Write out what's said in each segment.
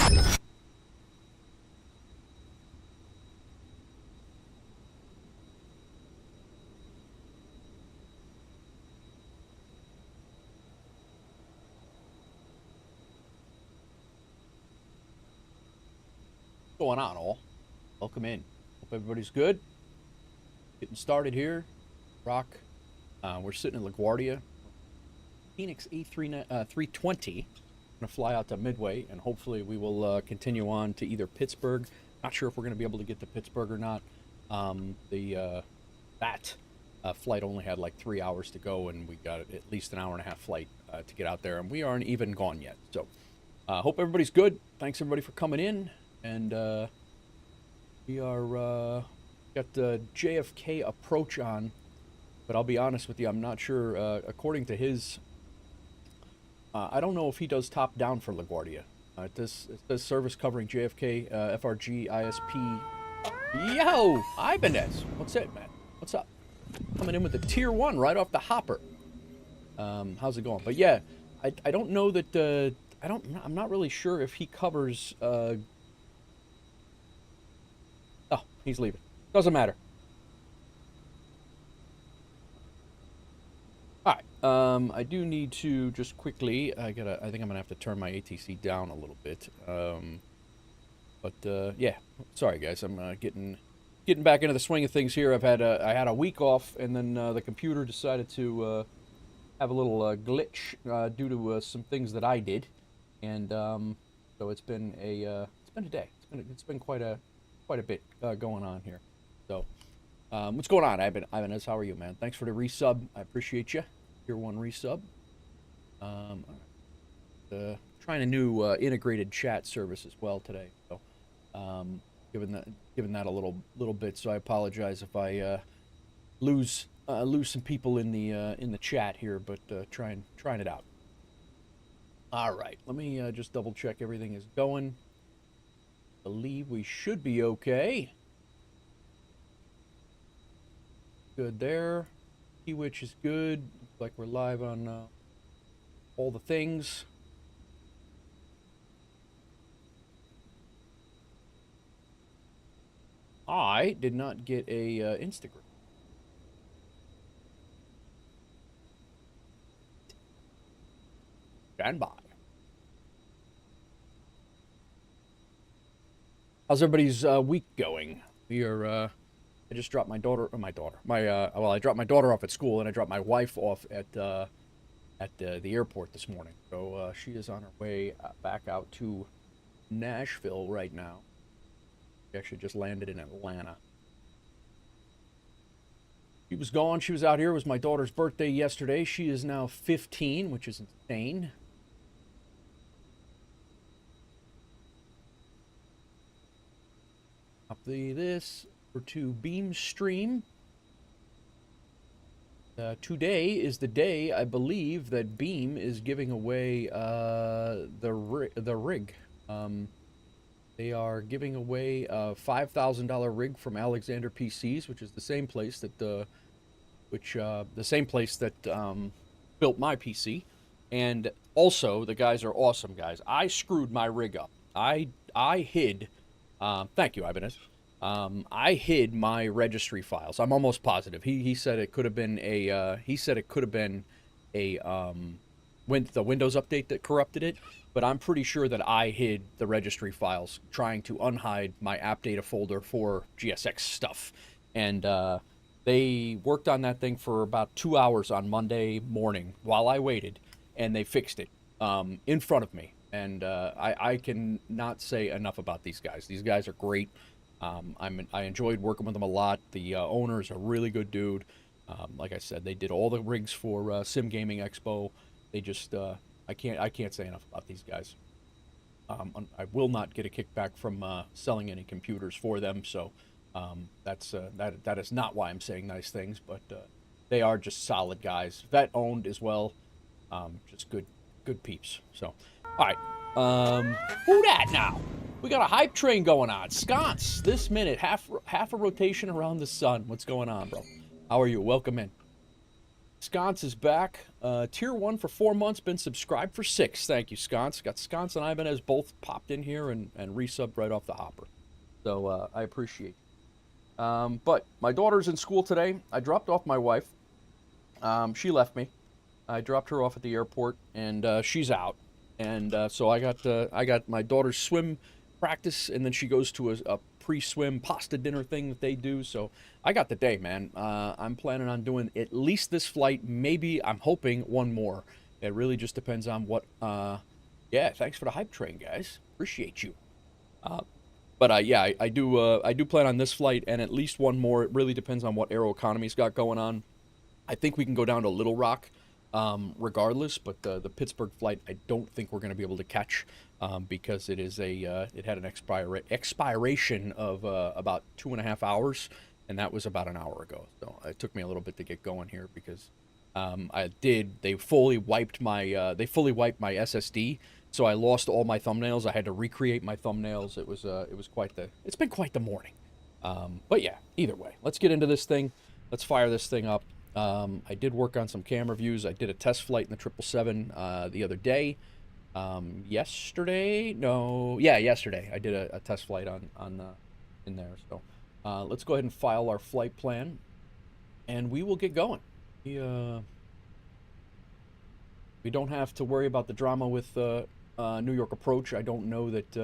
What's going on, all? Welcome in. Hope everybody's good. Getting started here. Rock. We're sitting in LaGuardia. Fenix A320. Gonna fly out to Midway, and hopefully we will continue on to either Pittsburgh. Not sure if we're gonna be able to get to Pittsburgh or not. That flight only had like 3 hours to go, and we got at least an hour and a half flight to get out there, and we aren't even gone yet. So, hope everybody's good. Thanks everybody for coming in. And we are got the JFK approach on, but I'll be honest with you, I'm not sure. According to his, I don't know if he does top down for LaGuardia. It says service covering JFK, FRG, ISP. Yo, Ibanez, what's it, man? What's up? Coming in with the tier 1 right off the hopper. How's it going? But yeah, I don't know that. I'm not really sure if he covers. Oh, he's leaving. Doesn't matter. All right. I do need to just quickly. I think I'm gonna have to turn my ATC down a little bit. Yeah. Sorry, guys. I'm getting back into the swing of things here. I had a week off, and then the computer decided to have a little glitch due to some things that I did, and so it's been a day. It's been quite a bit going on here. So, what's going on, Ibanez? How are you, man? Thanks for the resub. I appreciate you. Tier 1 resub. Trying a new integrated chat service as well today. So, giving that a little bit. So I apologize if I lose some people in the chat here, but trying it out. All right, let me just double check everything is going. Believe we should be okay. Good there. Kiwich is good. Looks like we're live on all the things. I did not get a Instagram. Stand by. How's everybody's week going? We are, I just dropped I dropped my daughter off at school, and I dropped my wife off at the airport this morning. So she is on her way back out to Nashville right now. She actually just landed in Atlanta. She was gone. She was out here. It was my daughter's birthday yesterday. She is now 15, which is insane. Copy this over to Beam Stream. Today is the day, I believe, that Beam is giving away the rig. They are giving away a $5,000 rig from Alexander PCs, which is the same place that built my PC. And also, the guys are awesome guys. I screwed my rig up. I hid. Thank you, Ibanez. I hid my registry files. I'm almost positive. He said it could have been the Windows update that corrupted it, but I'm pretty sure that I hid the registry files trying to unhide my app data folder for GSX stuff. And they worked on that thing for about 2 hours on Monday morning while I waited, and they fixed it in front of me. And I can not say enough about these guys. These guys are great. I enjoyed working with them a lot. The owner is a really good dude. Like I said, they did all the rigs for Sim Gaming Expo. They just I can't say enough about these guys. I will not get a kickback from selling any computers for them. So that is not why I'm saying nice things. But they are just solid guys. Vet owned as well. Just good peeps. So. All right, who dat now? We got a hype train going on. Sconce, this minute, half a rotation around the sun. What's going on, bro? How are you? Welcome in. Sconce is back. Tier 1 for 4 months, been subscribed for 6. Thank you, Sconce. Got Sconce and Ibanez both popped in here and resubbed right off the hopper. So I appreciate it. But my daughter's in school today. I dropped off my wife. She left me. I dropped her off at the airport, and she's out. And so I got my daughter's swim practice, and then she goes to a pre-swim pasta dinner thing that they do. So I got the day, man. I'm planning on doing at least this flight. Maybe I'm hoping one more. It really just depends on what. Yeah, thanks for the hype train, guys. Appreciate you. But yeah, I do plan on this flight and at least one more. It really depends on what Aeroconomy's got going on. I think we can go down to Little Rock, regardless. But the Pittsburgh flight, I don't think we're going to be able to catch because it is it had an expiration of about 2.5 hours, and that was about an hour ago. So it took me a little bit to get going here because they fully wiped my SSD. So I lost all my thumbnails. I had to recreate my thumbnails. It's been quite the morning. But yeah, either way, let's get into this thing. Let's fire this thing up. I did work on some camera views. I did a test flight in the 777 the other day. Yesterday I did a test flight in there. So let's go ahead and file our flight plan, and we will get going. We don't have to worry about the drama with New York approach. I don't know that.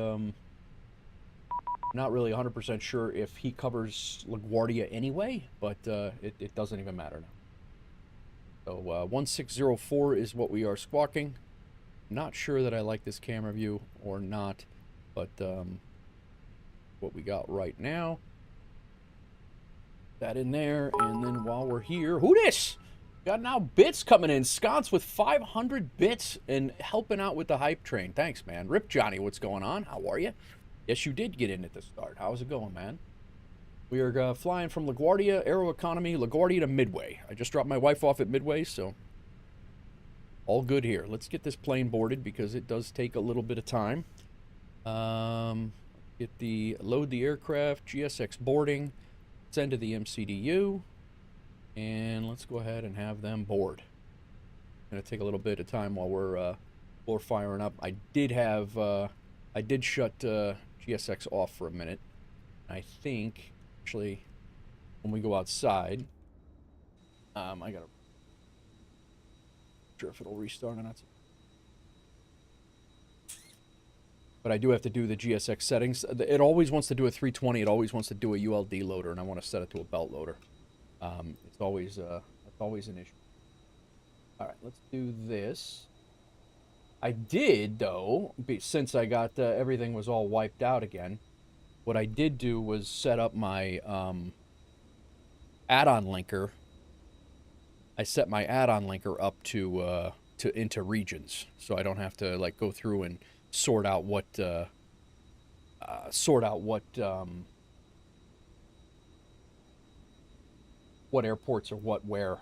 Not really 100% sure if he covers LaGuardia anyway, but it doesn't even matter now. So 1604 is what we are squawking. Not sure that I like this camera view or not, but what we got right now. That in there, and then while we're here, who dis? Got now bits coming in. Sconce with 500 bits and helping out with the hype train. Thanks, man. Rip Johnny, what's going on? How are you? Yes, you did get in at the start. How's it going, man? We are flying from LaGuardia, Aeroconomy, LaGuardia to Midway. I just dropped my wife off at Midway, so all good here. Let's get this plane boarded because it does take a little bit of time. Load the aircraft, GSX boarding, send to the MCDU, and let's go ahead and have them board. Gonna take a little bit of time while we're firing up. I did shut GSX off for a minute. I think, actually, when we go outside, I gotta sure if it'll restart or not. But I do have to do the GSX settings. It always wants to do a 320. It always wants to do a ULD loader, and I want to set it to a belt loader. It's always an issue. All right, let's do this. I did, though, since I got everything was all wiped out again, what I did do was set up my add-on linker. I set my add-on linker up to into regions, so I don't have to like go through and sort out what airports are where,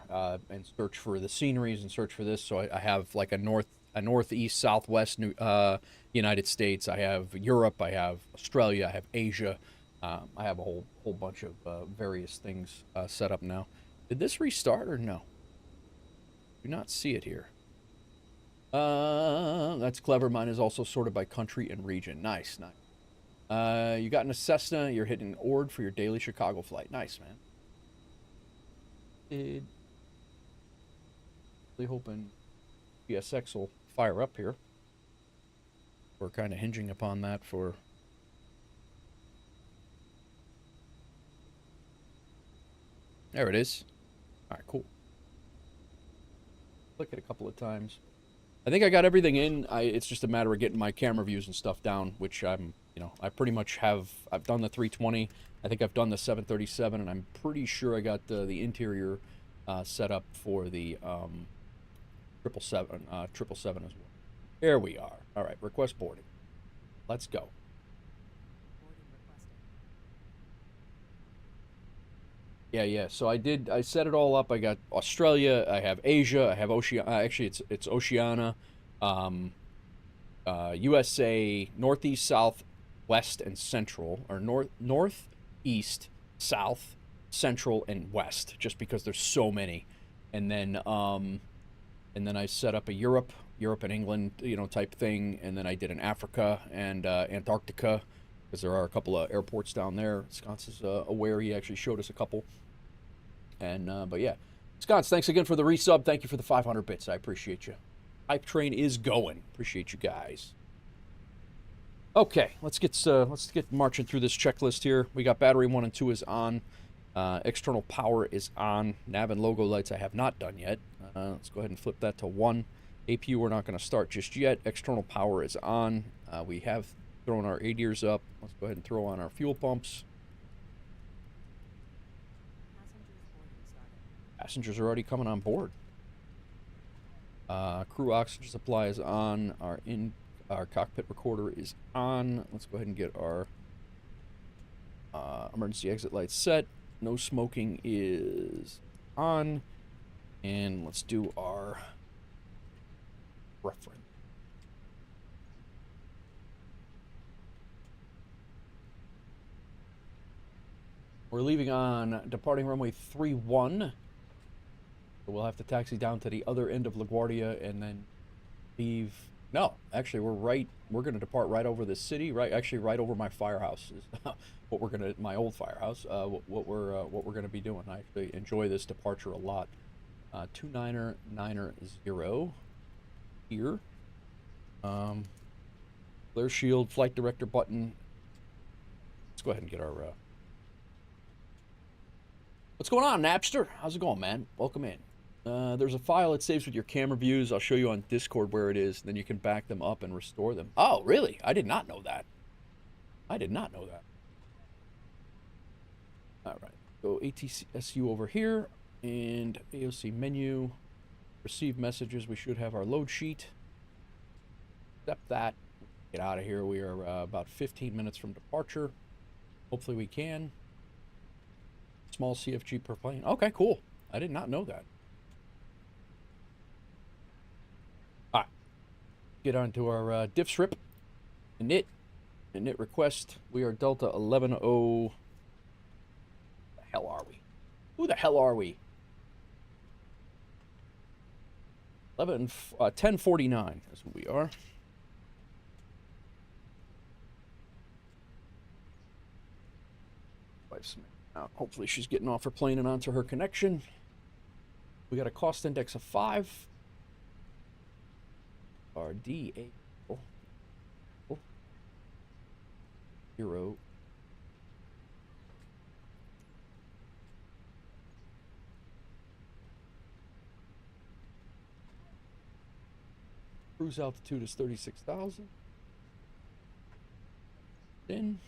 and search for the sceneries and search for this. So I have like a northeast, southwest United States. I have Europe. I have Australia. I have Asia. I have a whole bunch of various things set up now. Did this restart or no? Do not see it here. That's clever. Mine is also sorted by country and region. Nice, nice. You got in a Cessna. You're hitting Ord for your daily Chicago flight. Nice, man. Really hoping GSX will fire up here. We're kind of hinging upon that for. There it is. All right, cool. Click it a couple of times. I think I got everything in. It's just a matter of getting my camera views and stuff down, which I pretty much have. I've done the 320. I think I've done the 737, and I'm pretty sure I got the interior set up for the 777 as well. There we are. All right, request boarding. Let's go. Yeah. So I set it all up. I got Australia. I have Asia. I have Oceania. Actually, it's Oceania, USA, Northeast, South, West, and Central, or North, East, South, Central, and West. Just because there's so many. And then I set up a Europe and England, type thing, and then I did an Africa and Antarctica, because there are a couple of airports down there. Sconce is aware. He actually showed us a couple. And but yeah, Sconce, thanks again for the resub. Thank you for the 500 bits. I appreciate you. Hype train is going. Appreciate you guys. Okay, let's get marching through this checklist here. We got battery 1 and 2 is on. External power is on. Nav and logo lights I have not done yet. Let's go ahead and flip that to 1. APU we're not going to start just yet. External power is on. We have thrown our ADIRs up. Let's go ahead and throw on our fuel pumps. Passengers are already coming on board. Crew oxygen supply is on. Our cockpit recorder is on. Let's go ahead and get our emergency exit lights set. No smoking is on. And let's do our reference. We're leaving on departing runway 31. So we'll have to taxi down to the other end of LaGuardia and then leave. No, actually, we're going to depart right over the city, right over my firehouse is my old firehouse, what we're going to be doing. I actually enjoy this departure a lot. 29990 here. Flare shield, flight director button. Let's go ahead and get our what's going on, Napster? How's it going, man? Welcome in. There's a file it saves with your camera views. I'll show you on Discord where it is. Then you can back them up and restore them. Oh, really? I did not know that. I did not know that. All right. Go ATSU over here and AOC menu. Receive messages. We should have our load sheet. Accept that. Get out of here. We are about 15 minutes from departure. Hopefully we can. Small CFG per plane. Okay, cool. I did not know that. All right. Get onto our diff strip. Init request. We are Delta 110. The hell are we? Who the hell are we? 1049 is who we are. Wife's out. Hopefully she's getting off her plane and onto her connection. We got a cost index of 5. Our DA 0. Cruise altitude is 36,000. Then.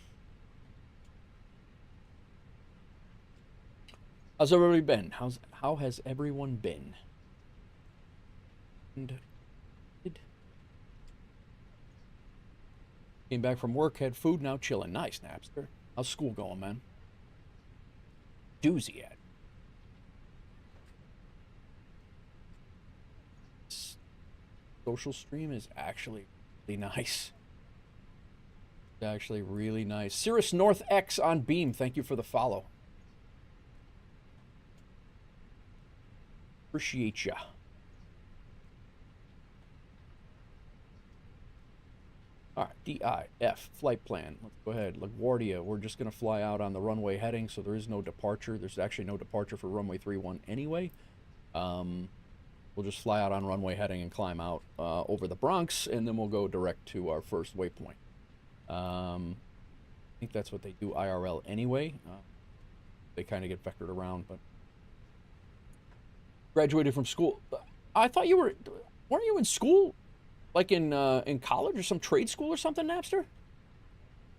How's everybody been? How has everyone been? And came back from work, had food, now chilling. Nice, Napster. How's school going, man? Doozy at. Social stream is actually really nice. It's actually really nice. Cirrus North X on Beam. Thank you for the follow. Appreciate ya. All right, DIF flight plan. Let's go ahead. LaGuardia. We're just going to fly out on the runway heading, so there is no departure. There's actually no departure for runway 31 anyway. We'll just fly out on runway heading and climb out over the Bronx, and then we'll go direct to our first waypoint. I think that's what they do IRL anyway. They kind of get vectored around, but graduated from school. I thought you weren't you in school, like in college or some trade school or something, Napster?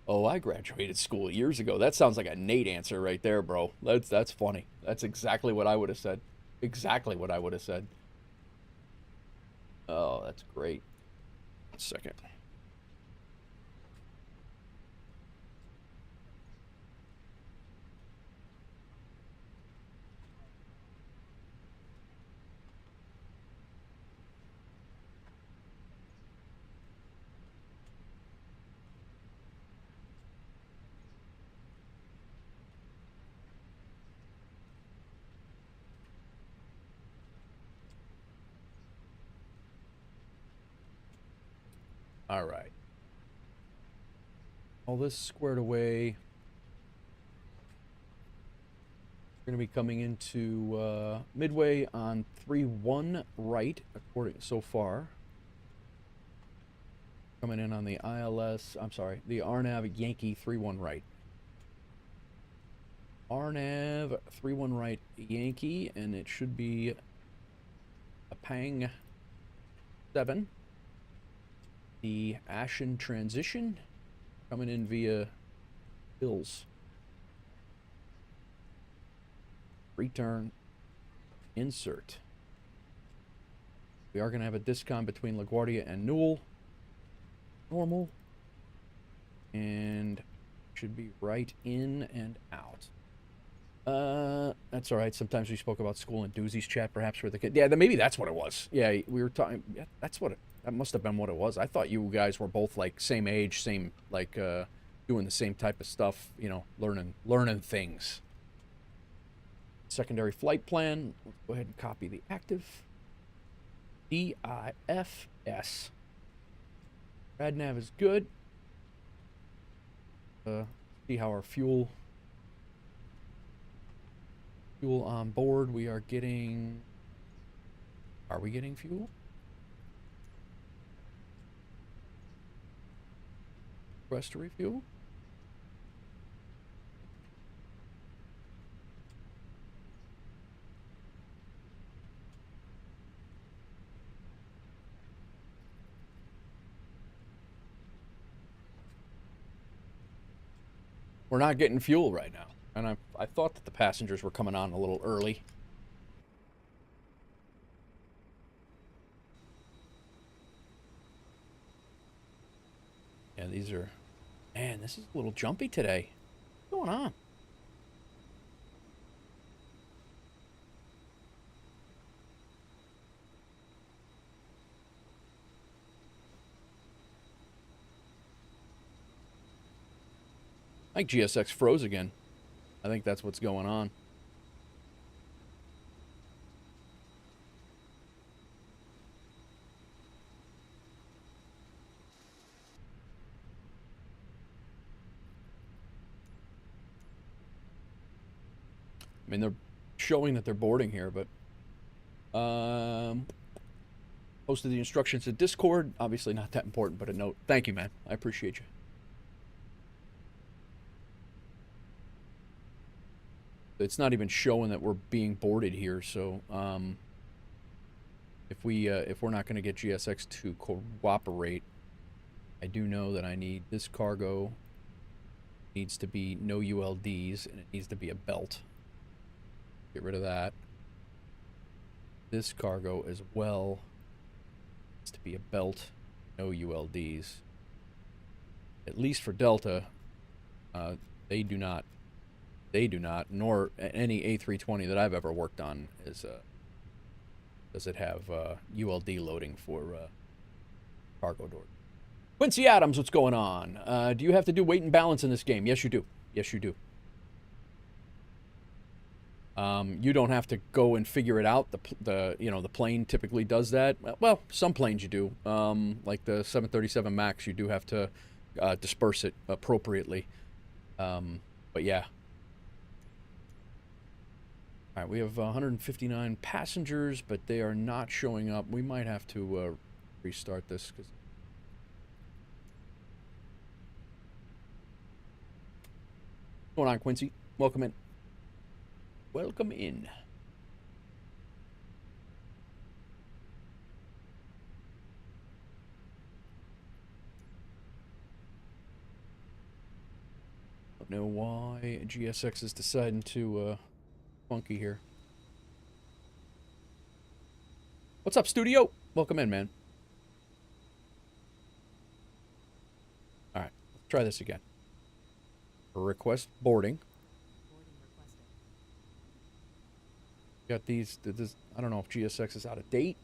Oh, I graduated school years ago. That sounds like a Nate answer right there, bro. That's funny. That's exactly what I would have said. Exactly what I would have said. Oh, that's great. 1 second. All right. All this squared away. We're going to be coming into Midway on 3-1 right, according so far. Coming in on the ILS, I'm sorry, the RNAV Yankee 3-1 right. RNAV 3-1 right Yankee, and it should be a Pang 7. The Ashen transition coming in via Hills. Return. Insert. We are going to have a discon between LaGuardia and Newell. Normal. And should be right in and out. That's all right. Sometimes we spoke about school and doozies chat, perhaps for the kid. Yeah, maybe that's what it was. Yeah, we were talking. Yeah, that's what it. That must have been what it was. I thought you guys were both like same age, same like doing the same type of stuff. You know, learning things. Secondary flight plan. Let's go ahead and copy the active. DIFS. RadNav is good. See how our fuel on board. We are getting. Are we getting fuel? Request to refuel. We're not getting fuel right now. And I thought that the passengers were coming on a little early. Yeah, these are... Man, this is a little jumpy today. What's going on? I think GSX froze again. I think that's what's going on. I mean, they're showing that they're boarding here, but posted the instructions to Discord. Obviously not that important, but a note. Thank you, man. I appreciate you. It's not even showing that we're being boarded here, so if we're not going to get GSX to cooperate, I do know that I need this cargo needs to be no ULDs, and it needs to be a belt. Get rid of that. This cargo as well needs to be a belt, no ULDs. At least for Delta, they do not, nor any A320 that I've ever worked on is does it have ULD loading for cargo door. Quincy Adams, what's going on? Do you have to do weight and balance in this game? Yes, you do. Yes, you do. You don't have to go and figure it out. The plane typically does that. Well, some planes you do. Like the 737 MAX, you do have to disperse it appropriately. But yeah. All right, we have 159 passengers, but they are not showing up. We might have to restart this. What's going on, Quincy? Welcome in. Welcome in. Don't know why GSX is deciding to funky here. What's up, studio? Welcome in, man. All right, let's try this again. Request boarding. Got these. I don't know if GSX is out of date.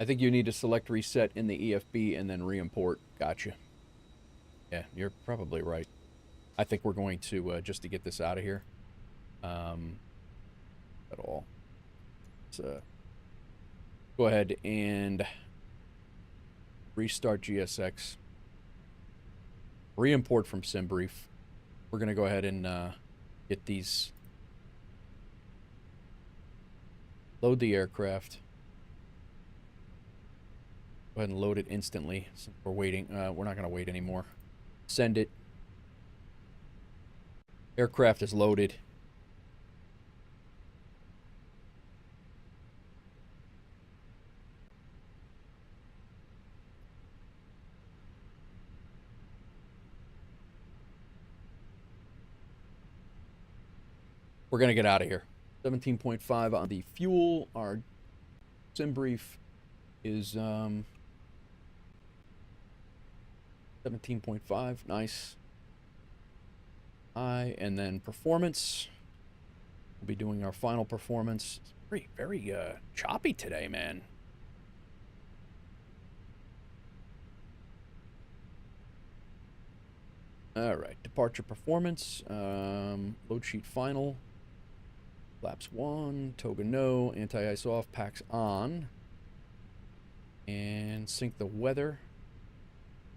I think you need to select reset in the EFB and then re-import. Gotcha. Yeah, you're probably right. I think we're going to, just to get this out of here, at all. Let's go ahead and restart GSX. Re-import from SimBrief. We're going to go ahead and get these. Load the aircraft. Go ahead and load it instantly since we're waiting. We're not going to wait anymore. Send it. Aircraft is loaded. We're going to get out of here. 17.5 on the fuel. Our SimBrief is 17.5. Nice. High. And then performance. We'll be doing our final performance. It's very choppy today, man. All right. Departure performance. Load sheet final. Flaps 1, toga no, anti-ice off, packs on. And sync the weather.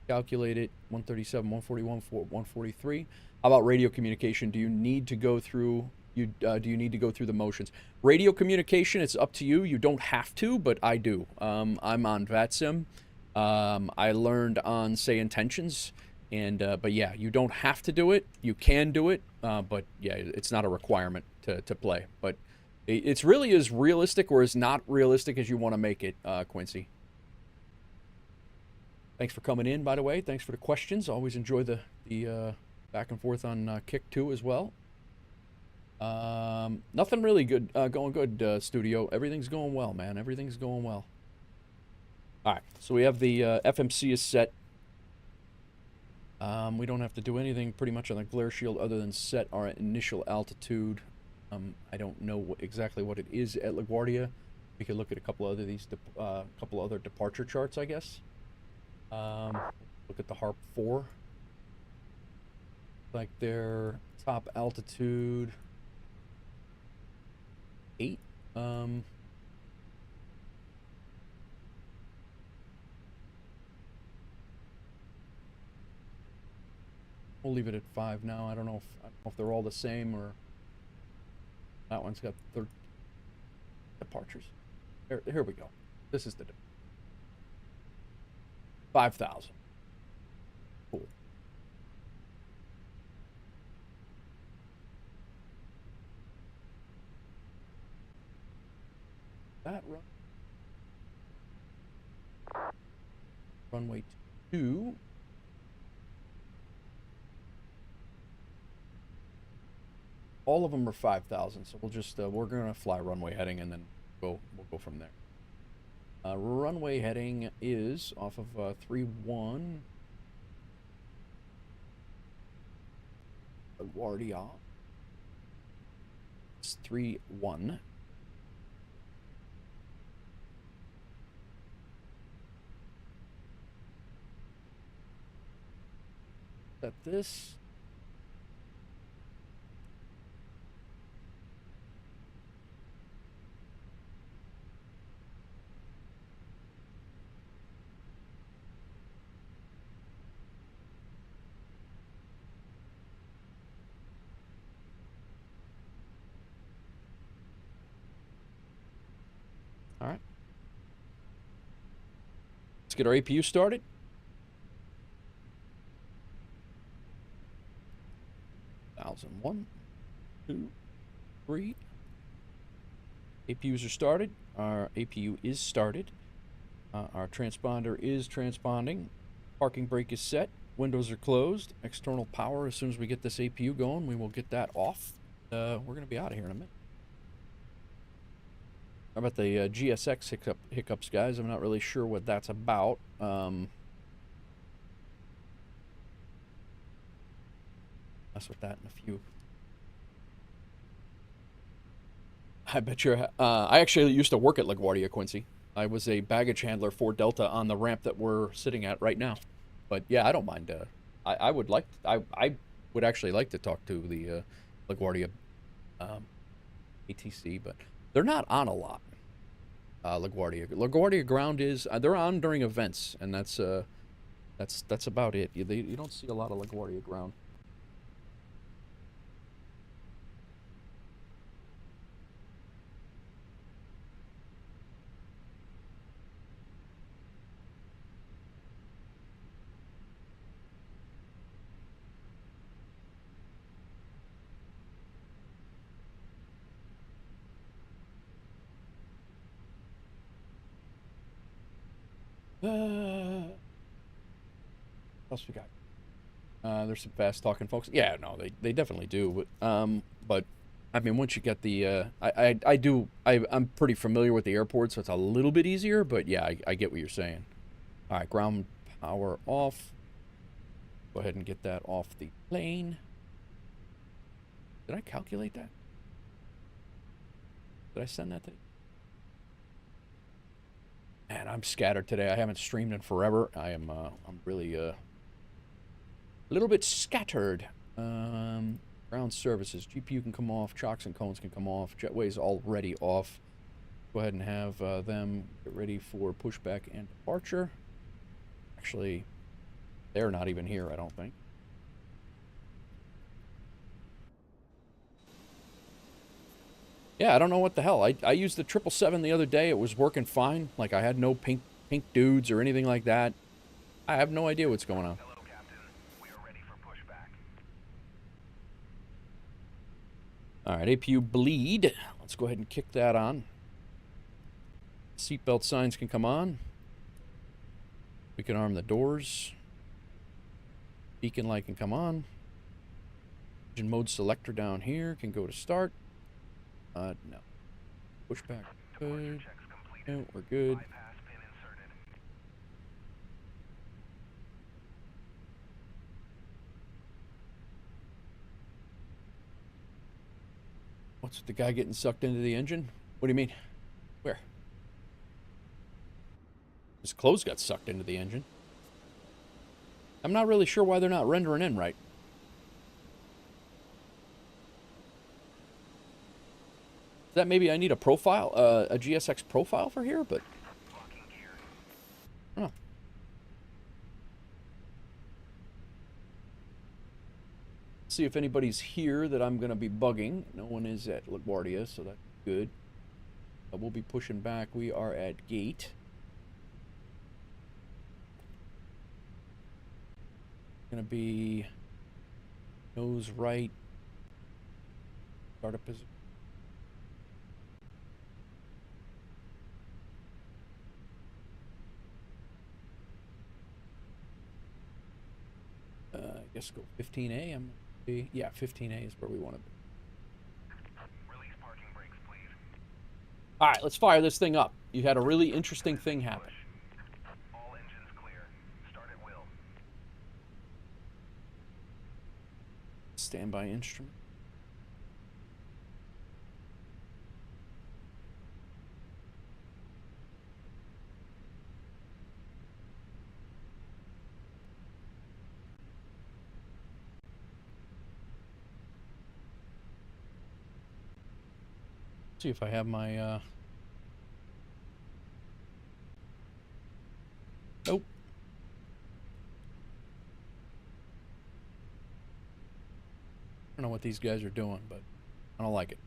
Calculate it, 137, 141, 143. How about radio communication? Do you need to go through do you need to go through the motions? Radio communication, it's up to you. You don't have to, but I do. I'm on VATSIM. I learned on Say Intentions. And but yeah, you don't have to do it. You can do it, but yeah, it's not a requirement to play. But it's really as realistic or as not realistic as you want to make it, Quincy. Thanks for coming in, by the way. Thanks for the questions. Always enjoy the back and forth on Kick 2 as well. Nothing really good going good, studio. Everything's going well, man. Everything's going well. All right, so we have the FMC is set. We don't have to do anything pretty much on the glare shield other than set our initial altitude. I don't know exactly what it is at LaGuardia. We could look at a couple other couple other departure charts, I guess. Look at the HARP 4. Like their top altitude 8. We'll leave it at 5 now. I don't know if they're all the same or that one's got 30 departures. Here we go. This is the 5,000. Cool. That runway 2. All of them are 5,000, so we'll just we're gonna fly runway heading and then we'll go from there. Runway heading is off of 3-1 LaGuardia. It's 3-1. Set this. All right. Let's get our APU started. One, 2, 3. APUs are started. Our APU is started. Our transponder is transponding. Parking brake is set. Windows are closed. External power, as soon as we get this APU going, we will get that off. We're going to be out of here in a minute. How about the GSX hiccups, guys? I'm not really sure what that's about. Mess with that in a few. I bet you're... I actually used to work at LaGuardia, Quincy. I was a baggage handler for Delta on the ramp that we're sitting at right now. But yeah, I don't mind. I would like... I would actually like to talk to the LaGuardia ATC, but they're not on a lot. LaGuardia ground is they're on during events, and that's about it. You don't see a lot of LaGuardia ground. What else we got? There's some fast talking folks. Yeah, no, they definitely do. But I mean, once you get the, I'm pretty familiar with the airport, so it's a little bit easier. But yeah, I get what you're saying. All right, ground power off. Go ahead and get that off the plane. Did I calculate that? Did I send that to? Man, I'm scattered today. I haven't streamed in forever. I'm really a little bit scattered. Ground services. GPU can come off. Chocks and cones can come off. Jetway's already off. Go ahead and have them get ready for pushback and departure. Actually, they're not even here, I don't think. Yeah, I don't know what the hell. I used the 777 the other day. It was working fine. Like, I had no pink dudes or anything like that. I have no idea what's going on. Hello, Captain. We are ready for pushback. All right, APU bleed. Let's go ahead and kick that on. Seatbelt signs can come on. We can arm the doors. Beacon light can come on. Engine mode selector down here can go to start. No. Pushback. Good. No, we're good. Bypass pin inserted. What's with the guy getting sucked into the engine? What do you mean? Where? His clothes got sucked into the engine. I'm not really sure why they're not rendering in right. That maybe I need a profile, a GSX profile for here, but I don't know. See if anybody's here that I'm gonna be bugging. No one is at LaGuardia, so that's good. We'll be pushing back. We are at gate. Gonna be nose right. Startup position. I guess go 15A. Yeah, 15A is where we want to be. Release parking brakes, please. All right, let's fire this thing up. You had a really interesting thing happen. All engines clear. Start at will. Standby instrument. See if I have my nope. I don't know what these guys are doing, but I don't like it.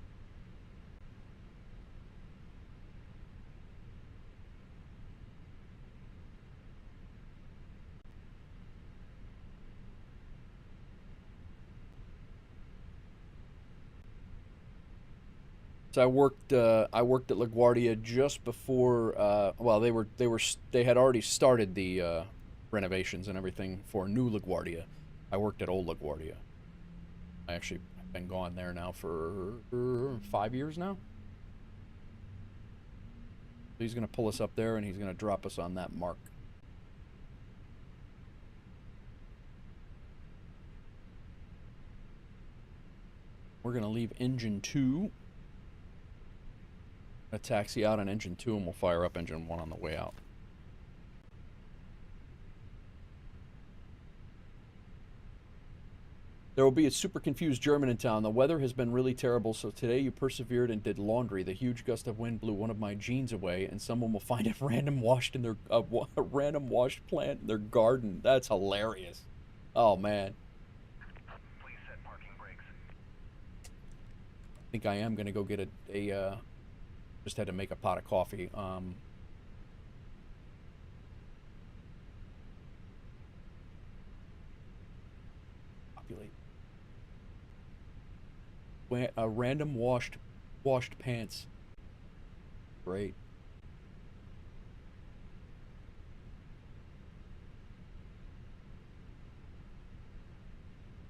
So I worked at LaGuardia just before. Well, they had already started the renovations and everything for new LaGuardia. I worked at old LaGuardia. I actually have been gone there now for 5 years now. So he's gonna pull us up there and he's gonna drop us on that mark. We're gonna leave engine 2. A taxi out on engine 2 and we'll fire up engine 1 on the way out. There will be a super confused German in town. The weather has been really terrible, so today you persevered and did laundry. The huge gust of wind blew one of my jeans away, and someone will find a random washed in their a random washed plant in their garden. That's hilarious. Oh man, Please set parking brakes. I think I am gonna go get a just had to make a pot of coffee. Populate. A random washed pants. Great.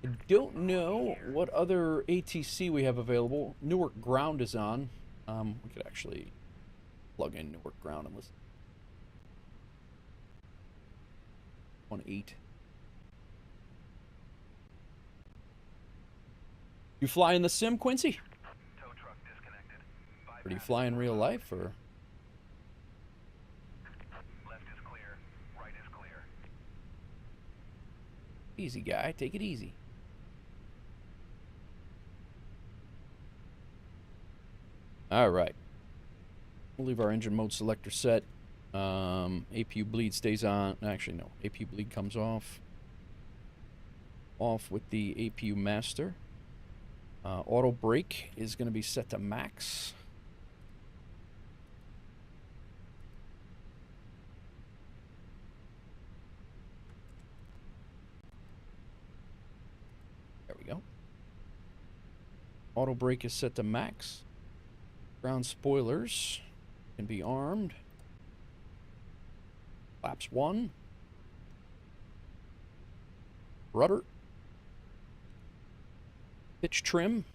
I don't know what other ATC we have available. Newark Ground is on. We could actually plug in Newark Ground and listen. 1-8. You fly in the sim, Quincy? Tow truck disconnected. Or do you fly in real life, or? Left is clear. Right is clear. Easy, guy. Take it easy. All right. We'll leave our engine mode selector set. APU bleed stays on. Actually, no. APU bleed comes off. Off with the APU master. Auto brake is going to be set to max. There we go. Auto brake is set to max. Ground spoilers can be armed. Flaps 1. Rudder. Pitch trim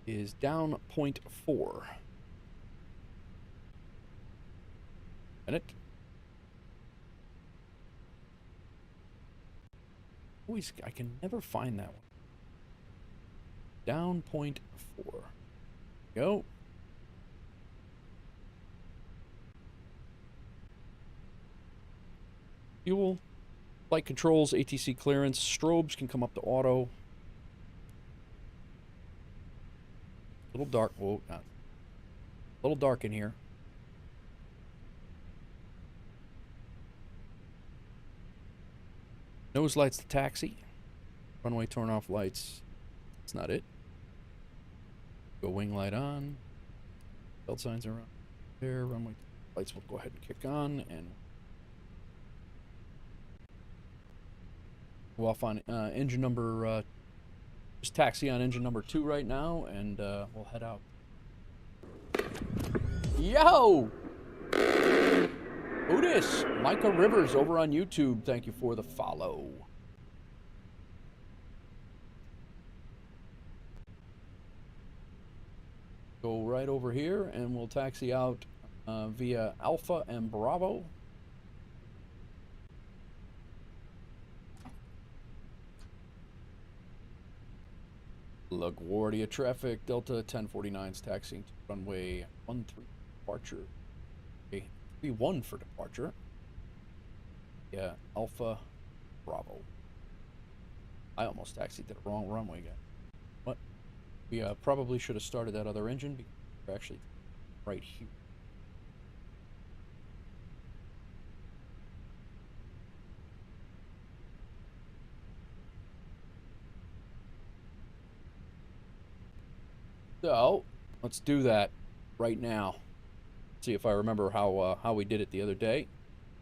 is down 0.4. Minute. Always, I can never find that one. Down 0.4. Go. Fuel. Flight controls, ATC clearance, strobes can come up to auto. A little dark. Whoa, not. A little dark in here. Nose lights to taxi. Runway turn off lights. That's not it. Go wing light on. Belt signs are on there. Runway lights will go ahead and kick on, and go off on engine number, just taxi on engine number 2 right now, and we'll head out. Yo! Who dis? Micah Rivers over on YouTube. Thank you for the follow. Go right over here, and we'll taxi out via Alpha and Bravo. LaGuardia traffic, Delta 1049's taxiing to runway 13 departure. Okay, 31 for departure. Yeah, Alpha, Bravo. I almost taxied to the wrong runway, guy. What? We probably should have started that other engine because we're actually right here. So, let's do that right now. See if I remember how we did it the other day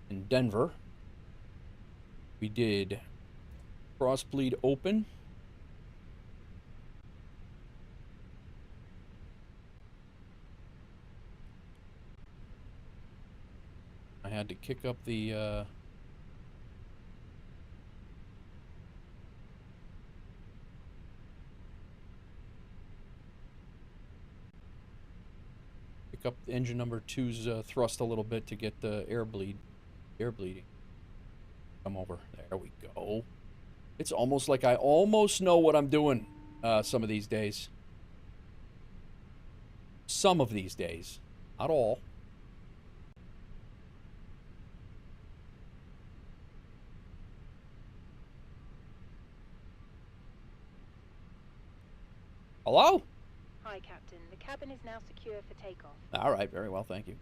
in Denver. We did crossbleed open. I had to kick up the up engine number 2's thrust a little bit to get the air bleeding. Come over. There we go. It's almost like I almost know what I'm doing some of these days. Some of these days. Not all. Hello? Hi, Captain. The cabin is now secure for takeoff. All right, very well, thank you.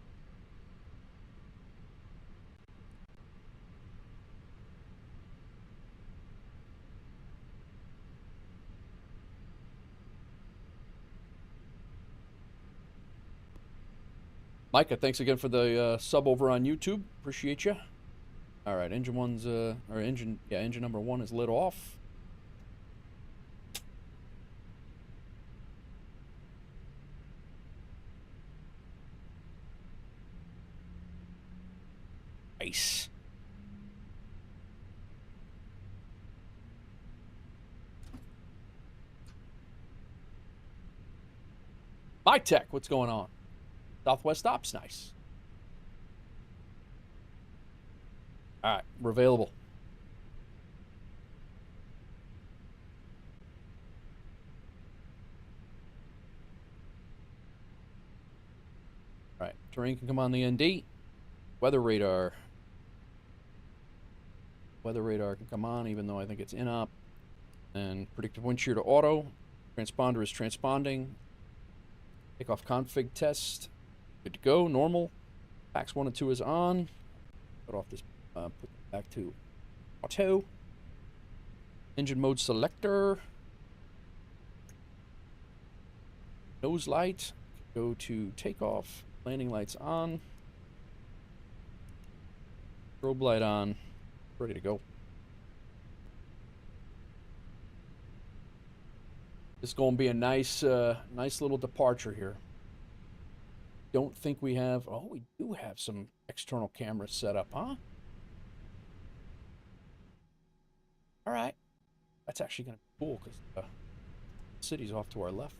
Micah, thanks again for the sub over on YouTube. Appreciate you. All right, engine number 1 is lit off. Nice. My Tech, what's going on? Southwest Ops, nice. All right, we're available. All right, terrain can come on the ND. Weather radar. Weather radar can come on, even though I think it's in-op. And predictive wind shear to auto. Transponder is transponding. Takeoff config test. Good to go, normal. Packs 1 and 2 is on. Put off this, put it back to auto. Engine mode selector. Nose light. Go to takeoff. Landing lights on. Strobe light on. Ready to go. This is going to be a nice little departure here. Don't think we have... Oh, we do have some external cameras set up, huh? All right. That's actually going to be cool because the city's off to our left.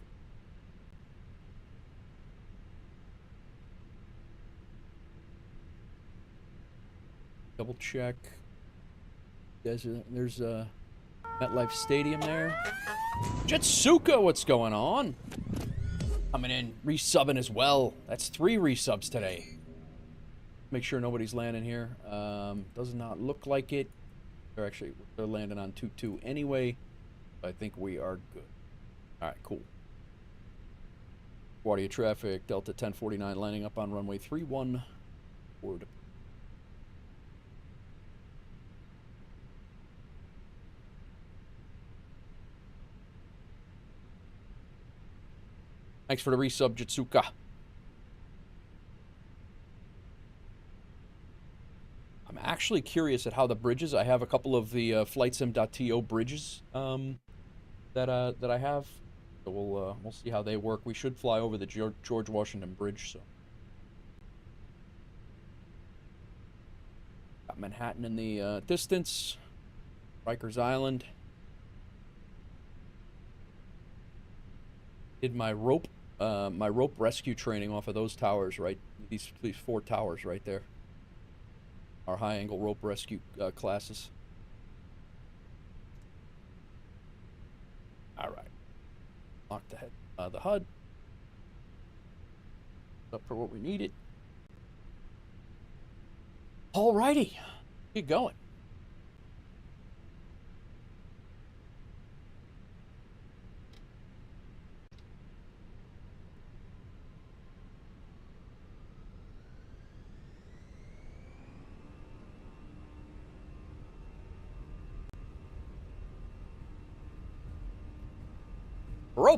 Double check. There's MetLife Stadium there. Jetsuka, what's going on? Coming in, resubbing as well. That's 3 resubs today. Make sure nobody's landing here. Does not look like it. They're landing on 2-2 anyway. I think we are good. All right, cool. LaGuardia traffic, Delta 1049 landing up on runway 31. Forward. Thanks for the resub, Jitsuka. I'm actually curious at how the bridges. I have a couple of the flightsim.to bridges that I have. So we'll see how they work. We should fly over the George Washington Bridge. So got Manhattan in the distance. Rikers Island. Did my rope rescue training off of those towers, right? These 4 towers right there. Our high angle rope rescue classes. All right. Lock the HUD. Up for what we needed. All righty. Get going.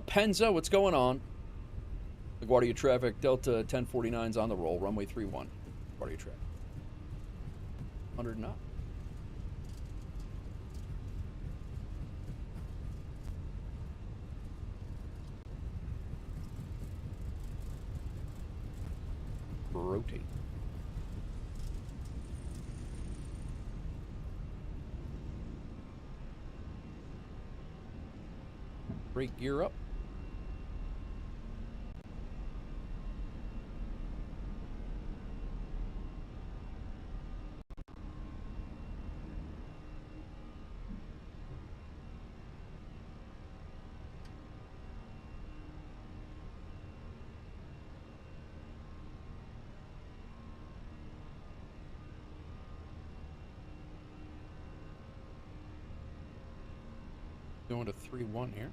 Penza, what's going on? LaGuardia traffic, Delta 1049's on the roll, runway 31. LaGuardia traffic. 100 knots. Rotate. Brake gear up. Going to 3-1 here.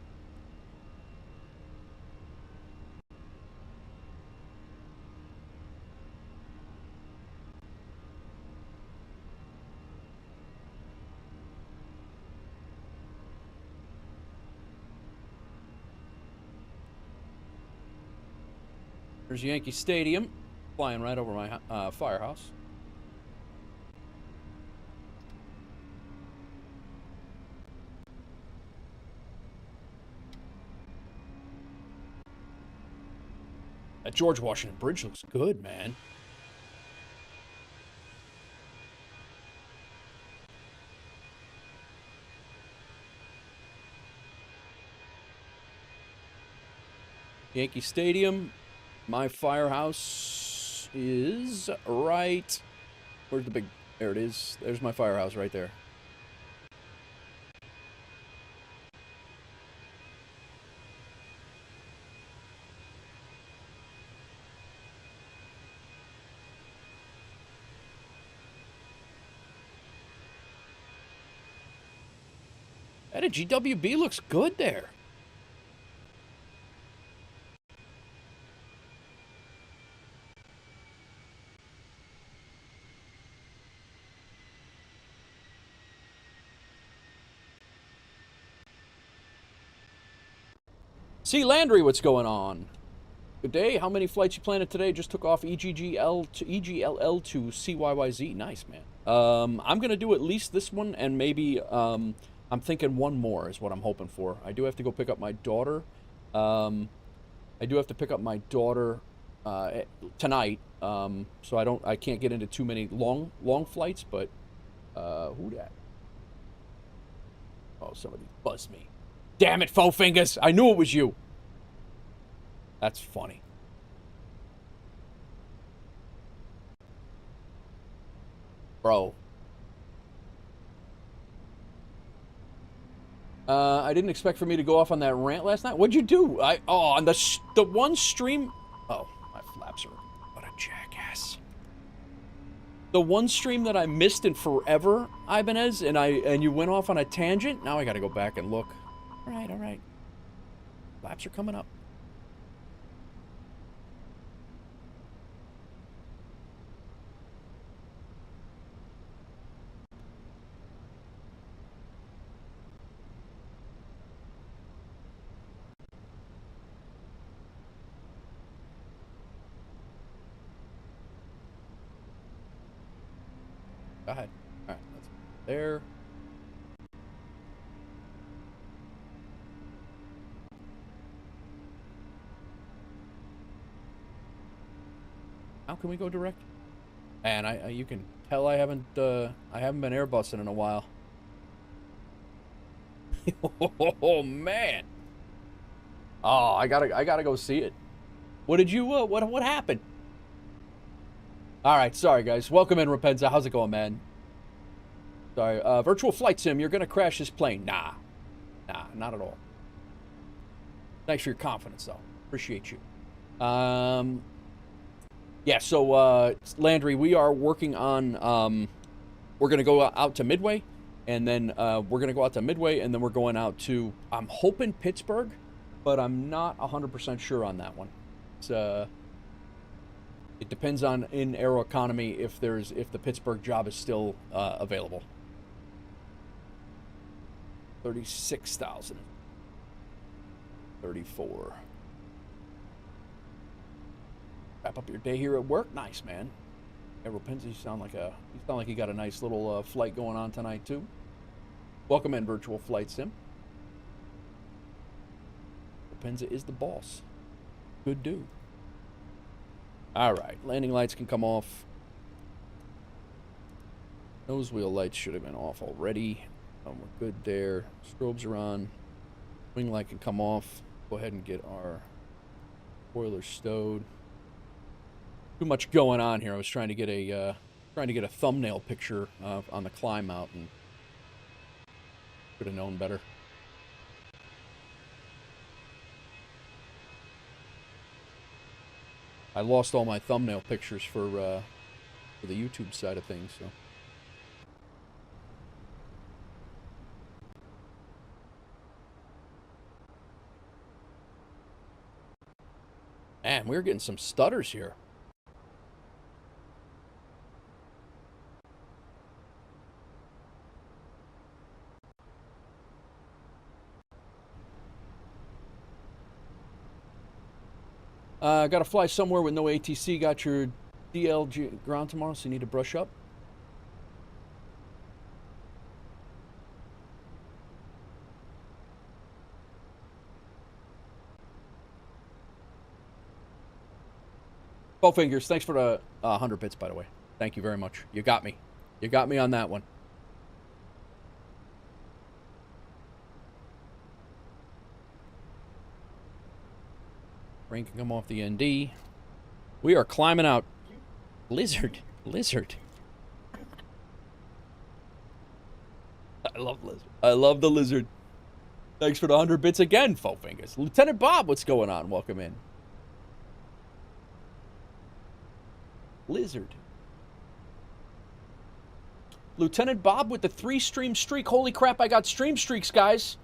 There's Yankee Stadium, flying right over my firehouse. That George Washington Bridge looks good, man. Yankee Stadium. My firehouse is right. Where's the big... There it is. There's my firehouse right there. That a GWB looks good there. C. Landry, what's going on? Good day. How many flights you planning today? Just took off EGGL to EGLL to CYYZ. Nice, man. I'm gonna do at least this one, and maybe I'm thinking one more is what I'm hoping for. I do have to go pick up my daughter. I do have to pick up my daughter tonight. So I can't get into too many long flights. But who dat? Oh, somebody buzzed me. Damn it, Faux Fingers! I knew it was you. That's funny. Bro. I didn't expect for me to go off on that rant last night. What'd you do? On the one stream... Oh, my flaps are... What a jackass. The one stream that I missed in forever, Ibanez, and you went off on a tangent? Now I gotta go back and look. Alright, alright. Flaps are coming up. Go ahead. Alright, that's there. How can we go direct? And you can tell I haven't been Airbusing in a while. Oh man. Oh, I gotta go see it. What did you what happened? All right, sorry guys. Welcome in, Rapenza. How's it going, man? Sorry. Virtual flight sim. You're gonna crash this plane? Nah, not at all. Thanks for your confidence, though. Appreciate you. Yeah. So Landry, we are working on. We're gonna go out to Midway, and then we're gonna go out to Midway, and then we're going out to. I'm hoping Pittsburgh, but I'm not 100% sure on that one. It's It depends on in Aeroconomy if the Pittsburgh job is still available. 36,000. 34. Wrap up your day here at work. Nice, man. Yeah, Rapenza, you sound like you got a nice little flight going on tonight too. Welcome in, Virtual Flight Sim. Rapenza is the boss. Good dude. All right, landing lights can come off. Nose wheel lights should have been off already. We're good there. Strobes are on. Wing light can come off. Go ahead and get our spoiler stowed. Too much going on here. I was trying to get a thumbnail picture on the climb out, and should have known better. I lost all my thumbnail pictures for the YouTube side of things, so. Man, we're getting some stutters here. Got to fly somewhere with no ATC. Got your DLG ground tomorrow, so you need to brush up. Bowfingers, thanks for the 100 bits, by the way. Thank you very much. You got me. You got me on that one. Rain can come off the ND. We are climbing out. Lizard. Lizard. I love lizard. I love the lizard. Thanks for the 100 bits again, Bowfingers. Lieutenant Bob, what's going on? Welcome in. Lizard. Lieutenant Bob with the 3-stream streak. Holy crap, I got stream streaks, guys.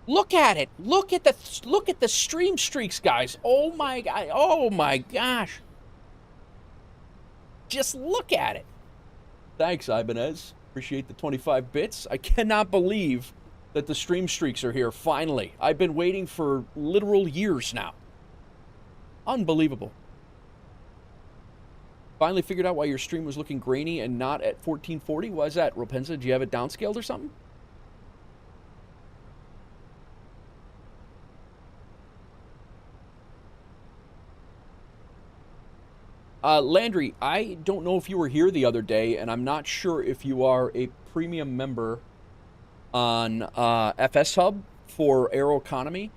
Look at it. Look at the stream streaks, guys. Oh my god. Oh my gosh. Just look at it. Thanks, Ibanez. Appreciate the 25 bits. I cannot believe that the stream streaks are here finally. I've been waiting for literal years now. Unbelievable. Finally figured out why your stream was looking grainy and not at 1440. Why is that, Ropenza? Do you have it downscaled or something? Landry, I don't know if you were here the other day, and I'm not sure if you are a premium member on FS Hub for Aeroconomy.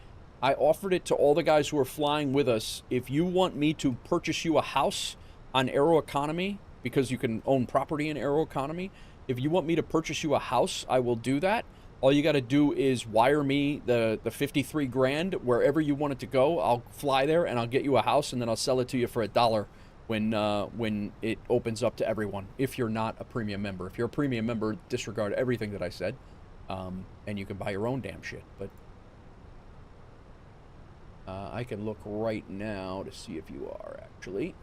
I offered it to all the guys who are flying with us. If you want me to purchase you a house on Aeroconomy, because you can own property in Aeroconomy, if you want me to purchase you a house, I will do that. All you got to do is wire me the 53 grand wherever you want it to go. I'll fly there and I'll get you a house, and then I'll sell it to you for $1 when it opens up to everyone. If you're not a premium member, if you're a premium member, disregard everything that I said, and you can buy your own damn shit. But I can look right now to see if you are actually.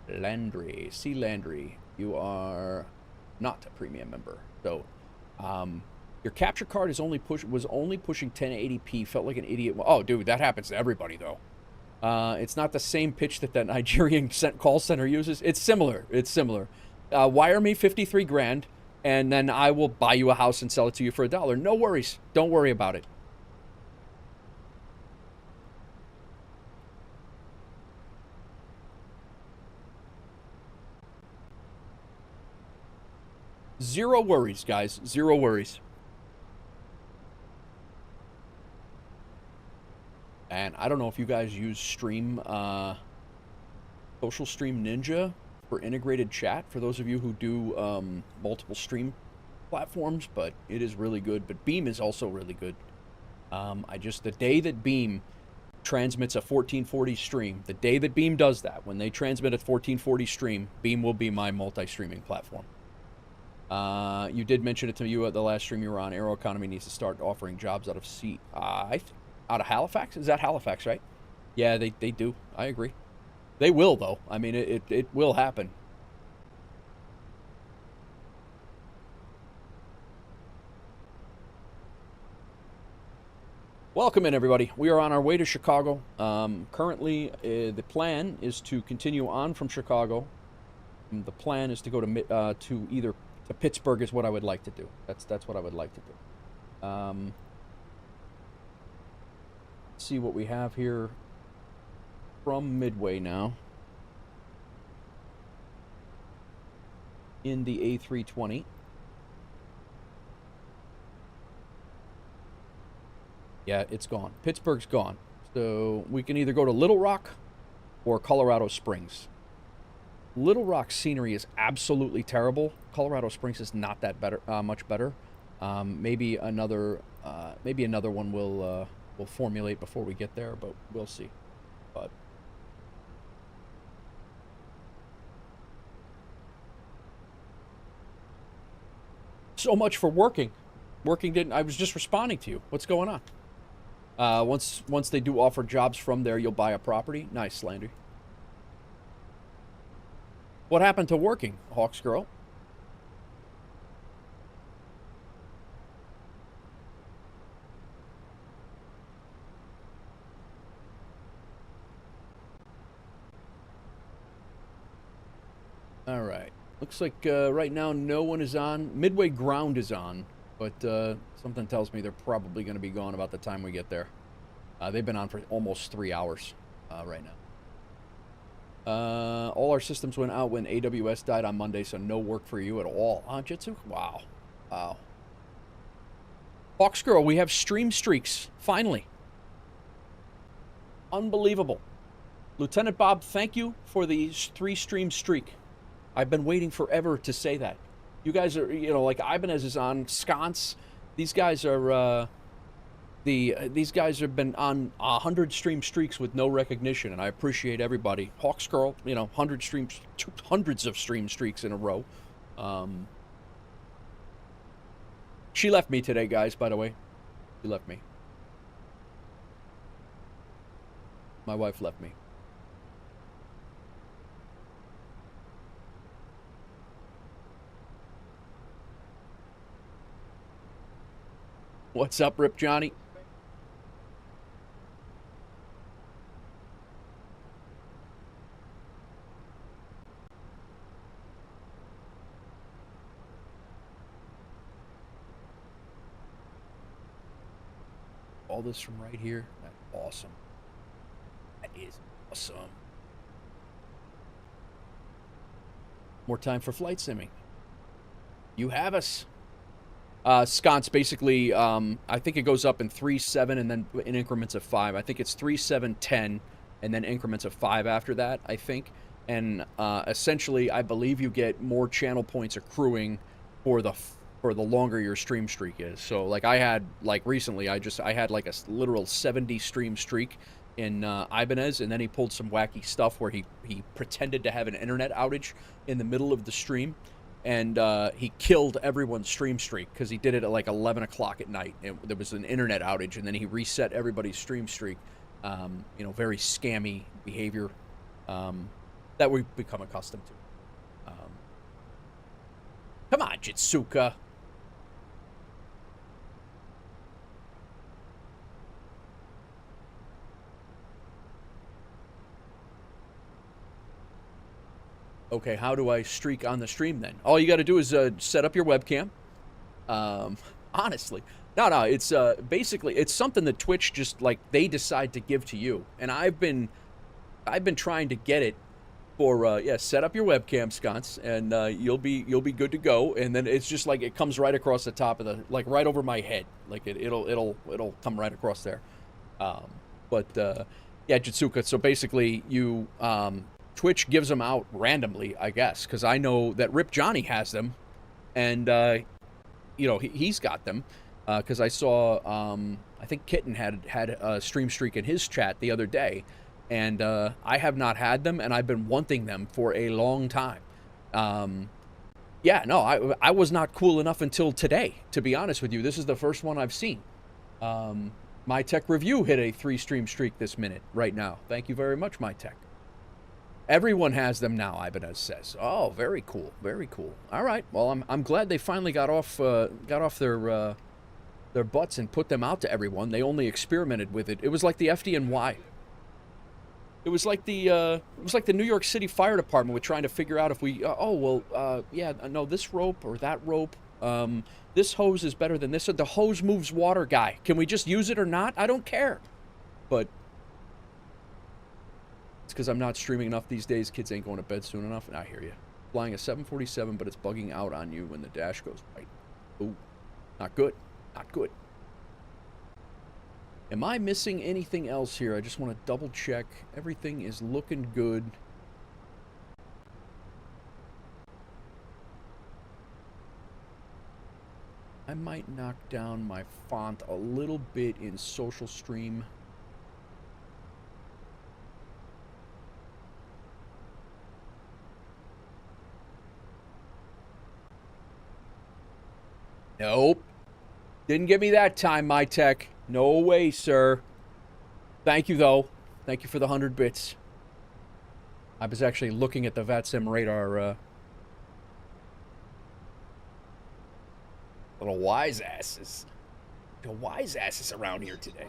Landry, C. Landry, you are not a premium member. So, your capture card was only pushing 1080p. Felt like an idiot. Oh, dude, that happens to everybody though. It's not the same pitch that Nigerian call center uses. It's similar. It's similar. Wire me 53 grand, and then I will buy you a house and sell it to you for $1. No worries. Don't worry about it. Zero worries, guys. Zero worries. And I don't know if you guys use Stream, Social Stream Ninja for integrated chat, for those of you who do multiple stream platforms, but it is really good. But Beam is also really good. The day that Beam transmits a 1440 stream, the day that Beam does that, when they transmit a 1440 stream, Beam will be my multi-streaming platform. You did mention it to you at the last stream you were on. Aeroconomy needs to start offering jobs out of Halifax? Is that Halifax, right? Yeah, they do. I agree. They will, though. I mean, it will happen. Welcome in, everybody. We are on our way to Chicago. Currently, the plan is to continue on from Chicago. The plan is to go to either to Pittsburgh is what I would like to do. That's what I would like to do. Let's see what we have here from Midway now. In the A320. Yeah, it's gone. Pittsburgh's gone. So we can either go to Little Rock or Colorado Springs. Little Rock scenery is absolutely terrible. Colorado Springs is not that much better. Maybe another one will formulate before we get there, but we'll see. But so much for working. Working didn't. I was just responding to you. What's going on? Once they do offer jobs from there, you'll buy a property. Nice, Landry. What happened to working, Hawks Girl? Looks like right now no one is on. Midway ground is on, but something tells me they're probably going to be gone about the time we get there. They've been on for almost 3 hours right now. All our systems went out when AWS died on Monday, so no work for you at all. Jitsu? Wow. Wow. Hawks Girl, we have stream streaks, finally. Unbelievable. Lieutenant Bob, thank you for the 3-stream streak. I've been waiting forever to say that. You guys are, you know, like Ibanez is on Sconce. These guys are, these guys have been on 100 stream streaks with no recognition, and I appreciate everybody. Hawks Girl, you know, hundreds of stream streaks in a row. She left me today, guys, by the way. She left me. My wife left me. What's up, Rip Johnny? All this from right here. That's awesome. That is awesome. More time for flight simming. You have us. Sconce, basically, I think it goes up in 3, 7, and then in increments of 5. I think it's 3, 7, 10, and then increments of 5 after that, I think. And essentially, I believe you get more channel points accruing for the longer your stream streak is. So, like, I had, like, recently, I had, like, a literal 70 stream streak in Ibanez, and then he pulled some wacky stuff where he pretended to have an internet outage in the middle of the stream. And he killed everyone's stream streak because he did it at like 11 o'clock at night. There was an internet outage, and then he reset everybody's stream streak. You know, very scammy behavior that we've become accustomed to. Come on, Jitsuka. Okay, how do I streak on the stream then? All you got to do is set up your webcam. Honestly. No, it's basically, it's something that Twitch just, like, they decide to give to you. And I've been trying to get it for, yeah, set up your webcam, Sconce, and you'll be good to go. And then it's just like, it comes right across the top of the, like, right over my head. Like, it'll come right across there. Yeah, Jitsuka, so basically you, Twitch gives them out randomly, I guess, because I know that Rip Johnny has them, and you know, he's got them, because I saw I think Kitten had a stream streak in his chat the other day, and I have not had them, and I've been wanting them for a long time. Yeah, no, I was not cool enough until today, to be honest with you. This is the first one I've seen. My Tech Review hit a 3-stream streak this minute right now. Thank you very much, My Tech. Everyone has them now, Ibanez says. Oh, very cool, very cool. All right, well, I'm glad they finally got off their butts and put them out to everyone. They only experimented with it. It was like the FDNY. It was like the New York City Fire Department with trying to figure out if we yeah, no, this rope or that rope. This hose is better than this. The hose moves water, guy. Can we just use it or not? I don't care. But it's because I'm not streaming enough these days. Kids ain't going to bed soon enough. I hear you. Flying a 747, but it's bugging out on you when the dash goes right. Ooh, not good. Not good. Am I missing anything else here? I just want to double check. Everything is looking good. I might knock down my font a little bit in Social Stream. Nope. Didn't give me that time, My Tech. No way, sir. Thank you, though. Thank you for the 100 bits. I was actually looking at the VATSIM radar, little wise asses. The wise asses around here today.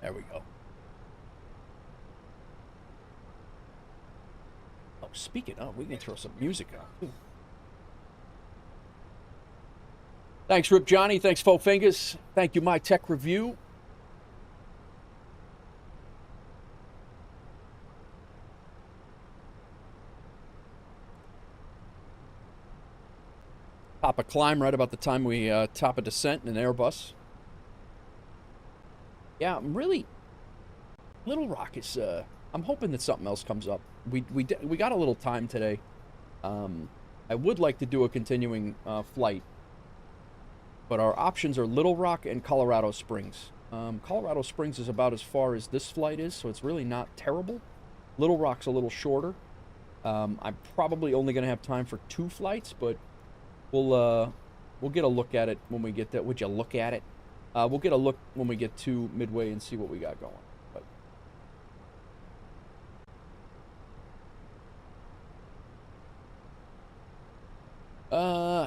There we go. Oh, speaking of, we can throw some music on, too. Thanks, Rip Johnny. Thanks, Faux Fingers. Thank you, My Tech Review. Top a climb right about the time we top a descent in an Airbus. Yeah, I'm really... Little Rock is... I'm hoping that something else comes up. We got a little time today. I would like to do a continuing flight, but our options are Little Rock and Colorado Springs. Colorado Springs is about as far as this flight is, so it's really not terrible. Little Rock's a little shorter. I'm probably only going to have time for 2 flights, but we'll get a look at it when we get there. Would you look at it? We'll get a look when we get to Midway and see what we got going.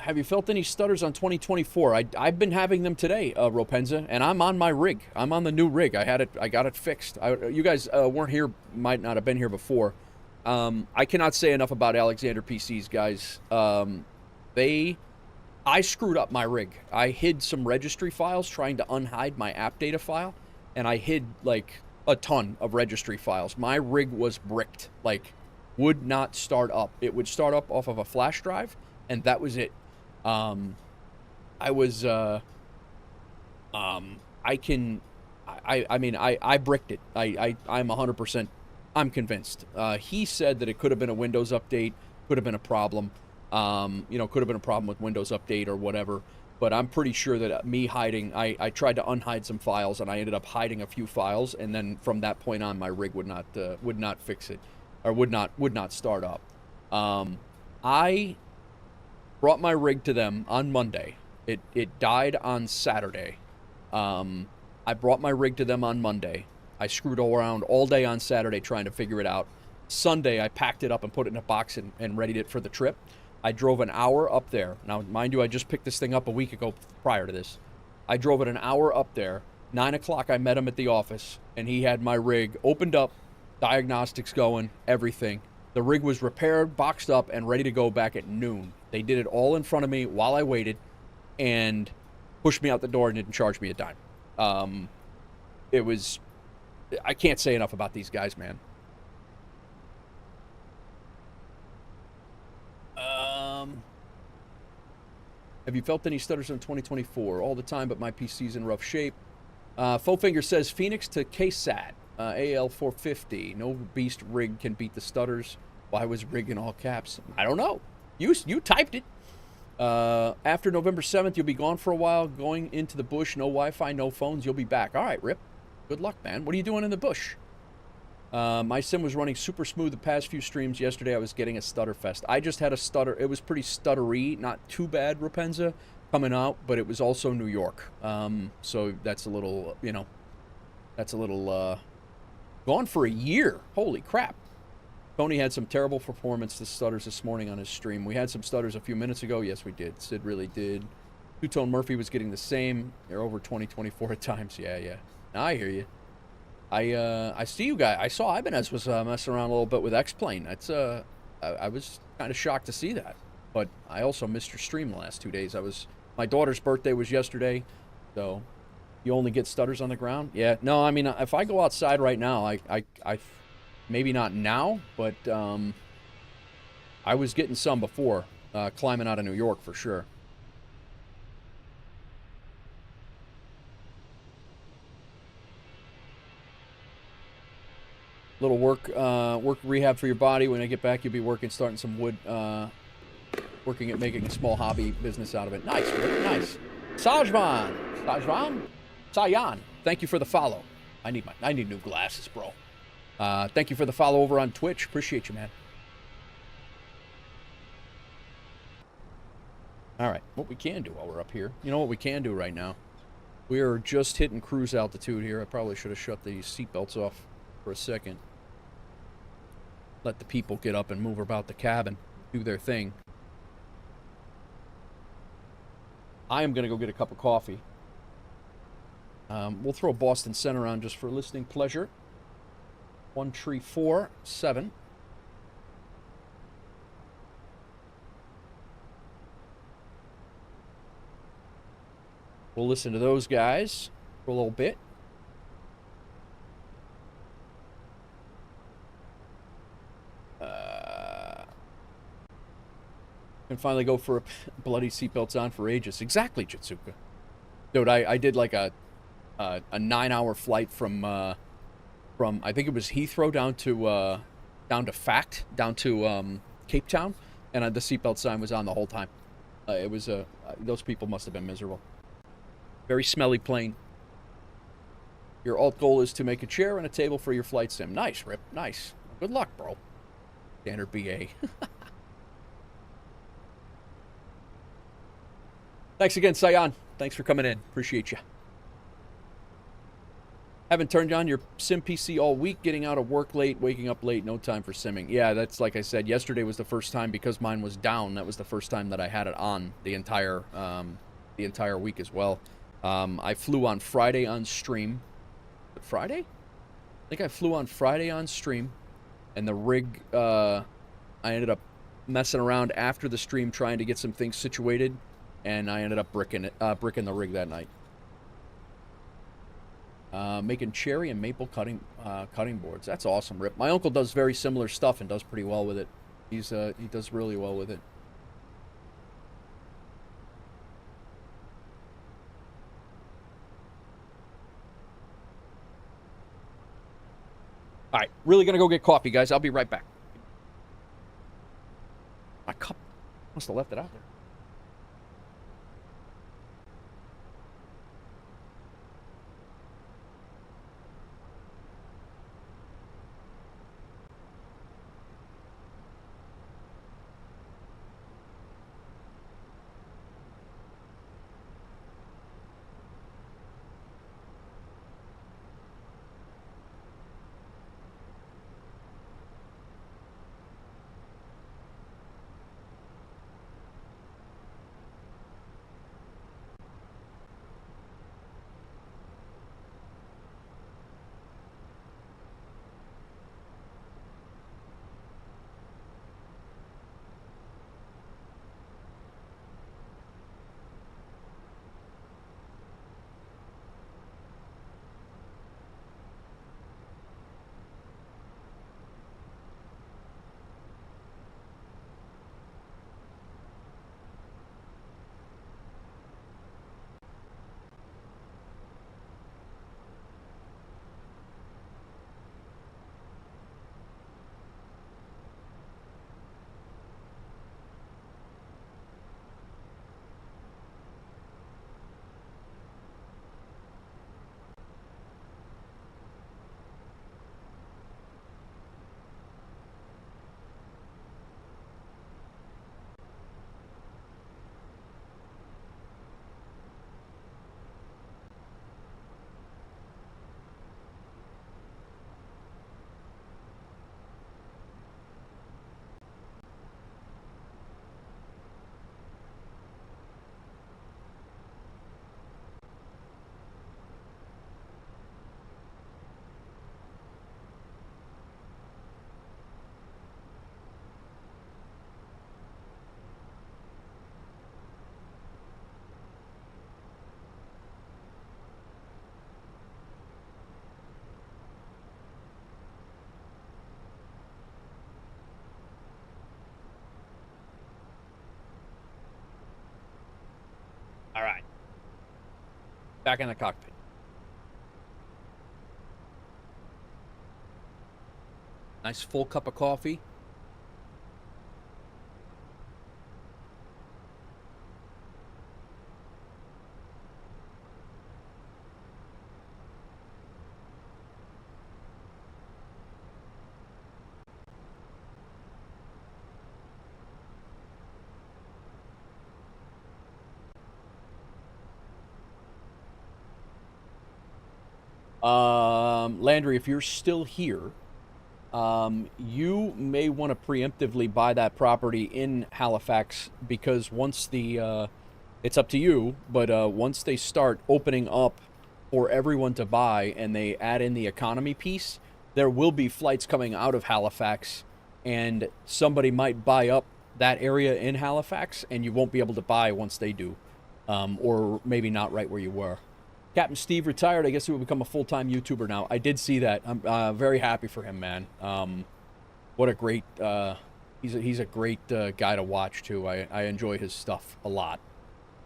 Have you felt any stutters on 2024? I've been having them today, Ropenza, and I'm on my rig. I'm on the new rig. I got it fixed. You guys weren't here, might not have been here before. I cannot say enough about Alexander PCs, guys. I screwed up my rig. I hid some registry files trying to unhide my app data file, and I hid like a ton of registry files. My rig was bricked, like would not start up. It would start up off of a flash drive, and that was it. I bricked it. I'm 100%, I'm convinced. He said that it could have been a Windows update, could have been a problem. Could have been a problem with Windows update or whatever. But I'm pretty sure that me hiding, I tried to unhide some files, and I ended up hiding a few files, and then from that point on, my rig would not fix it, or would not start up. I brought my rig to them on Monday. It died on Saturday. I brought my rig to them on Monday. I screwed around all day on Saturday trying to figure it out. Sunday, I packed it up and put it in a box and readied it for the trip. I drove an hour up there. Now, mind you, I just picked this thing up a week ago prior to this. I drove it an hour up there. 9 o'clock, I met him at the office, and he had my rig opened up, diagnostics going, everything. The rig was repaired, boxed up, and ready to go back at noon. They did it all in front of me while I waited, and pushed me out the door and didn't charge me a dime. I can't say enough about these guys, man. Have you felt any stutters in 2024? All the time, but my PC's in rough shape. Faux Finger says Phoenix to KSAT, AL450. No beast rig can beat the stutters. Why was rig in all caps? I don't know. You typed it. After November 7th, you'll be gone for a while, going into the bush. No Wi-Fi, no phones. You'll be back. All right, Rip. Good luck, man. What are you doing in the bush? My sim was running super smooth the past few streams. Yesterday, I was getting a stutter fest. I just had a stutter. It was pretty stuttery. Not too bad, Rapenza, coming out, but it was also New York. So that's a little, gone for a year. Holy crap. Tony had some terrible performance, the stutters this morning on his stream. We had some stutters a few minutes ago. Yes, we did. Sid really did. Two-Tone Murphy was getting the same. They're over 2024 at times. Yeah. Now I hear you. I see you guys. I saw Ibanez was messing around a little bit with X-Plane. That's I was kind of shocked to see that. But I also missed your stream the last 2 days. My daughter's birthday was yesterday, so you only get stutters on the ground. Yeah, no, I mean if I go outside right now, I maybe not now, but I was getting some before climbing out of New York for sure. Little work rehab for your body. When I get back, you'll be starting some wood, working at making a small hobby business out of it. Nice, Rick, nice. Sajan, thank you for the follow. I need new glasses, bro. Thank you for the follow over on Twitch. Appreciate you, man. All right, what we can do while we're up here. You know what we can do right now? We are just hitting cruise altitude here. I probably should have shut the seatbelts off for a second. Let the people get up and move about the cabin, do their thing. I am going to go get a cup of coffee. We'll throw Boston Center on just for listening pleasure. 1347. We'll listen to those guys for a little bit. And finally go for a bloody seatbelts on for ages. Exactly, Jitsuka. Dude, I did like a 9-hour flight from I think it was Heathrow down to Cape Town, and the seatbelt sign was on the whole time. It was those people must have been miserable. Very smelly plane. Your alt goal is to make a chair and a table for your flight sim. Nice, Rip. Nice. Good luck, bro. Standard BA. Thanks again, Sion. Thanks for coming in. Appreciate you. Haven't turned on your sim PC all week, getting out of work late, waking up late, no time for simming. Yeah, that's like I said, yesterday was the first time, because mine was down, that was the first time that I had it on the entire week as well. I flew on Friday on stream. Friday? I think I flew on Friday on stream, and the rig, I ended up messing around after the stream trying to get some things situated, and I ended up bricking the rig that night. Making cherry and maple cutting boards. That's awesome, Rip. My uncle does very similar stuff and does pretty well with it. He does really well with it. All right, really gonna go get coffee, guys. I'll be right back. My cup must have left it out there. All right. Back in the cockpit. Nice full cup of coffee. Landry, if you're still here, you may want to preemptively buy that property in Halifax, because once the, it's up to you, but once they start opening up for everyone to buy and they add in the economy piece, there will be flights coming out of Halifax, and somebody might buy up that area in Halifax, and you won't be able to buy once they do. or maybe not right where you were. Captain Steve retired. I guess he will become a full-time YouTuber now. I did see that. I'm very happy for him, man. What a great he's a great guy to watch too. I enjoy his stuff a lot,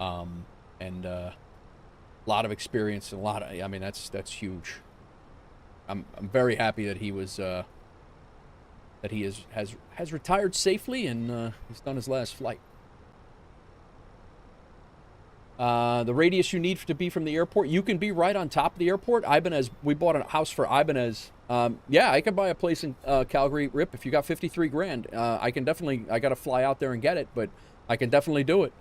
and a lot of experience and a lot of, I mean, that's huge. I'm very happy that he was that he has retired safely, and he's done his last flight. The radius you need to be from the airport, you can be right on top of the airport. Ibanez, we bought a house for Ibanez. Yeah, I could buy a place in Calgary, Rip, if you got 53 grand. I can definitely, I got to fly out there and get it, but I can definitely do it.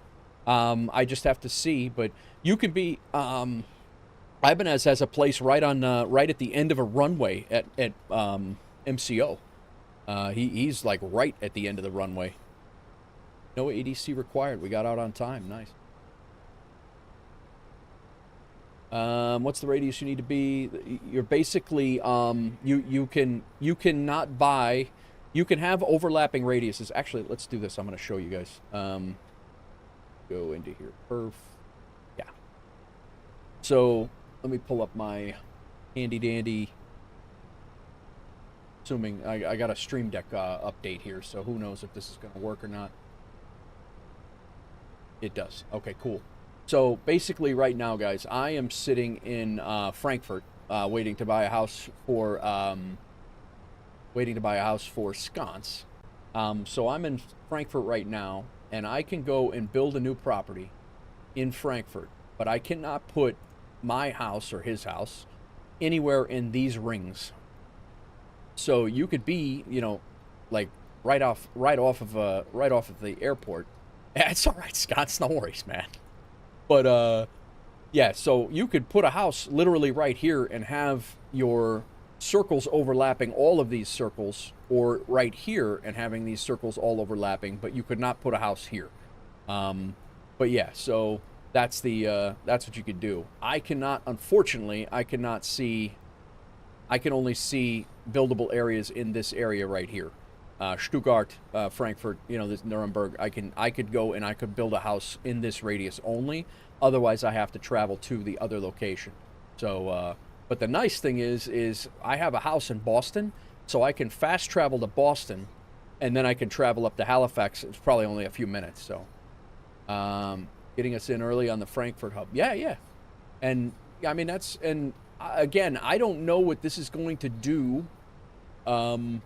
I just have to see, but you could be, Ibanez has a place right on, right at the end of a runway at MCO. He's like right at the end of the runway. No ADC required. We got out on time. Nice. What's the radius you need to be? You're basically, you cannot buy, you can have overlapping radiuses. Actually, let's do this. I'm going to show you guys. Go into here. Yeah. So let me pull up my handy dandy. Assuming I got a Stream Deck update here, so who knows if this is going to work or not. It does. Okay, cool. So basically right now, guys, I am sitting in Frankfurt, waiting to buy a house for sconce. So I'm in Frankfurt right now, and I can go and build a new property in Frankfurt, but I cannot put my house or his house anywhere in these rings. So you could be, you know, like right off of the airport. It's all right, Scott. No worries, man. But yeah, so you could put a house literally right here and have your circles overlapping all of these circles, or right here and having these circles all overlapping, but you could not put a house here. But yeah, so that's the that's what you could do. I cannot, unfortunately, I can only see buildable areas in this area right here. Stuttgart, Frankfurt, you know, this Nuremberg, I could go and I could build a house in this radius only. Otherwise, I have to travel to the other location. So, but the nice thing is I have a house in Boston, so I can fast travel to Boston, and then I can travel up to Halifax. It's probably only a few minutes. So, getting us in early on the Frankfurt hub. Yeah. And I mean, and again, I don't know what this is going to do. I'm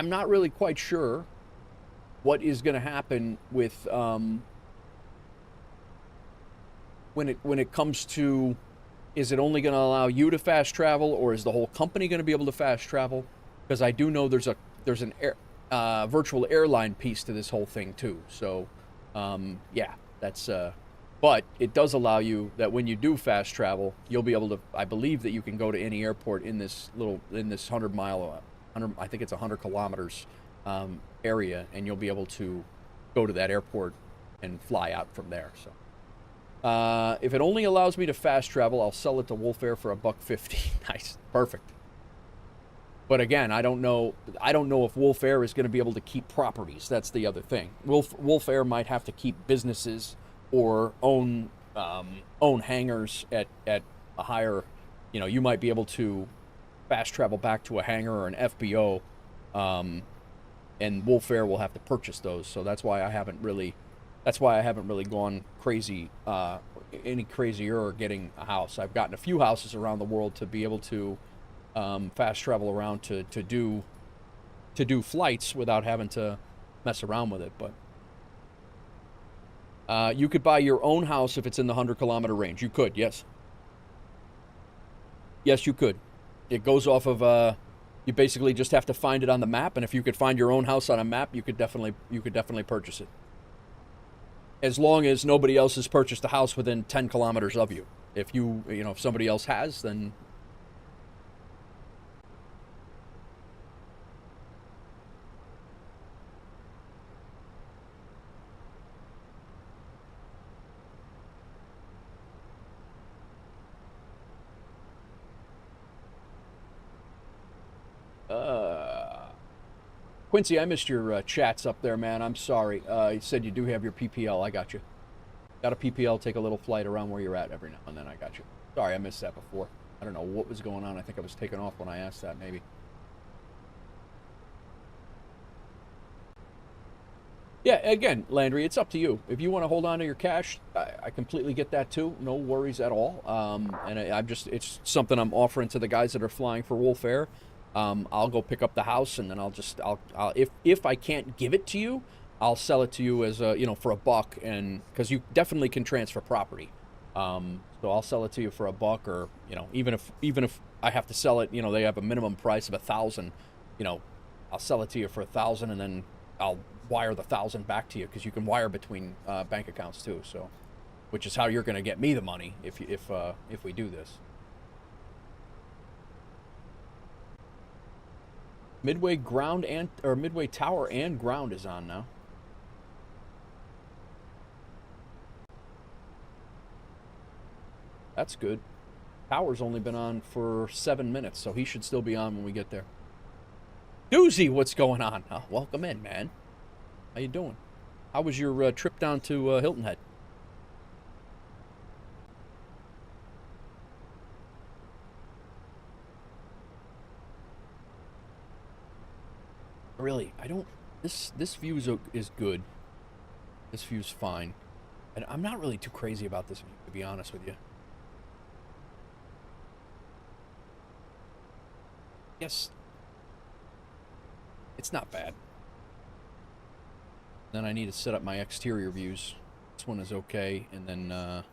not really quite sure what is going to happen with when it comes to, is it only going to allow you to fast travel, or is the whole company going to be able to fast travel? Because I do know there's an virtual airline piece to this whole thing too. So yeah, that's but it does allow you that when you do fast travel, you'll be able to, I believe that you can go to any airport in this 100 mile, I think it's 100 kilometers area, and you'll be able to go to that airport and fly out from there. So if it only allows me to fast travel, I'll sell it to Wolf Air for $1.50. Nice, perfect. But again, I don't know if Wolf Air is going to be able to keep properties. That's the other thing. Wolf Air might have to keep businesses or own hangars at a higher, you know, you might be able to fast travel back to a hangar or an FBO, and Wolf Air will have to purchase those. So that's why I haven't really gone crazy, any crazier getting a house. I've gotten a few houses around the world to be able to fast travel around to do flights without having to mess around with it. But you could buy your own house if it's in the 100-kilometer range. You could, yes. Yes, you could. It goes off of, you basically just have to find it on the map, and if you could find your own house on a map, you could definitely purchase it. As long as nobody else has purchased a house within 10 kilometers of you. If if somebody else has, then... Quincy, I missed your chats up there, man. I'm sorry. You said you do have your PPL. I got you. Got a PPL, take a little flight around where you're at every now and then. I got you. Sorry, I missed that before. I don't know what was going on. I think I was taking off when I asked that, maybe. Yeah, again, Landry, it's up to you. If you want to hold on to your cash, I completely get that too. No worries at all. And I'm just, it's something I'm offering to the guys that are flying for Wolf Air. I'll go pick up the house, and then I'll if I can't give it to you, I'll sell it to you as a, for a buck, and because you definitely can transfer property. So I'll sell it to you for a buck, or even if I have to sell it, they have a minimum price of 1,000. I'll sell it to you for 1,000, and then I'll wire the 1,000 back to you, because you can wire between bank accounts too. So, which is how you're going to get me the money if we do this. Midway ground or Midway tower and ground is on now. That's good. Tower's only been on for 7 minutes, so he should still be on when we get there. Doozy, what's going on? Oh, welcome in, man. How you doing? How was your trip down to Hilton Head? Really, I don't. This view is good. This view's fine, and I'm not really too crazy about this view, to be honest with you. Yes, it's not bad. Then I need to set up my exterior views. This one is okay, and then I'm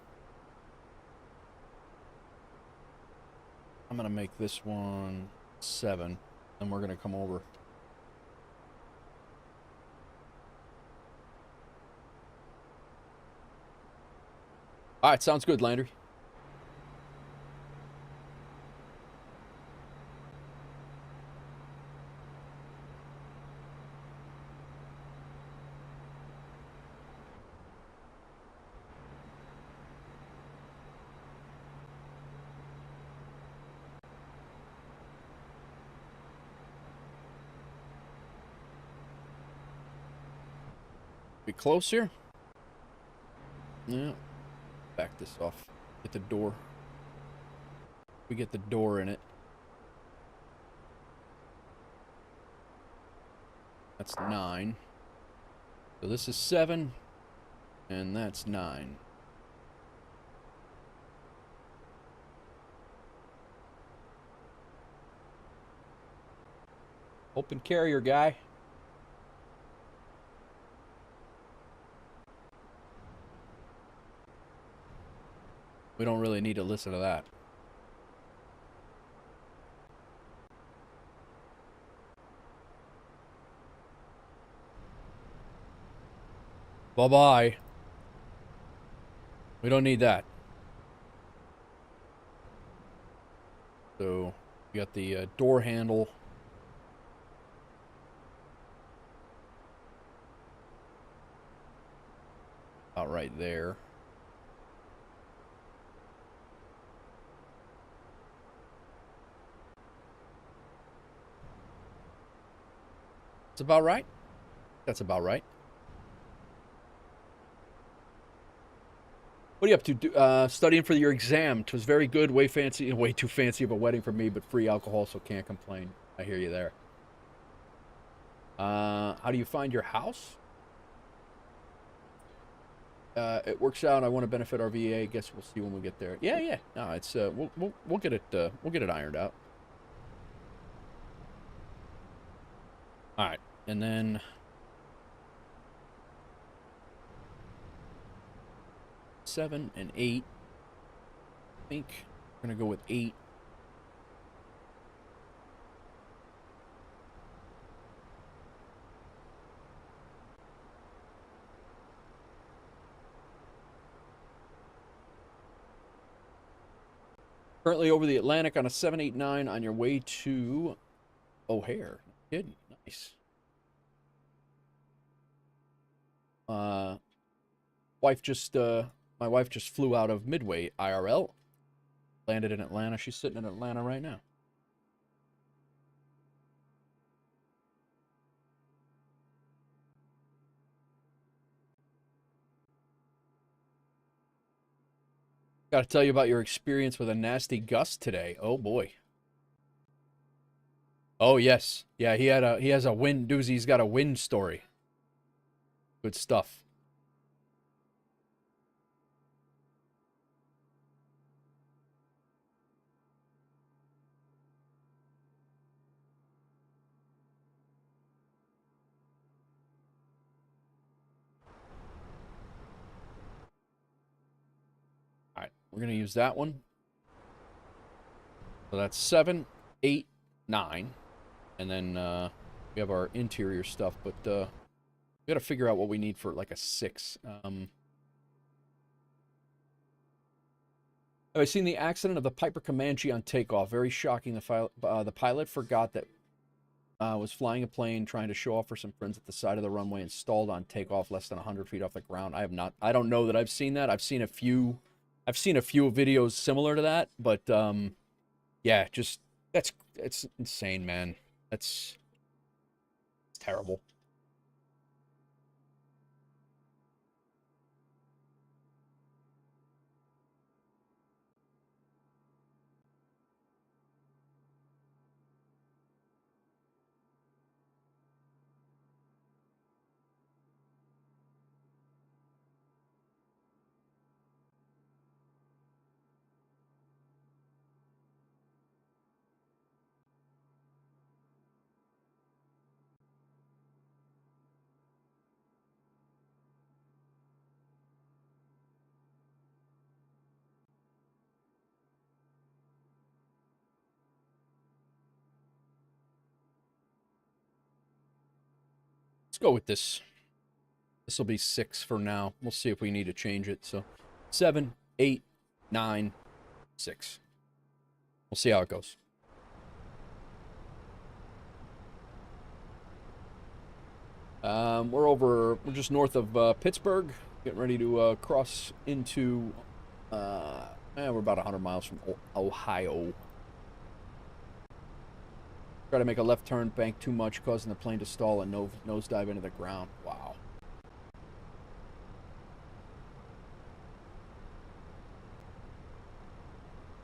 gonna make this one 7, and we're gonna come over. All right, sounds good, Landry. Be close here. Yeah. Back this off. Get the door. We get the door in it. That's 9. So this is 7, and that's 9. Open carrier guy. We don't really need to listen to that. Bye-bye. We don't need that. So, we got the door handle. About right there. That's about right. That's about right. What are you up to? Studying for your exam. It was very good, way fancy, way too fancy of a wedding for me, but free alcohol, so can't complain. I hear you there. How do you find your house? It works out. I want to benefit our VA. I guess we'll see when we get there. Yeah, yeah. No, it's we'll get it ironed out. All right, and then 7 and 8. I think we're gonna go with 8. Currently over the Atlantic on a 789 on your way to O'Hare. Good, nice. My wife just flew out of Midway IRL. Landed in Atlanta. She's sitting in Atlanta right now. Got to tell you about your experience with a nasty gust today. Oh boy. Oh yes, yeah. He has a wind doozy. He's got a wind story. Good stuff. All right, we're gonna use that one. So that's 7, 8, 9, and then we have our interior stuff. But we got to figure out what we need for like a 6. Have I seen the accident of the Piper Comanche on takeoff? Very shocking. The pilot forgot that was flying a plane, trying to show off for some friends at the side of the runway, and stalled on takeoff less than 100 feet off the ground. I have not. I don't know that I've seen that. I've seen a few videos similar to that, but yeah, just it's insane, man. It's terrible. Let's go with this. This will be 6 for now. We'll see if we need to change it. So 7, 8, 9, 6. We'll see how it goes. We're just north of Pittsburgh, getting ready to cross into, we're about 100 miles from Ohio. Try to make a left turn, bank too much, causing the plane to stall and nosedive into the ground. Wow.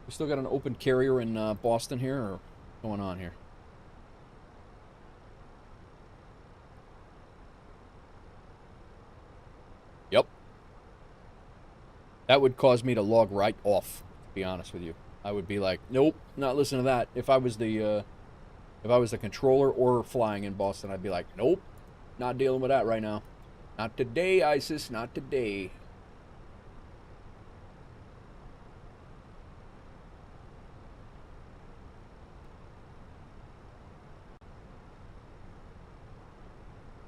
We still got an open carrier in Boston here, or what's going on here? Yep. That would cause me to log right off, to be honest with you. I would be like, nope, not listening to that. If I was the controller or flying in Boston, I'd be like, nope, not dealing with that right now. Not today, ISIS, not today.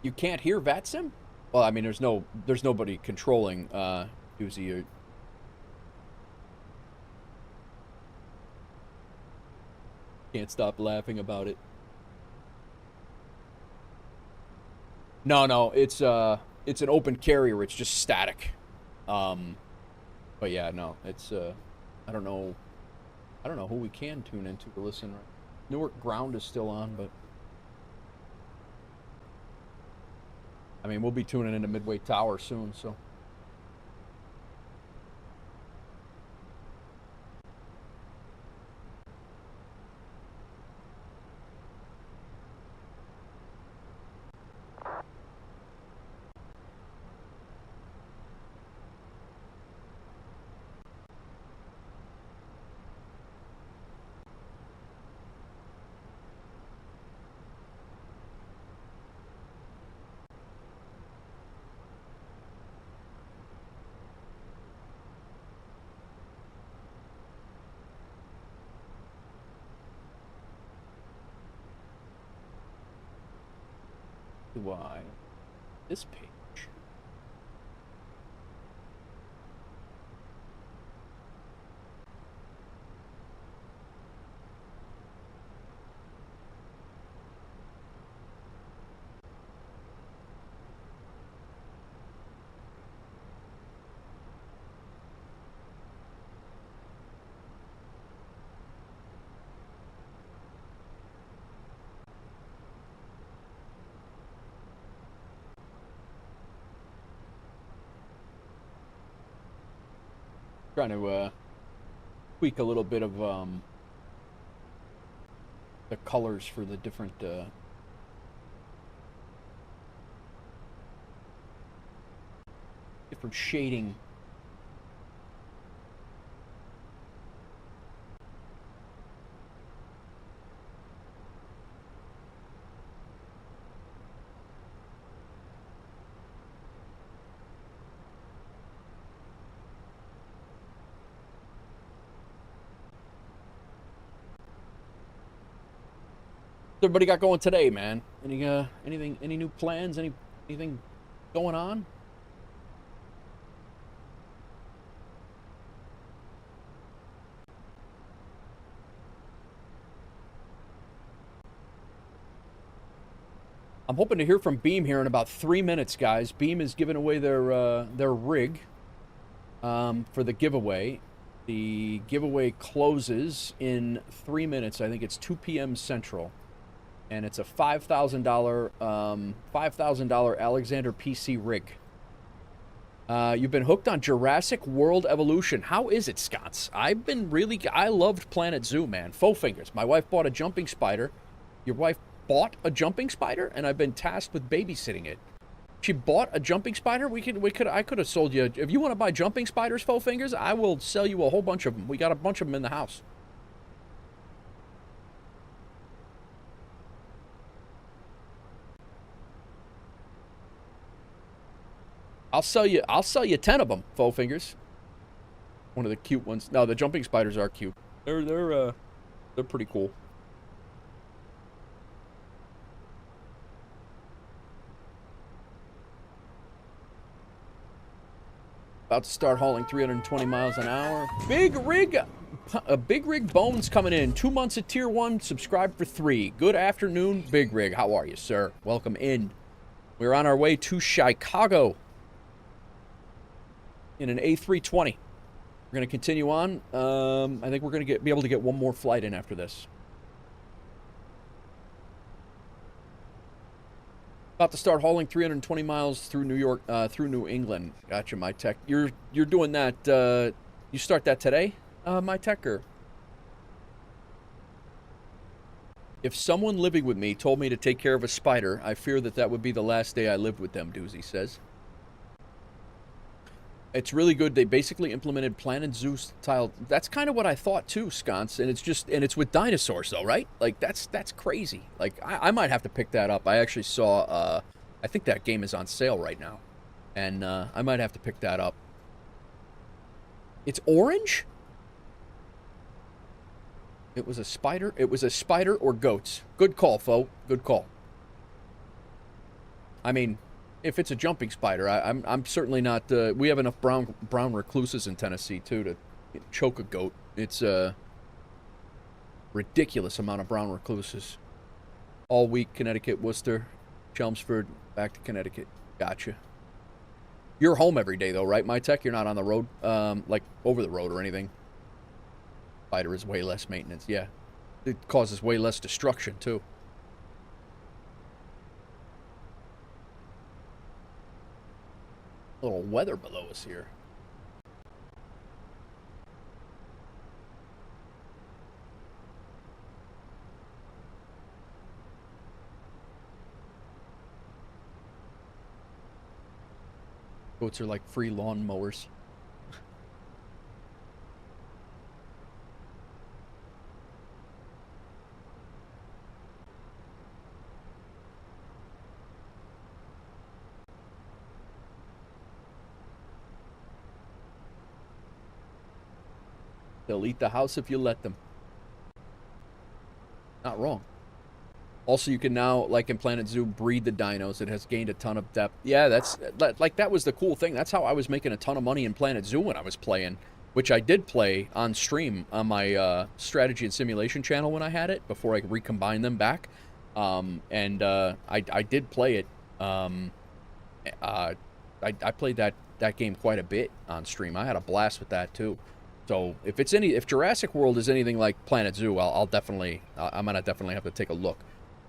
You can't hear VATSIM? Well, I mean, there's nobody controlling Doozy. Can't stop laughing about it. No, it's an open carrier. It's just static. But yeah, no, it's I don't know who we can tune into to listen. Newark Ground is still on, but I mean, we'll be tuning into Midway Tower soon, so. Why? This page. Trying to tweak a little bit of the colors for the different different shading. Everybody got going today, man? Any new plans? Anything going on? I'm hoping to hear from Beam here in about 3 minutes, guys. Beam is giving away their rig for the giveaway. The giveaway closes in 3 minutes. I think it's 2 p.m. Central. And it's a $5,000 Alexander PC rig. You've been hooked on Jurassic World Evolution. How is it, Scots? I loved Planet Zoo, man. Faux fingers. My wife bought a jumping spider. Your wife bought a jumping spider, and I've been tasked with babysitting it. She bought a jumping spider. I could have sold you. If you want to buy jumping spiders, faux fingers, I will sell you a whole bunch of them. We got a bunch of them in the house. I'll sell you 10 of them, faux fingers. One of the cute ones. No, the jumping spiders are cute. They're pretty cool. About to start hauling 320 miles an hour. Big rig Bones coming in. 2 months at Tier 1, subscribe for 3. Good afternoon, Big Rig. How are you, sir? Welcome in. We're on our way to Chicago in an A320. We're going to continue on. I think we're going to be able to get one more flight in after this. About to start hauling 320 miles through New England. Gotcha, my tech. You're doing that. You start that today, my techer. If someone living with me told me to take care of a spider, I fear that would be the last day I lived with them. Doozy says. It's really good. They basically implemented Planet Zoo style. That's kind of what I thought too, Sconce. And it's with dinosaurs though, right? Like that's crazy. Like I might have to pick that up. I actually saw. I think that game is on sale right now, and I might have to pick that up. It's orange. It was a spider. It was a spider or goats. Good call, Fo. Good call. I mean, if it's a jumping spider, I'm certainly not. We have enough brown recluses in Tennessee too to choke a goat. It's a ridiculous amount of brown recluses. All week, Connecticut, Worcester, Chelmsford, back to Connecticut. Gotcha. You're home every day though, right, my tech? You're not on the road, like over the road or anything. Spider is way less maintenance. Yeah, it causes way less destruction too. A little weather below us here. Goats are like free lawn mowers. They'll eat the house if you let them. Not wrong. Also, you can now, like in Planet Zoo, breed the dinos. It has gained a ton of depth. Yeah, that was the cool thing. That's how I was making a ton of money in Planet Zoo when I was playing, which I did play on stream on my strategy and simulation channel when I had it, before I recombined them back. I did play it. I played that game quite a bit on stream. I had a blast with that too. So if Jurassic World is anything like Planet Zoo, I'm gonna definitely have to take a look.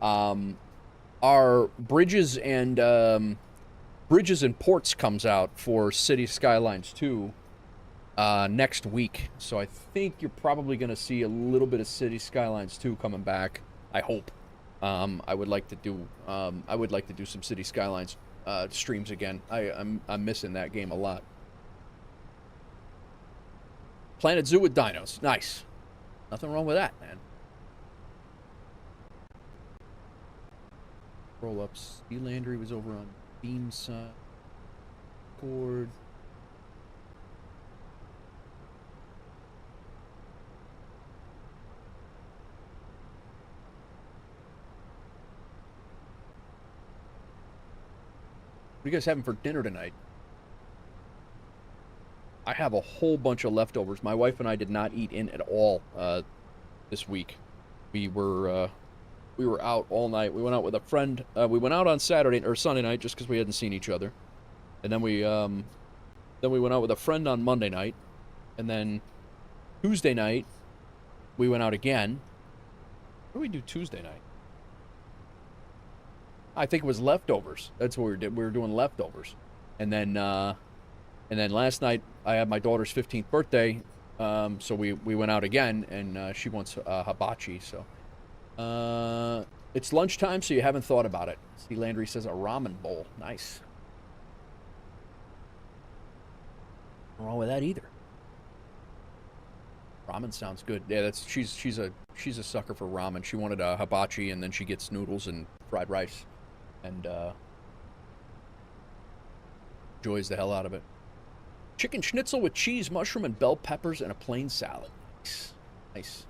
Our Bridges and Ports comes out for City Skylines 2 next week. So I think you're probably going to see a little bit of City Skylines 2 coming back. I hope. I would like to do some City Skylines streams again. I'm missing that game a lot. Planet Zoo with dinos. Nice. Nothing wrong with that, man. Roll ups. Sea Landry was over on Beamside. Cord. What are you guys having for dinner tonight? I have a whole bunch of leftovers. My wife and I did not eat in at all this week. We were out all night. We went out with a friend. We went out on Saturday or Sunday night just because we hadn't seen each other, and then we went out with a friend on Monday night, and then Tuesday night we went out again. What did we do Tuesday night? I think it was leftovers. That's what we did. We were doing leftovers, and then last night I had my daughter's 15th birthday, so we went out again, and she wants hibachi. So it's lunchtime, so you haven't thought about it. See, Landry says a ramen bowl. Nice. Nothing wrong with that either. Ramen sounds good. Yeah, she's a sucker for ramen. She wanted a hibachi, and then she gets noodles and fried rice, and enjoys the hell out of it. Chicken schnitzel with cheese, mushroom, and bell peppers, and a plain salad. Nice. Nice.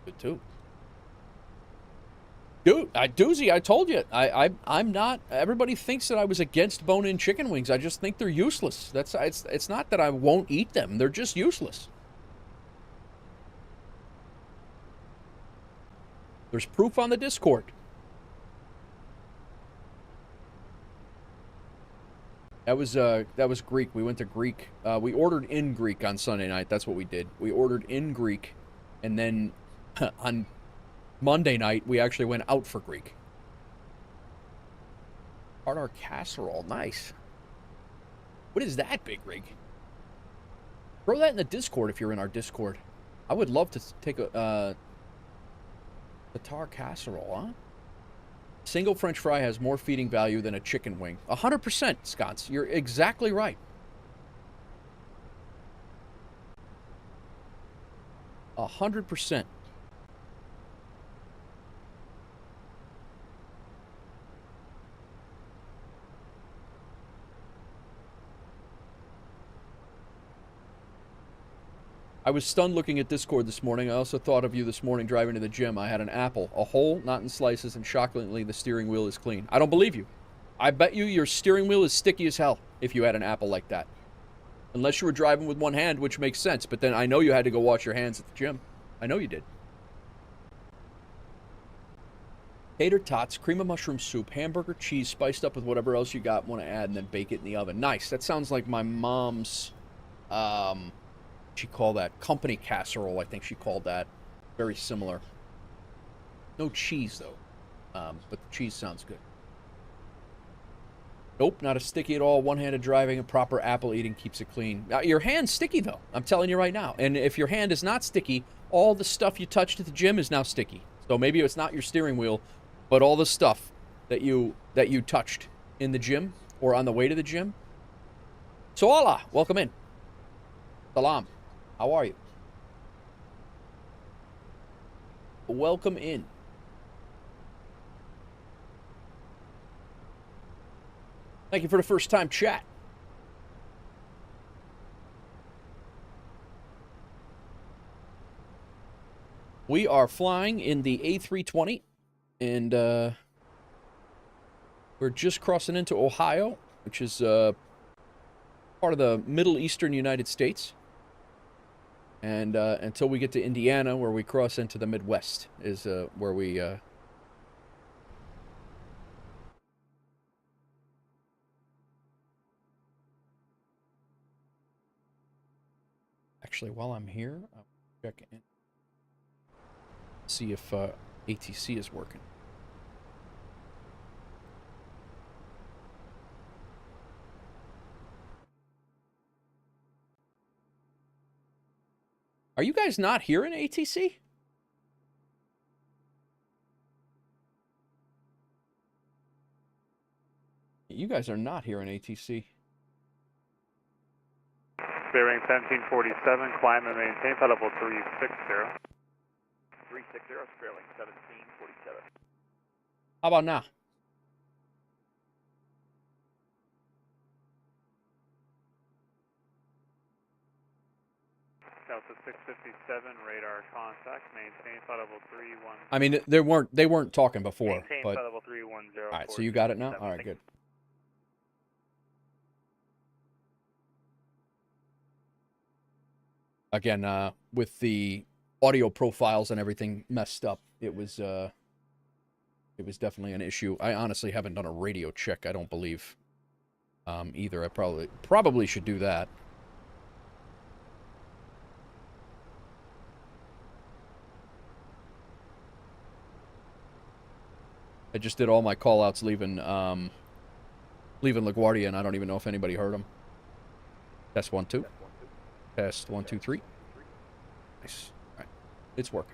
Good too. Dude, Doozy, I told you, I'm not. Everybody thinks that I was against bone-in chicken wings. I just think they're useless. It's not that I won't eat them. They're just useless. There's proof on the Discord. That was Greek. We went to Greek. We ordered in Greek on Sunday night. That's what we did. We ordered in Greek, and then on Monday night we actually went out for Greek. Tartar casserole, nice. What is that, Big Rig? Throw that in the Discord if you're in our Discord. I would love to take a tartar casserole, huh? Single French fry has more feeding value than a chicken wing. 100%, Scots. You're exactly right. 100%. I was stunned looking at Discord this morning. I also thought of you this morning driving to the gym. I had an apple, a whole, not in slices, and shockingly, the steering wheel is clean. I don't believe you. I bet you your steering wheel is sticky as hell if you had an apple like that. Unless you were driving with one hand, which makes sense. But then I know you had to go wash your hands at the gym. I know you did. Tater tots, cream of mushroom soup, hamburger, cheese, spiced up with whatever else you got, want to add, and then bake it in the oven. Nice. That sounds like my mom's, she called that company casserole. I think she called that. Very similar. No cheese though, but the cheese sounds good. Nope, not as sticky at all. One-handed driving and proper apple eating keeps it clean. Your hand's sticky though. I'm telling you right now. And if your hand is not sticky, all the stuff you touched at the gym is now sticky. So maybe it's not your steering wheel, but all the stuff that you touched in the gym or on the way to the gym. So Allah, welcome in. Salam. How are you? Welcome in. Thank you for the first time chat. We are flying in the A320, and we're just crossing into Ohio, which is part of the Middle Eastern United States. And until we get to Indiana, where we cross into the Midwest, is where we... Actually, while I'm here, I'll check in. See if ATC is working. Are you guys not here in ATC? You guys are not here in ATC. Bearing 1747, climb and maintain flight level 360. 360, trailing 1747. How about now? Delta 657, radar contact, maintain flight level 31. I mean, they weren't talking before, Maintain but flight level 310. all right. So you got it now. All right, good. Again, with the audio profiles and everything messed up, it was definitely an issue. I honestly haven't done a radio check. I don't believe either. I probably should do that. I just did all my call-outs leaving LaGuardia, and I don't even know if anybody heard them. Test 1 2. Test 1 2 3. Nice. All right, it's working.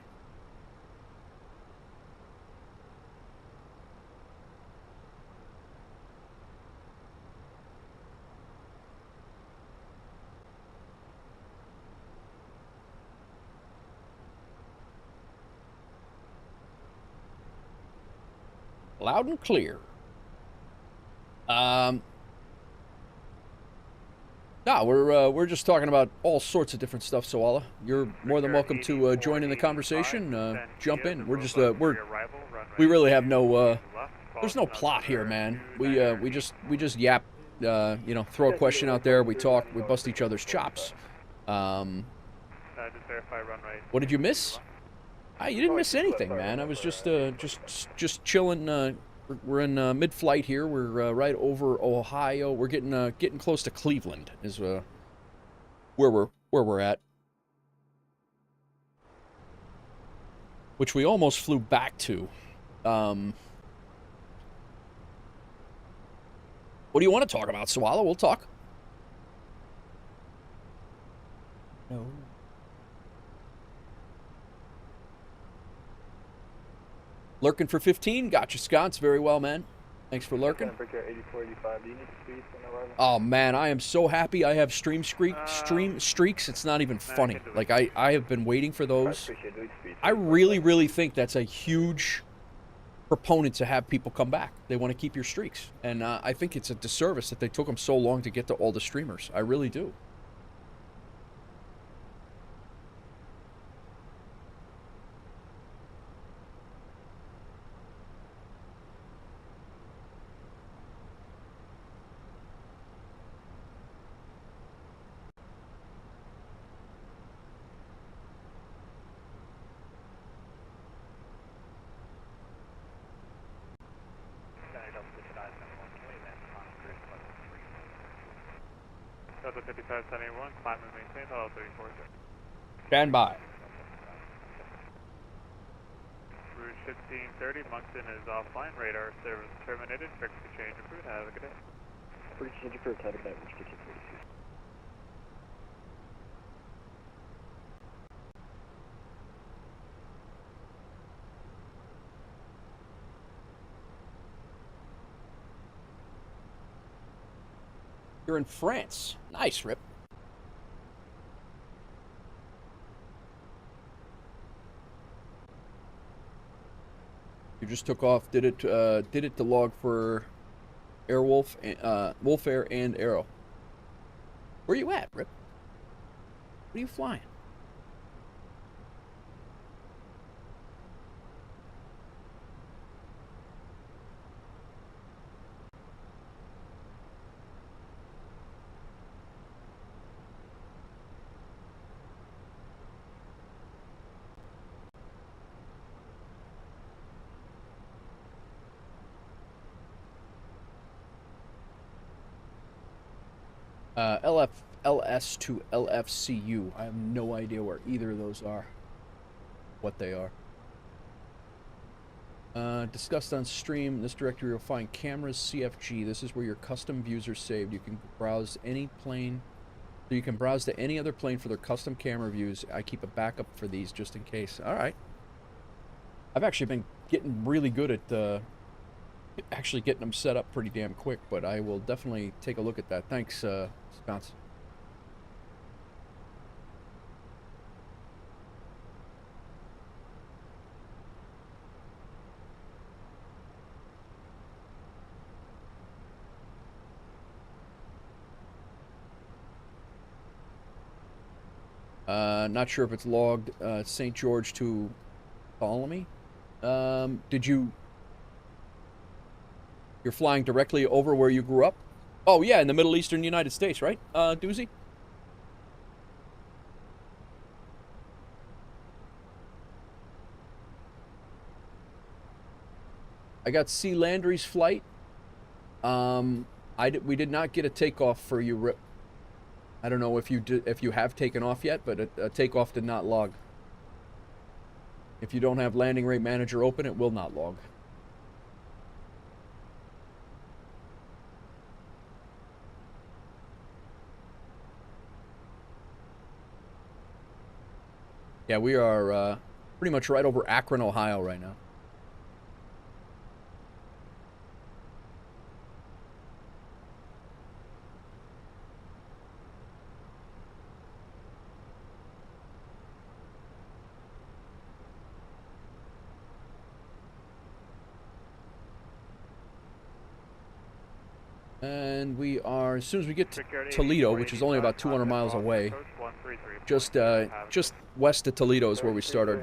Loud and clear. No, we're just talking about all sorts of different stuff, Soala. You're more than welcome to join in the conversation. Jump in. We really have no there's no plot here, man. We just yap, you know, throw a question out there, we talk, we bust each other's chops. Just verify run right. What did you miss? You didn't miss anything, man. I was just chilling. We're in mid-flight here. We're right over Ohio. We're getting close to Cleveland. Is where we're at. Which we almost flew back to. What do you want to talk about, Swallow? We'll talk. No. Lurking for 15. Gotcha, Scots. Very well, man. Thanks for lurking. 84, 85. Do you need speed for arrival? Oh, man, I am so happy I have stream streaks. It's not even funny. Like, I have been waiting for those. I really, really think that's a huge proponent to have people come back. They want to keep your streaks. And I think it's a disservice that they took them so long to get to all the streamers. I really do. Delta 5571, climb and maintain flight level 340. Stand by. Route 1530, Moncton is offline. Radar service terminated. Frequency change approved. Have a good day. Frequency change approved. Have a good day. Which gets you 42. You're in France. Nice, Rip. You just took off. Did it to log for Airwolf, Wolf Air, and Aero. Where you at, Rip? What are you flying? LS to LFCU. I have no idea where either of those are. What they are. Discussed on stream. In this directory you'll find cameras CFG. This is where your custom views are saved. You can browse any plane So you can browse to any other plane for their custom camera views. I keep a backup for these just in case. All right. I've actually been getting really good at actually getting them set up pretty damn quick, but I will definitely take a look at that. Thanks, Spence. Not sure if it's logged. St. George to Ptolemy. Did you... You're flying directly over where you grew up? Oh, yeah, in the Middle Eastern United States, right, Doozy? I got C. Landry's flight. We did not get a takeoff for you, Rip. I don't know if you have taken off yet, but a takeoff did not log. If you don't have landing rate manager open, it will not log. Yeah, we are pretty much right over Akron, Ohio right now. And we are, as soon as we get to Toledo, which is only about 200 miles away, just west of Toledo is where we start our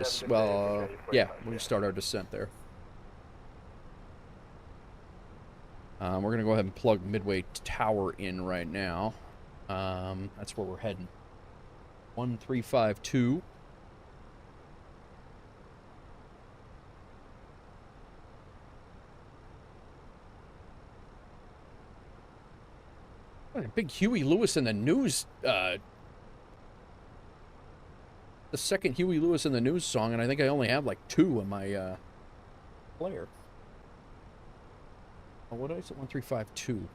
we start our descent there. We're gonna go ahead and plug Midway Tower in right now. That's where we're heading. 1352. Big Huey Lewis in the news. The second Huey Lewis in the news song, and I think I only have like 2 in my player. Oh, what did I say? 1352.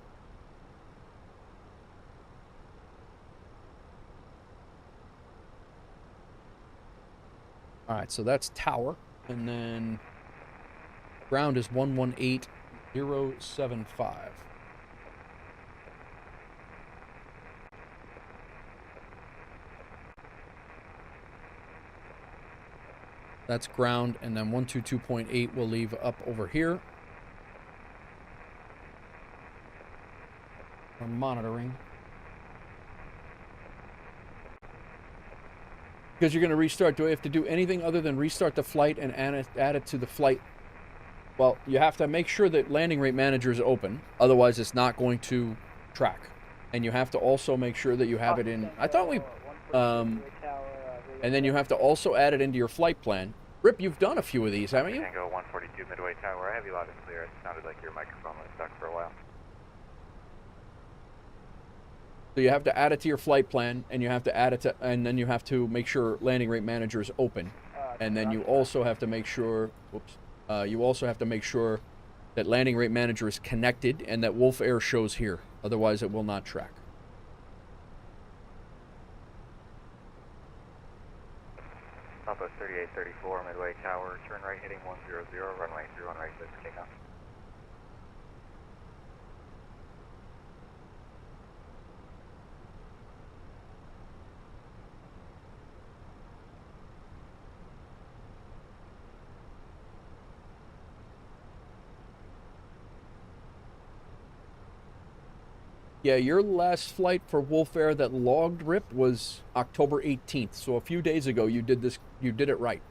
All right, so that's Tower, and then ground is 118075. That's ground, and then 122.8 will leave up over here. We're monitoring. Because you're going to restart. Do I have to do anything other than restart the flight and add it to the flight? Well, you have to make sure that landing rate manager is open. Otherwise, it's not going to track. And you have to also make sure that you have it in... I thought we... and then you have to also add it into your flight plan. Rip, you've done a few of these, haven't you? Tango 142 Midway Tower. I have you loud and clear. It sounded like your microphone was stuck for a while. So you have to add it to your flight plan, and you have to add it to, and then you have to make sure landing rate manager is open, and then you also have to make sure, you also have to make sure that landing rate manager is connected and that Wolf Air shows here. Otherwise, it will not track. Southwest 3834 Midway Tower. Turn right heading 100. Runway 31 right. Clear for takeoff. Yeah, your last flight for Wolf Air that logged, Rip, was October 18th. So a few days ago, you did this. You did it right.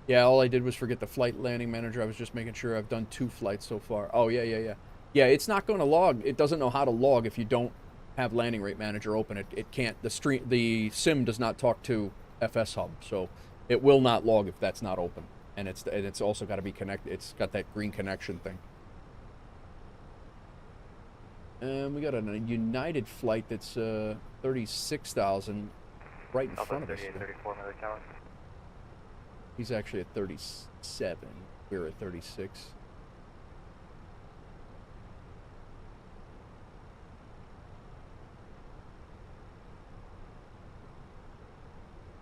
Yeah, all I did was forget the flight landing manager. I was just making sure I've done 2 flights so far. Oh, yeah. Yeah, it's not going to log. It doesn't know how to log if you don't have landing rate manager open. It can't. The sim does not talk to FS Hub, so it will not log if that's not open. And it's also got to be connected. It's got that green connection thing. And we got a United flight that's 36,000 right in front of us. 3834 Midway Tower. He's actually at 37. We're at 36.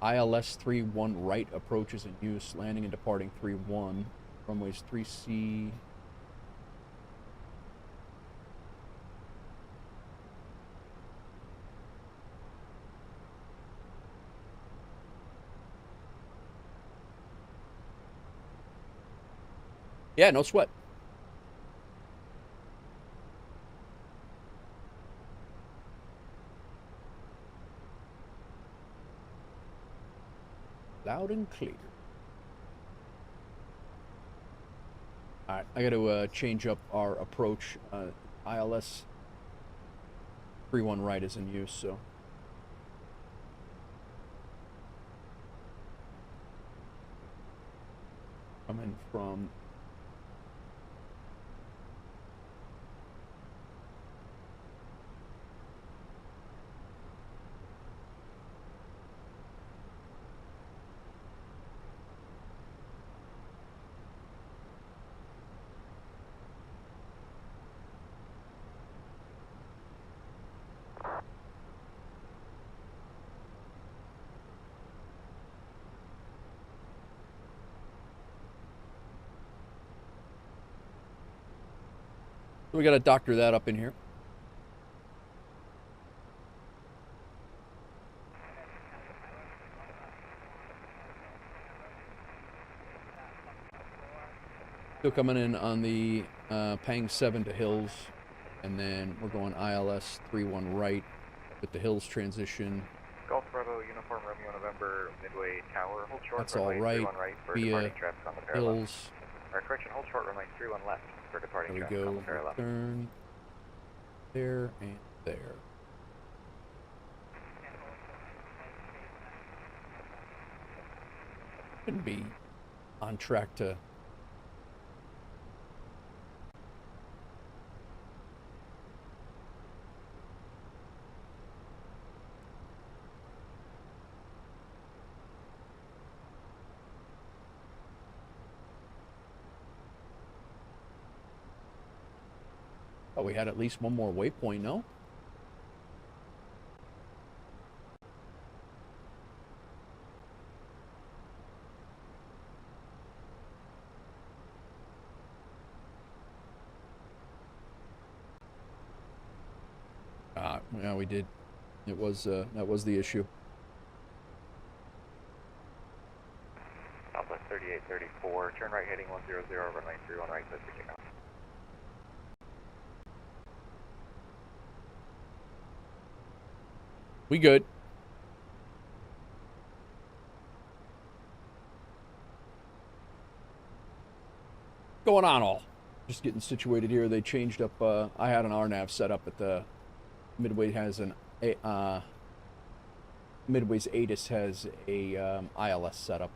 ILS 31 right approaches in use, landing and departing 31. Runways 3C. Yeah, no sweat. Loud and clear. All right, I got to change up our approach. ILS 31 right is in use, so. Coming from so we got to doctor that up in here. Still coming in on the Pang 7 to Hills, and then we're going ILS 31 right with the Hills transition. Golf Bravo, Uniform Romeo November, Midway Tower, hold short. That's all runway right. 31 right for Via departing traffic on the parallel. Hills. Or correction, hold short runway 31 left for departing There we traffic on go. the parallel. Turn there and there. Shouldn't be on track to. Oh, we had at least one more waypoint, no? Yeah, we did. It was that was the issue. Southwest 3834, turn right heading 100, runway 31 right, clear for takeoff. We good. Going on all. Just getting situated here. They changed up. I had an RNAV set up at the Midway has an Midway's ATIS has a ILS setup.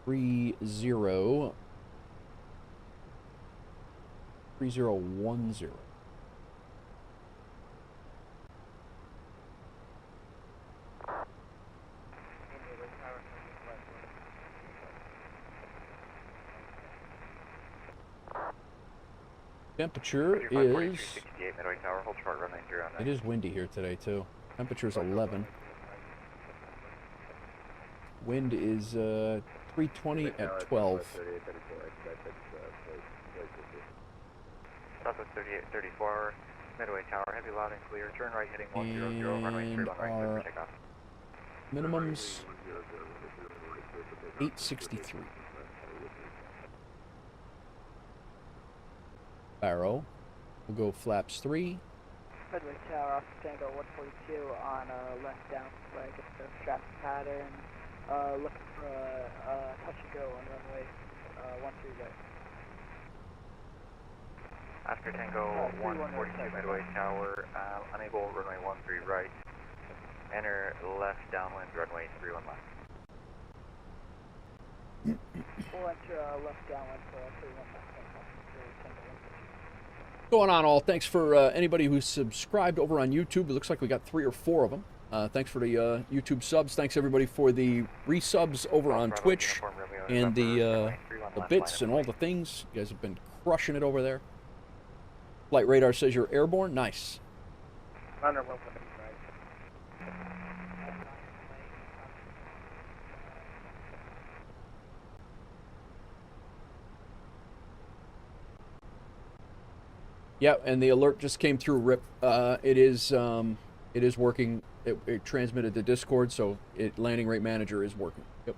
3010. Temperature is. Midway Tower, hold short runway 09. It is windy here today too. Temperature's 11. Wind is 320 at 12. Southwest 3834, Midway Tower, heavy loud and clear. Turn right heading 100, runway 31 right, clear for takeoff. Minimums 863. Barrow. We'll go flaps 3. Midway Tower, off Tango 142 on left down flag at the traffic pattern. Looking for a touch and go on runway 13 right. After Tango 142 Midway Tower, unable runway 13 right. Enter left downwind runway 31 left. We'll enter left downwind for 31 left. Going on all. Thanks for anybody who's subscribed over on YouTube. It looks like we got 3 or 4 of them. Thanks for the YouTube subs. Thanks everybody for the resubs over on Twitch and the bits and all the things. You guys have been crushing it over there. Flight radar says you're airborne. Nice. Runner 1 right. Yeah, and the alert just came through. Rip. It is working. It transmitted to Discord, so landing rate manager is working. Yep.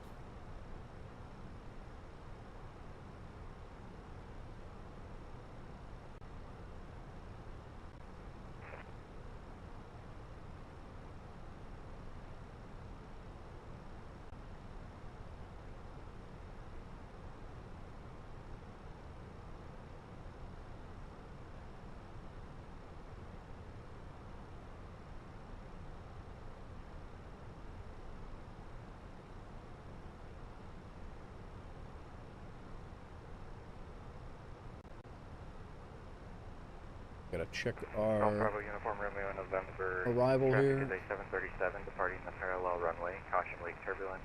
Gotta check our Bravo Uniform Romeo November. arrival Traffic here. is a 737 departing the parallel runway. Caution wake turbulence.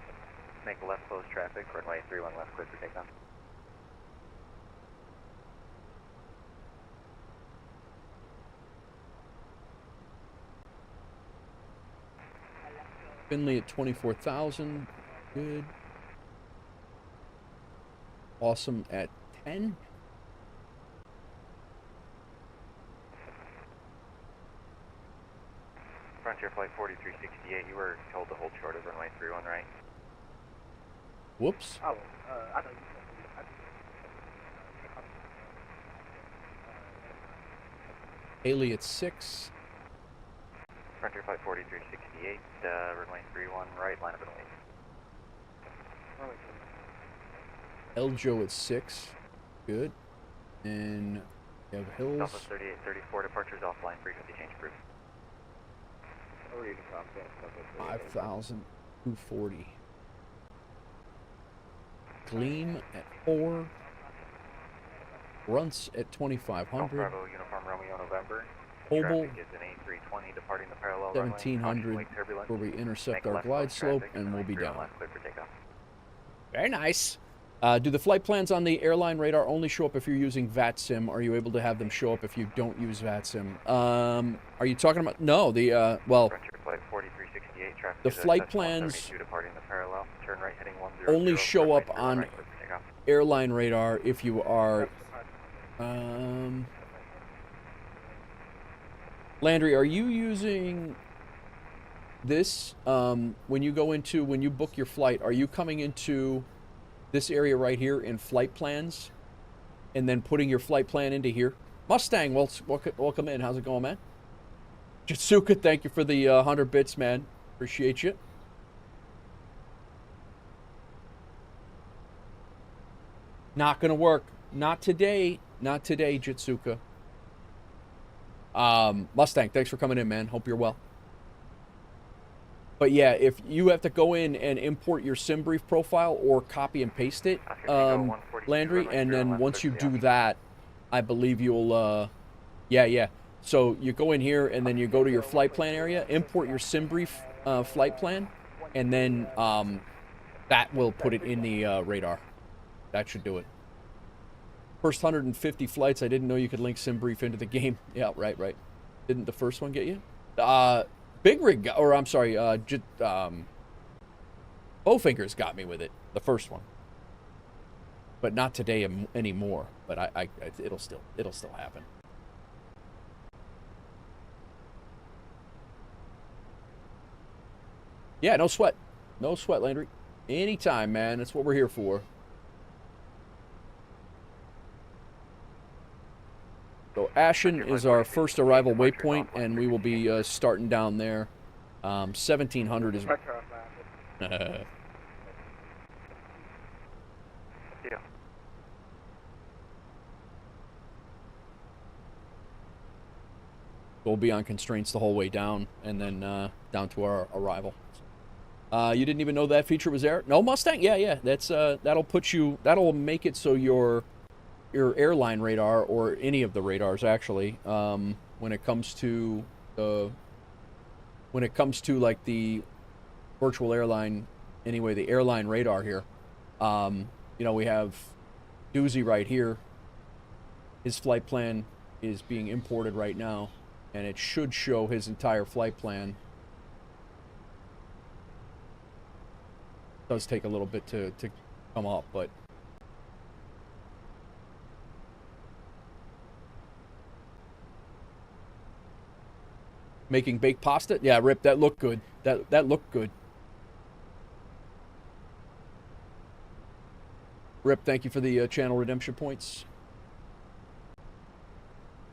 Make left close traffic. Runway 31 left clear for takeoff. Finley at 24,000. Good. Awesome at 10. Frontier Flight 4368, you were told to hold short of runway 31, right? Whoops. Oh, I know you Haley at 6. Frontier Flight 4368, runway 31 right, line up and wait. Eljo at 6. Good. And we have Hills. Southwest 3834, departures offline, frequency change approved. 5,240. Gleam at 4. Runts at 2,500. Bravo Uniform Romeo November. Hobel, Traffic is an A320 departing the parallel 1,700, where we intercept our glide slope, and we'll be down. Very nice. Do the flight plans on the airline radar only show up if you're using VATSIM? Are you able to have them show up if you don't use VATSIM? Are you talking about... No, the, well... The flight plans only show up on airline radar if you are... Landry, are you using this when you book your flight? Are you coming into this area right here in flight plans and then putting your flight plan into here? Mustang, welcome in. How's it going, man? Jitsuka, thank you for the 100 bits, man. Appreciate you. Not gonna work. Not today. Not today, Jitsuka. Mustang, thanks for coming in, man. Hope you're well. But yeah, if you have to go in and import your sim brief profile or copy and paste it, Landry, and then once you do that, I believe you'll, yeah. So you go in here and then you go to your flight plan area, import your sim brief flight plan, and then that will put it in the radar. That should do it. First 150 flights, I didn't know you could link SimBrief into the game. Yeah, right. Didn't the first one get you? Big Rig, or I'm sorry, Bowfingers got me with it, the first one. But not today anymore. But it'll still happen. Yeah, no sweat. No sweat, Landry. Anytime, man. That's what we're here for. So Ashen is our first arrival waypoint, and we will be starting down there. 1,700 is... We'll be on constraints the whole way down, and then down to our arrival. You didn't even know that feature was there? No, Mustang? Yeah. That's that'll make it so your airline radar, or any of the radars actually, when it comes to the when it comes to like the virtual airline, anyway, the airline radar here, you know, we have Doozy right here. His flight plan is being imported right now, and it should show his entire flight plan. It does take a little bit to come up, but making baked pasta? Yeah, Rip, that looked good. That looked good. Rip, thank you for the channel redemption points.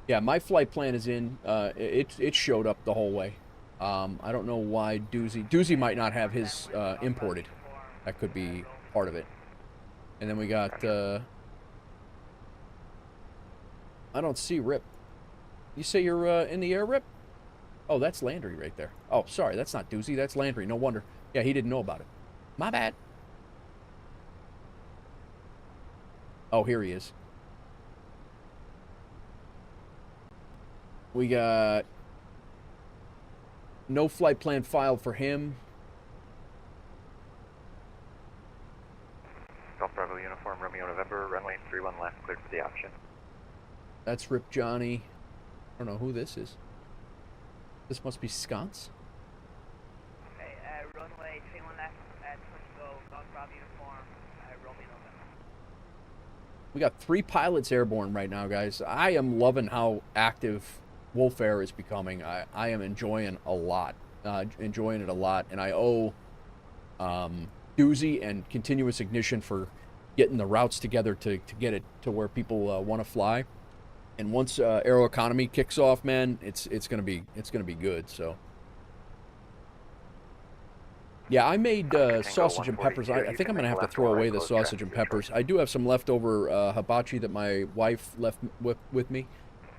Yeah, my flight plan is in. It showed up the whole way. I don't know why Doozy might not have his imported. That could be part of it. And then we got I don't see Rip. You say you're in the air, Rip? Oh, that's Landry right there. Oh, sorry, that's not Doozy, that's Landry. No wonder. Yeah, he didn't know about it. My bad. Oh, here he is. We got no flight plan filed for him. Golf Bravo uniform, Romeo November, runway 31 left, cleared for the option. That's Rip Johnny. I don't know who this is. This must be Sconce. Okay, runway 31 left at go, Golf Bravo uniform, Romeo November. We got 3 pilots airborne right now, guys. I am loving how active Wolf Air is becoming. I am enjoying a lot. Enjoying it a lot. And I owe Doozy and Continuous Ignition for getting the routes together to get it to where people want to fly. And once Aeroconomy kicks off, man, it's gonna be good. So yeah, I made sausage and peppers. I think I'm gonna have to throw away the sausage and peppers. I do have some leftover hibachi that my wife left with me,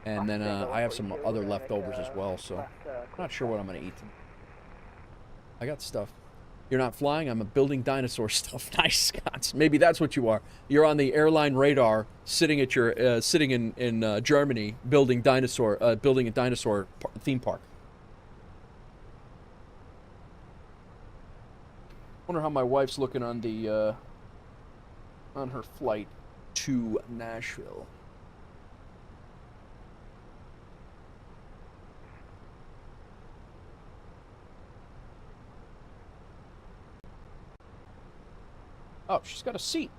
and then I have some other leftovers as well. So I'm not sure what I'm gonna eat. I got stuff. You're not flying. I'm building dinosaur stuff. Nice, Scots. Maybe that's what you are. You're on the airline radar, sitting at your sitting in Germany, building a dinosaur theme park. Wonder how my wife's looking on the on her flight to Nashville. Oh, she's got a seat.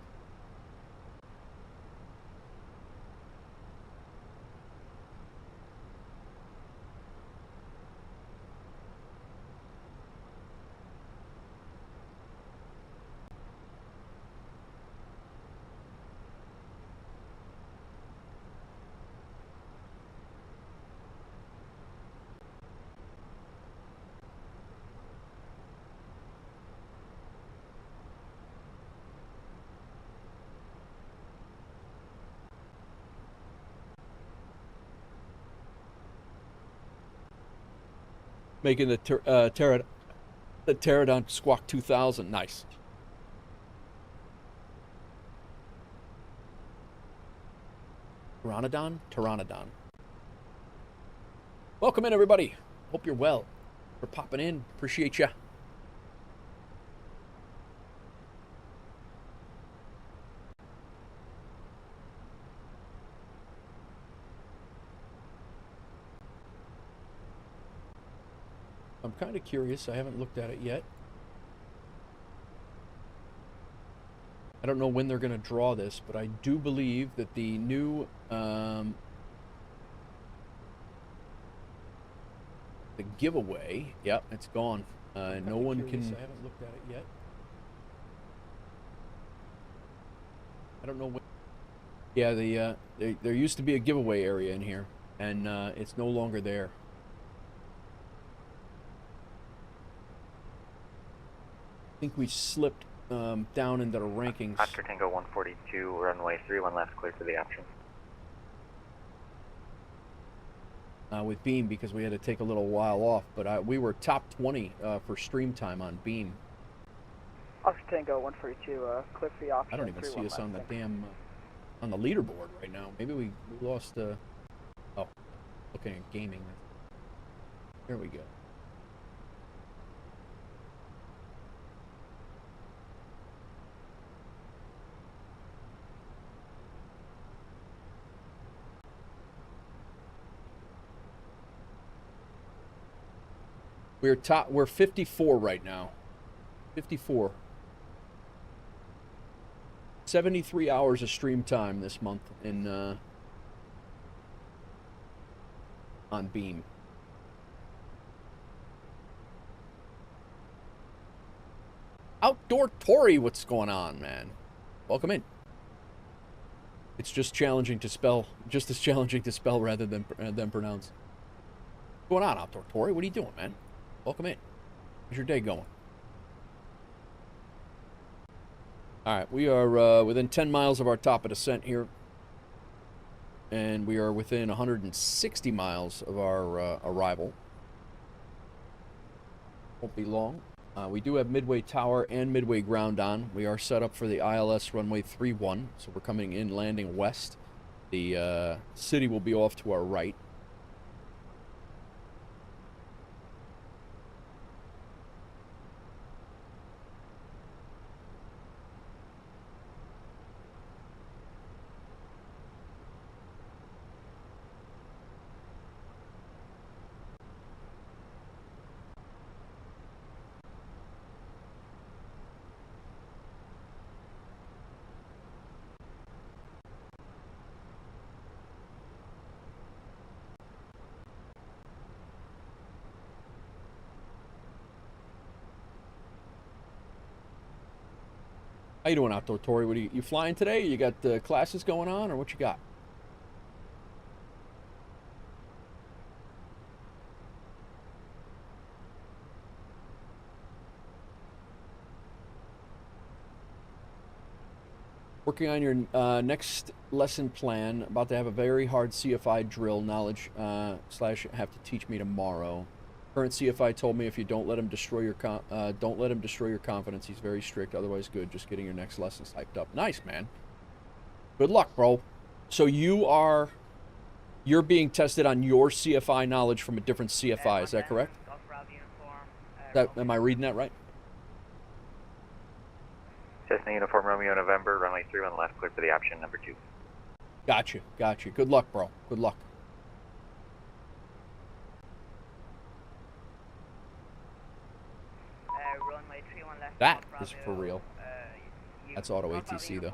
Making the Pterodon Squawk 2000. Nice. Pteranodon. Welcome in, everybody. Hope you're well. For popping in. Appreciate ya. I'm kind of curious. I haven't looked at it yet. I don't know when they're going to draw this, but I do believe that the new the giveaway, yep, it's gone. No one can. I haven't looked at it yet. I don't know when. Yeah, there used to be a giveaway area in here, and it's no longer there. I think we slipped down into the rankings. Oscar Tango 142, runway 31 left, clear for the option. With Beam, because we had to take a little while off, but we were top 20 for stream time on Beam. Oscar Tango 142, clear for the option. I don't even see us on the damn on the leaderboard right now. Maybe we lost the. Oh, looking at gaming. There we go. We're 54 right now. 54. 73 hours of stream time this month in on Beam. Outdoor Tory, what's going on, man? Welcome in. It's just challenging to spell, just as challenging to spell rather than pronounce. What's going on, Outdoor Tory? What are you doing, man? Welcome in. How's your day going? All right, we are within 10 miles of our top of descent here. And we are within 160 miles of our arrival. Won't be long. We do have Midway Tower and Midway Ground on. We are set up for the ILS runway 31, so we're coming in landing west. The city will be off to our right. How you doing, Outdoor Tory? What are you flying today? You got classes going on, or what you got? Working on your next lesson plan. About to have a very hard CFI drill knowledge / have to teach me tomorrow. Current CFI told me if you don't let him destroy your confidence. He's very strict. Otherwise, good. Just getting your next lessons hyped up. Nice, man. Good luck, bro. So you're being tested on your CFI knowledge from a different CFI. Is that correct? Am I reading that right? Cessna Uniform Romeo November, runway 31 left, clear for the option number 2. Gotcha. Good luck, bro. Good luck. That is for real. That's auto ATC, though.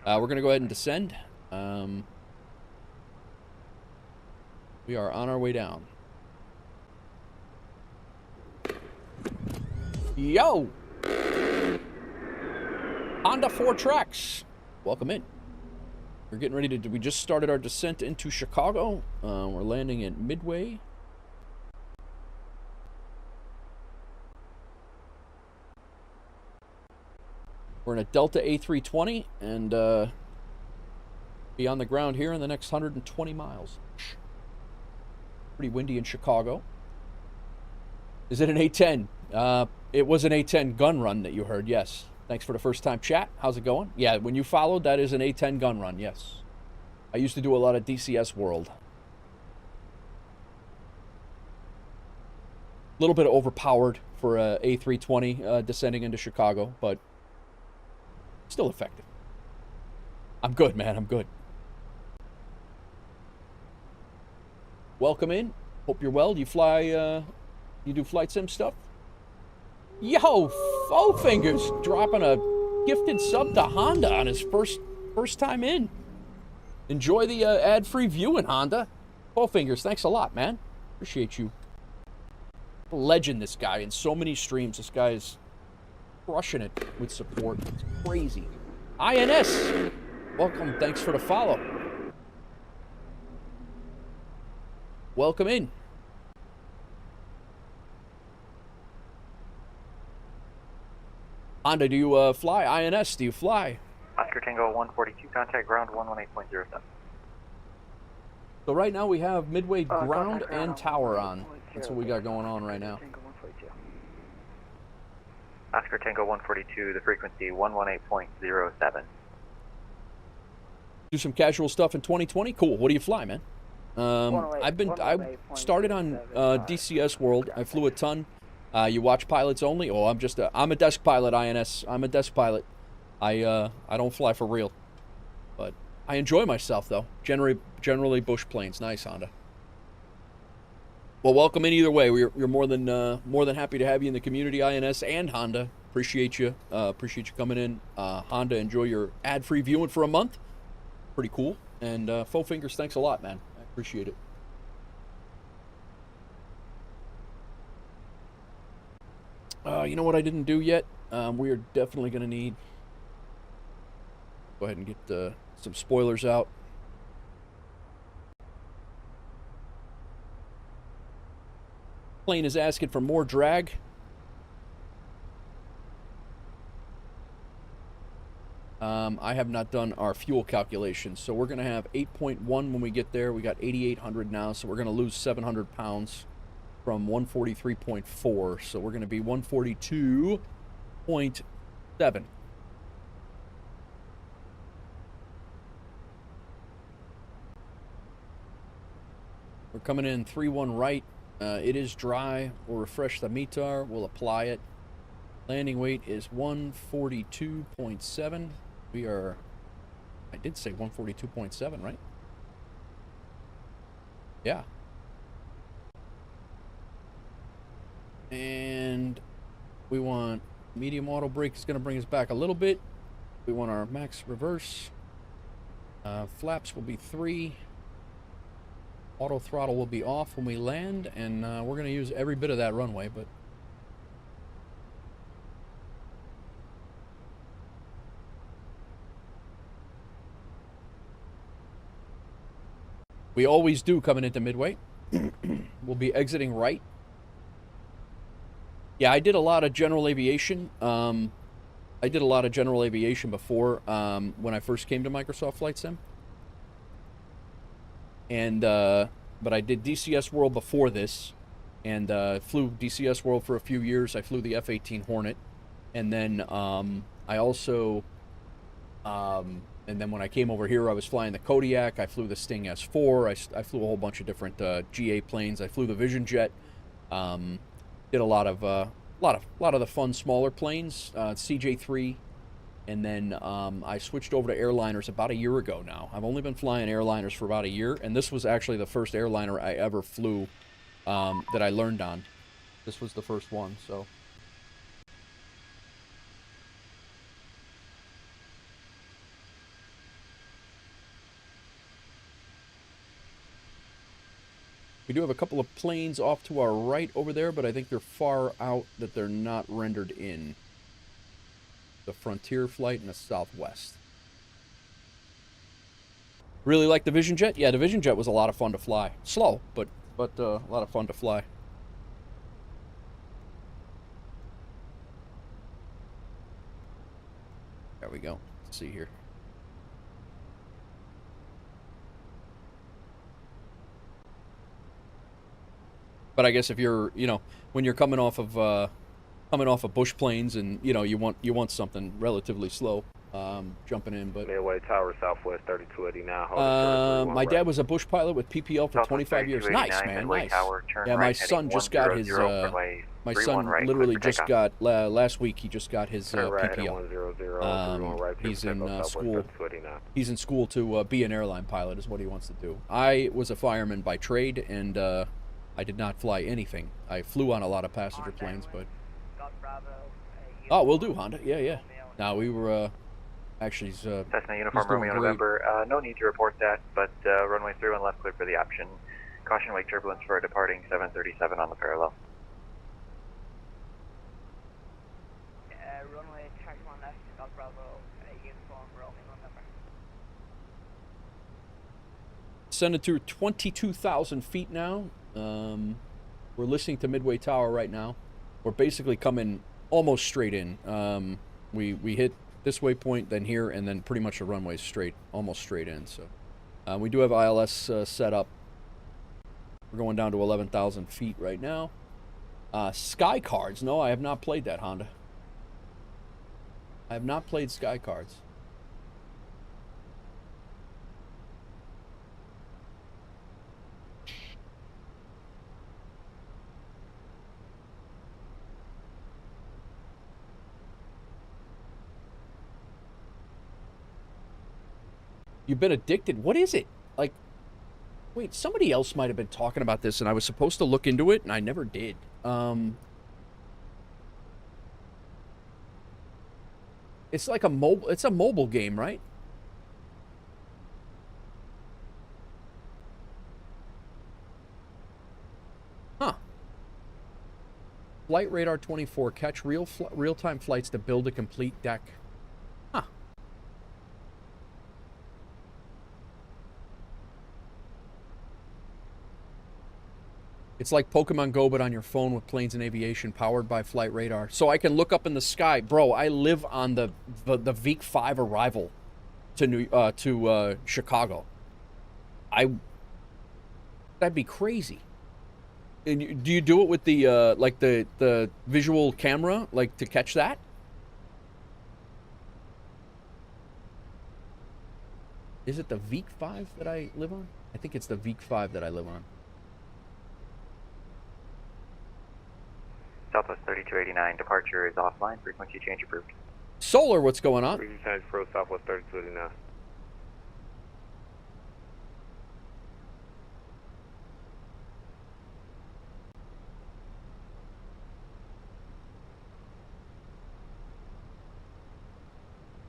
We're going to go ahead and descend. We are on our way down. Yo! Honda 4 Tracks. Welcome in. We're getting ready to... We just started our descent into Chicago. We're landing at Midway. We're in a Delta A320 and be on the ground here in the next 120 miles. Pretty windy in Chicago. Is it an A10? It was an A10 gun run that you heard, yes. Thanks for the first time chat. How's it going? Yeah, when you followed, that is an A10 gun run, yes. I used to do a lot of DCS World. A little bit overpowered for a A320 descending into Chicago, but still effective. I'm good, man. I'm good. Welcome in. Hope you're well. Do you fly, you do flight sim stuff? Yo, Four Fingers dropping a gifted sub to Honda on his first time in. Enjoy the ad-free viewing, Honda. Four Fingers, thanks a lot, man. Appreciate you. Legend, this guy, in so many streams. This guy is crushing it with support. It's crazy. INS, welcome. Thanks for the follow. Welcome in. Honda, do you fly? INS, do you fly? Oscar Tango 142, contact ground 118.07. So right now we have Midway ground and tower on. That's what we got going on right now. Oscar Tango 142, the frequency 118.07. Do some casual stuff in 2020. Cool. What do you fly, man? I started on DCS World. I flew a ton. You watch pilots only? Oh, I'm a desk pilot, INS. I'm a desk pilot. I don't fly for real, but I enjoy myself though. Generally bush planes. Nice, Honda. Well, welcome in either way. You're more than happy to have you in the community, INS and Honda. Appreciate you coming in. Honda, enjoy your ad-free viewing for a month. Pretty cool. And Faux Fingers, thanks a lot, man. I appreciate it. You know what I didn't do yet? We are definitely going to need... Go ahead and get some spoilers out. Plane is asking for more drag. I have not done our fuel calculations, so we're going to have 8.1 when we get there. We got 8,800 now, so we're going to lose 700 pounds from 143.4, so we're going to be 142.7. We're coming in 3-1 right. It is dry. We'll refresh the METAR. We'll apply it. Landing weight is 142.7. We are... I did say 142.7, right? Yeah. And we want medium auto brake. It's going to bring us back a little bit. We want our max reverse. Flaps will be 3. Auto throttle will be off when we land, and we're going to use every bit of that runway, but... We always do coming into Midway. We'll be exiting right. Yeah, I did a lot of general aviation. I did a lot of general aviation before when I first came to Microsoft Flight Sim. And but I did DCS World before this, and flew DCS World for a few years. I flew the F-18 Hornet, and then I also and then when I came over here, I was flying the Kodiak. I flew the Sting S4. I flew a whole bunch of different GA planes. I flew the Vision Jet. Did a lot of the fun smaller planes, CJ3. And then I switched over to airliners about a year ago now. I've only been flying airliners for about a year, and this was actually the first airliner I ever flew that I learned on. This was the first one, so. We do have a couple of planes off to our right over there, but I think they're far out that they're not rendered in. The Frontier flight and the Southwest. Really like the Vision Jet? Yeah, the Vision Jet was a lot of fun to fly. Slow, but a lot of fun to fly. There we go. Let's see here. But I guess if you're, you know, when you're coming off of bush planes and, you know, you want something relatively slow, jumping in, but... Midway Tower, Southwest 3280 now. My dad was a bush pilot with PPL for 25 years. Nice, man, nice. Yeah, my son just got his, my son literally just got, last week he just got his PPL. He's in school to be an airline pilot is what he wants to do. I was a fireman by trade, and I did not fly anything. I flew on a lot of passenger planes, but... Oh, we'll do, Honda. Yeah. Now, we were, actually... Cessna Uniform Romeo November. No need to report that, but runway 31 left clear for the option. Caution wake turbulence for a departing 737 on the parallel. Runway 31 left, Golf Bravo, Uniform Romeo November. Ascended to 22,000 feet now. We're listening to Midway Tower right now. We're basically coming almost straight in. We hit this waypoint, then here, and then pretty much the runway straight, almost straight in. So we do have ILS set up. We're going down to 11,000 feet right now. Sky Cards. No, I have not played that, Honda. I have not played Sky Cards. You've been addicted. What is it? Like, Wait, somebody else might have been talking about this, and I was supposed to look into it, and I never did. It's like it's a mobile game, right? Huh. Flight Radar 24, catch real-time flights to build a complete deck. Huh. It's like Pokemon Go, but on your phone with planes and aviation, powered by Flight Radar. So I can look up in the sky. Bro, I live on the Week 5 arrival to Chicago. That'd be crazy. And do you do it with the like the visual camera, like to catch that? Is it the Week 5 that I live on? I think it's the Week 5 that I live on. Southwest 3289, departure is offline, frequency change approved. Solar, what's going on? Frequency change for Southwest 3289.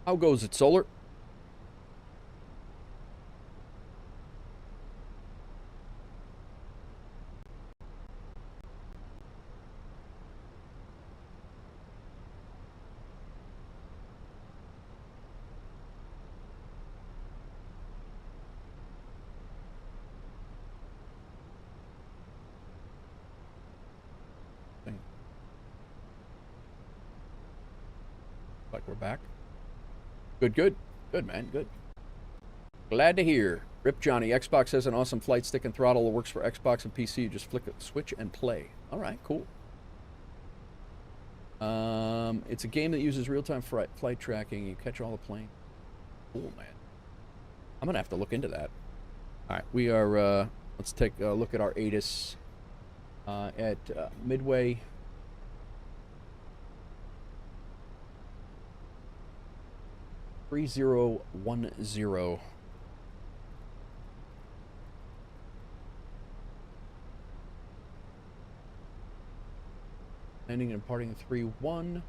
How goes it, Solar? Like we're back. Good, good. Good, man. Good. Glad to hear. Rip Johnny. Xbox has an awesome flight stick and throttle that works for Xbox and PC. You just flick a switch and play. All right, cool. It's a game that uses real-time flight tracking. You catch all the planes. Cool, man. I'm going to have to look into that. All right, we are, let's take a look at our ATIS at Midway. $3010. Landing and departing 31.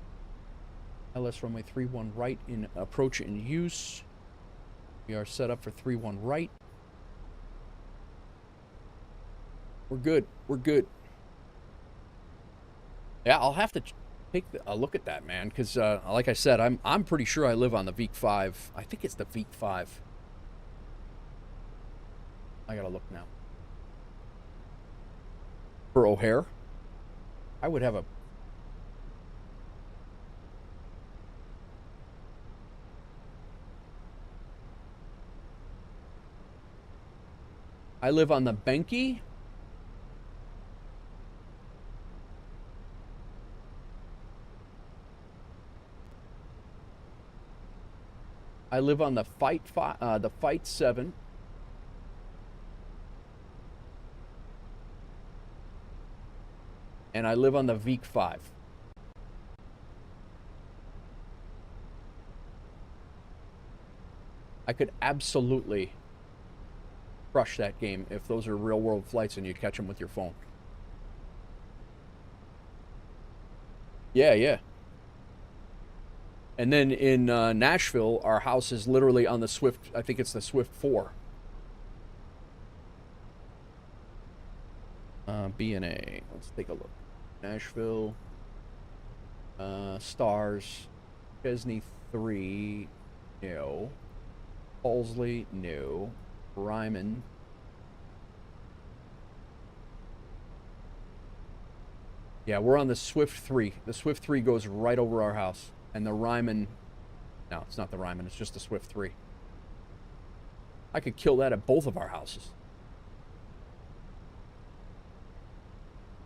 LS runway 31 right in approach in use. We are set up for 31 right. We're good. We're good. Yeah, I'll have to take a look at that, man, because like I said, I'm pretty sure I live on the Week 5. I think it's the Week 5. I gotta look now. For O'Hare, I would have a. I live on the Benki. I live on the Fight 7. And I live on the Week 5. I could absolutely crush that game if those are real world flights and you catch them with your phone. Yeah, yeah. And then in Nashville, our house is literally on the Swift. I think it's the Swift 4. B&A. Let's take a look. Nashville. Stars. Chesney 3. No. Halsley. No. Ryman. Yeah, we're on the Swift 3. The Swift 3 goes right over our house. And the Ryman... No, it's not the Ryman. It's just the Swift 3. I could kill that at both of our houses.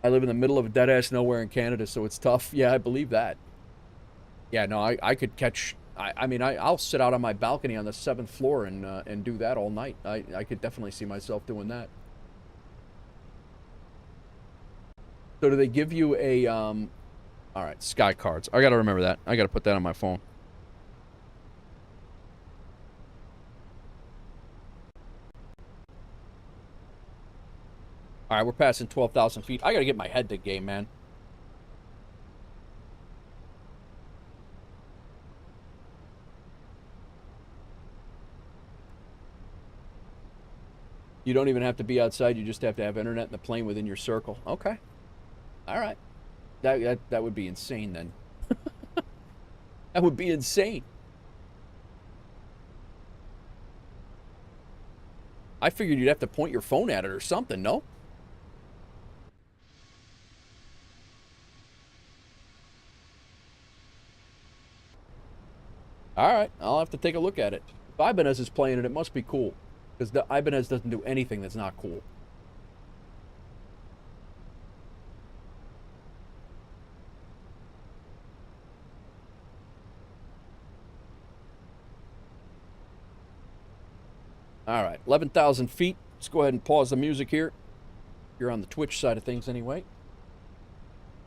I live in the middle of dead-ass nowhere in Canada, so it's tough. Yeah, I believe that. Yeah, no, I could catch... I mean, I'll sit out on my balcony on the 7th floor and do that all night. I could definitely see myself doing that. So do they give you a... All right, Sky Cards. I got to remember that. I got to put that on my phone. All right, we're passing 12,000 feet. I got to get my head to game, man. You don't even have to be outside. You just have to have internet in the plane within your circle. Okay. All right. That would be insane then. That would be insane. I figured you'd have to point your phone at it or something, no? All right, I'll have to take a look at it. If Ibanez is playing it, it must be cool. Because the Ibanez doesn't do anything that's not cool. All right, 11,000 feet. Let's go ahead and pause the music here. You're on the Twitch side of things anyway.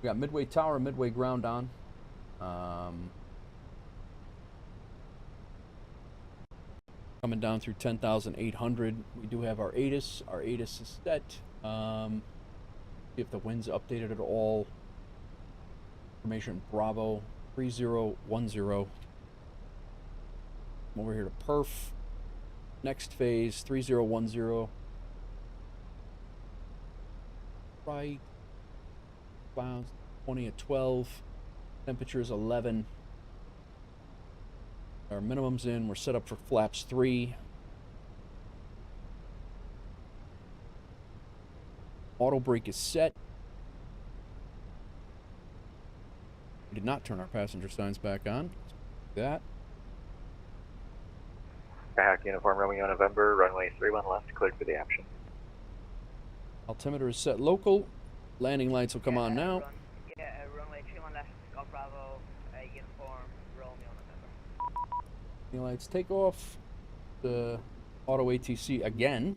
We got Midway Tower and Midway Ground on. Coming down through 10,800. We do have our ATIS. Our ATIS is set. See if the wind's updated at all. Information Bravo 3010. Come over here to Perf. Next phase 3010. Right. Clouds 20 at 12. Temperatures 11. Our minimum's in. We're set up for flaps 3. Auto brake is set. We did not turn our passenger signs back on. That. Hack Uniform Romeo November, runway 31 left, cleared for the action. Altimeter is set local. Landing lights will come on now. Runway 31 left, Golf Bravo, Uniform Romeo November. Landing lights take off. The auto ATC again.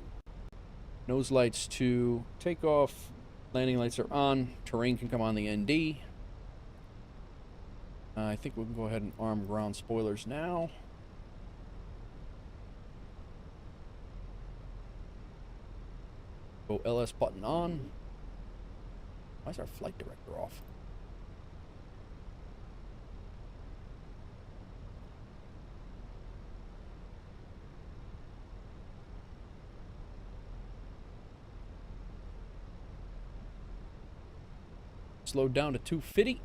Nose lights to take off. Landing lights are on. Terrain can come on the ND. I think we can go ahead and arm ground spoilers now. Go LS button on. Why is our flight director off? Slowed down to 250.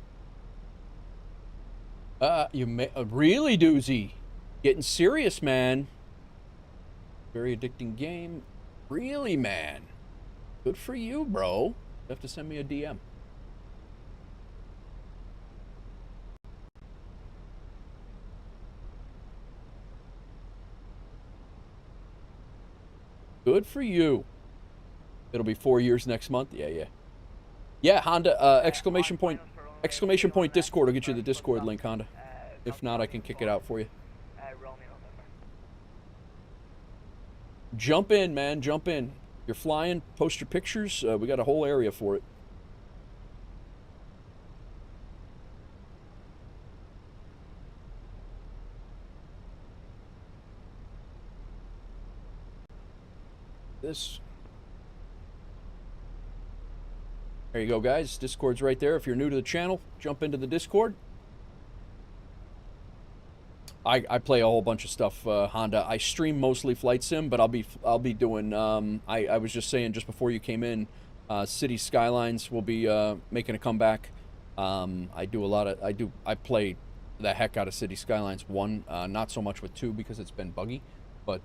You may really doozy. Getting serious, man. Very addicting game. Really, man. Good for you, bro. You have to send me a DM. Good for you. It'll be 4 years next month. Yeah. Yeah, Honda, exclamation point Discord will get you the Discord link, Honda. If not, I can kick it out for you. Jump in, man, jump in. You're flying, post your pictures. We got a whole area for it. This. There you go, guys. Discord's right there. If you're new to the channel, jump into the Discord. I play a whole bunch of stuff, Honda. I stream mostly flight sim, but I'll be doing. I was just saying just before you came in, City Skylines will be making a comeback. I play the heck out of City Skylines 1, not so much with 2 because it's been buggy, but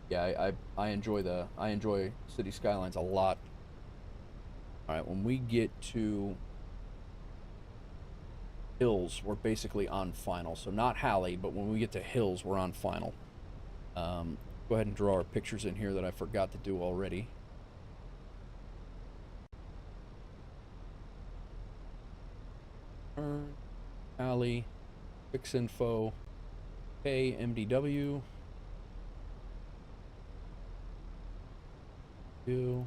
yeah, I enjoy City Skylines a lot. All right, when we get to Hills, we're basically on final. So not Halley, but when we get to Hills, we're on final. Go ahead and draw our pictures in here that I forgot to do already. Halley, Fix Info, KMDW. Throw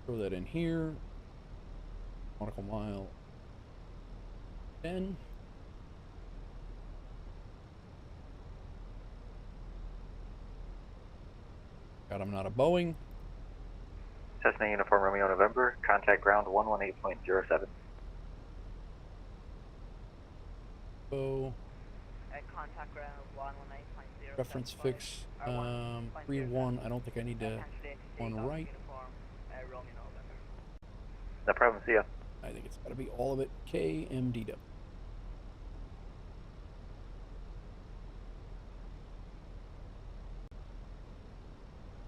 that in here. Nautical mile 10. God, I'm not a Boeing. Cessna Uniform Romeo November, contact ground 118.07. Oh, Contact ground 118.0. reference fix 3-1. I don't think I need to one right. No problem, see ya. I think it's got to be all of it. KMDW.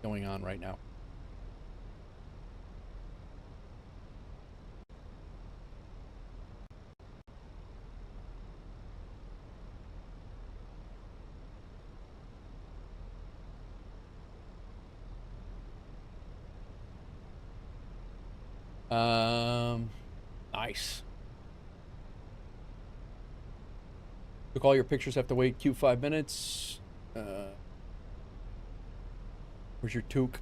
Going on right now. Nice. Took all your pictures, have to wait queue 5 minutes. Where's your toque?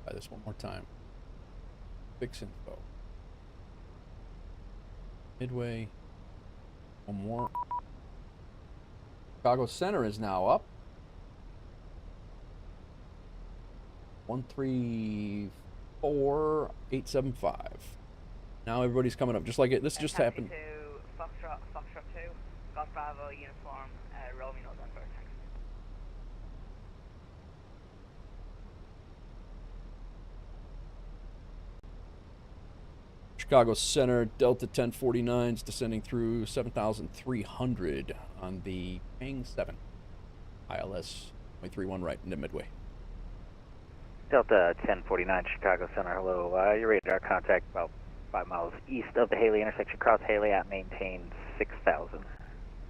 Try this one more time. Fix info. Midway. One more. Chicago Center is now up. 134875. Now everybody's coming up, just like it. This just happened. Foxtrot 2, Golf Bravo Uniform, Romeo November. Thanks. Chicago Center, Delta 1049 is descending through 7,300 on the Ping 7. ILS 31 right into Midway. Delta 1049, Chicago Center, hello. Your radar contact about 5 miles east of the Haley intersection, cross Haley at maintain 6,000.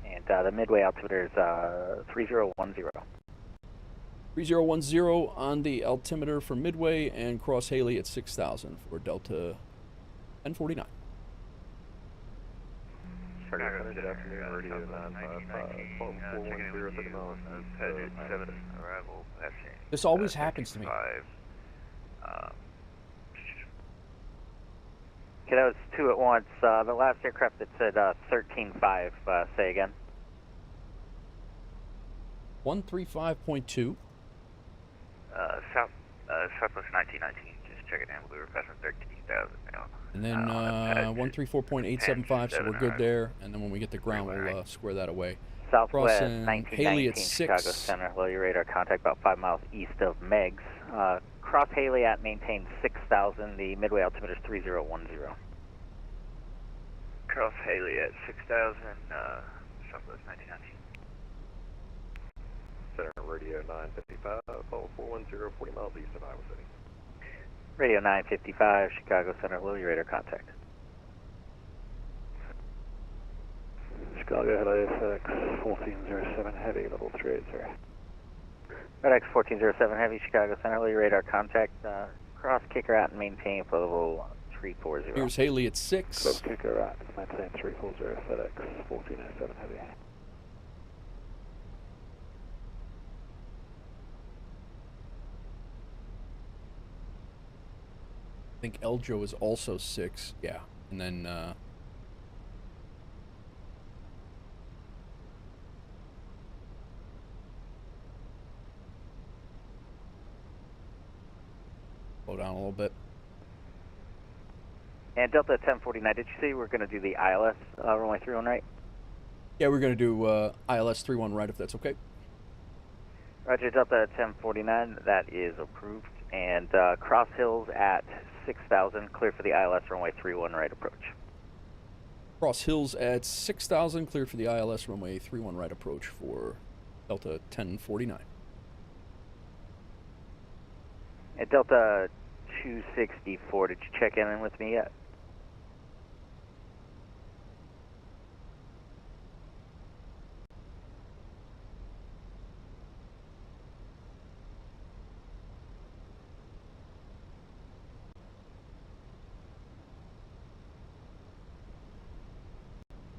And the Midway altimeter is 3010. 3010 on the altimeter for Midway and cross Haley at 6,000 for Delta 1049. Chicago, good afternoon, radio 955, 410 Headed 7 arrival, passing. This always happens to me. Okay, that was 2 at once. The last aircraft that said 13.5, say again. 135.2. Southwest 1919, just checking in. We were passing 13,000 now. And then 134.875, so we're good there. And then when we get to ground, we'll square that away. Southwest Crossing 1919, Haley at Chicago 6. Center, hello. Your radar contact about 5 miles east of Meigs. Cross Haley at maintain 6,000. The Midway altimeter is 3010. Cross Haley at 6,000, Southwest 1919. Center radio 955, 410, 40 miles east of Iowa City. Radio 955, Chicago Center, hello. Your radar contact. Chicago, hello, FedEx 1407 Heavy, level 380. FedEx 1407 Heavy, Chicago Center, hello. Your radar contact. Cross kicker out and maintain for level 340. Here's Haley at 6. Close kicker out, maintain 340, FedEx 1407 Heavy. I think Eljo is also 6. Yeah. And then slow down a little bit. And Delta 1049, did you say we're going to do the ILS runway 31 right? Yeah, we're going to do ILS 31 right if that's okay. Roger, Delta 1049, that is approved. And Cross Hills at 6,000, clear for the ILS runway 31 right approach. Cross Hills at 6,000, clear for the ILS runway 31 right approach for Delta 1049. At Delta 264, did you check in with me yet?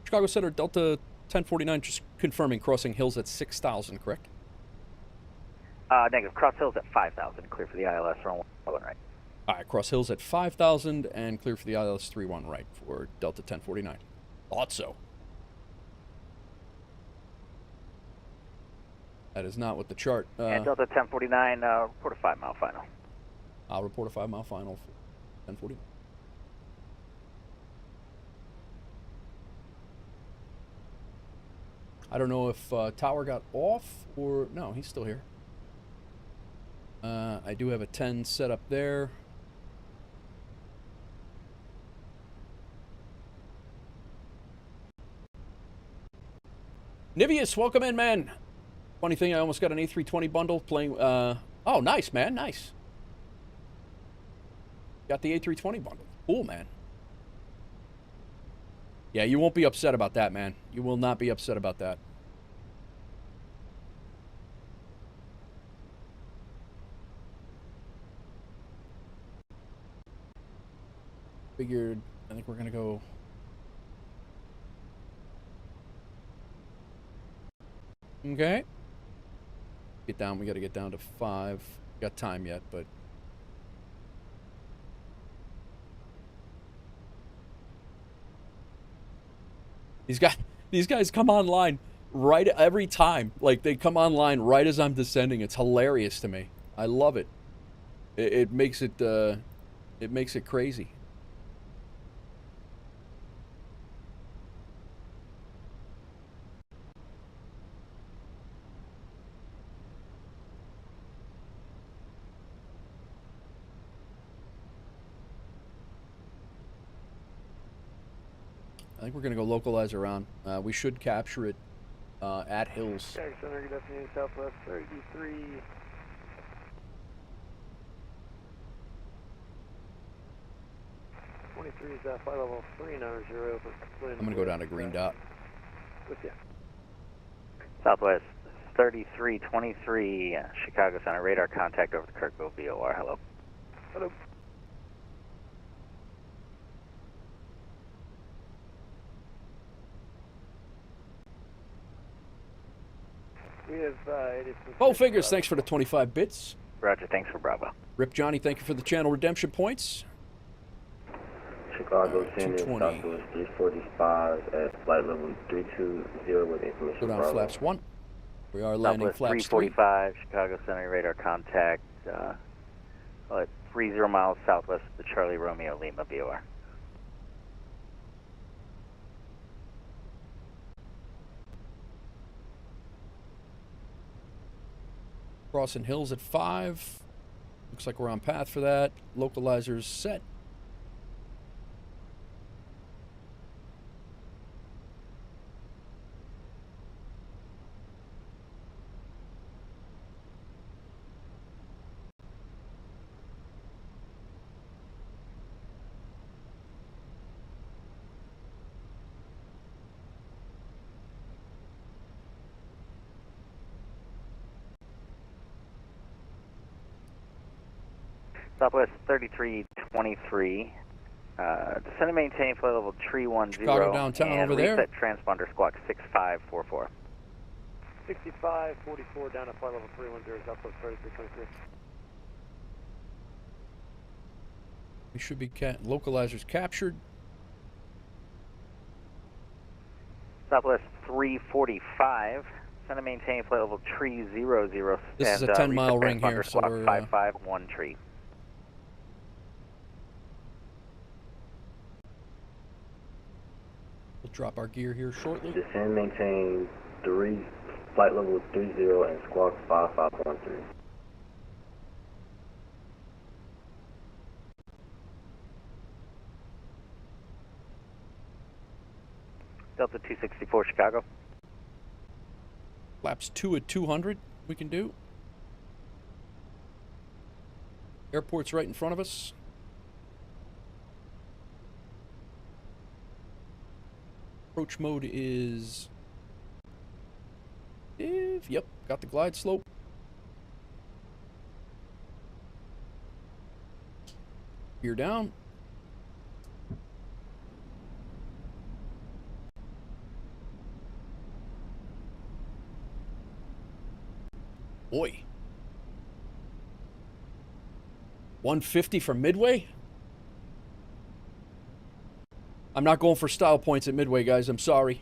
Chicago Center, Delta 1049, just confirming crossing Hills at 6,000, correct? Negative. Cross Hills at 5,000, clear for the ILS runway 31 right. All right, cross Hills at 5,000 and clear for the ILS 31 right for Delta 1049. Thought so. That is not what the chart... and Delta 1049, report a 5-mile final. I'll report a 5-mile final for 1040. I don't know if Tower got off or... No, he's still here. I do have a 10 set up there. Nivius, welcome in, man. Funny thing, I almost got an A320 bundle playing... oh, nice, man, nice. Got the A320 bundle. Cool, man. Yeah, you won't be upset about that, man. You will not be upset about that. Figured, I think we're going to go... Okay. Get down, we got to get down to 5. Got time yet, but... These guys come online right every time. Like, they come online right as I'm descending. It's hilarious to me. I love it. It makes it crazy. I think we're going to go localize around. We should capture it at Hills. Chicago Center, good afternoon, Southwest 33. 23 is flight level 390. I'm going to go down to Green Dot. With you. Southwest 3323, Chicago Center, radar contact over the Kirkville VOR. Hello. Hello. We have Oh, Figures, thanks for the 25 bits. Roger, thanks for Bravo. Rip Johnny, thank you for the channel redemption points. Chicago Center, 220. Southwest 345 at flight level 320 with information. Go down Bravo. flaps 1. We are landing Southwest flaps 3. 345, Chicago Center, radar contact, 30 miles southwest of the Charlie Romeo Lima VOR. Crossing Hills at 5. Looks like we're on path for that. Localizers set. Southwest 3323, descend and maintain flight level 310. Chicago downtown and over there. reset transponder squawk 6544. 6544 down at flight level 310, Southwest 3323. We should be localizers captured. Southwest 345, descend and maintain flight level 300. This is and, a 10-mile reset ring here, transponder so squawk we're... 5513. We'll drop our gear here shortly. Descend, maintain flight level 30 and squawk 5513. Delta 264, Chicago. Flaps 2 at 200 we can do. Airport's right in front of us. Approach mode is... Yep, got the glide slope. Gear down. Boy. 150 from Midway? I'm not going for style points at Midway, guys. I'm sorry.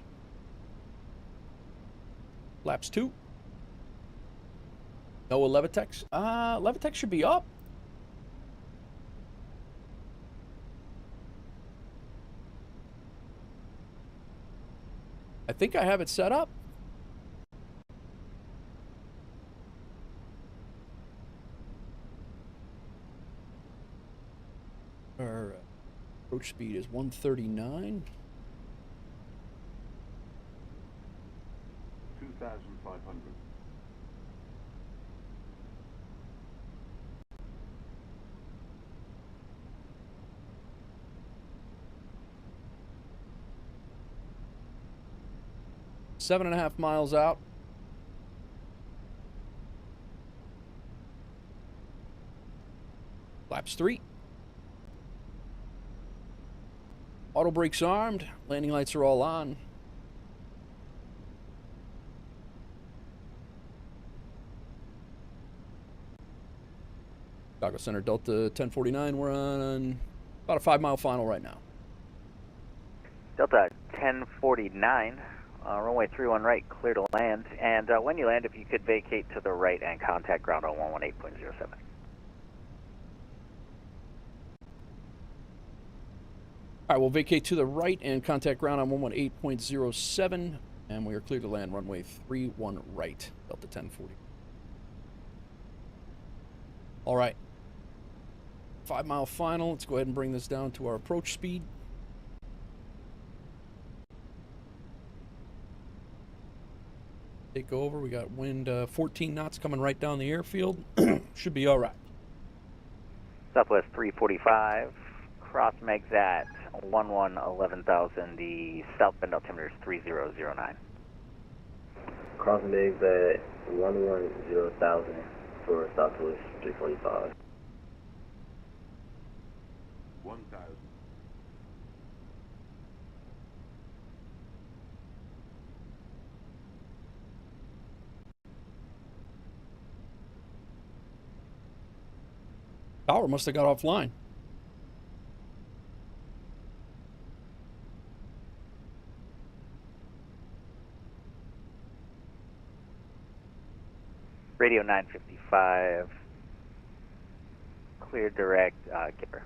Laps 2. No Levitex. Levitex should be up. I think I have it set up. Our approach speed is 139. 2,500. Seven and a half miles out. Laps 3. Auto brakes armed. Landing lights are all on. Chicago Center Delta 1049. We're on about a 5-mile final right now. Delta 1049, runway 31 right, clear to land. And when you land, if you could vacate to the right and contact ground on 118.07. All right, we'll vacate to the right and contact ground on 118.07, and we are clear to land runway 31 right, Delta 1040. All right, 5-mile final. Let's go ahead and bring this down to our approach speed. Take over. We got wind 14 knots coming right down the airfield. Should be all right. Southwest 345, cross megs at 11,000. The southbound altimeter is 3009. Crossing Biggs at 110,000 for Southwest 345. 1,000. Power must have got offline. Radio 955, clear direct, Kipper.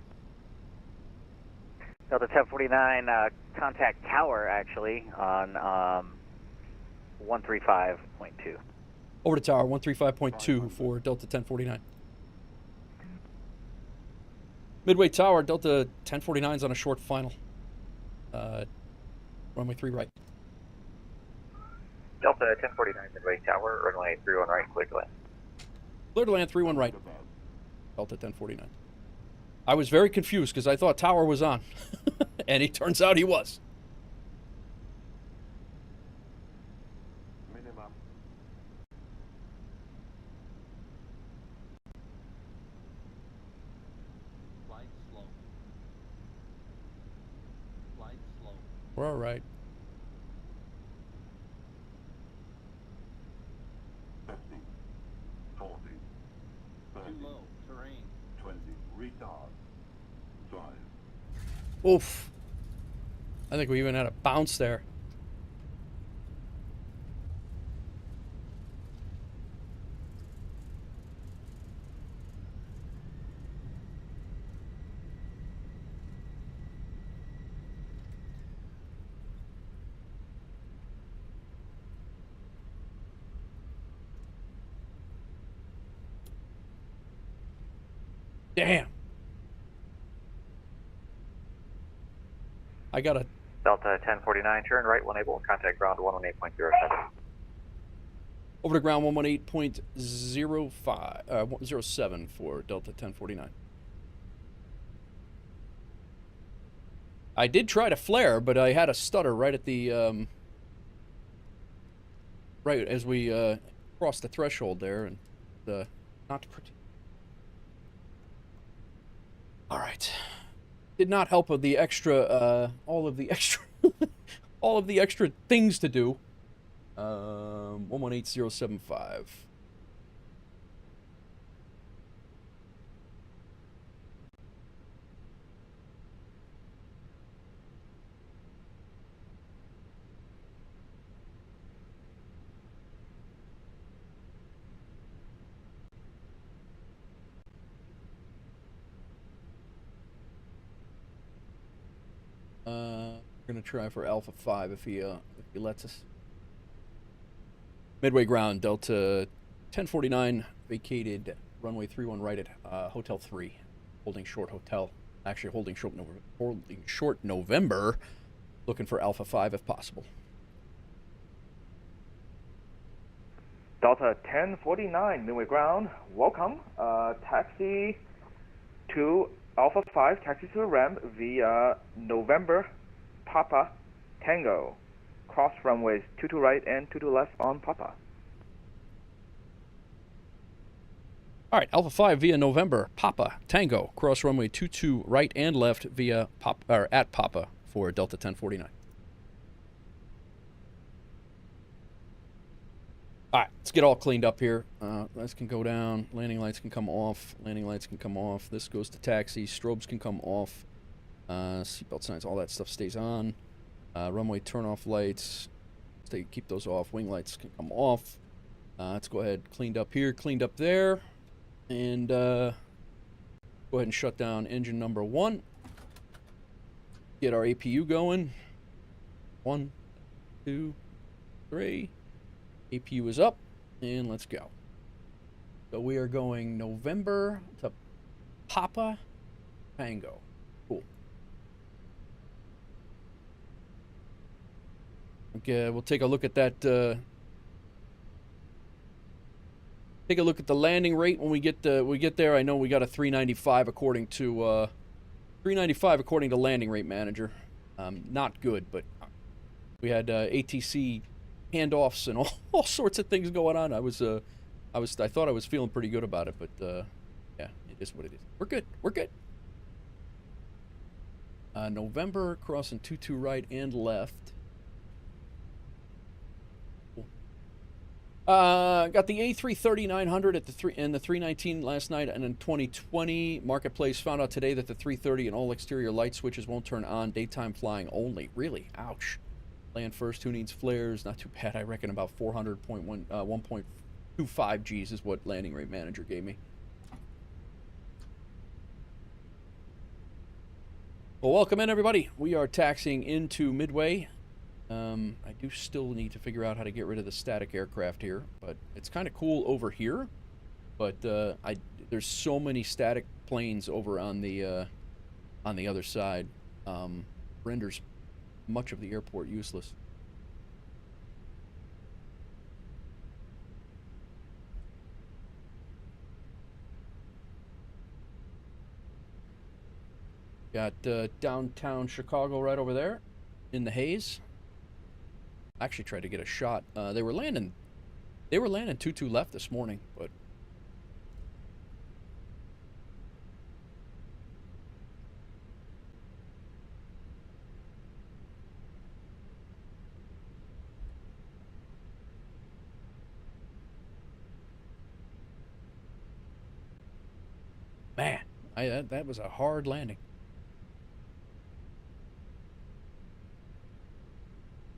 Delta 1049, contact tower actually on 135.2. Over to tower 135.2 for Delta 1049. Midway Tower, Delta 1049's on a short final. Runway 3 right. Delta 1049 Midway Tower, runway 31 right, clear to land. Clear to land 31 right. Delta 1049. I was very confused because I thought tower was on. And it turns out he was. Minimum. Flight slow. Flight slow. We're all right. 50, 40, 30, Too low. Terrain. 20, retard. 5. Oof. I think we even had a bounce there. Damn. I got a Delta 1049, turn right, when able, contact ground 118.07. over to ground 118.07 for Delta 1049. I did try to flare, but I had a stutter right at the right as we crossed the threshold there, and not pretty. All right. Did not help with the extra, all of the extra things to do. 118075. We're gonna try for Alpha 5 if he lets us. Midway ground, Delta 1049 vacated runway 31 right at Hotel 3, holding short hotel. Actually, holding short November, looking for Alpha 5 if possible. Delta 1049, Midway ground, welcome. Taxi to Alpha 5, taxi to the ramp via November, Papa, Tango. Cross runways 22 right and 22 left on Papa. All right, Alpha 5 via November, Papa, Tango, cross runway 22 right and left via at Papa for Delta 1049. All right, let's get all cleaned up here. Lights can go down, landing lights can come off, landing lights can come off. This goes to taxi, strobes can come off, seatbelt signs, all that stuff stays on. Runway turn-off lights, keep those off. Wing lights can come off. Let's go ahead, cleaned up here, cleaned up there. And go ahead and shut down engine number 1. Get our APU going. 1, 2, 3. APU is up, and let's go. So we are going November to Papa Tango. Cool. Okay, we'll take a look at that. Take a look at the landing rate when we get there. I know we got a 395 according to landing rate manager. Not good, but we had ATC handoffs and all sorts of things going on. I thought I was feeling pretty good about it, but yeah, it is what it is. We're good. We're good. November crossing 22 right and left. Got the A330-900 at the 319 last night, and in 2020 Marketplace found out today that the 330 and all exterior light switches won't turn on. Daytime flying only. Really? Ouch. Land first. Who needs flares? Not too bad. I reckon about 1.25 G's is what landing rate manager gave me. Well, welcome in everybody. We are taxiing into Midway. I do still need to figure out how to get rid of the static aircraft here, but it's kind of cool over here. But there's so many static planes over on the other side. Renders much of the airport useless. Got downtown Chicago right over there in the haze. Actually tried to get a shot. They were landing 22 left this morning, but man, that was a hard landing.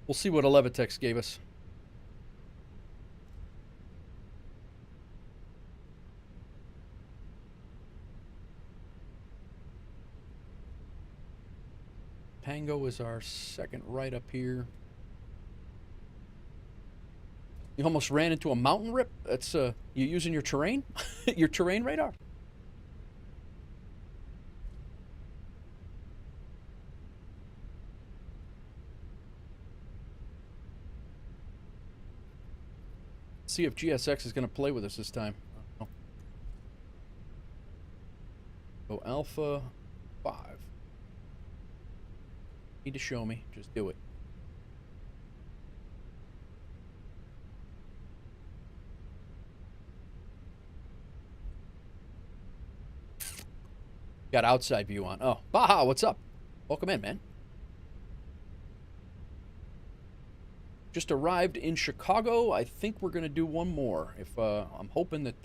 We'll see what Levitex gave us. Tango is our second right up here. You almost ran into a mountain rip. That's you using your terrain, your terrain radar. See if GSX is going to play with us this time. Go Alpha 5. Need to show me. Just do it. Got outside view on. Oh, Baja, what's up? Welcome in, man. Just arrived in Chicago. I think we're gonna do one more. If I'm hoping that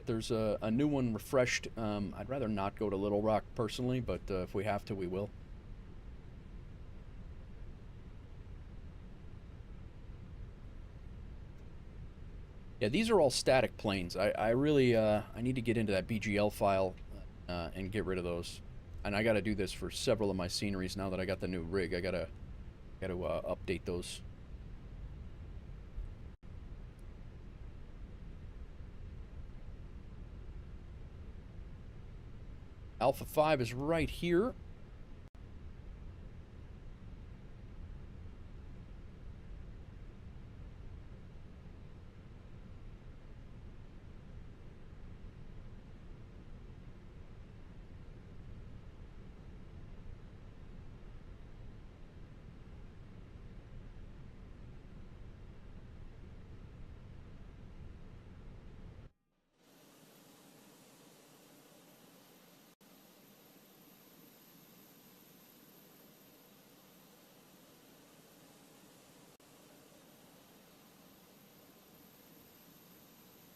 there's a new one refreshed. I'd rather not go to Little Rock personally, but if we have to, we will. Yeah, these are all static planes. I really I need to get into that BGL file and get rid of those. and I got to do this for several of my sceneries now that I got the new rig. I got to update those. Alpha 5 is right here.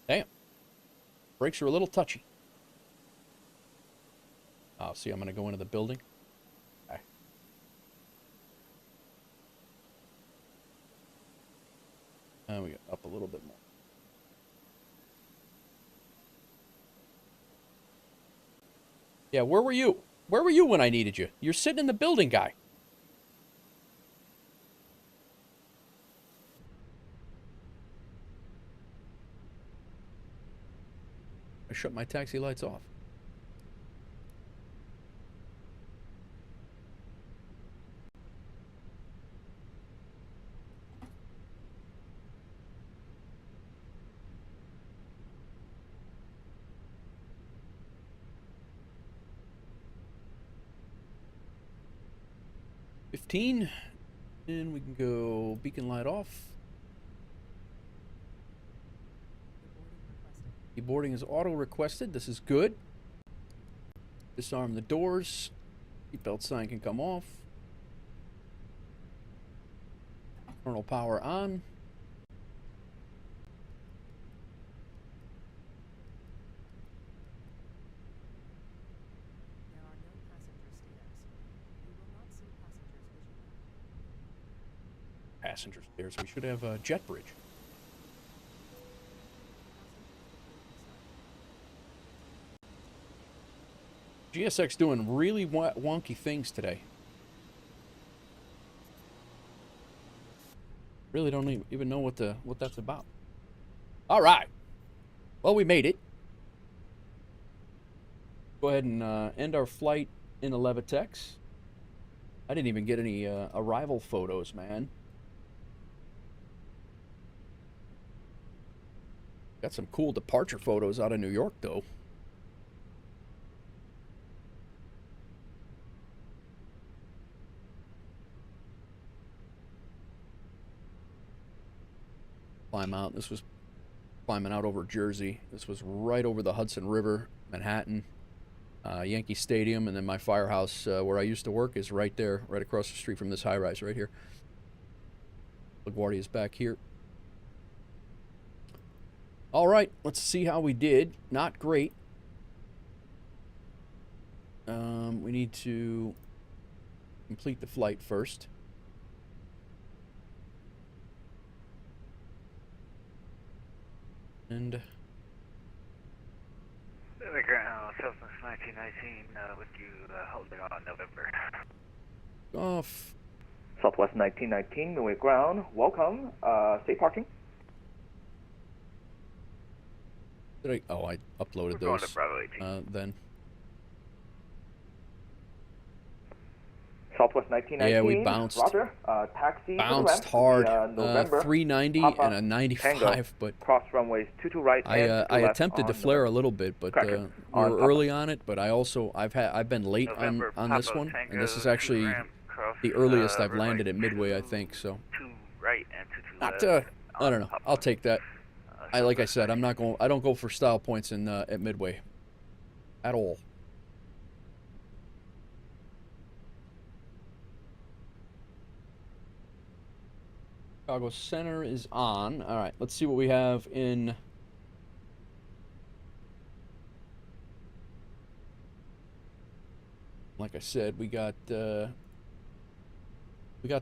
Damn. Brakes are a little touchy. Oh, see, I'm going to go into the building. Okay. And we get up a little bit more. Yeah, where were you? Where were you when I needed you? You're sitting in the building, guy. I shut my taxi lights off. And we can go beacon light off. Deboarding is auto requested. This is good. Disarm the doors. Seatbelt sign can come off. Internal power on. Passenger stairs. We should have a jet bridge. GSX doing really wonky things today. Really don't even know what that's about. All right. Well, we made it. Go ahead and end our flight in Levitex. I didn't even get any arrival photos, man. Got some cool departure photos out of New York, though. Climb out. This was climbing out over Jersey. This was right over the Hudson River, Manhattan, Yankee Stadium, and then my firehouse where I used to work is right there, right across the street from this high-rise right here. LaGuardia is back here. All right, let's see how we did. Not great. We need to complete the flight first. And Southwest 1919, would you hold it on November? Off. Southwest 1919, Midway ground. Welcome. Safe parking. Did I? Oh, I uploaded We're going those. to Bravo 18. Then. Southwest 1919. Yeah, we bounced. Roger. Taxi. Bounced hard. November. 390 Papa, and a 95, Tango, but cross runways 22 right. and I left attempted to on flare a little bit, but we on were Papa. early on it. But I've been late November, on this Papa, one, Tango, and this is 2 actually ramp, cross, the earliest I've runway landed at Midway, I 2 think. So. 2 right and 2 Not left. I don't know. Papa. I'll take that. Like I said, I don't go for style points in at Midway at all. Chicago Center is on. All right, let's see what we have in. Like I said, we got the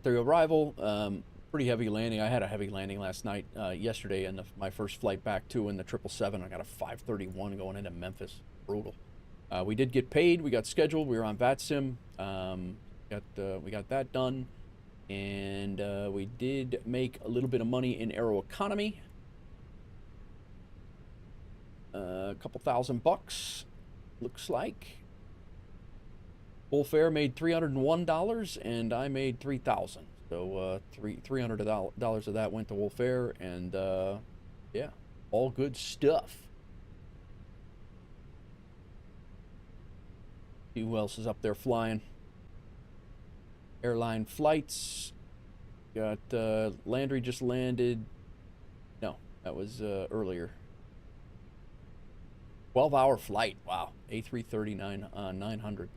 arrival. Pretty heavy landing. I had a heavy landing last night, yesterday, and my first flight back too in the 777. I got a 531 going into Memphis. Brutal. We did get paid. We got scheduled. We were on VATSIM. We got that done. And we did make a little bit of money in Aeroconomy. A couple $1,000, looks like. Full fare made $301, and I made $3,000. So $300 of that went to Wolf Air, and yeah, all good stuff. See who else is up there flying. Airline flights. Got Landry just landed. No, that was earlier. 12-hour flight. Wow, A330 900.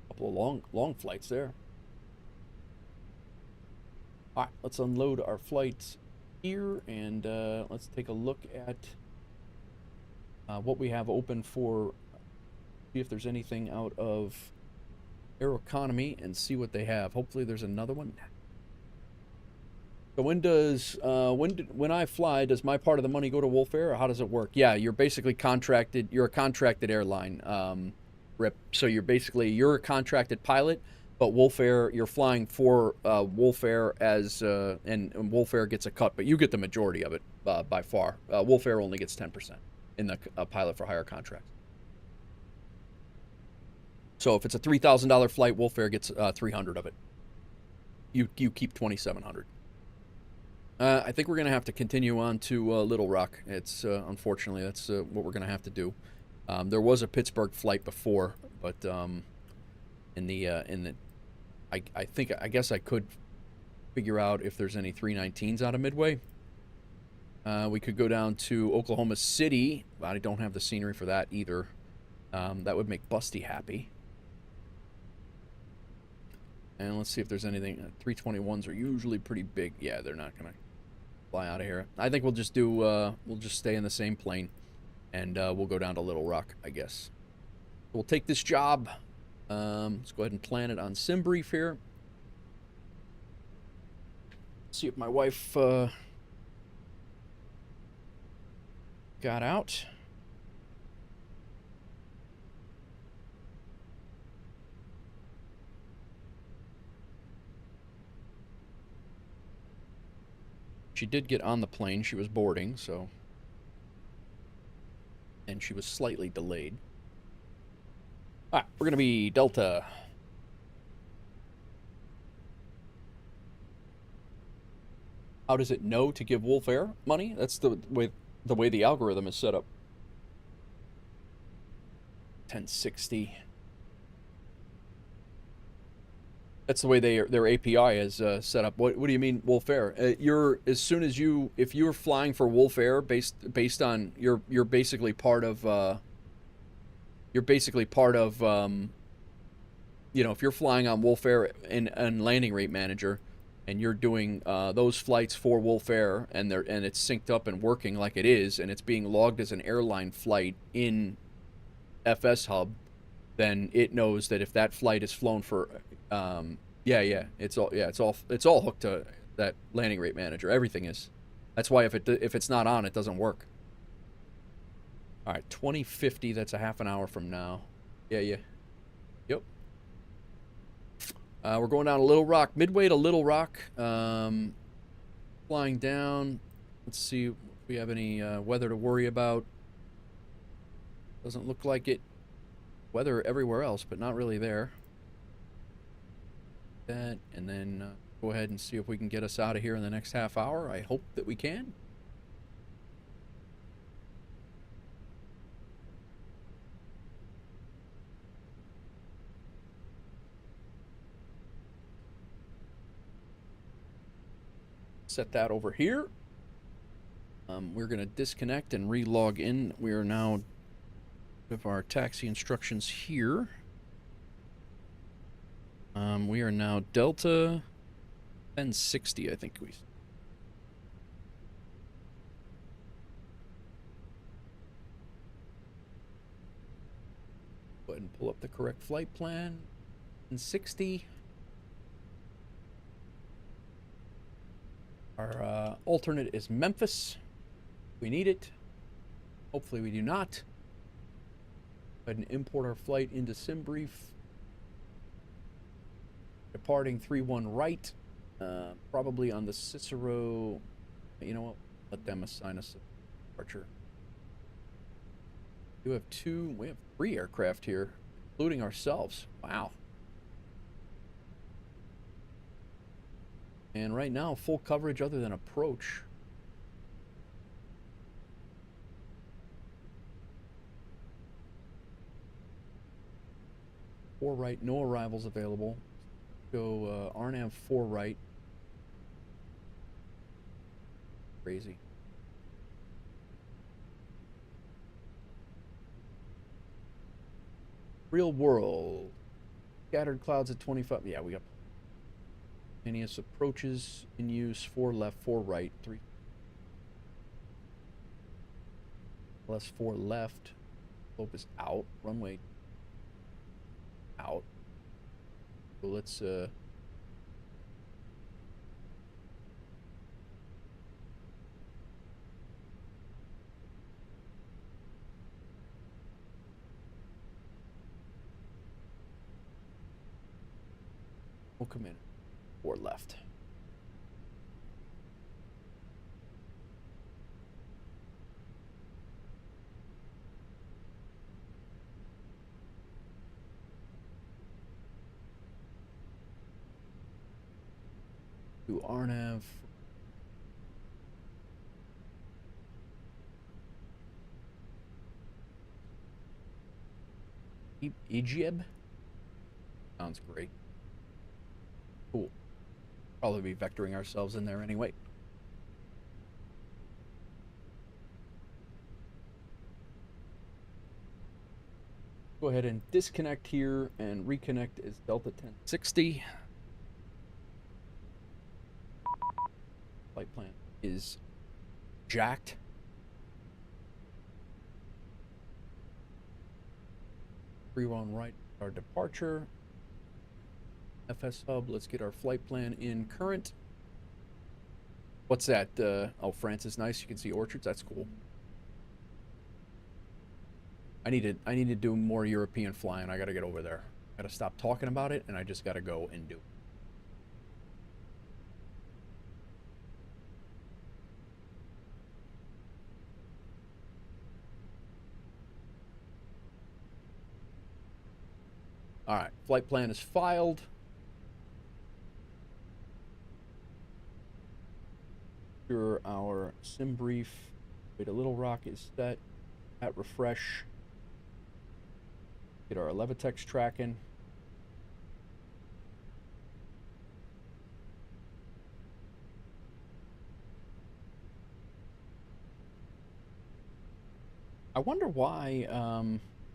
Couple of long flights there. All right, let's unload our flights here, and let's take a look at what we have open for. See if there's anything out of Aeroconomy and see what they have. Hopefully there's another one. So when I fly, does my part of the money go to Wolf Air, or how does it work? Yeah, you're basically contracted. You're a contracted airline, Rip. So you're a contracted pilot, but Wolf Air, you're flying for Wolf Air as and Wolf Air gets a cut, but you get the majority of it by far. Wolf Air only gets 10% in the pilot for hire contract. So if it's a $3,000 flight, Wolf Air gets $300 of it. You keep $2,700. I think we're gonna have to continue on to Little Rock. It's unfortunately that's what we're gonna have to do. There was a Pittsburgh flight before, but I guess I could figure out if there's any 319s out of Midway. We could go down to Oklahoma City. I don't have the scenery for that either. That would make Busty happy. And let's see if there's anything. 321s are usually pretty big. Yeah, they're not gonna fly out of here. I think we'll just do. We'll just stay in the same plane, and we'll go down to Little Rock, I guess. We'll take this job. Let's go ahead and plan it on SimBrief here. See if my wife got out. She did get on the plane. She was boarding, so. And she was slightly delayed. All right, we're going to be Delta. How does it know to give Wolf Air money? That's the way the algorithm is set up. 1060. That's the way their API is set up. What do you mean Wolf Air? If you're flying for Wolf Air based on you're basically part of if you're flying on Wolf Air and Landing Rate Manager, and you're doing those flights for Wolf Air, and it's synced up and working like it is, and it's being logged as an airline flight in FS Hub, then it knows that if that flight is flown for it's all hooked to that Landing Rate Manager. Everything is. That's why if it's not on, it doesn't work. All right, 2050. That's a half an hour from now. Yep. We're going down to Little Rock, Midway to Little Rock. Flying down. Let's see if we have any weather to worry about. Doesn't look like it. Weather everywhere else, but not really there. That, and then go ahead and see if we can get us out of here in the next half hour. I hope that we can. Set that over here. We're going to disconnect and re-log in. We are now with our taxi instructions here. We are now Delta 1060, I think we. Go ahead and pull up the correct flight plan. 1060. Our alternate is Memphis. We need it. Hopefully we do not. ahead and import our flight into SimBrief. Departing 31 right, probably on the Cicero. You know what? Let them assign us a departure. We have 3 aircraft here, including ourselves. Wow. And right now, full coverage other than approach. Four right, no arrivals available. Go RNAV 4 right. Crazy. Real world. Scattered clouds at 25. Yeah, we got continuous approaches in use. 4 left, 4 right, 3 plus 4 left. Slope is out. Runway out. So let's we'll come in 4 left. To RNAV. Egypt? Sounds great. Cool. Probably be vectoring ourselves in there anyway. Go ahead and disconnect here and reconnect as Delta 1060. Flight plan is jacked. Freeway right, our departure. FS hub, let's get our flight plan in current. What's that? Oh, France is nice. You can see orchards. That's cool. I need to do more European flying. I got to get over there. I got to stop talking about it, and I just got to go and do it. All right, flight plan is filed. Sure, our SimBrief. Wait, a Little Rock is set. At refresh. Get our Levitex tracking. I wonder why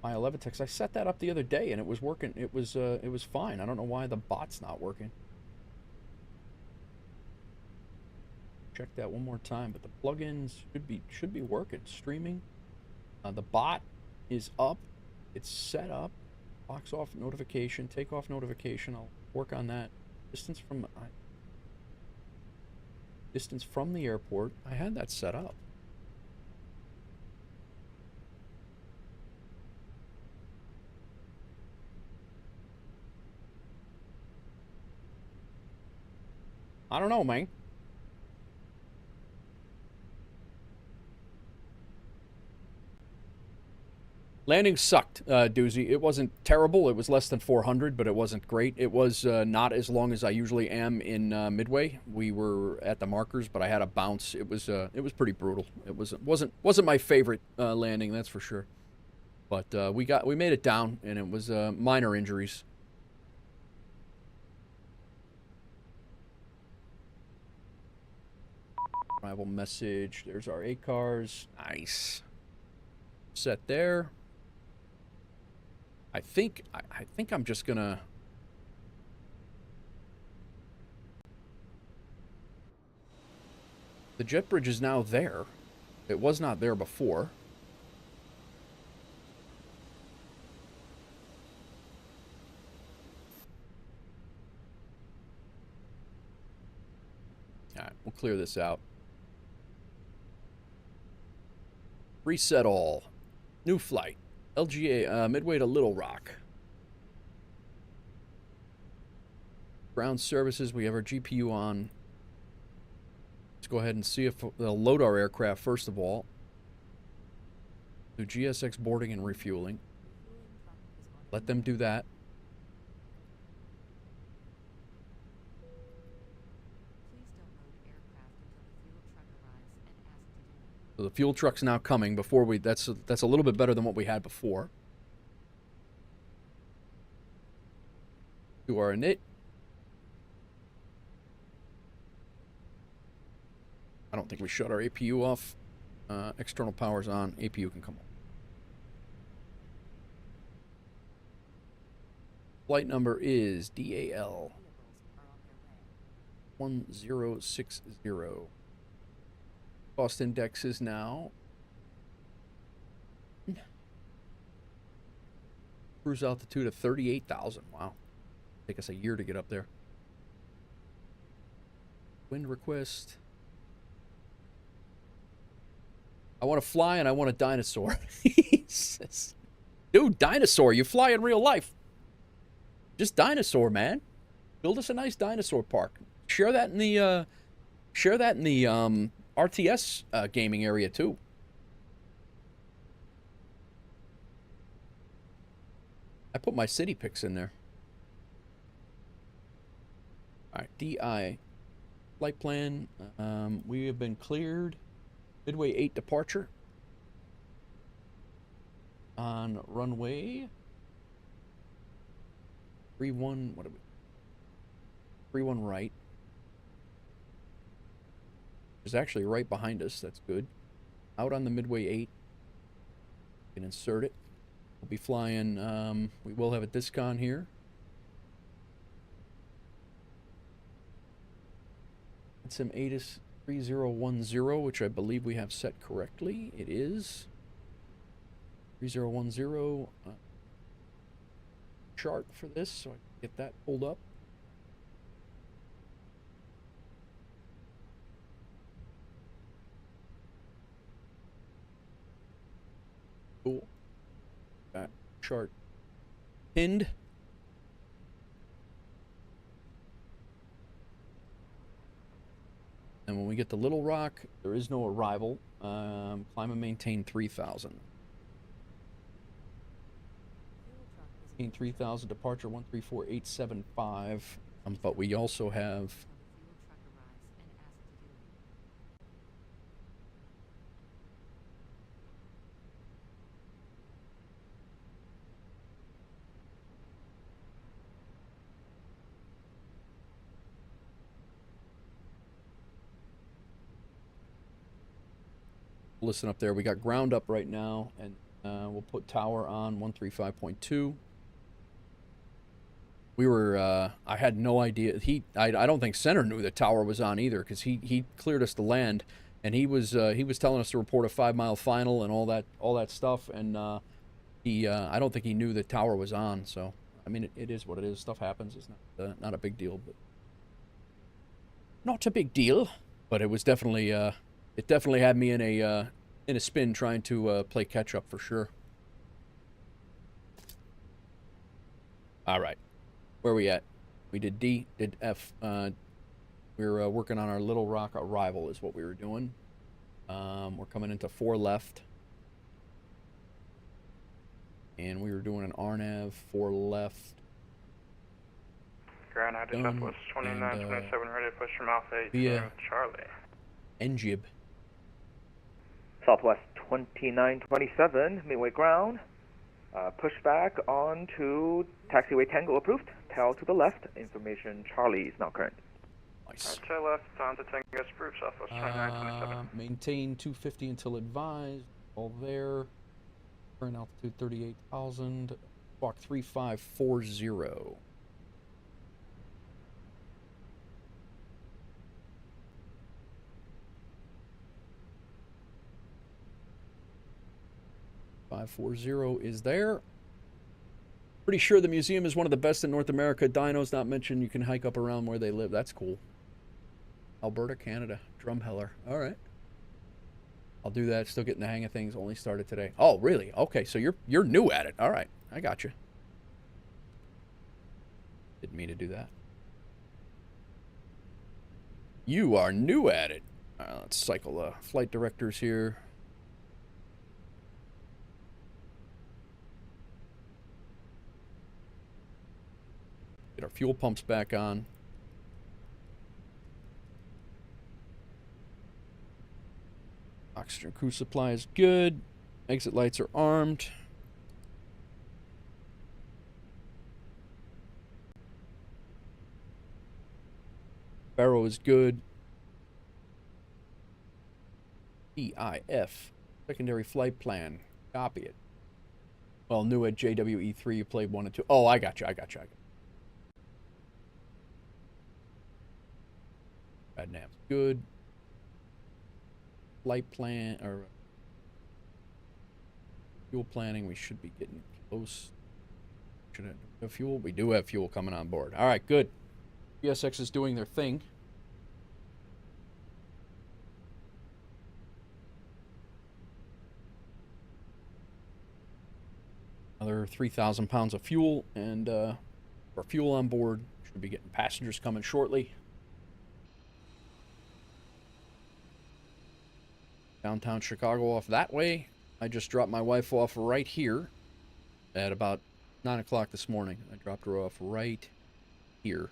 my Levitex. I set that up the other day and it was working. It was fine. I don't know why the bot's not working. Check that one more time, but the plugins should be working. Streaming. The bot is up. It's set up. Box off notification. Take off notification. I'll work on that. Distance from the airport. I had that set up. I don't know, man. Landing sucked, Doozy. It wasn't terrible. It was less than 400, but it wasn't great. It was not as long as I usually am in Midway. We were at the markers, but I had a bounce. It was pretty brutal. It wasn't my favorite landing, that's for sure. But we made it down, and it was minor injuries. Arrival message. There's our ACARs. Nice. Set there. I think I'm just gonna. The jet bridge is now there. It was not there before. All right, we'll clear this out. Reset all. New flight. LGA, Midway to Little Rock. Ground services, we have our GPU on. Let's go ahead and see if they'll load our aircraft first of all. Do GSX boarding and refueling. Let them do that. So the fuel truck's now coming. Before we, that's a little bit better than what we had before. Do our init. I don't think we shut our APU off. External power's on. APU can come on. Flight number is DAL 1060. Cost index is now cruise altitude of 38,000. Wow. Take us a year to get up there. Wind request. I want to fly and I want a dinosaur. Dude, dinosaur, you fly in real life. Just dinosaur, man. Build us a nice dinosaur park. Share that in the RTS gaming area too. I put my city pics in there. All right, DI flight plan. We have been cleared. Midway 8 departure on runway 31. What are we? 31 right. It's actually right behind us. That's good. Out on the Midway 8. You can insert it. We'll be flying. We will have a discon here. It's an ATIS 3010, which I believe we have set correctly. It is 3010 chart for this, so I can get that pulled up. Cool. Got chart pinned. And when we get to Little Rock, there is no arrival. Climb and maintain 3,000. Maintain 3,000, departure 134875. But we also have listen up there. We got ground up right now, and we'll put tower on 135.2. We were, I had no idea. I don't think Center knew the tower was on either, because he cleared us to land, and he was telling us to report a 5-mile final and all that stuff, and I don't think he knew the tower was on. So I mean, it is what it is. Stuff happens. It's not a big deal, but not a big deal. But it was definitely it definitely had me in a spin trying to play catch up for sure. All right. Where are we at? We did D, did F. We were working on our Little Rock arrival is what we were doing. We're coming into 4 left. And we were doing an RNAV 4 left. Ground out to Southwest 2927, ready to push from Alpha 8 via to Charlie. NGIB. Southwest 2927, midway ground. Push back on to taxiway Tango approved. Tail to the left. Information Charlie is now current. Nice. Tail left, on to Tango approved, Southwest 2927. Maintain 250 until advised. All there. Current altitude 38,000. Walk 3540. is there. Pretty sure the museum is one of the best in North America. Dinos not mentioned. You can hike up around where they live. That's cool. Alberta, Canada. Drumheller. All right. I'll do that. Still getting the hang of things. Only started today. Oh, really? Okay, so you're new at it. All right, I got you. Didn't mean to do that. You are new at it. Let's cycle the flight directors here. Get our fuel pumps back on. Oxygen crew supply is good. Exit lights are armed. Barrow is good. EIF. Secondary flight plan. Copy it. Well, new at JWE3, you played 1 and 2. Oh, I got you. Bad naps. Good. Flight plan, or fuel planning, we should be getting close. Should have fuel? We do have fuel coming on board. All right, good. GSX is doing their thing. Another 3,000 pounds of fuel, and for fuel on board. Should be getting passengers coming shortly. Downtown Chicago off that way. I just dropped my wife off right here at about 9 o'clock this morning. I dropped her off right here.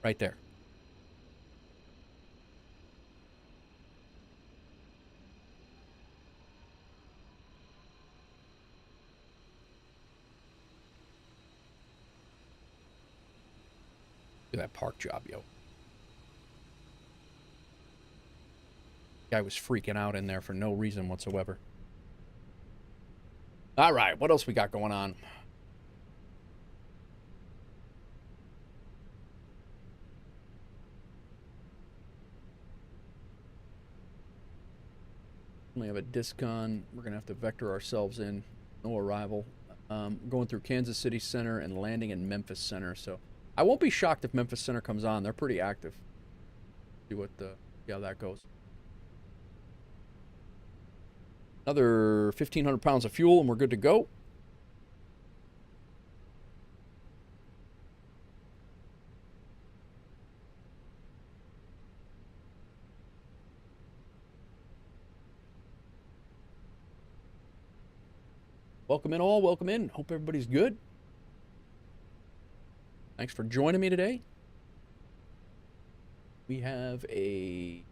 Right there. Look at that park job, yo. Guy was freaking out in there for no reason whatsoever. All right, what else we got going on? We have a discon. We're gonna have to vector ourselves in. No arrival. Going through Kansas City Center and landing in Memphis Center. So I won't be shocked if Memphis Center comes on. They're pretty active. See how that goes. Another 1,500 pounds of fuel and we're good to go. Welcome in all, welcome in. Hope everybody's good. Thanks for joining me today. We have a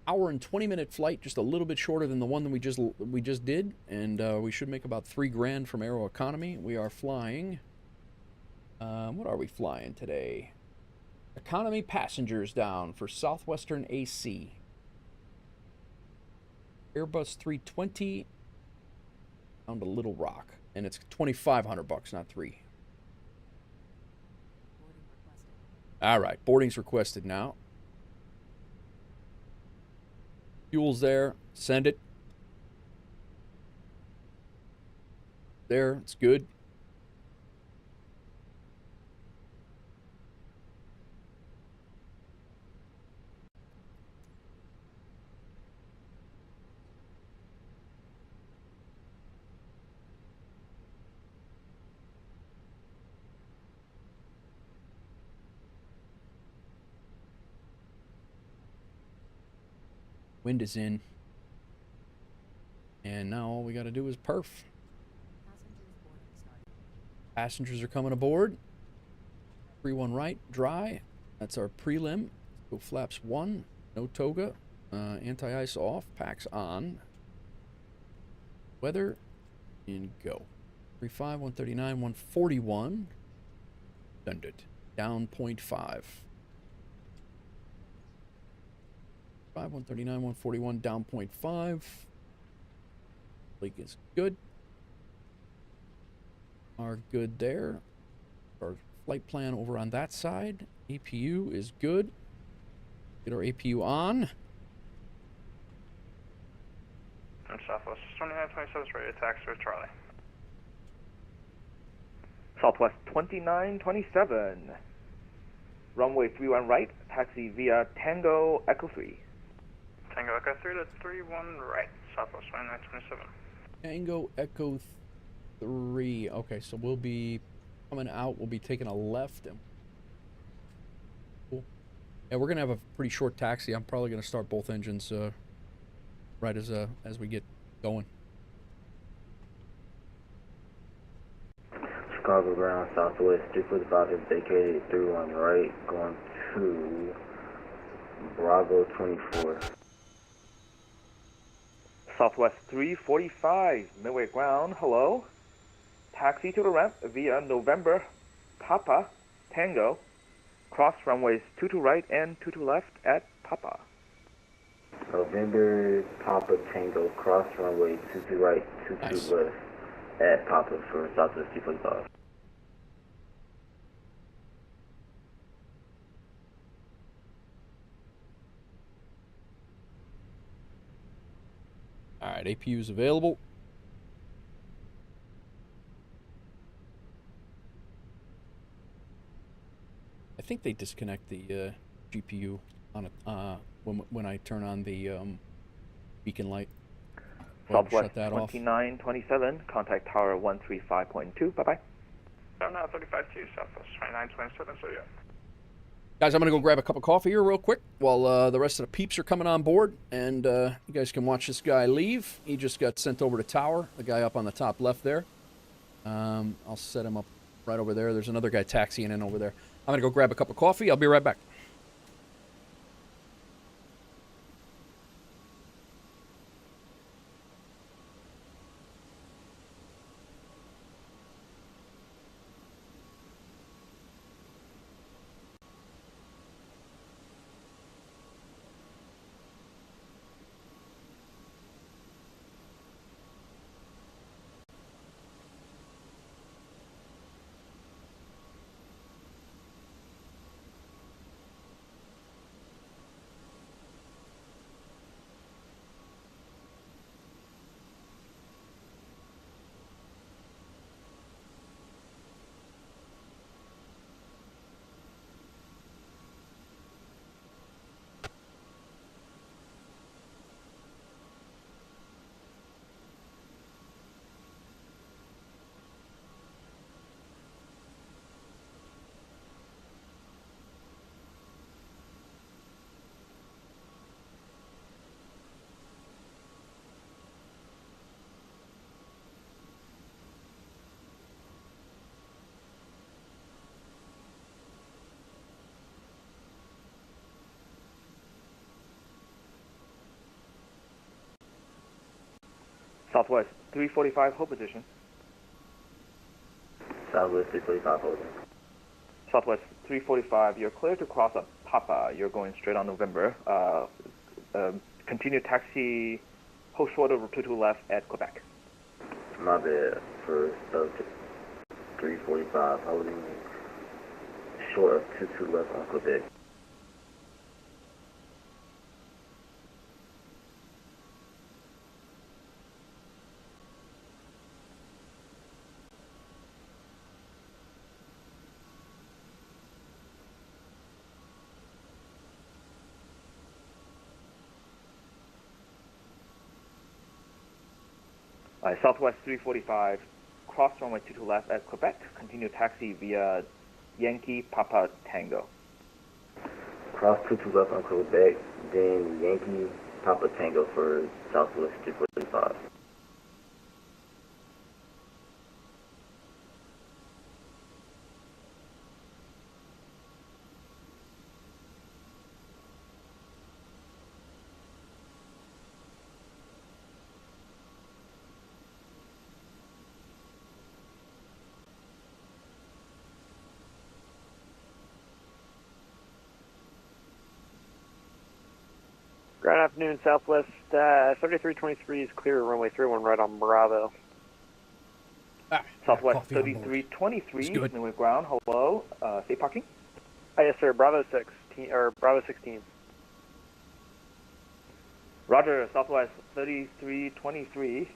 hour and 20-minute flight, just a little bit shorter than the one that we just did, and we should make about $3,000 from Aeroconomy. We are flying. What are we flying today? Economy passengers down for Southwestern AC. Airbus 320 down to Little Rock, and it's $2,500, not $3,000. All right, boarding's requested now. Fuel's there. Send it. There, it's good. Wind is in. And now all we got to do is perf. Passengers are coming aboard. 3-1 right, dry. That's our prelim. Go flaps 1, no toga. Anti-ice off, packs on. Weather, and go. 35, 139, 141. Send it. Down 0.5. 139, 141, down 0.5. Leak is good. Are good there. Our flight plan over on that side. APU is good. Get our APU on. And Southwest 2927 is ready to taxi with Charlie. Southwest 2927. runway 31 right, taxi via Tango Echo 3. Tango Echo 3 to 31 right, Southwest 2927. Tango Echo 3. Okay, so we'll be coming out. We'll be taking a left. And cool. Yeah, we're gonna have a pretty short taxi. I'm probably gonna start both engines right as we get going. Chicago ground southwest 345 is vacated 31 right, going to Bravo 24. Southwest 345, Midway ground, hello. Taxi to the ramp via November, Papa, Tango. Cross runways 22 right and 22 left at Papa. November, Papa, Tango, cross runway 22 right, 22 Nice. left at Papa for Southwest 345. All right, APU is available. I think they disconnect the GPU on a when I turn on the beacon light. Well, Southwest shut that off. 2927, contact tower 135.2, bye-bye. 7935 Southwest 2927, so yeah. Guys, I'm going to go grab a cup of coffee here real quick while the rest of the peeps are coming on board, and you guys can watch this guy leave. He just got sent over to tower, the guy up on the top left there. I'll set him up right over there. There's another guy taxiing in over there. I'm going to go grab a cup of coffee. I'll be right back. Southwest 345, hold position. Southwest 345 holding. Southwest 345, you're clear to cross up Papa. You're going straight on November. Continue taxi, hold short over 22 left at Quebec. My bad, for South 345 holding short of 22 left on Quebec. Southwest 345, cross runway 22 left at Quebec. Continue taxi via Yankee Papa Tango. Cross 22 left on Quebec, then Yankee Papa Tango for Southwest 345. Good afternoon, Southwest 3323 is clear, runway 31 right on Bravo. Southwest 3323, Midway ground, hello, safe parking? Yes, sir, Bravo 16, or Bravo 16. Roger, Southwest 3323,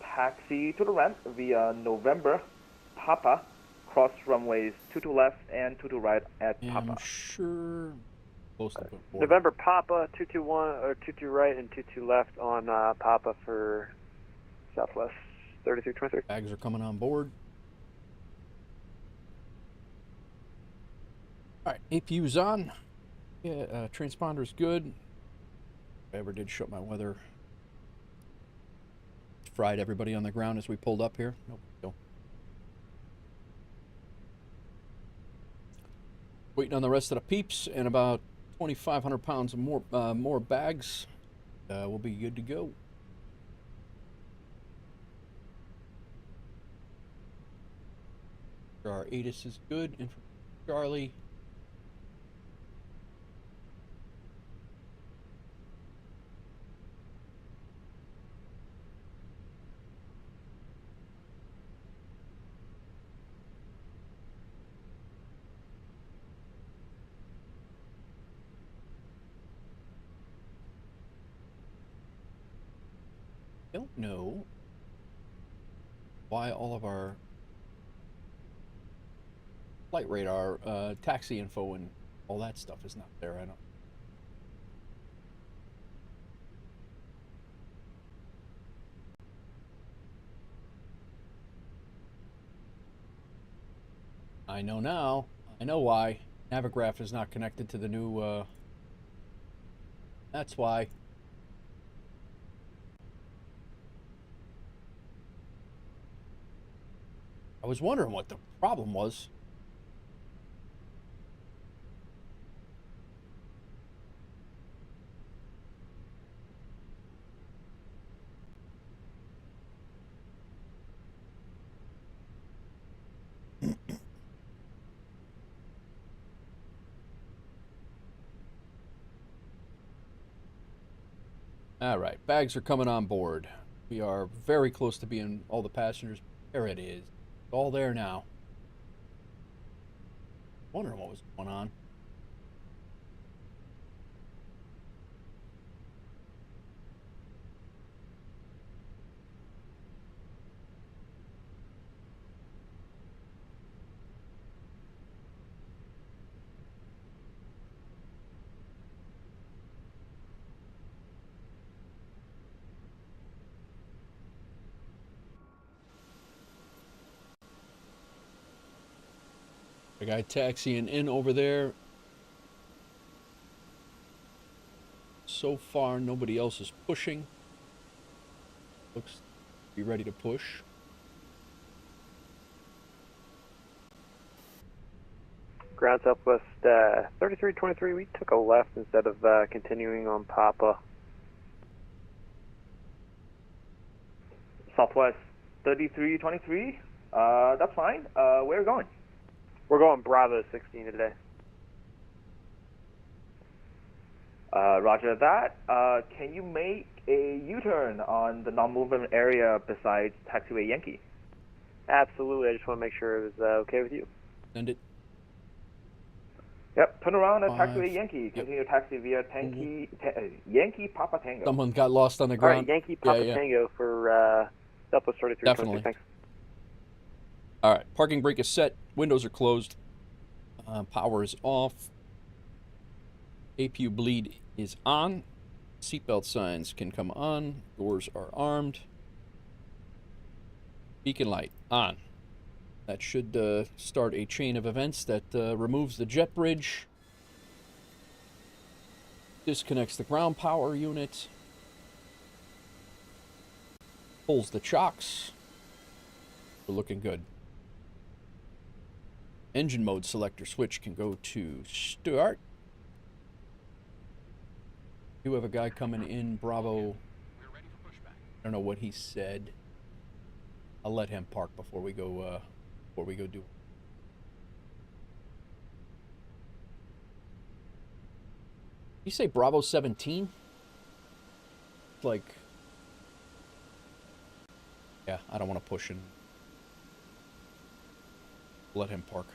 taxi to the ramp via November, Papa, cross runways 22 left and 22 right at Yeah, Papa. I'm sure. Close to put board. November Papa 221 or 22 right and 22 left on Papa for Southwest 3323. Bags are coming on board. All right, APU's on. Yeah, transponder's good. If I ever did shut my weather. Fried everybody on the ground as we pulled up here. Nope, no. Waiting on the rest of the peeps and about 2,500 pounds of more bags. We'll be good to go. Our ATIS is good. And from Charlie. Don't know why all of our flight radar, taxi info, and all that stuff is not there. I don't. I know now. I know why. Navigraph is not connected to the new. That's why. I was wondering what the problem was. All right, bags are coming on board. We are very close to being all the passengers. There it is. It's all there now. Wondering what was going on. The guy taxiing in over there. So far, nobody else is pushing. Looks to be ready to push. Ground Southwest 3323, we took a left instead of continuing on Papa. Southwest 3323, that's fine. Where are you going? We're going Bravo 16 today. Roger that. Can you make a U-turn on the non-movement area besides taxiway Yankee? Absolutely. I just want to make sure it was okay with you. Send it. Yep, turn around at 5. taxiway Yankee. Yep. Continue taxi via Yankee Papa Tango. Someone got lost on the All ground. right, Yankee Papa Tango for Southwest 3323. Definitely. Thanks. All right, parking brake is set. Windows are closed. Power is off. APU bleed is on. Seatbelt signs can come on. Doors are armed. Beacon light on. That should start a chain of events that removes the jet bridge. Disconnects the ground power unit. Pulls the chocks. We're looking good. Engine mode selector switch can go to start. You have a guy coming in Bravo. I don't know what he said. I'll let him park before we go do. You say Bravo 17? Like, yeah, I don't want to push and let him park.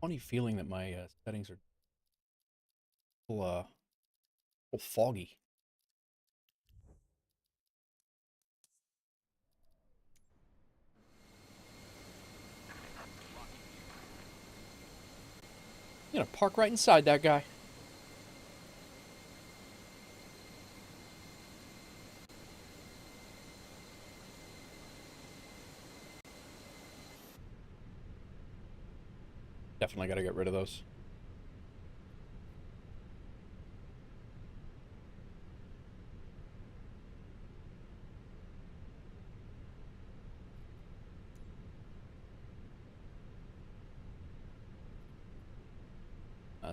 Funny feeling that my settings are a little foggy. You know, park right inside that guy. Definitely got to get rid of those.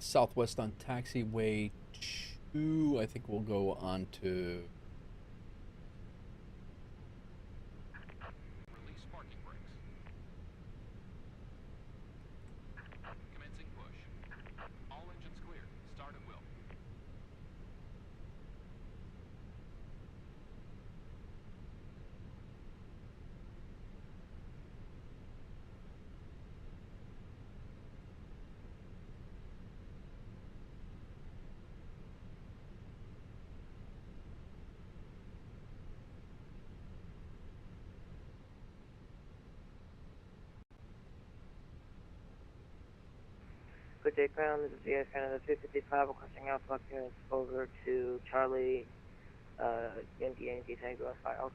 Southwest on taxiway 2, I think we'll go on to... Release parking brakes. Commencing push. All engines clear. Start at will. Good day, ground. This is the Air Canada 355 requesting Alpha clearance over to Charlie, Yankee Tango files.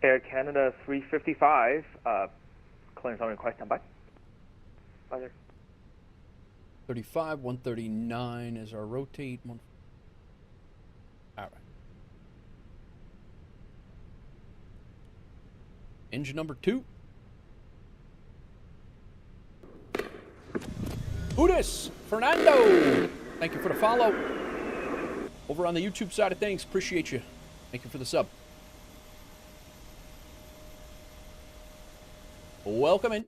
Air Canada 355, clearance on request, stand by. Roger. 35, 139 is our rotate. All right. Engine number 2. Udis, Fernando, thank you for the follow. Over on the YouTube side of things, appreciate you. Thank you for the sub. Welcome in.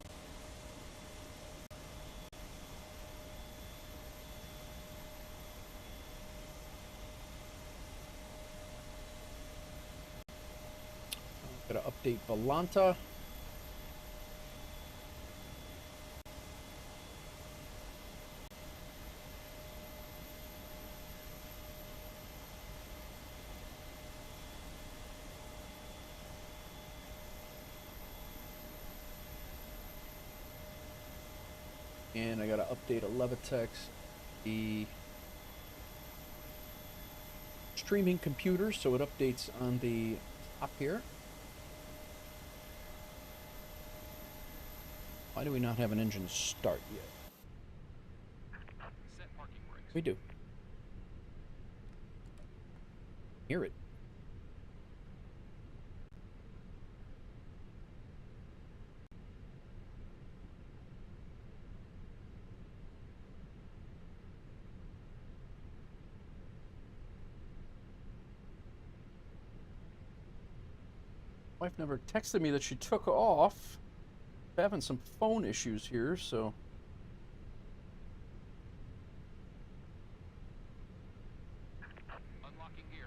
Gotta update Volanta. And I gotta update a Levitex, the streaming computer, so it updates on the top here. Why do we not have an engine start yet? Set parking brakes. We do. Hear it. Wife never texted me that she took off. Having some phone issues here, so Unlocking gear.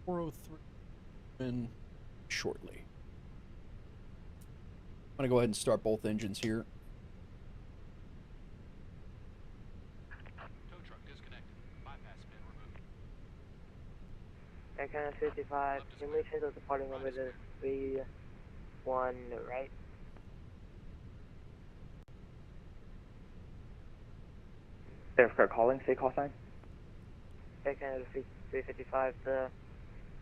403 in shortly. I'm gonna go ahead and start both engines here. Tow truck disconnected. Bypass pin removed. Air Canada 55, can we change the departing number to 31 right? Aircraft calling, say call sign. Air Canada 355, the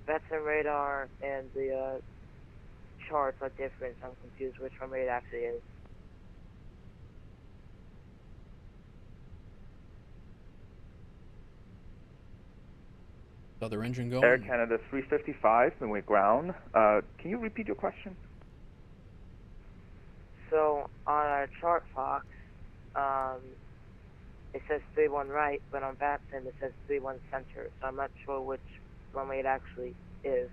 veteran radar and the charts are different, so I'm confused which one it actually is. Other engine going. Air Canada 355, Midway ground. Can you repeat your question? So on our chart, Fox, it says 31 right, but on Batson it says 31 center, so I'm not sure which runway it actually is.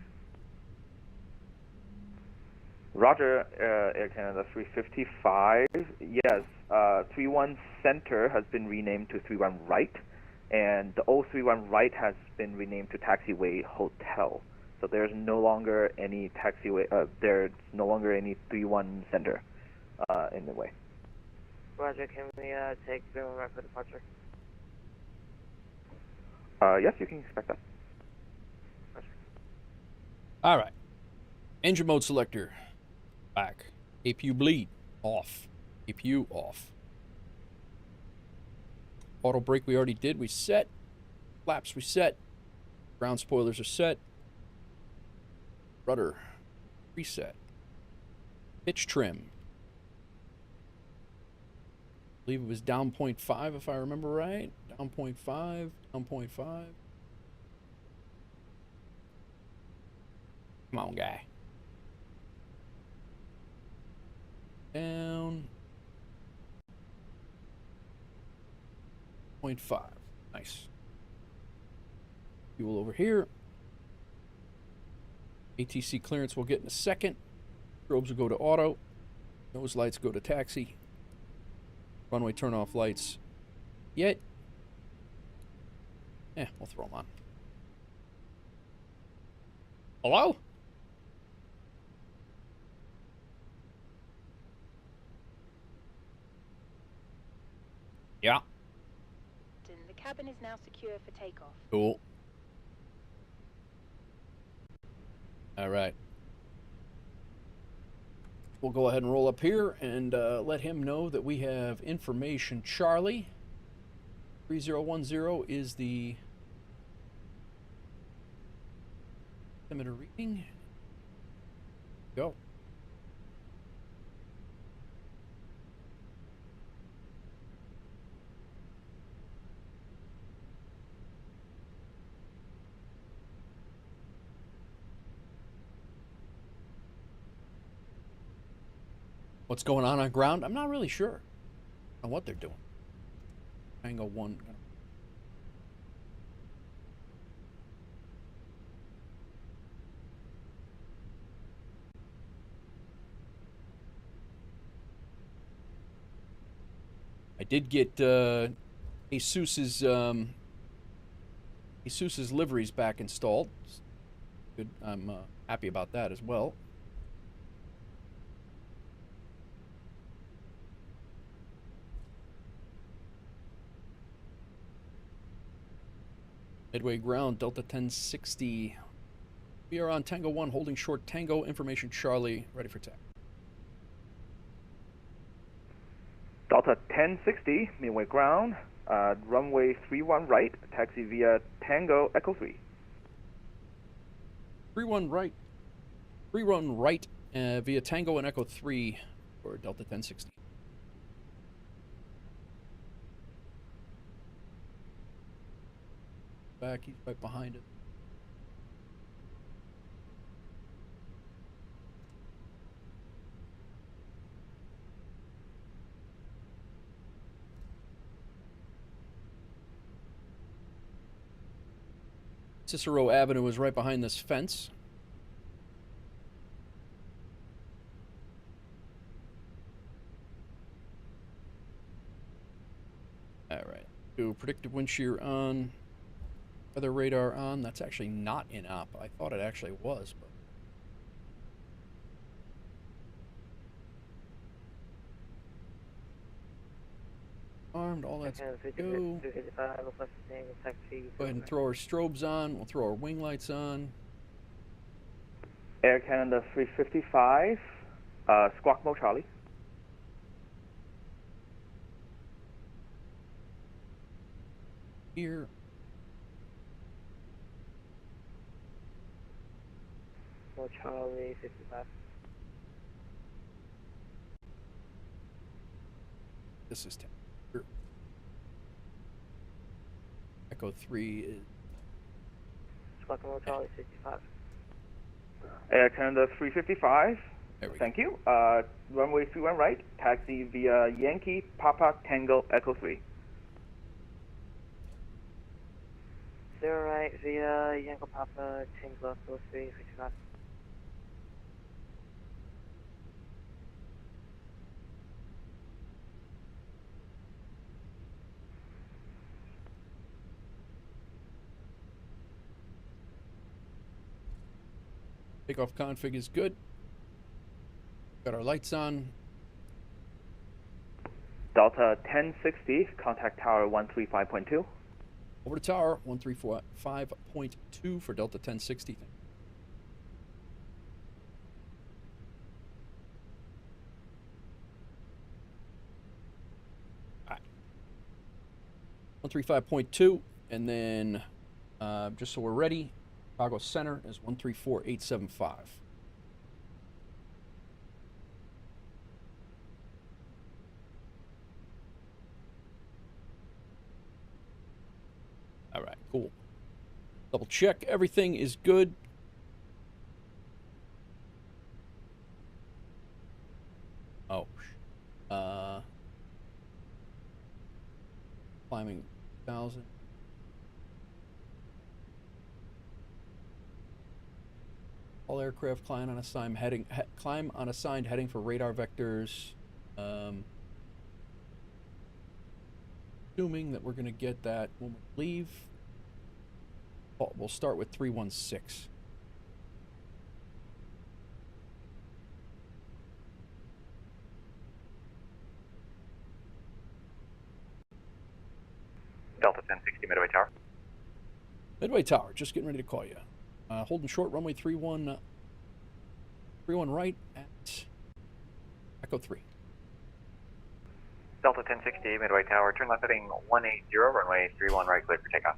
Roger, Air Canada 355. Yes, 31 center has been renamed to 31 right. and the 031 right has been renamed to Taxiway Hotel. So there's no longer any taxiway. There's no longer any 31 center in the way. Roger, can we take 31 right for departure? Yes, you can expect that. All right. Engine mode selector. Back. APU bleed. Off. APU off. Auto brake we already did. We set. Flaps we set. Ground spoilers are set. Rudder. Reset. Pitch trim. I believe it was down 0.5 if I remember right. Down 0.5. Down 0.5. Come on, guy. Down 0.5. Nice. Fuel over here. ATC clearance we'll get in a second. Strobes will go to auto. Nose lights go to taxi. Runway turn off lights. Yet. We'll throw them on. Hello? Yeah. The cabin is now secure for takeoff. Cool. All right. We'll go ahead and roll up here and let him know that we have information. Charlie, 3010 is the altimeter reading. Go. What's going on ground? I'm not really sure on what they're doing. Tango 1. I did get Asus's liveries back installed. Good. I'm happy about that as well. Midway ground, Delta 1060. We are on Tango 1, holding short Tango, information Charlie, ready for taxi. Delta 1060, midway ground, runway 31 right, taxi via Tango Echo 3. 31 right. 31 right via Tango and Echo 3 for Delta 1060. Back, he's right behind it. Cicero Avenue is right behind this fence. All right. Do predictive wind shear on. Weather radar on. That's actually not in op. I thought it actually was, but. Armed, all that's good. Go ahead and throw our strobes on. We'll throw our wing lights on. Air Canada 355, squawk mode Charlie. Here. Charlie 55. This is 10. Here. Echo 3 is. Squawk Charlie 55. Air Canada 355. There we Thank you. Runway 31 right, taxi via Yankee Papa Tango Echo 3. 0 right via Yankee Papa Tango Echo 3 55. Takeoff config is good. Got our lights on. Delta 1060, contact tower 135.2. Over to tower 135.2 for Delta 1060. All right. 135.2, and then just so we're ready, Chicago Center is 134.875. All right, cool. Double check, everything is good. Oh, climbing 1,000. All aircraft climb on assigned heading for radar vectors. Assuming that we're going to get that when we leave. We'll start with 316. Delta 1060 Midway Tower. Midway Tower, just getting ready to call you. Holding short, runway 31 right at Echo 3. Delta 1060 Midway Tower, turn left heading 180, runway 31 right, clear for takeoff.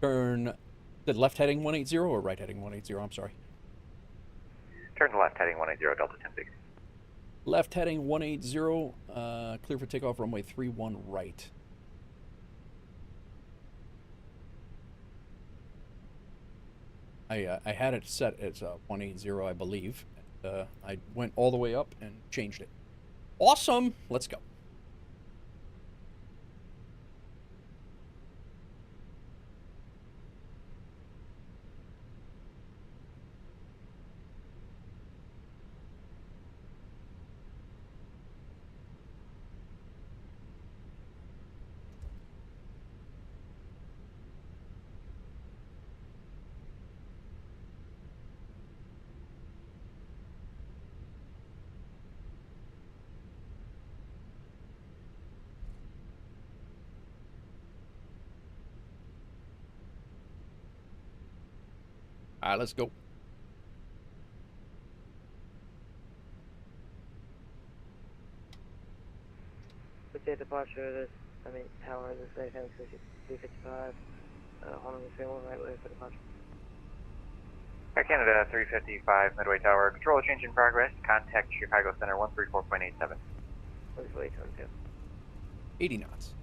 Turn, the left heading 180 or right heading 180? I'm sorry. Turn to left heading 180, Delta 1060. Left heading 180, clear for takeoff, runway 31 right. I had it set as 180, I believe. I went all the way up and changed it. Awesome! Let's go. All right, let's go. With the departure, tower, this is Fenix 355, Honolulu 31 right way for departure. Air Canada 355 Midway Tower, control change in progress, contact Chicago Center 134.87. 148.2. 80 knots.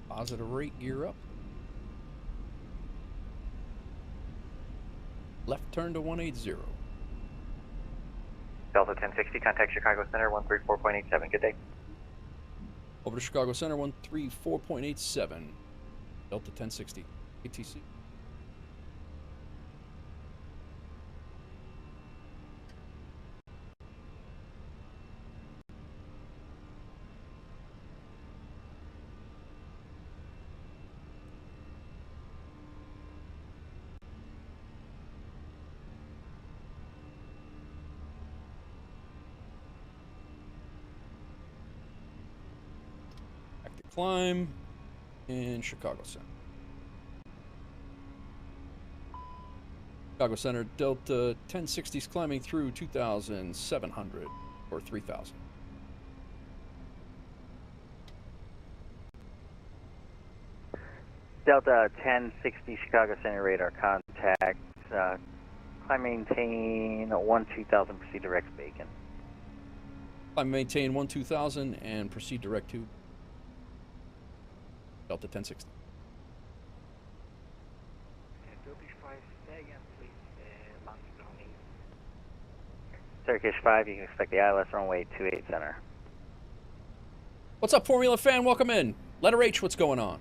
Positive rate, gear up. Left turn to 180. Delta 1060, contact Chicago Center 134.87. Good day. Over to Chicago Center 134.87. Delta 1060. ATC. Climb in Chicago Center. Chicago Center, Delta 1060's climbing through 2,700 or 3,000. Delta 1060 Chicago Center radar contact. Climb maintain 1-2000, proceed direct Bacon. Climb maintain 1-2000 and proceed direct to Delta 1060. Turkish 5, you can expect the ILS runway 28 center. What's up, Formula fan? Welcome in. Letter H, what's going on?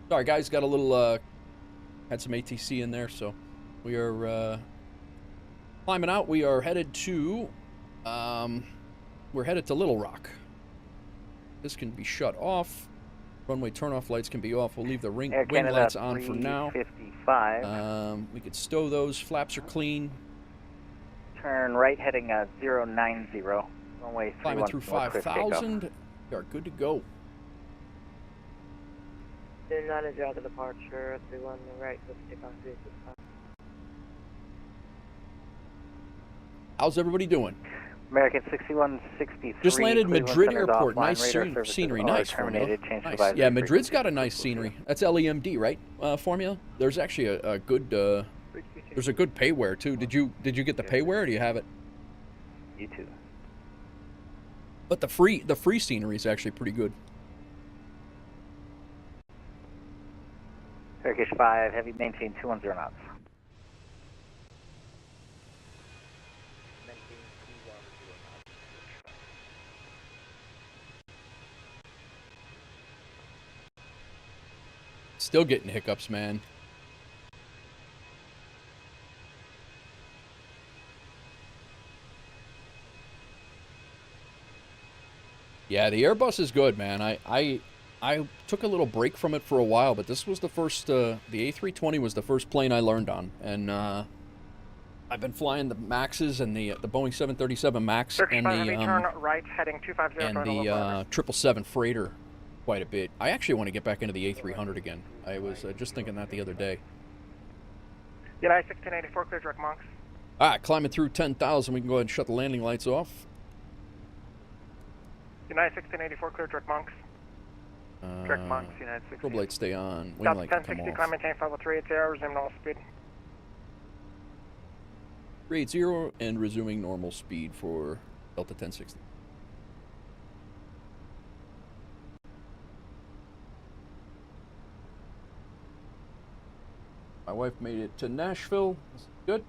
Sorry, guys, got a little, had some ATC in there, so we are climbing out. We are headed to, we're headed to Little Rock. This can be shut off. Runway turnoff lights can be off. We'll leave the wing lights on for now. 355. We could stow those. Flaps are clean. Turn right heading 090. Runway Climbing through 314, 5,000. We are good to go. Do not enjoy the departure. 31 right, let's take off 365. How's everybody doing? American 6163. Just landed Cleveland Madrid Center's Airport. offline. Nice Radar services scenery. are Nice. terminated. Change Nice. advisory Yeah, Madrid's frequency. got a nice scenery. That's LEMD, right? Formula. There's actually a good. There's a good payware too. Did you get the payware? Or do you have it? You too. But the free scenery is actually pretty good. Turkish 5, heavy maintain 210 knots. Still getting hiccups, man. Yeah, the Airbus is good, man. I took a little break from it for a while, but this was the first, the A320 was the first plane I learned on. And I've been flying the Maxes and the Boeing 737 Max Turkish and 5 heavy, turn the right, heading 250 and the 777 freighter quite a bit. I actually want to get back into the A300 again. I was just thinking that the other day. United 1684, clear direct Monks. All right, climbing through 10,000. We can go ahead and shut the landing lights off. United 1684, clear direct Monks. Direct Monks, United 16. Strobe lights stay on. Wing South light can come 1060, off. climb maintain 50380, resume normal speed. 380 and resuming normal speed for Delta 1060. My wife made it to Nashville. This is good.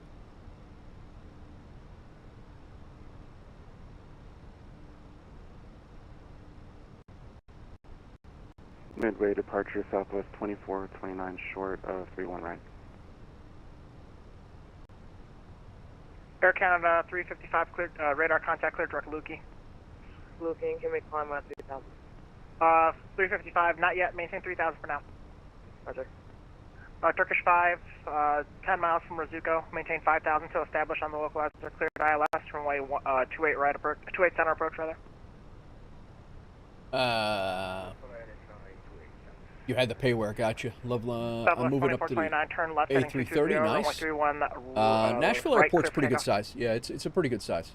Midway departure Southwest 2429 short of 31 right. Air Canada 355, clear, radar contact clear direct Lukey. Looking, can we climb out 3000? 355, not yet, maintain 3000 for now. Roger. Turkish 5, 10 miles from Rizuko, maintain 5,000 to establish on the localizer cleared ILS, runway 28 right approach, 28 center approach rather. You had the payware, gotcha. Love. Southwest I'm moving up to the 2429, turn left heading A330. Nice. 31, Nashville right, Airport's clear pretty good takeoff. size. Yeah, it's a pretty good size.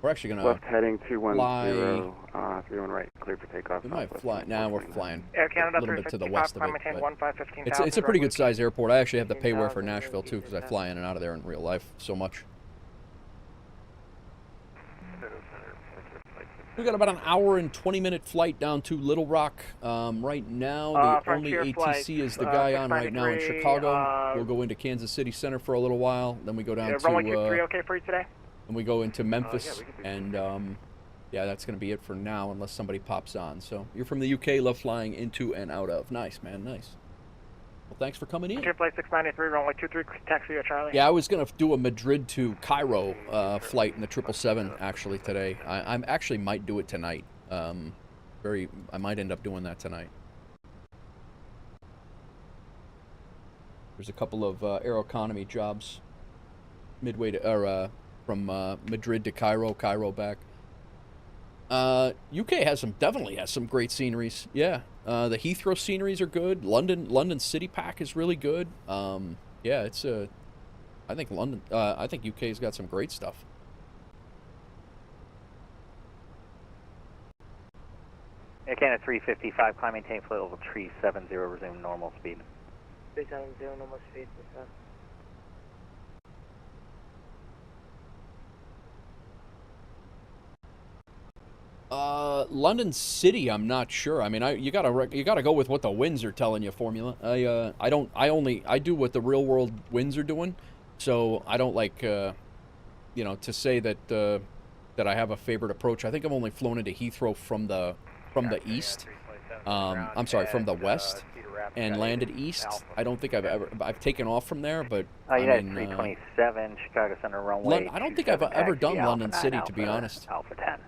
We're actually gonna Left heading 210, fly. 31 right, clear for takeoff. We might fly. Now we're flying Air a Canada little bit to the 355, west of climb it. maintain But 15,000. it's a pretty good size airport. I actually have the payware for Nashville too because I fly in and out of there in real life so much. We got about an hour and 20-minute flight down to Little Rock. Right now, the only Frontier ATC flight, is the guy on right now in 693, Chicago. We'll go into Kansas City Center for a little while. Then we go down runway to 23 okay for you today? and we go into Memphis. And yeah, that's going to be it for now unless somebody pops on. So you're from the UK, love flying into and out of. Nice, man, nice. Well, thanks for coming in. Frontier flight 693, runway 23, taxi at Charlie. Yeah, I was gonna do a Madrid to Cairo flight in the 777 actually today. I actually might do it tonight. I might end up doing that tonight. There's a couple of Aeroconomy jobs, midway to from Madrid to Cairo, Cairo back. UK definitely has some great sceneries. Yeah, the Heathrow sceneries are good. London City Pack is really good. Yeah, it's I think I think UK's got some great stuff. Air Canada 355, climb maintain flight level 370, resume normal speed. 370, normal speed, what's up? London City, I'm not sure. I mean, you gotta go with what the winds are telling you. Formula. I do what the real world winds are doing, so I don't like to say that that I have a favorite approach. I think I've only flown into Heathrow from the east. I'm sorry, from the west. and landed east. I don't think I've taken off from there, but United 327, Chicago Center runway. I don't think I've ever done London City, to be honest. Alpha 10.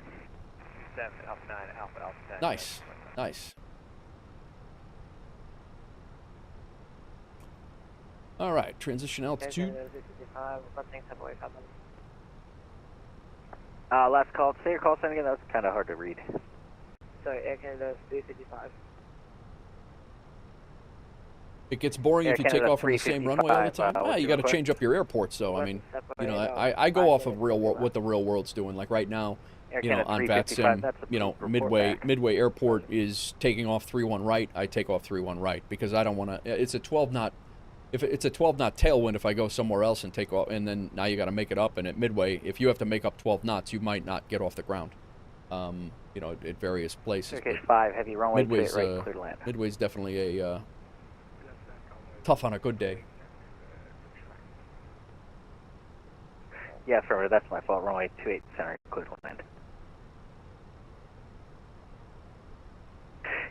7, Alpha 9, Alpha 10. Nice, nice. All right, transition altitude. Last call. Say your call sign again. That was kind of hard to read. Sorry, Air Canada 355. It gets boring if you take off from the same runway all the time. You got to change up your airports, though. I mean, you know, I go off of real world, what the real world's doing. Like right now, you know, on VATSIM, you know, Midway Airport is taking off 3-1 right. I take off 3-1 right because I don't want to. It's a 12 knot. If it's a 12 knot tailwind, if I go somewhere else and take off, and then now you got to make it up. And at Midway, if you have to make up 12 knots, you might not get off the ground. You know, at various places. Turkish 5, heavy runway, right, clear to land. Midway's definitely a tough on a good day. Yeah, affirmative. That's my fault. Runway 28 center, clear to land.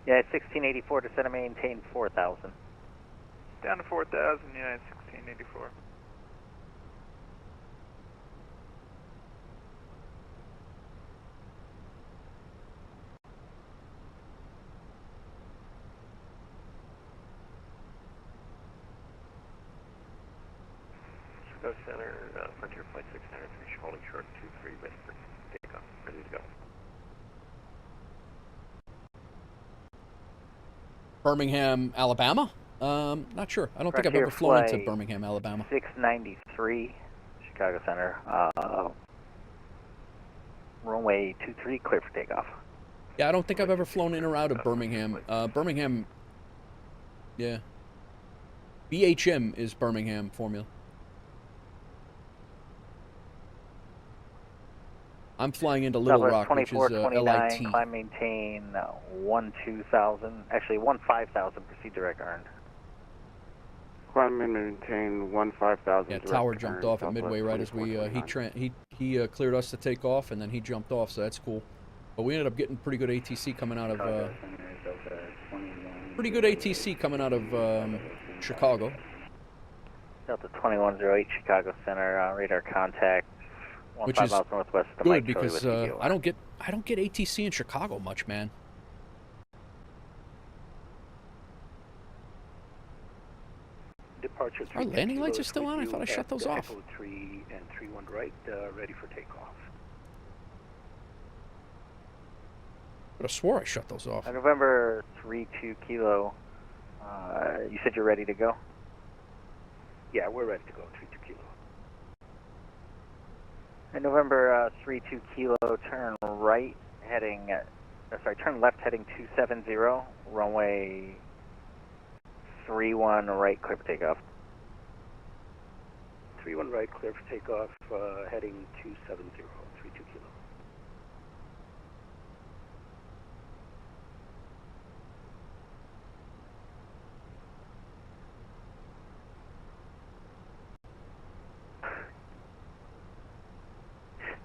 Yeah, 1684 to center, maintain 4,000. Down to 4,000, United 1684. Chicago Center, Frontier Flight 693, holding short 23, ready for takeoff, ready to go. Birmingham, Alabama? Not sure. I don't think I've ever flown into Birmingham, Alabama. 693, Chicago Center. Runway 23, clear for takeoff. Yeah, I don't think I've ever flown in or out of Birmingham. Birmingham, yeah. BHM is Birmingham formula. I'm flying into Little Rock, which is LIT. Climb maintain 12,000, actually 15,000, proceed direct earned. Climb and maintain 15,000. Yeah, tower jumped off at Midway right as we he cleared us to take off, and then he jumped off, so that's cool. But we ended up getting pretty good ATC coming out of Chicago. Delta 2108, Chicago Center, radar contact. Which is miles northwest of good because I don't get ATC in Chicago much, man. Departure. Our landing lights are still on? I thought I shut those off. Echo 3 and 3-1 right, ready for takeoff. But I swore I shut those off. November 32 Kilo, you said you're ready to go? Yeah, we're ready to go, 32 Kilo. November 32 Kilo, turn right, heading, turn left heading 270, runway 31 right, clear for takeoff. 31 right, clear for takeoff, heading 270, 32 Kilo.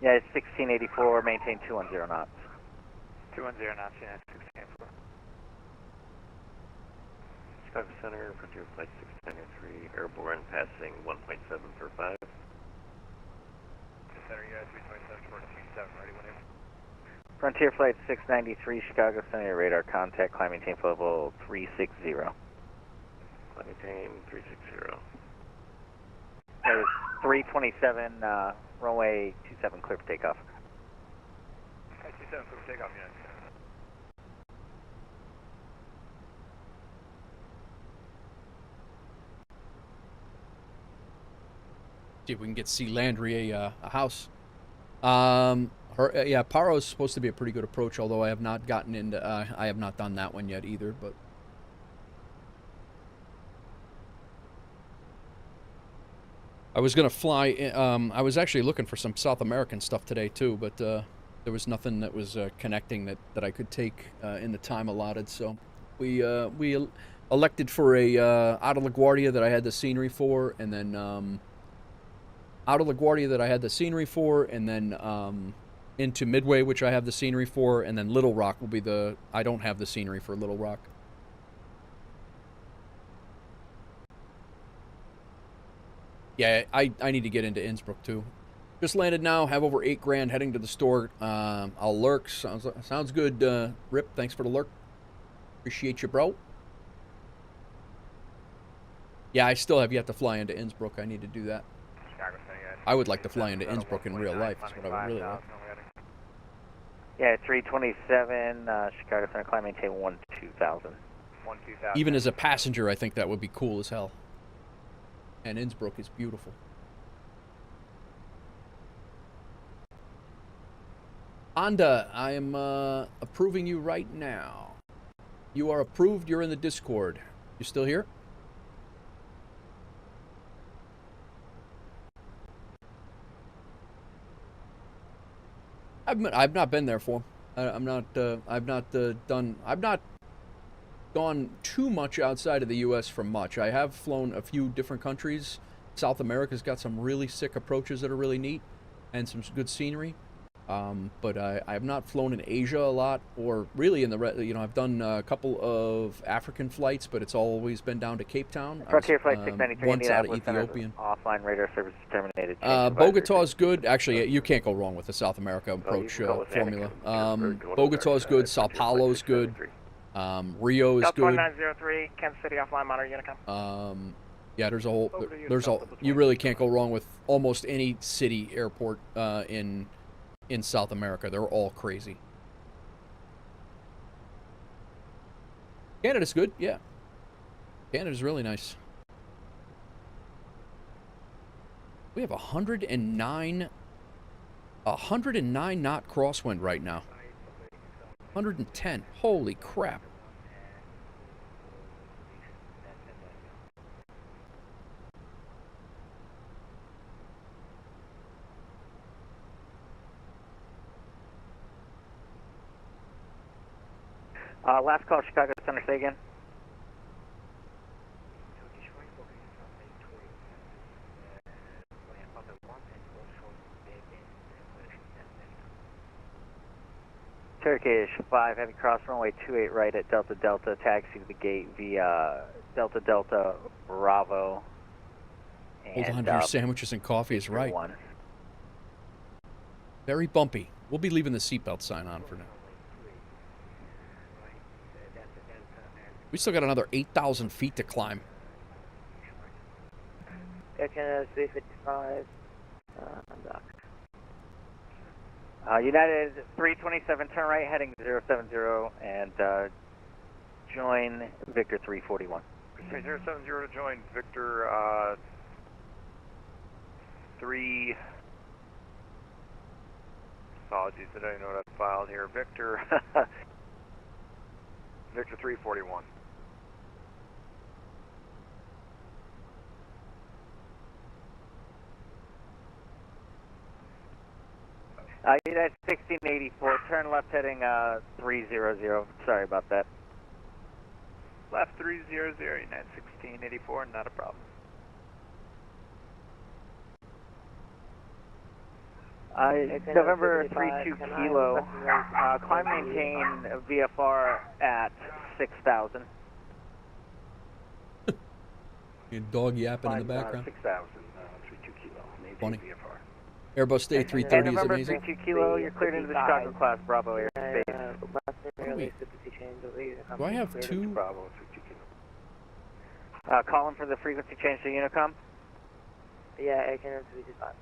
Yeah, it's 1684, maintain 210 knots. 210 knots, United 1684. Chicago Center, Frontier Flight 693, airborne, passing 1.7 per 5. Center, United 327, short 27, ready whenever. Frontier Flight 693, Chicago Center, radar contact, climb maintain level 360. Climb maintain 360. That was 327, runway 27, clear for takeoff. 27, clear for takeoff, United. See if we can get C. Landry a house. Yeah, Paro is supposed to be a pretty good approach, although I have not gotten into. I have not done that one yet either, but. I was gonna fly. I was actually looking for some South American stuff today too, but there was nothing that was connecting that I could take in the time allotted. So we elected for a out of LaGuardia that I had the scenery for, and then out of LaGuardia that I had the scenery for, and then into Midway, which I have the scenery for, and then Little Rock will be the. I don't have the scenery for Little Rock. Yeah, I need to get into Innsbruck too. Just landed now. Have over $8,000 heading to the store. I'll lurk. Sounds good. Rip, thanks for the lurk. Appreciate you, bro. Yeah, I still have yet to fly into Innsbruck. I need to do that. I would like to fly into Innsbruck in real life. That's what I would really like. Yeah, 327, Chicago Center, climb maintain 12,000. Even as a passenger, I think that would be cool as hell. And Innsbruck is beautiful. Anda, I am approving you right now. You are approved. You're in the Discord. You still here? I've not been there for. I've not gone too much outside of the U.S. from much. I have flown a few different countries. South America's got some really sick approaches that are really neat, and some good scenery. But I have not flown in Asia a lot, or really in the I've done a couple of African flights, but it's always been down to Cape Town. Frontier Flight 693, once out of Indianapolis Ethiopian. Offline radar service terminated. Bogota's good. Actually, you can't go wrong with the South America approach formula. Bogota's good. Sao Paulo's good. Rio's Delta good. 1903, Kansas City offline monitor Unicom. Yeah, you really can't go wrong with almost any city airport in South America. They're all crazy. Canada's good, yeah. Canada's really nice. We have 109 knot crosswind right now. 110. Holy crap. Last call, Chicago Center, say again. Turkish 5, heavy cross runway 28 right at Delta Delta, taxi to the gate via Delta Delta Bravo. Hold on to your sandwiches and coffee is right. Very bumpy. We'll be leaving the seatbelt sign on for now. We still got another 8,000 feet to climb. Air Canada 355, dock. United 327, turn right, heading 070, and join Victor 341. 3070 to join Victor 3. Apologies, I don't know what I've filed here. Victor Victor 341. United 1684, turn left heading 300. Sorry about that. Left 300, United 1684, not a problem. November 32 Kilo, climb maintain VFR at 6,000. Dog yapping in the background. 6,000, 32 Kilo, Funny. VFR. Airbus A320 is November amazing. 32 Kilo, you're cleared into the Chicago class Bravo airspace. Do I have two? Bravo, 32 Kilo. Calling for the frequency change to Unicom. Yeah, Air Canada 355.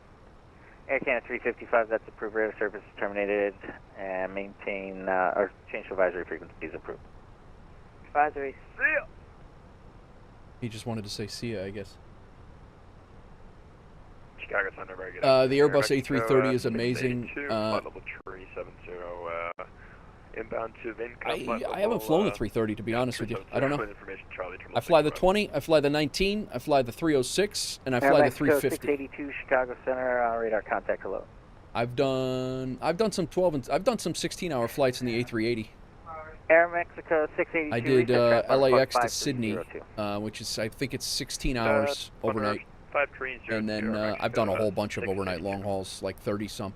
Air Canada 355, that's approved. Radar service is terminated, and maintain or change to advisory frequency is approved. Advisory. See ya. He just wanted to say see ya, I guess. Chicago Center, very good. The Airbus A330 is amazing. Level 370, inbound to Vincom. I haven't flown the 330, to be honest with you. I don't know. I fly the 20, I fly the 19, I fly the 306, and I fly the 350. 682 Chicago Center, radar contact, hello. I've done some 12 and I've done some 16-hour flights in the A380. Air Mexico 682. I did LAX to Sydney, which is, I think it's 16 hours overnight. And then I've done a whole bunch of overnight long hauls, like 30 some.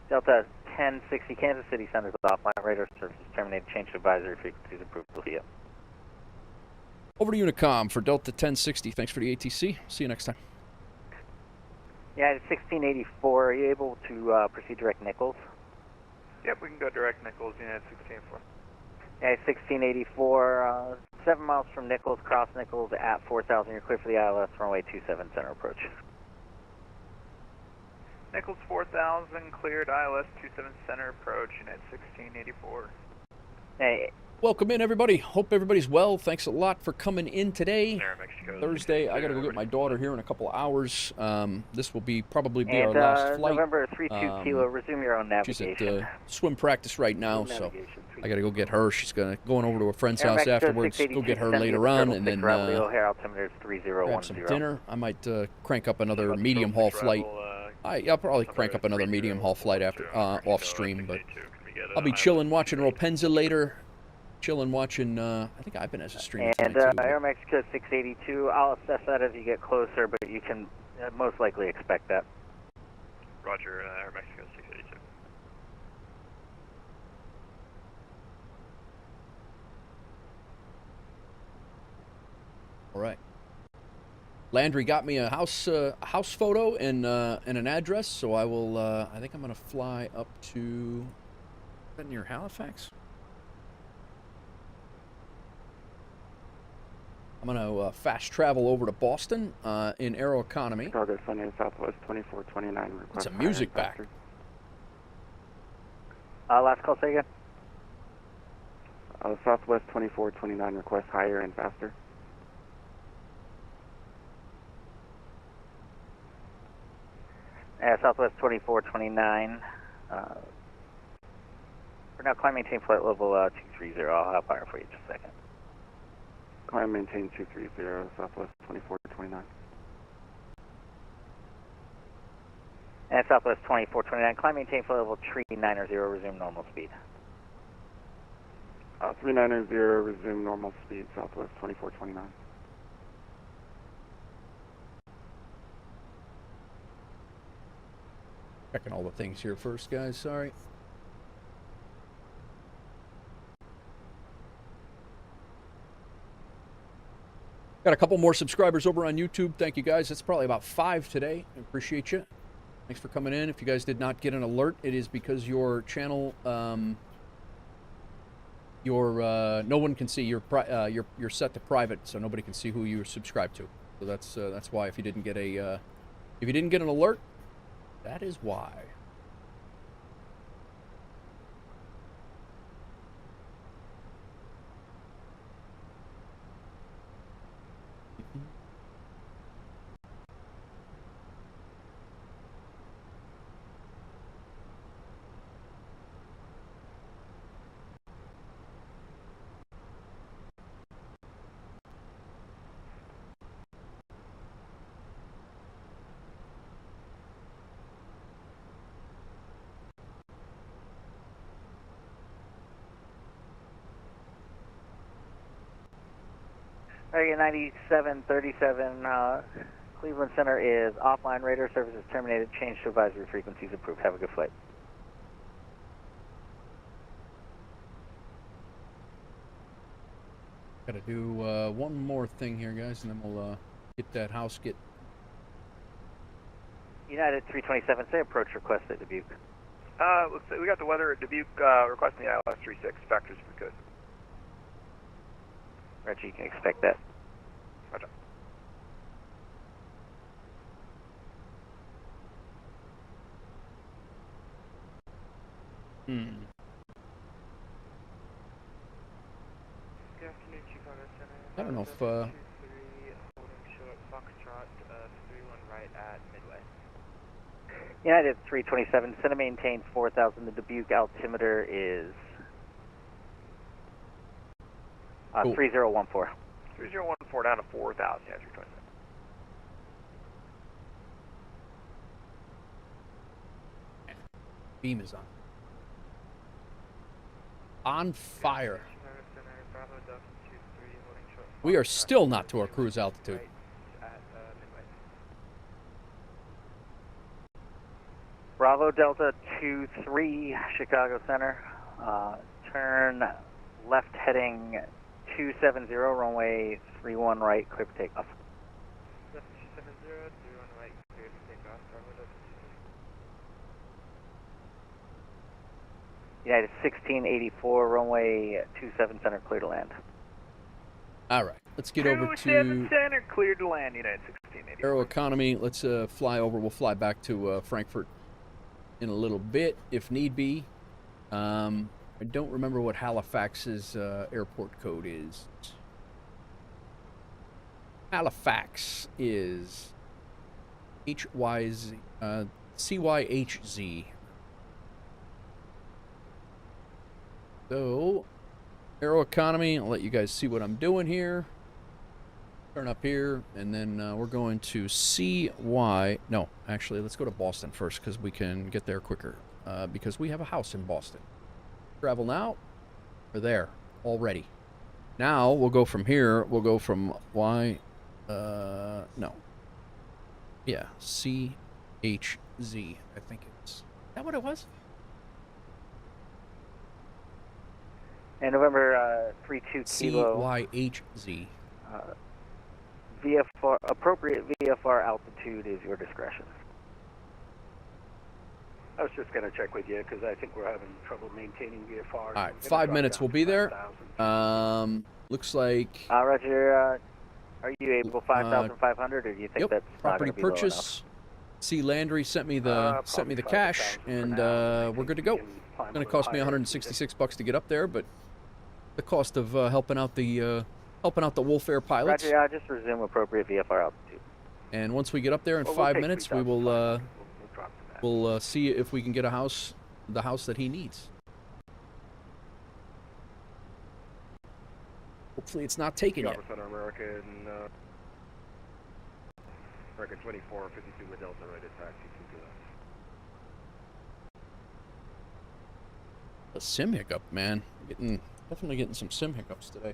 Delta 1060 Kansas City Center offline radar services terminated. Change to advisory frequencies approved. We'll see you. Over to Unicom for Delta 1060. Thanks for the ATC. See you next time. United 1684, are you able to proceed direct Nichols? Yep, we can go direct Nichols, United 1684. United 1684, 7 miles from Nichols, cross Nichols at 4,000. You're clear for the ILS, runway 27 center approach. Nichols 4000, cleared ILS 27 center approach, United 1684. Hey. Welcome in, everybody. Hope everybody's well. Thanks a lot for coming in today. Thursday. I got to go get my daughter here in a couple of hours. This will probably be our last flight. November 32 Kilo, resume your own navigation. She's at swim practice right now, so I got to go get her. She's going over to a friend's house afterwards. Go get her later on, and then grab some dinner. I might crank up another medium haul flight. I'll probably crank up another medium haul flight after off stream, but I'll be chilling watching Ropenza later. Chilling watching, I think Ivan has a stream and tonight too. Air Mexico 682, I'll assess that as you get closer, but you can most likely expect that. Roger, Air Mexico 682. All right. Landry got me a house photo and an address, so I will. I think I'm gonna fly up to. Is that near Halifax? I'm going to fast travel over to Boston in Aeroconomy. Chicago Sunday, Southwest 2429. It's a music back. Last call, say again. Southwest 2429, request higher and faster. Southwest 2429. For now, climb maintain flight level 230. I'll have fire for you in just a second. Climb maintain 230, Southwest 2429. And Southwest 2429, climb maintain flight level 390, resume normal speed. 390, resume normal speed, Southwest 2429. Checking all the things here first, guys. Sorry. Got a couple more subscribers over on YouTube. Thank you, guys. It's probably about 5 today. I appreciate you. Thanks for coming in. If you guys did not get an alert, it is because your channel, no one can see. You're set to private, so nobody can see who you're subscribed to. So that's why. If you didn't get an alert, that is why. Area 9737, Cleveland Center is offline. Radar service is terminated. Change to advisory frequencies approved. Have a good flight. Gotta do one more thing here, guys, and then we'll get that house United 327, say approach request at Dubuque. Looks like we got the weather at Dubuque, requesting the ILS 36, factors if we could. Reggie, you can expect that. Roger. Good afternoon, Chicago Center. I don't know if 23, holding short, Foxtrot, 31 right at Midway. United 327, center maintain 4,000. The Dubuque altimeter is 3014. 3014 down to 4,000, yeah, 327. beam is on. On fire. We are still not to our cruise altitude. Bravo Delta 23, Chicago Center. Turn left heading 270, runway 31 right, clear for takeoff. 270, 31 right, clear to take off. United 1684, runway 27 center, clear to land. All right, let's get over 27 to center, cleared to land, United 1680. Aeroconomy. Let's fly over. We'll fly back to Frankfurt in a little bit, if need be. I don't remember what Halifax's airport code is. Halifax is CYHZ. So, Aeroconomy, I'll let you guys see what I'm doing here. Turn up here, and then we're going to CY. No, actually, let's go to Boston first because we can get there quicker. Because we have a house in Boston. Travel now. We're there already. Now we'll go from here. We'll go from Y. No. Yeah, CHZ. I think it's. Is that what it was? And November 32 kilo. CYHZ. VFR, appropriate VFR altitude is your discretion. I was just going to check with you because I think we're having trouble maintaining VFR. All right, 5 minutes. We'll be there. Looks like. Roger. Are you able 5,500, or do you think Yep. that's Property not gonna be purchase. C. Landry sent me the cash, and we're good to go. It's going to cost me $166 to get up there, but the cost of helping out the Wolf Air pilots. Roger. Just resume appropriate VFR altitude. And once we get up there in 5 minutes, we will we'll see if we can get the house that he needs. Hopefully, it's not taken yet. Center American 2452 with Delta right at taxi to A sim hiccup, man. Definitely getting some sim hiccups today.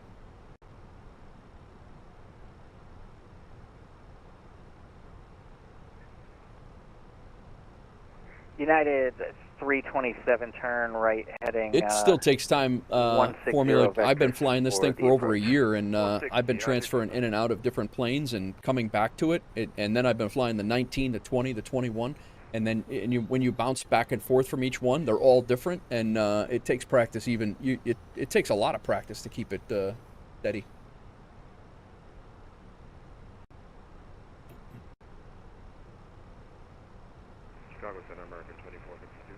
United 327 turn right heading. It still takes time for me. Like, I've been flying this thing for over a year, and I've been transferring in and out of different planes and coming back to it. And then I've been flying the 19, the 20, the 21, and then when you bounce back and forth from each one, they're all different, and it takes practice. It takes a lot of practice to keep it steady. Chicago Center American 2452.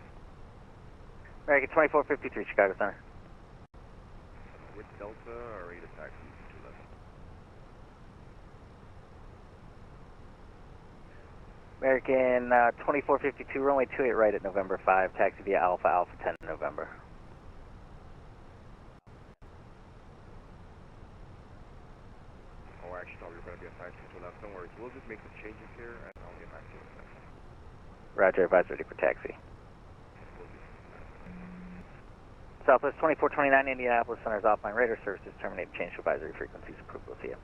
American 2453, Chicago Center. With Delta or AIDA taxi to left. American 2452, runway 28 right at November 5, taxi via Alpha 10 November. Oh, actually, no, we're going to be a taxi to left. Don't worry, we'll just make the changes here and I'll get back to you in a second. Roger, advise ready for taxi. Southwest 2429, Indianapolis Center's offline radar services terminated. Change to advisory frequencies. Approved. We'll see you.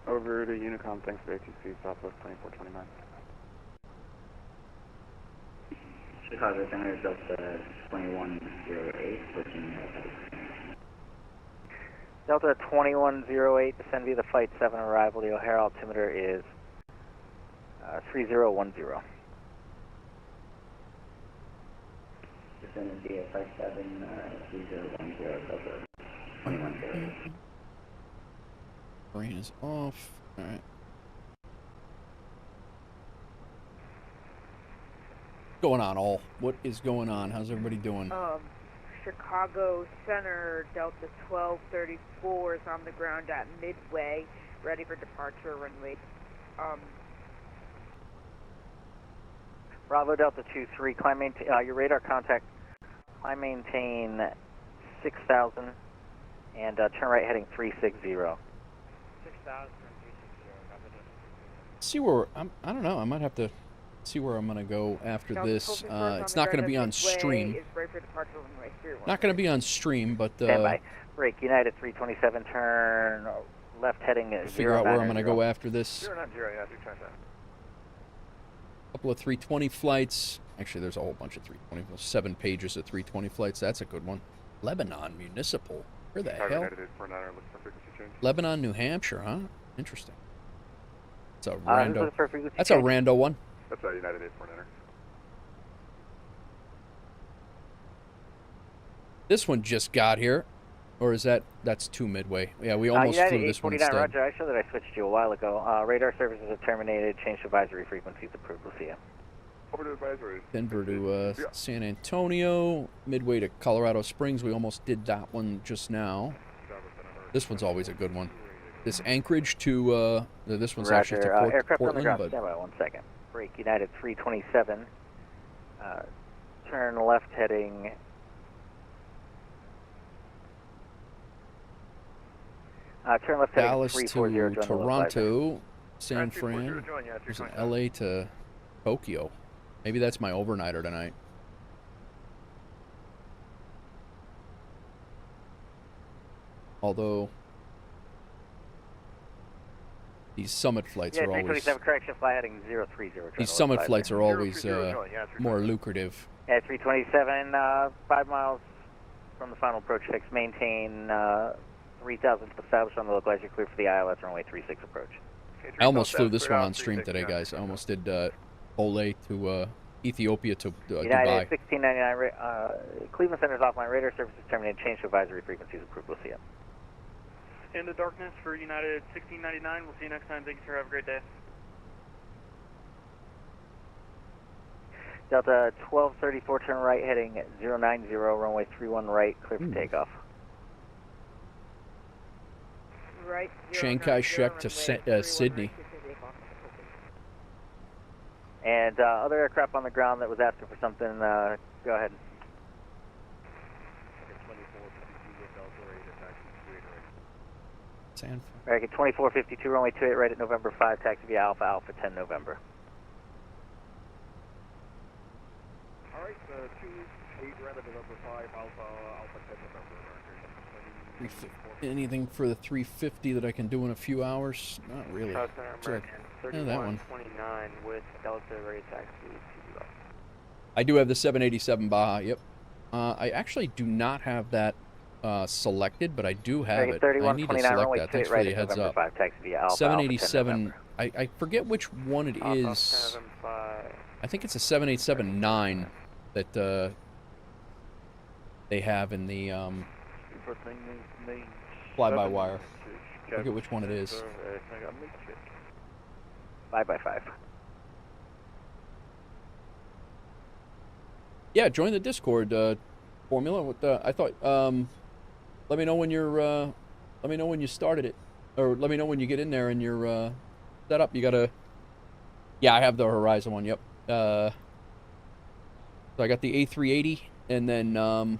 Over to Unicom, thanks for ATC, Southwest 2429. Chicago Center, Delta 2108, switching Delta 2108, descend via the Flight 7 arrival. The O'Hare altimeter is 3010. Descend via Flight 7, 3010, Delta 2108. Brain is off. All right. What's going on, all? What is going on? How's everybody doing? Chicago Center, Delta 1234 is on the ground at Midway, ready for departure runway. Bravo Delta 23, climb maintain, your radar contact, climb maintain 6,000 and turn right heading 360. 6,000 See where I don't know. I might have to see where I'm gonna go after this. It's not gonna be on stream. Not gonna be on stream, but stand by. Break. United 327, turn left heading at 090. Figure out where I'm gonna go after this. 090, yeah, 327. Couple of 320 flights. Actually, there's a whole bunch of 320. 7 pages of 320 flights. That's a good one. Lebanon Municipal. Where the Chicago hell? United 849, looking for frequency change. Lebanon, New Hampshire, huh? Interesting. It's a who's rando. looking for frequency That's a change? rando one. That's United 849. This one just got here. Or is that's 2 Midway? Yeah, we almost United flew this one 849, instead. Roger. I showed that I switched you a while ago. Radar services are terminated. Change to advisory frequencies approved. We'll see you. Over to advisory. Denver to San Antonio, Midway to Colorado Springs. We almost did that one just now. This one's always a good one. This Anchorage to this one's actually to Aircraft on the Portland, ground. but Stand by 1 second. Break United 327. Turn left heading. Turn left heading Dallas 340. to Toronto, San Fran. There's an LA to Tokyo. Maybe that's my overnighter tonight. Although these summit flights are always correction, fly heading 030. these summit flights are always more lucrative. At 327, 5 miles from the final approach fix. Maintain 3,000 established on the localizer. You're clear for the ILS runway 36 approach. I almost flew this one on stream today, guys. I almost did Ole to Ethiopia to United Dubai. 1699, Cleveland Center's offline. Radar services terminated. Change to advisory frequencies approved. We'll see you. In the darkness for United 1699. We'll see you next time. Thank you, sir. Have a great day. Delta 1234, turn right heading 090, runway 31 right, clear for takeoff. Right. Shanghai Shek to Sydney. And other aircraft on the ground that was asking for something, go ahead. San American 2452, runway 28 right at November 5, taxi via Alpha Alpha 10 November. Alright, 28 right at November 5, Alpha 10 November. Anything for the 350 that I can do in a few hours? Not really. South Center American that one. 3129 with Delta ready taxi to I do have the 787 Baja. Yep. I actually do not have that selected, but I do have it. I need to select that. Thanks for the heads up. 787. I forget which one it is. I think it's a 787-9 that they have in the fly-by-wire. I forget which one it is. 5x5. Yeah, join the Discord formula. With I thought. Let me know when you're. Let me know when you started it, or let me know when you get in there and you're set up. You gotta. Yeah, I have the Horizon one. Yep. So I got the A380, and then. Oh,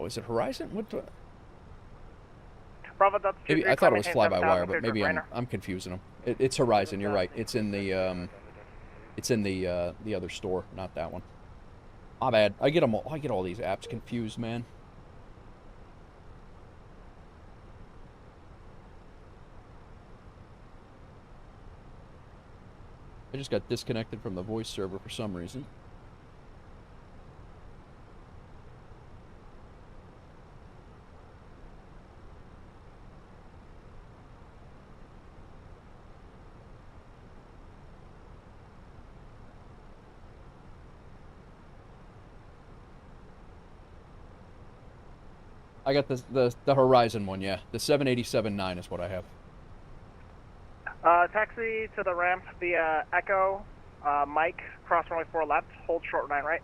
is it Horizon? What? Maybe I thought it was fly-by-wire, but maybe I'm confusing them. It's Horizon. You're right. It's in the the other store, not that one. My bad. I get them all. I get all these apps confused, man. I just got disconnected from the voice server for some reason. I got the Horizon one, yeah. The 787-9 is what I have. Taxi to the ramp via Echo, Mike, cross runway 4 left, hold short 9 right.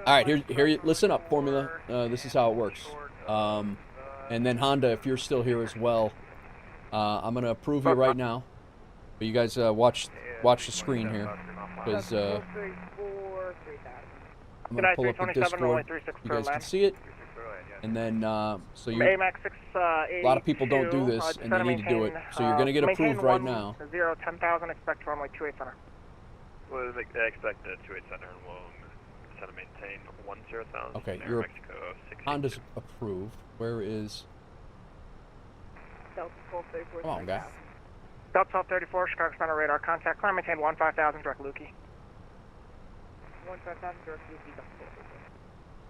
All right, here. Listen up, Formula. This is how it works. And then Honda, if you're still here as well, I'm gonna approve you right now. But you guys watch the screen here, because I'm gonna pull up the Discord. You guys can see it. And then, so you, a lot of people don't do this, and they need to do it. So you're going to get approved right now. 10,000, expect runway 28 center. Well, they expect 28 center, and we'll try to maintain 10,000. Okay, Air you're Mexico, Honda's approved. Where is? Delta 1234. Come on, guy. Delta 1234, Chicago Center radar contact. Climb maintain 15,000, direct Lukey. 15,000, direct Lukey, Delta 1234.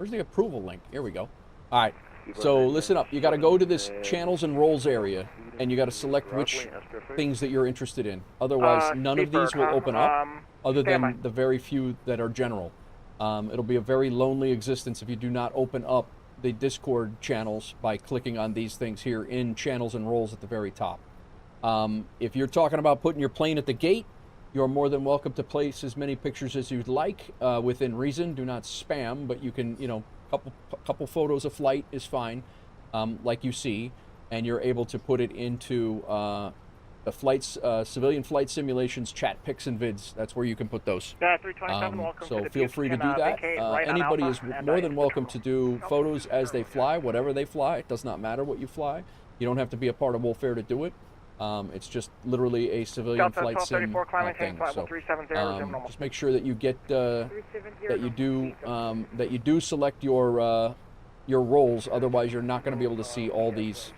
Where's the approval link? Here we go. All right. So listen up. You got to go to this channels and rolls area, and you got to select which things that you're interested in. Otherwise, none of these will open up, other than the very few that are general. It'll be a very lonely existence if you do not open up the Discord channels by clicking on these things here in channels and rolls at the very top. If you're talking about putting your plane at the gate, you're more than welcome to place as many pictures as you'd like within reason. Do not spam, but you can, you know, couple photos of flight is fine, like you see, and you're able to put it into the flights, civilian flight simulations, chat pics and vids. That's where you can put those. 327, welcome so to the feel free to do that. Anybody is more than welcome to do photos as they fly, whatever they fly. It does not matter what you fly. You don't have to be a part of Wolf Air to do it. It's just literally a civilian flight sim thing. So just make sure that you get that you do select your roles. Otherwise, you're not going to be able to see all of these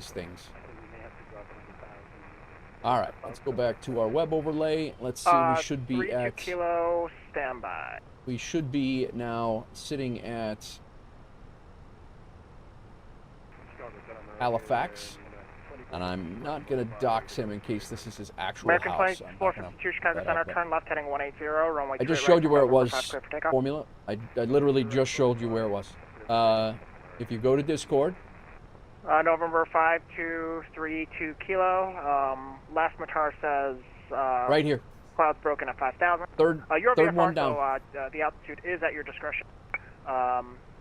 things. All right, let's go back to our web overlay. Let's see. We should be at kilo standby. We should be now sitting at Halifax. And I'm not going to dox him in case this is his actual American house. Flight 452 Chicago Center, turn left heading 180, runway 28 I just showed you where it was, takeoff. Formula. I literally just showed you where it was. If you go to Discord. November 5232 kilo. Last Matar says... right here. Clouds broken at 5,000. Third one down. So the altitude is at your discretion.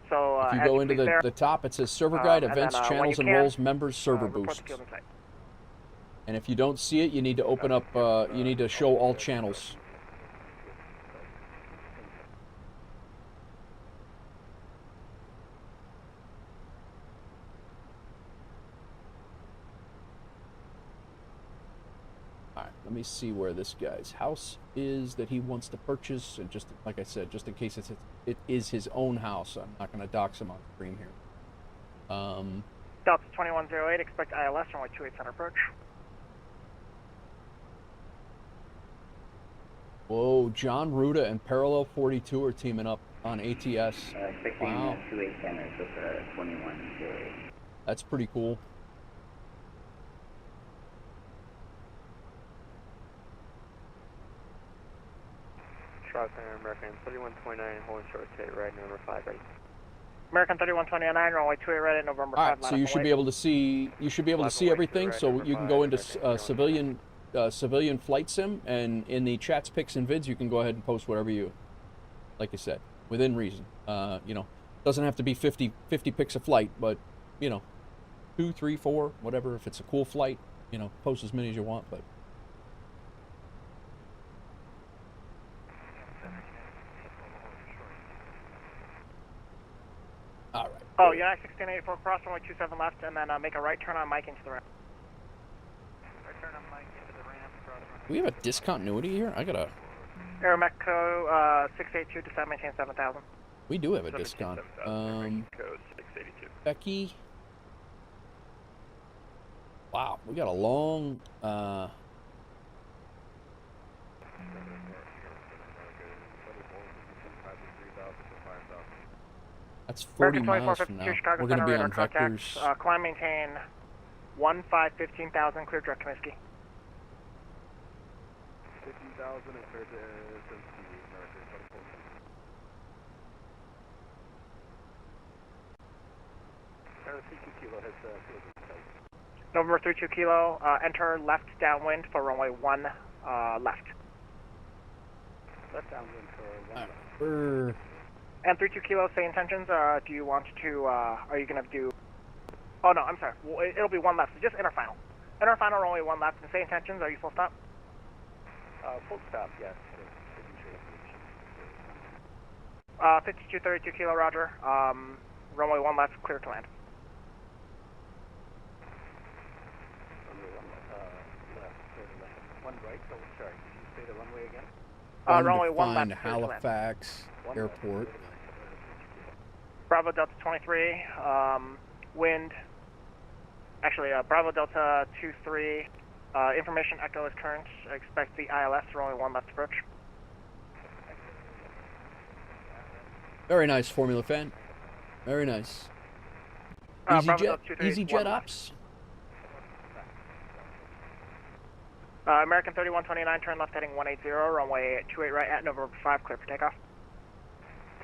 If you go into the top, it says Server Guide, Events, Channels and Roles, Members, Server Boost. And if you don't see it, you need to open up, you need to show all channels. Alright, let me see where this guy's house is that he wants to purchase, and just like I said, just in case it is his own house, I'm not going to dox him on stream here. Delta 2108, expect ILS runway 28 center approach. Whoa, John Ruda and Parallel 42 are teaming up on ATS. Wow. 28 center, so 2108. That's pretty cool. Charlotte Center, American 3129, holding short state right, November 5 right. American 3129, runway 28 right at November 5. All right, so you should be able to see. You should be able to see everything. So you can go into civilian flight sim, and in the chats, pics, and vids, you can go ahead and post whatever you, like you said, within reason. You know, doesn't have to be 50 pics a flight, but you know, 2, 3, 4, whatever. If it's a cool flight, you know, post as many as you want. But all right. Oh, United 1684, cross runway 27 left, and then make a right turn on Mike into the ramp. Right turn on Mike into the ramp. Do we have a discontinuity here? I gotta. Aeromexico 682, descend, maintain 7,000. We do have a discount. Becky. Wow, we got a long. That's 40 miles from now. We're going to be on vectors. Climb, maintain 15,000, clear direct Comiskey. 15,000 and clear to November 32 kilo, enter left downwind for runway 1 left. Left downwind for 1 left. And 32 kilo, say intentions. Do you want to, are you going to do, oh no, I'm sorry, well, it'll be 1 left, so just interfinal. Interfinal, runway 1 left, and say intentions, are you full stop? Full stop, yes. 5232 kilo, roger. Runway 1 left, clear to land. One right, so sorry, did you say the runway again? Runway 1 left, Halifax Airport. Bravo Delta 23, wind, actually Bravo Delta 23, information echo is current, expect the ILS, runway 1 left approach. Very nice, Formula Fan. Very nice. Bravo Easy jet ops. American 3129, turn left heading 180, runway 28 right at November 5, clear for takeoff.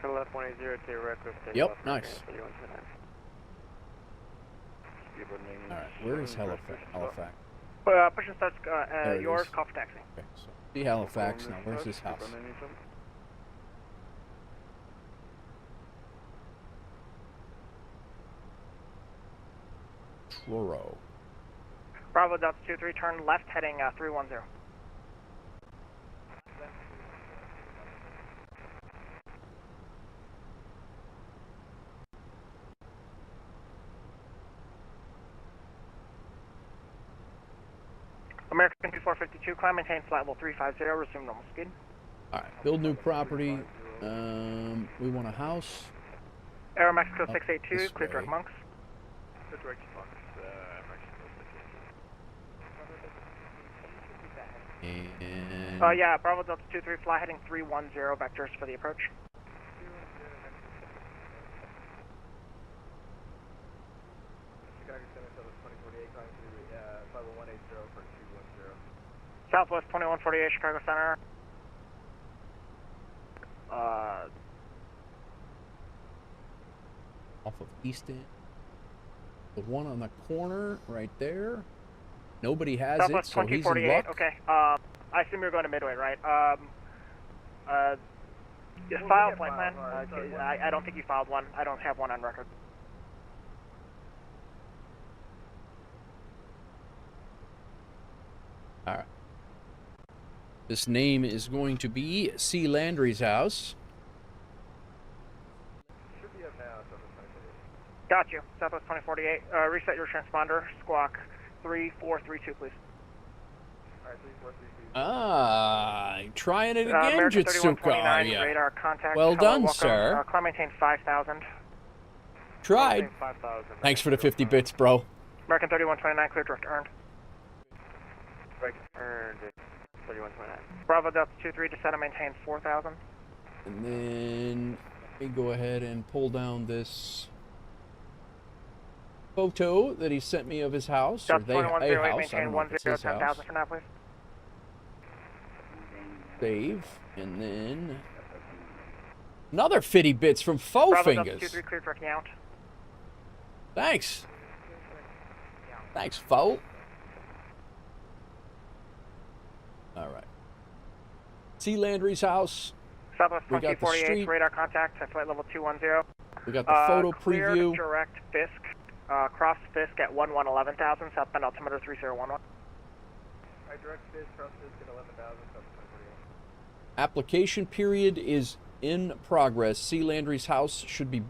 Turn left 180 to your right, clear for takeoff. Yep, nice. Alright, where is Halifax? Push and starts yours, is. call for taxi. Okay, so see Halifax, now where's this house? Truro. Bravo Delta 23, turn left heading 310. American 2452, climb, maintain flight level 350, resume normal speed. Alright, build new property. We want a house. Aero Mexico Up 682, this clear direct way. Monks. And Yeah, Bravo Delta 23, fly heading 310, vectors for the approach. Southwest 2148, Chicago Center. off of Easton. The one on the corner right there. Nobody has Southwest it, so he's in 2048, luck. okay. I assume you're going to Midway, right? File flight plan. I don't think you filed one. I don't have one on record. Alright. This name is going to be C. Landry's house. Got you. Southwest 2048. Reset your transponder. Squawk 3432, please. Trying it again, American Jitsuka, 3129, are ya? radar contact. Well Hello, done, welcome. sir. Climb maintain 5,000. Tried. 5,000. Thanks for the 50 bits, bro. American 3129, clear direct earned. Direct earned 3129. Bravo Delta 23, descend and maintain 4,000. And then let me go ahead and pull down this photo that he sent me of his house, or Delta they a 2108, house. I maintain don't know if it's his 10,000 house. for now, please. Save, and then another 50 bits from Faux Bravo Delta Fingers. 23, clear directing out. Thanks. Thanks, Faux. All right. See Landry's house. Southwest We got the 2048, street. radar contact at flight level 210. We got the photo cleared preview. direct Fisk. Cross Fisk at 11,000, southbound altimeter 3011. Direct Fisk, cross Fisk at 11,000, southwest 2048. Application period is in progress. See Landry's house should be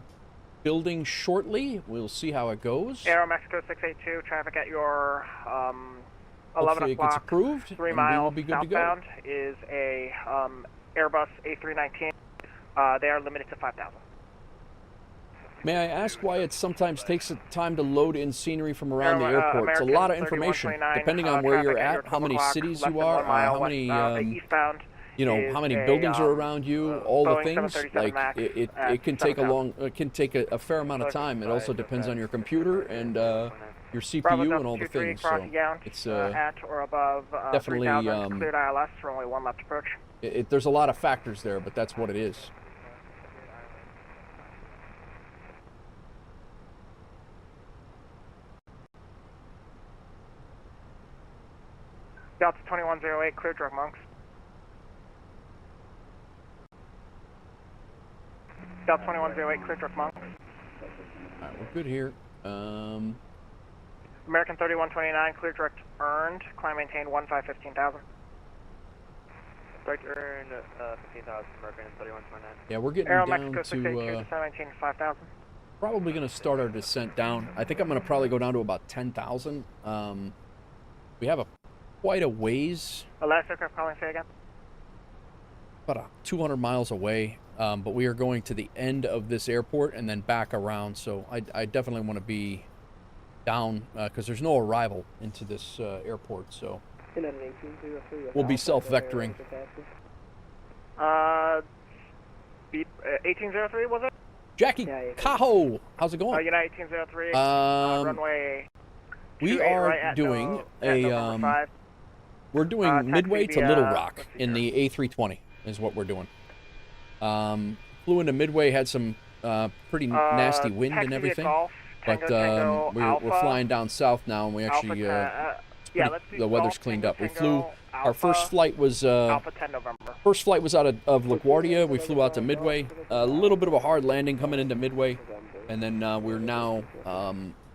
building shortly. We'll see how it goes. Aero Mexico 682, traffic at your 11 Hopefully it gets o'clock, approved, 3 and we will miles be good to go. southbound is a Airbus A319. They are limited to 5,000. May I ask why it sometimes takes time to load in scenery from around the airport? It's a American lot of information, 3129, depending on where you're traffic at, how many your cities 12 you o'clock, are, less than 1 mile how many, eastbound you know, is how many a, buildings are around you, all the Boeing things. 737 Like Max it at can take a 7,000. it can take a fair amount of time. It also depends on your computer and your CPU Bravo and all the 23, things. cross So down, it's at or above definitely 3,000, cleared ILS for only one left approach. there's a lot of factors there, but that's what it is. Delta 2108, clear direct Monks. Delta 2108, clear direct Monks. All right, we're good here. American 3129, clear direct earned, climb maintain 15,000. Direct earned 15,000, American 3129. Yeah, we're getting Aero down Mexico 682, to descend maintain 5,000. probably going to start our descent down. I think I'm going to probably go down to about 10,000. We have quite a ways, Last aircraft calling, say again. about 200 miles away, but we are going to the end of this airport and then back around, so I definitely want to be down because there's no arrival into this airport, so we'll be self-vectoring. Beep, 1803 was it? Jackie Cajo, how's it going? United 1803, runway We 28 are right at doing at November 5. we're doing taxi Midway to via- Little Rock in the A320 is what we're doing. Flew into Midway, had some pretty nasty wind taxi and via everything, Golf, Tango, but Tango, we're Alpha, flying down south now, and we actually let's do the weather's Golf, cleaned Tango, up. We Tango, flew. Our Alpha, first flight was Alpha 10 November. first flight was out of LaGuardia. We flew out to Midway. A little bit of a hard landing coming into Midway, and then we're now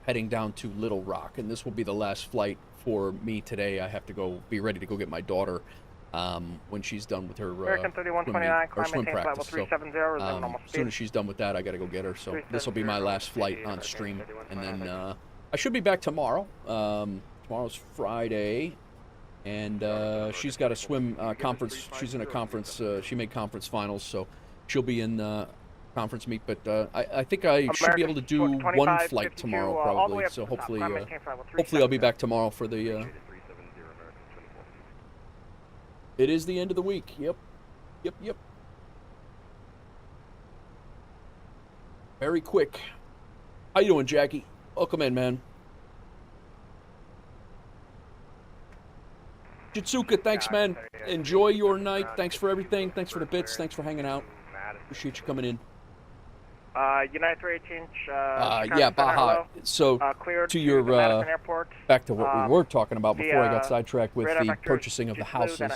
heading down to Little Rock, and this will be the last flight for me today. I have to be ready to go get my daughter when she's done with her American 3129, climb swim maintain flight practice. level 370, resume normal As speed. soon as she's done with that, I got to go get her. So this will be my last flight on stream, and then I should be back tomorrow. Tomorrow's Friday. And she's got a swim conference. She's in a conference. She made conference finals, so she'll be in conference meet. But I think I should be able to do one flight tomorrow, probably. So hopefully, hopefully I'll be back tomorrow for the. It is the end of the week. Yep. Very quick. How you doing, Jackie? Welcome in, man. Jitsuka, thanks, man. Enjoy your night. Thanks for everything. Thanks for the bits. Thanks for hanging out. Appreciate you coming in. United 318. Yeah, Baja. So, cleared to your Madison Airport. back to what we were talking about before I got the, sidetracked with radar the vectors, purchasing of the houses.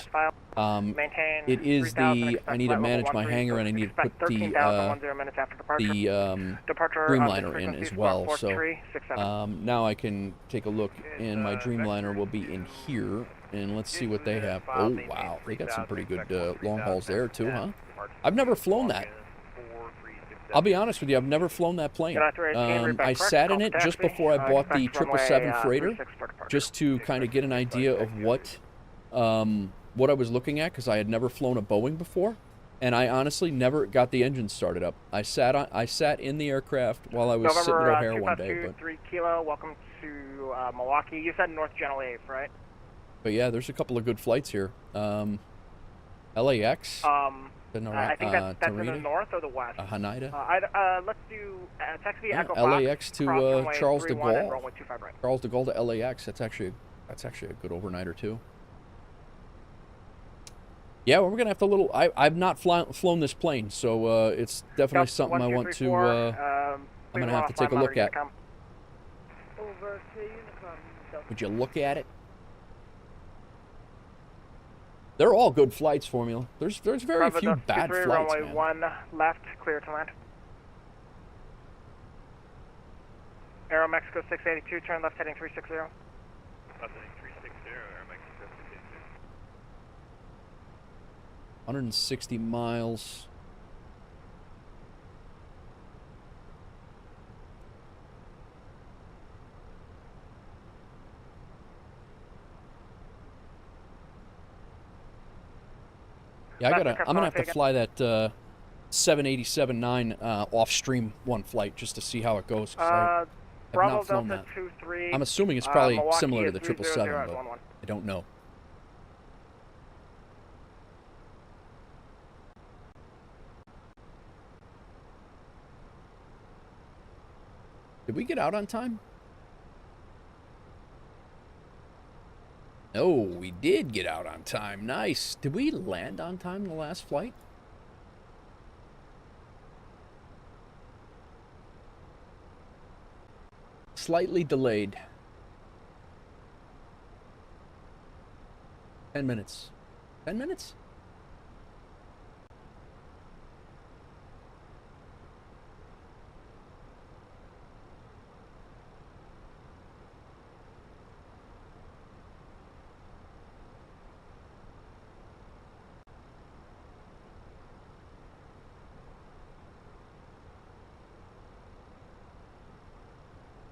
Maintain It is 3000, the expect I need to flight manage level my 13, hangar, and I need to put expect 13,010 minutes after departure. Departure, Dreamliner in frequencies as well. 14367. Now I can take a look, and my Dreamliner will be in here, and let's see what they have. Oh wow, they got some pretty good long hauls there too, huh? I've never flown that. I'll be honest with you, I've never flown that plane. I sat in it just before I bought the 777 freighter, just to kind of get an idea of what I was looking at, because I had never flown a Boeing before, and I honestly never got the engine started up. I sat in the aircraft while I was sitting at O'Hare one day. But 3 Kilo, welcome to Milwaukee. You said North General 8, right? But yeah, there's a couple of good flights here. LAX. I think that's in the north or the west. Haneda. Let's do taxi Yeah, Echo LAX Box, to cross runway Charles de 31 and Gaulle. runway 25 right. Charles de Gaulle to LAX. That's actually a good overnighter too. Yeah, well, we're gonna have to I've not flown this plane, so it's definitely something I want to. I'm gonna have to take a look at. Over to Unicom. Would you look at it? They're all good flights, Formula. There's very Bravo few bad 23, flights, runway man. 1 left, clear to land. Aero Mexico 682, turn left heading 360. Left heading 360, Aero Mexico 682. 160 miles. Yeah, I'm gonna have to fly that 787-9 off-stream one flight just to see how it goes. 'Cause I have Bravo not flown Delta that. 23. I'm assuming it's probably Milwaukee similar to the is 300 777, at but 11. I don't know. Did we get out on time? No, we did get out on time. Nice. Did we land on time the last flight? Slightly delayed. 10 minutes. 10 minutes?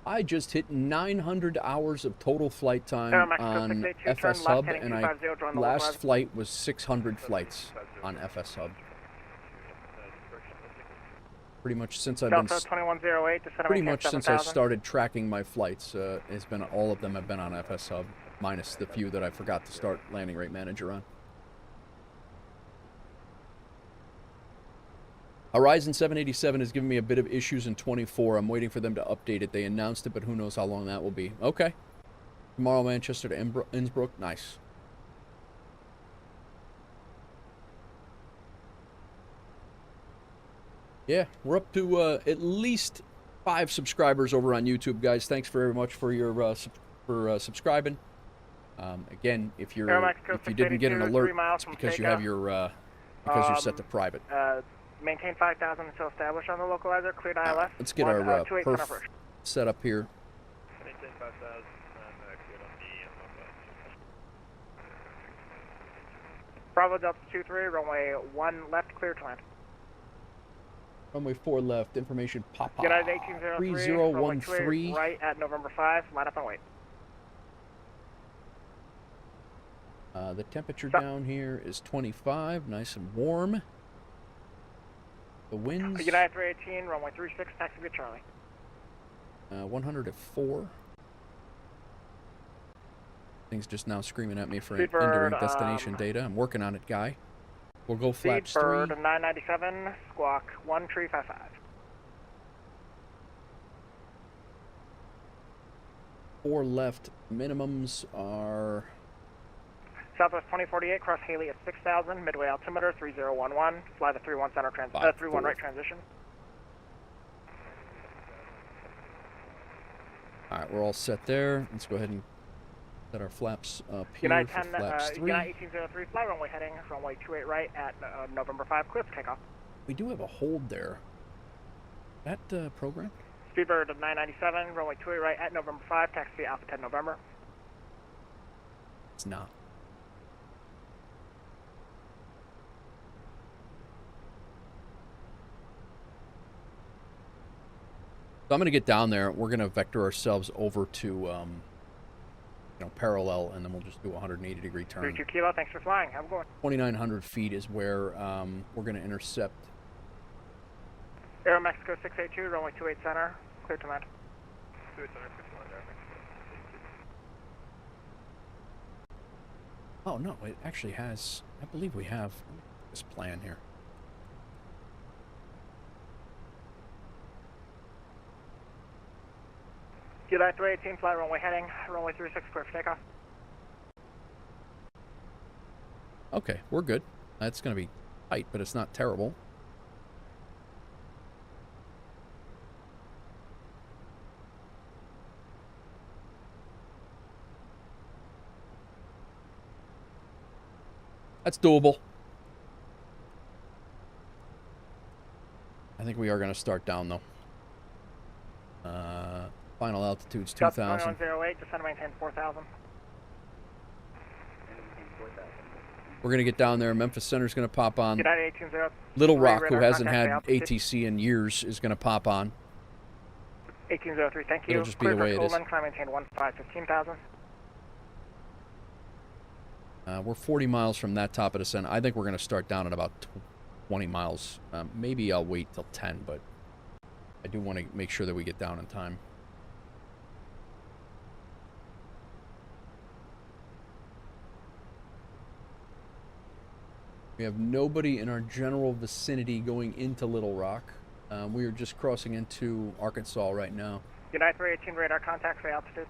I just hit 900 hours of total flight time on FS Hub, and last flight was 600 flights on FS Hub. Pretty much since I've been started tracking my flights, it's been all of them have been on FS Hub, minus the few that I forgot to start Landing Rate Manager on. Horizon 787 is giving me a bit of issues in 24. I'm waiting for them to update it. They announced it, but who knows how long that will be. Okay. Tomorrow, Manchester to Innsbruck. Nice. Yeah, we're up to at least 5 subscribers over on YouTube, guys. Thanks very much for your subscribing. Again, if you didn't get an alert, it's because you have your because you're set to private. Maintain 5,000 until established on the localizer. Cleared ILS. Let's get our perf set up here. Maintain 5,000 and cleared on the Bravo Delta 23, runway 1 left, clear to land. Runway 4 left, information Papa. United 1803, 3013. right at November 5, line up and wait. The temperature down here is 25, nice and warm. The winds. United 318, runway 36, taxi to Charlie. 104. Thing's just now screaming at me for Speedbird, indirect destination data. I'm working on it, guy. We'll go flaps 3. Speedbird 997, squawk 1355. 4 left. Minimums are Southwest 2048, cross Haley at 6,000, midway altimeter 3011, fly the 31 center 31 right transition. Alright, we're all set there. Let's go ahead and set our flaps up here United for flaps 3. United 1803, fly runway heading, runway 28 right at November 5, clear for takeoff. We do have a hold there. That program? Speedbird 997, runway 28 right at November 5, taxi Alpha 10 November. It's not. So I'm going to get down there. We're going to vector ourselves over to, parallel, and then we'll just do a 180-degree turn. 32 kilo, thanks for flying. Have a good one. 2,900 feet is where we're going to intercept. Aero Mexico 682, runway 28 center, clear to land. 28 center, clear to land, Aero Mexico. Oh, no, it actually has, I believe we have this plan here. United 318, fly runway heading, runway 36, clear for takeoff. Okay, we're good. That's going to be tight, but it's not terrible. That's doable. I think we are going to start down, though. Final altitude's 2,000. 2108, descend and maintain 4,000. We're going to get down there. Memphis Center's going to pop on. United 1803, Little Rock, who hasn't had altitude. ATC in years, is going to pop on. 1803, thank you. It'll just be the way it is. Climb maintain 15,000. We're 40 miles from that top of the descent. I think we're going to start down at about 20 miles. Maybe I'll wait till 10, but I do want to make sure that we get down in time. We have nobody in our general vicinity going into Little Rock. We are just crossing into Arkansas right now. United 318, radar contact for altitude.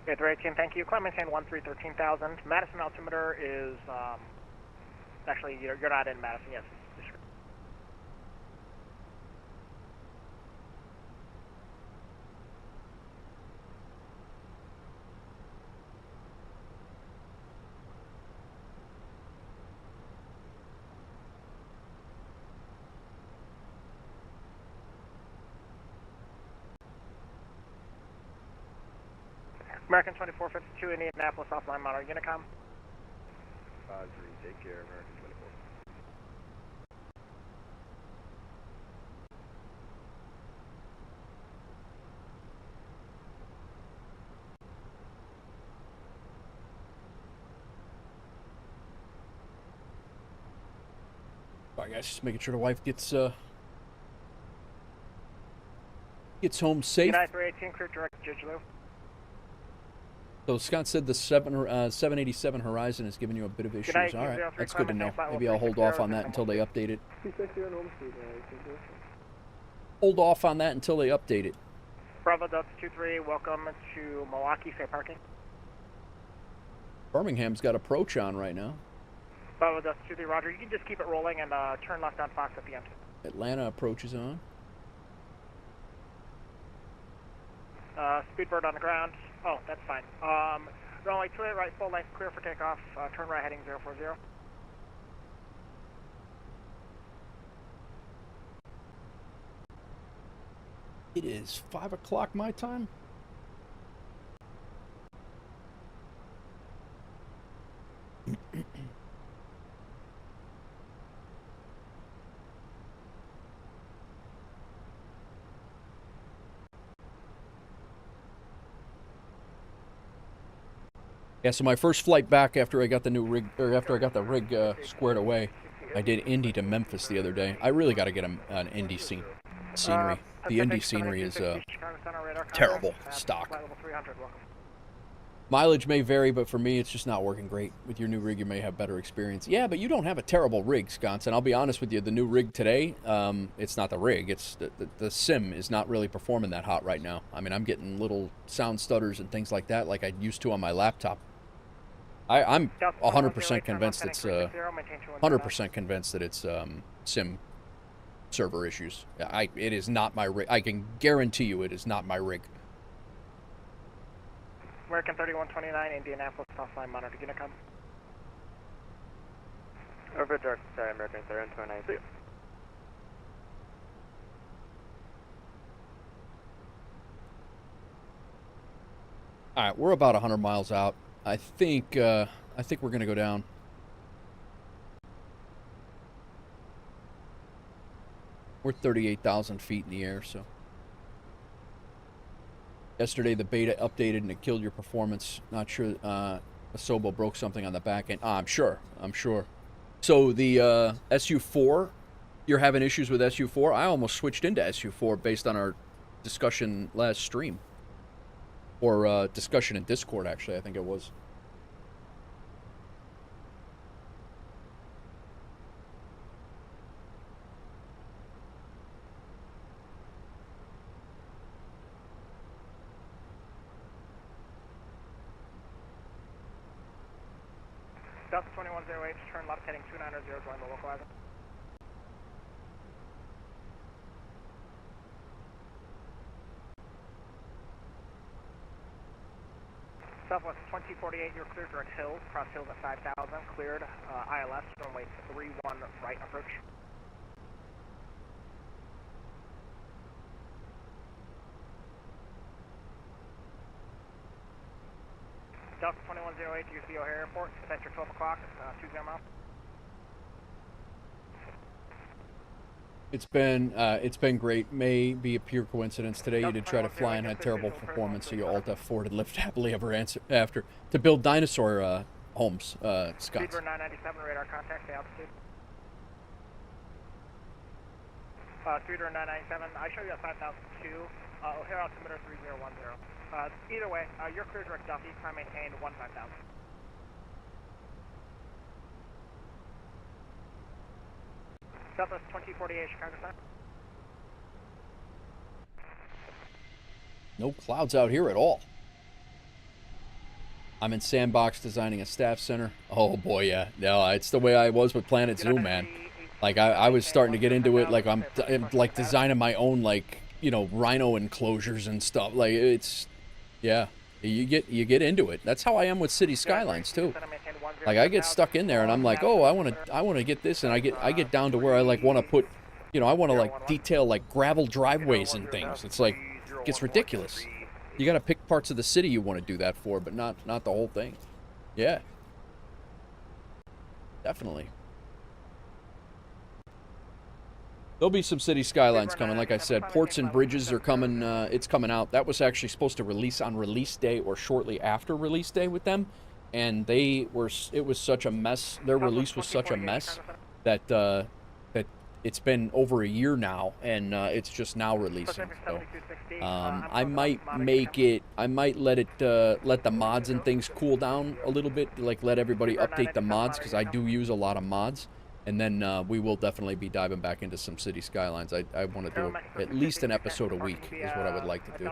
United 318, thank you. Climb maintain 13,000. Madison altimeter is, actually, you're not in Madison, yes. American 2452, Indianapolis, offline monitor, Unicom. 5-3, take care, American 24. All right, guys, just making sure the wife gets home safe. United 318, clear direct Jijaloo. So Scott said the 787 Horizon is giving you a bit of issues. night, All right, 203 that's good to know. Climate Maybe I'll hold off on that 360 until they update it. 260 on Home Street, Hold off on that until they update it. Bravo Delta 23, welcome to Milwaukee, safe parking. Birmingham's got approach on right now. Bravo Delta 23, roger. You can just keep it rolling and turn left on Fox at the end. Atlanta approach is on. Speedbird on the ground. Oh, that's fine. Runway 28 right, full length, clear for takeoff. Turn right heading 040. It is 5 o'clock my time. Yeah, so my first flight back after I got the new rig, or after I got the rig squared away, I did Indy to Memphis the other day. I really got to get an Indy scenery. The Indy scenery is terrible stock. Mileage may vary, but for me, it's just not working great. With your new rig, you may have better experience. Yeah, but you don't have a terrible rig, Sconson. I'll be honest with you. The new rig today, it's not the rig. It's the sim is not really performing that hot right now. I mean, I'm getting little sound stutters and things like that like I used to on my laptop. I'm 100% convinced it's 100% convinced that it's sim server issues. It is not my rig. I can guarantee you it is not my rig. American 3129, Indianapolis, cross line monitor, gonna come. Over dark side, American 3129. See you. All right, we're about 100 miles out. I think we're gonna go down. We're 38,000 feet in the air, so. Yesterday the beta updated and it killed your performance. Not sure. Asobo broke something on the back end. I'm sure. So the SU4, you're having issues with SU4. I almost switched into SU4 based on our discussion last stream. Or discussion in Discord, actually, I think it was. Delta 2108, turn left heading 290, join the localizer. Southwest 2048, you're cleared direct hills, cross hills at 5,000, cleared, ILS, runway 31 right approach. Delta 2108, UC O'Hare Airport, center 12 o'clock, 20 miles. It's been great. May be a pure coincidence. Today you did try to fly and had terrible performance, so you alt F4 to lift happily ever after to build dinosaur homes, Scott. Speedbird 997, radar contact, the altitude. Speedbird 997, I show you at 5,002, O'Hare altimeter 3010. Either way, you're clear direct Duffy, time maintained 15,000. Southwest 2048, Chicago Sun. No clouds out here at all. I'm in Sandbox designing a staff center. Oh boy, yeah. No, it's the way I was with Planet Zoo, man. Like I was starting to get into it. Like I'm like designing my own, like, you know, rhino enclosures and stuff. Like it's, yeah. You get into it. That's how I am with City Skylines too. Like I get stuck in there and I'm like, oh, I want to get this, and I get down to where I like want to put, you know, I want to like detail like gravel driveways and things. It's like it gets ridiculous. You got to pick parts of the city you want to do that for, but not the whole thing. Yeah. Definitely. There'll be some City Skylines coming, like I said. Ports and Bridges are coming, it's coming out. That was actually supposed to release on release day or shortly after release day with them. And it was such a mess, their release was such a mess that it's been over a year now, and it's just now releasing. So I might let it let the mods and things cool down a little bit, like let everybody update the mods, because I do use a lot of mods, and then we will definitely be diving back into some city skylines. I want to do at least an episode a week is what I would like to do.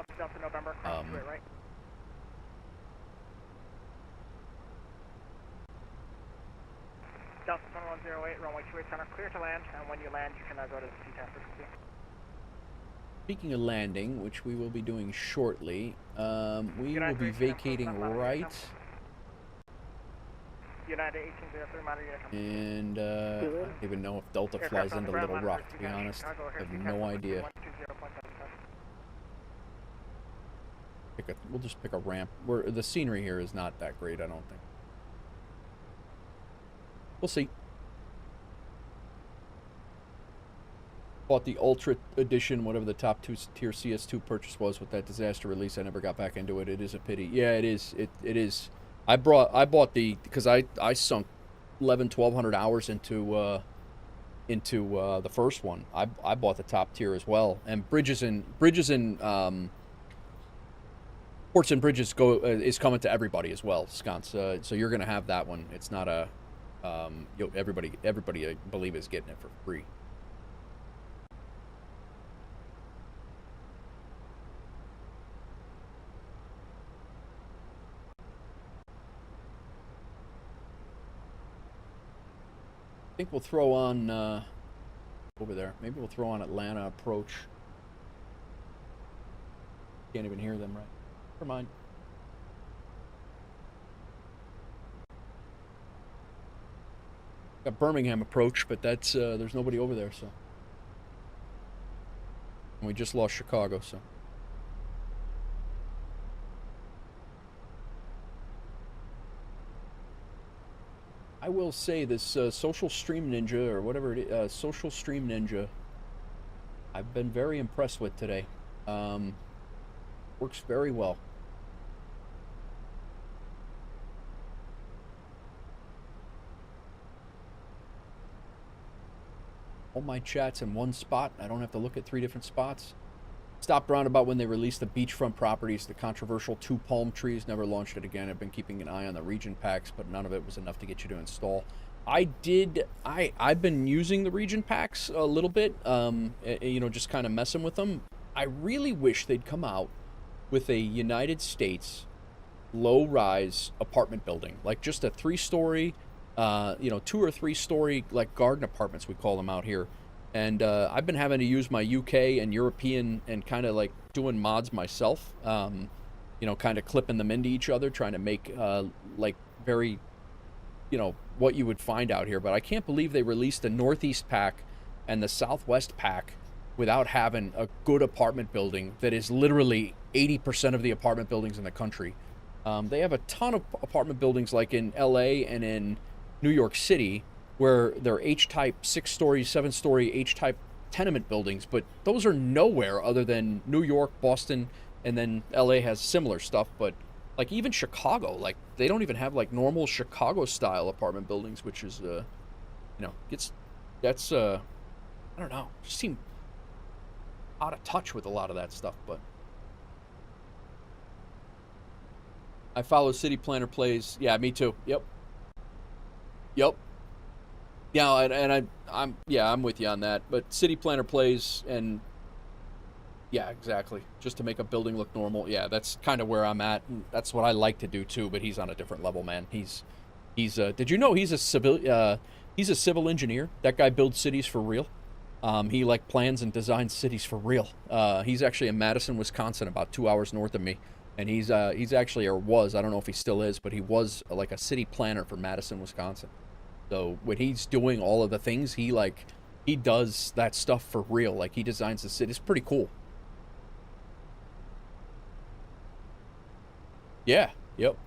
Delta 2108, runway 28 center, clear to land, and when you land, you can go to the C-10 frequency. Speaking of landing, which we will be doing shortly, we will be vacating right. United 1803, monitor unit. And I don't even know if Delta flies into Little Rock, to be honest. I have no idea. We'll just pick a ramp. The scenery here is not that great, I don't think. We'll see. Bought the Ultra Edition, whatever the top tier CS2 purchase was with that disaster release. I never got back into it. It is a pity. Yeah, it is. It is. I bought the, because I sunk 1,200 hours into the first one. I bought the top tier as well. And Bridges and Ports and Bridges is coming to everybody as well, Sconce. So you're gonna have that one. It's not a everybody I believe is getting it for free. I think we'll throw on over there. Maybe we'll throw on Atlanta approach. Can't even hear them right. Never mind. Got Birmingham approach, but that's there's nobody over there, so. And we just lost Chicago, so. I will say this Social Stream Ninja, or whatever it is, Social Stream Ninja, I've been very impressed with today. Works very well. All my chats in one spot. I don't have to look at 3 different spots. Stopped roundabout when they released the beachfront properties, the controversial 2 palm trees. Never launched it again. I've been keeping an eye on the region packs, but none of it was enough to get you to install. I've been using the region packs a little bit, you know, just kind of messing with them. I really wish they'd come out with a United States low-rise apartment building, like just a 3-story, you know, 2 or 3 story, like garden apartments, we call them out here. And I've been having to use my UK and European and kind of like doing mods myself, you know, kind of clipping them into each other, trying to make like very, you know, what you would find out here. But I can't believe they released the Northeast pack and the Southwest pack without having a good apartment building that is literally 80% of the apartment buildings in the country. They have a ton of apartment buildings like in LA and in New York City, where they're H-type 6-story, 7-story H-type tenement buildings, but those are nowhere other than New York, Boston, and then LA has similar stuff. But like even Chicago, like they don't even have like normal Chicago-style apartment buildings, which is, you know, that's I don't know, just seem out of touch with a lot of that stuff. But I follow City Planner Plays. Yeah, me too. Yep. Yeah, and I'm with you on that. But City Planner Plays, and yeah, exactly. Just to make a building look normal. Yeah, that's kind of where I'm at. And that's what I like to do too. But he's on a different level, man. He's did you know he's a civil engineer? That guy builds cities for real. He like plans and designs cities for real. He's actually in Madison, Wisconsin, about 2 hours north of me. And he's actually, or was, I don't know if he still is, but he was like a city planner for Madison, Wisconsin. So when he's doing all of the things, he does that stuff for real. Like he designs the city. It's pretty cool. Yeah. Yep.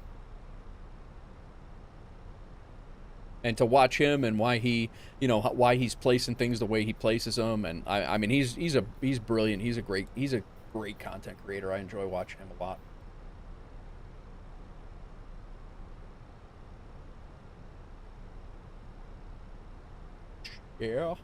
And to watch him and why he, you know, why he's placing things the way he places them, and I mean he's brilliant. He's a great content creator. I enjoy watching him a lot. Yeah.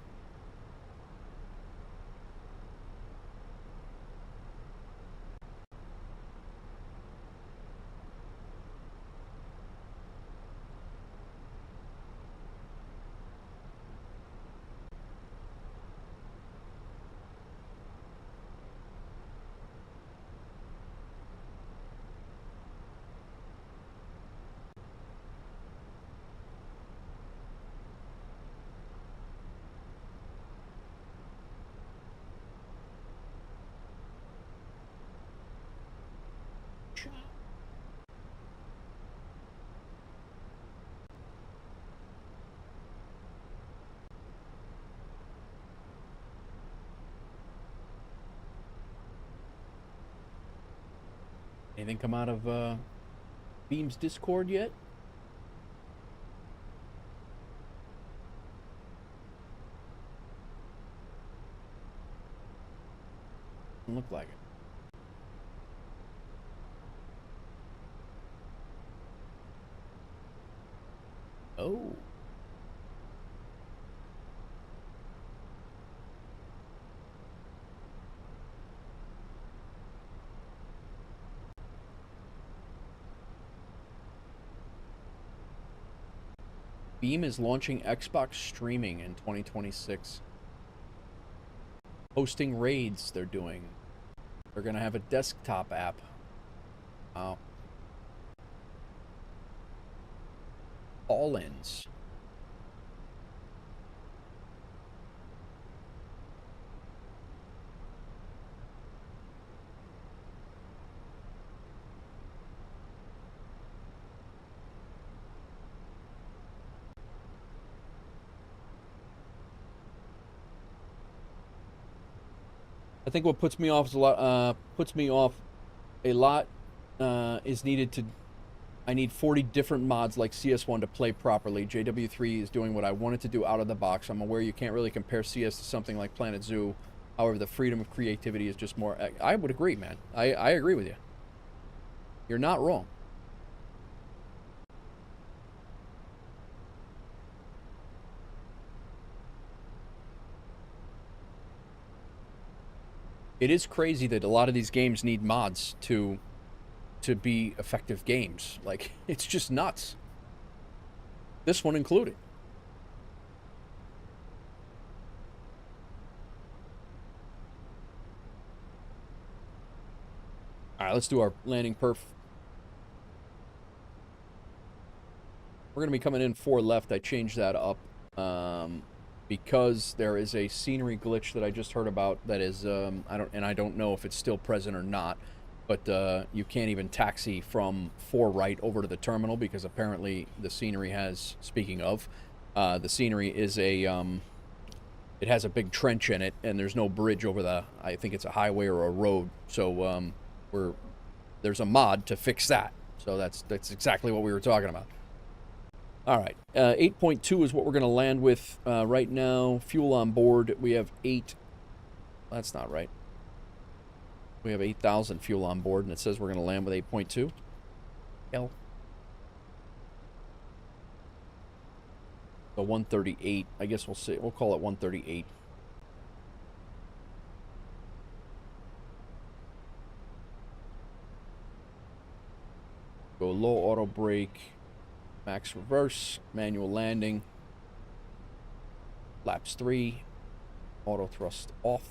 Anything come out of Beam's Discord yet? Doesn't look like it. Oh. Beam is launching Xbox streaming in 2026. Hosting raids they're doing. They're going to have a desktop app. Wow. All-ins. I think what puts me off is a lot is needed to. I need 40 different mods like CS1 to play properly. JW3 is doing what I wanted to do out of the box. I'm aware you can't really compare CS to something like Planet Zoo. However, the freedom of creativity is just more. I would agree, man. I agree with you. You're not wrong. It is crazy that a lot of these games need mods to be effective games. Like, it's just nuts. This one included. All right, let's do our landing perf. We're going to be coming in 4 left. I changed that up because there is a scenery glitch that I just heard about that is I don't know if it's still present or not, but you can't even taxi from 4 right over to the terminal because apparently the scenery has, speaking of, the scenery is a it has a big trench in it and there's no bridge over the, I think it's a highway or a road, so there's a mod to fix that. So that's exactly what we were talking about. All right, 8.2 is what we're going to land with right now. Fuel on board, we have 8. That's not right. We have 8,000 fuel on board, and it says we're going to land with 8.2. Hell. So 138. I guess we'll see. We'll call it 138. Go low auto brake. Max reverse, manual landing, flaps 3, auto thrust off.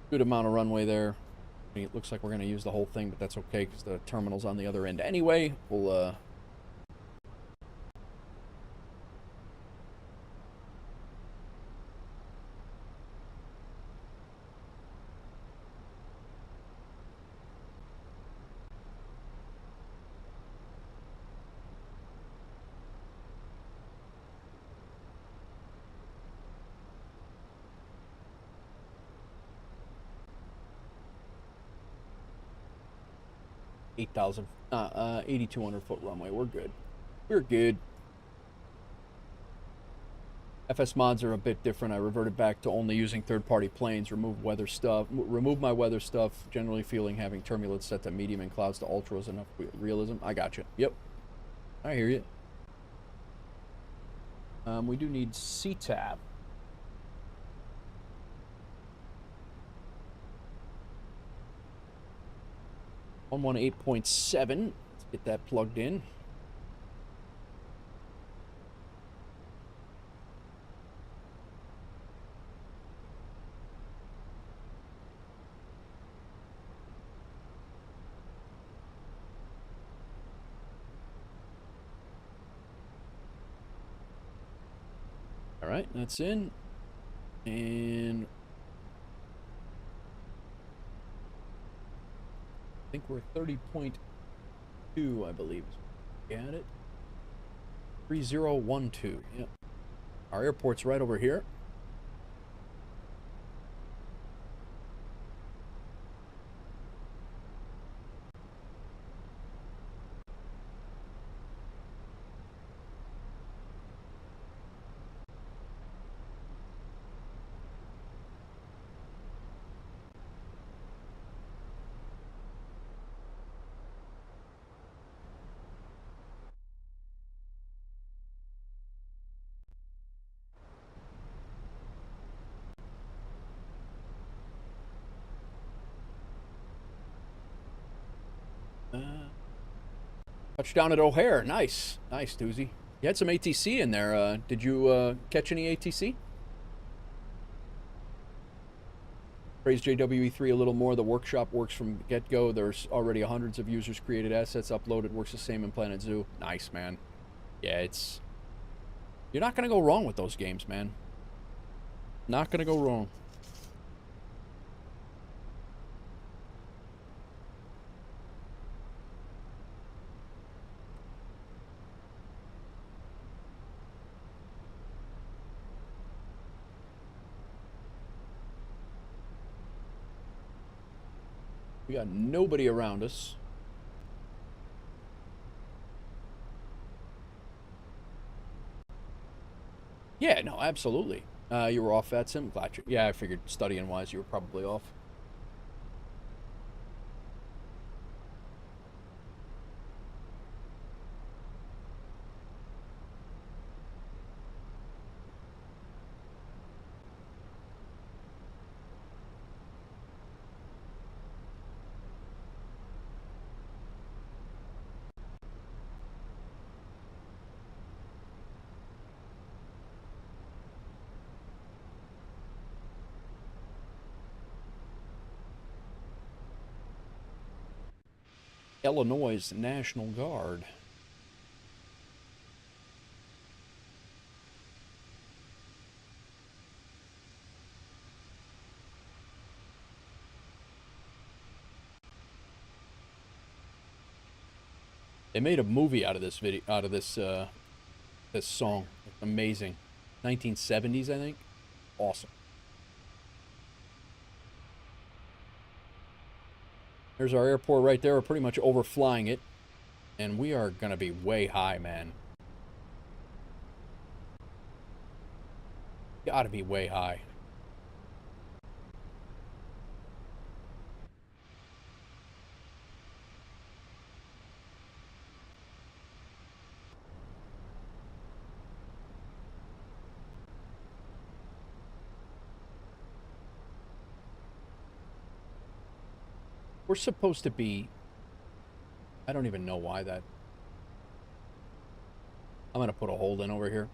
Good amount of runway there. I mean, it looks like we're going to use the whole thing, but that's okay because the terminal's on the other end anyway. We'll 8,200 foot runway. We're good. We're good. FS mods are a bit different. I reverted back to only using third-party planes. Remove weather stuff. Remove my weather stuff. Generally feeling having turbulence set to medium and clouds to ultra is enough realism. I got you. Yep. I hear you. We do need CTAB. On 8.7. Let's get that plugged in. All right, that's in. And I think we're 30.2, I believe. Got it. 3012. Yep. Our airport's right over here. Touchdown at O'Hare. Nice. Nice, Doozy. You had some ATC in there. Did you catch any ATC? Praise JWE3 a little more. The workshop works from get-go. There's already hundreds of users created assets uploaded. Works the same in Planet Zoo. Nice, man. Yeah, it's... You're not going to go wrong with those games, man. Not going to go wrong. We got nobody around us. Yeah, no, absolutely. You were off at Sim. Glad you. Yeah, I figured studying wise, you were probably off. Illinois National Guard. They made a movie out of this video, out of this this song. Amazing. 1970s, I think. Awesome. There's our airport right there. We're pretty much overflying it. And we are going to be way high, man. Gotta be way high. We're supposed to be... I don't even know why that... I'm going to put a hold in over here.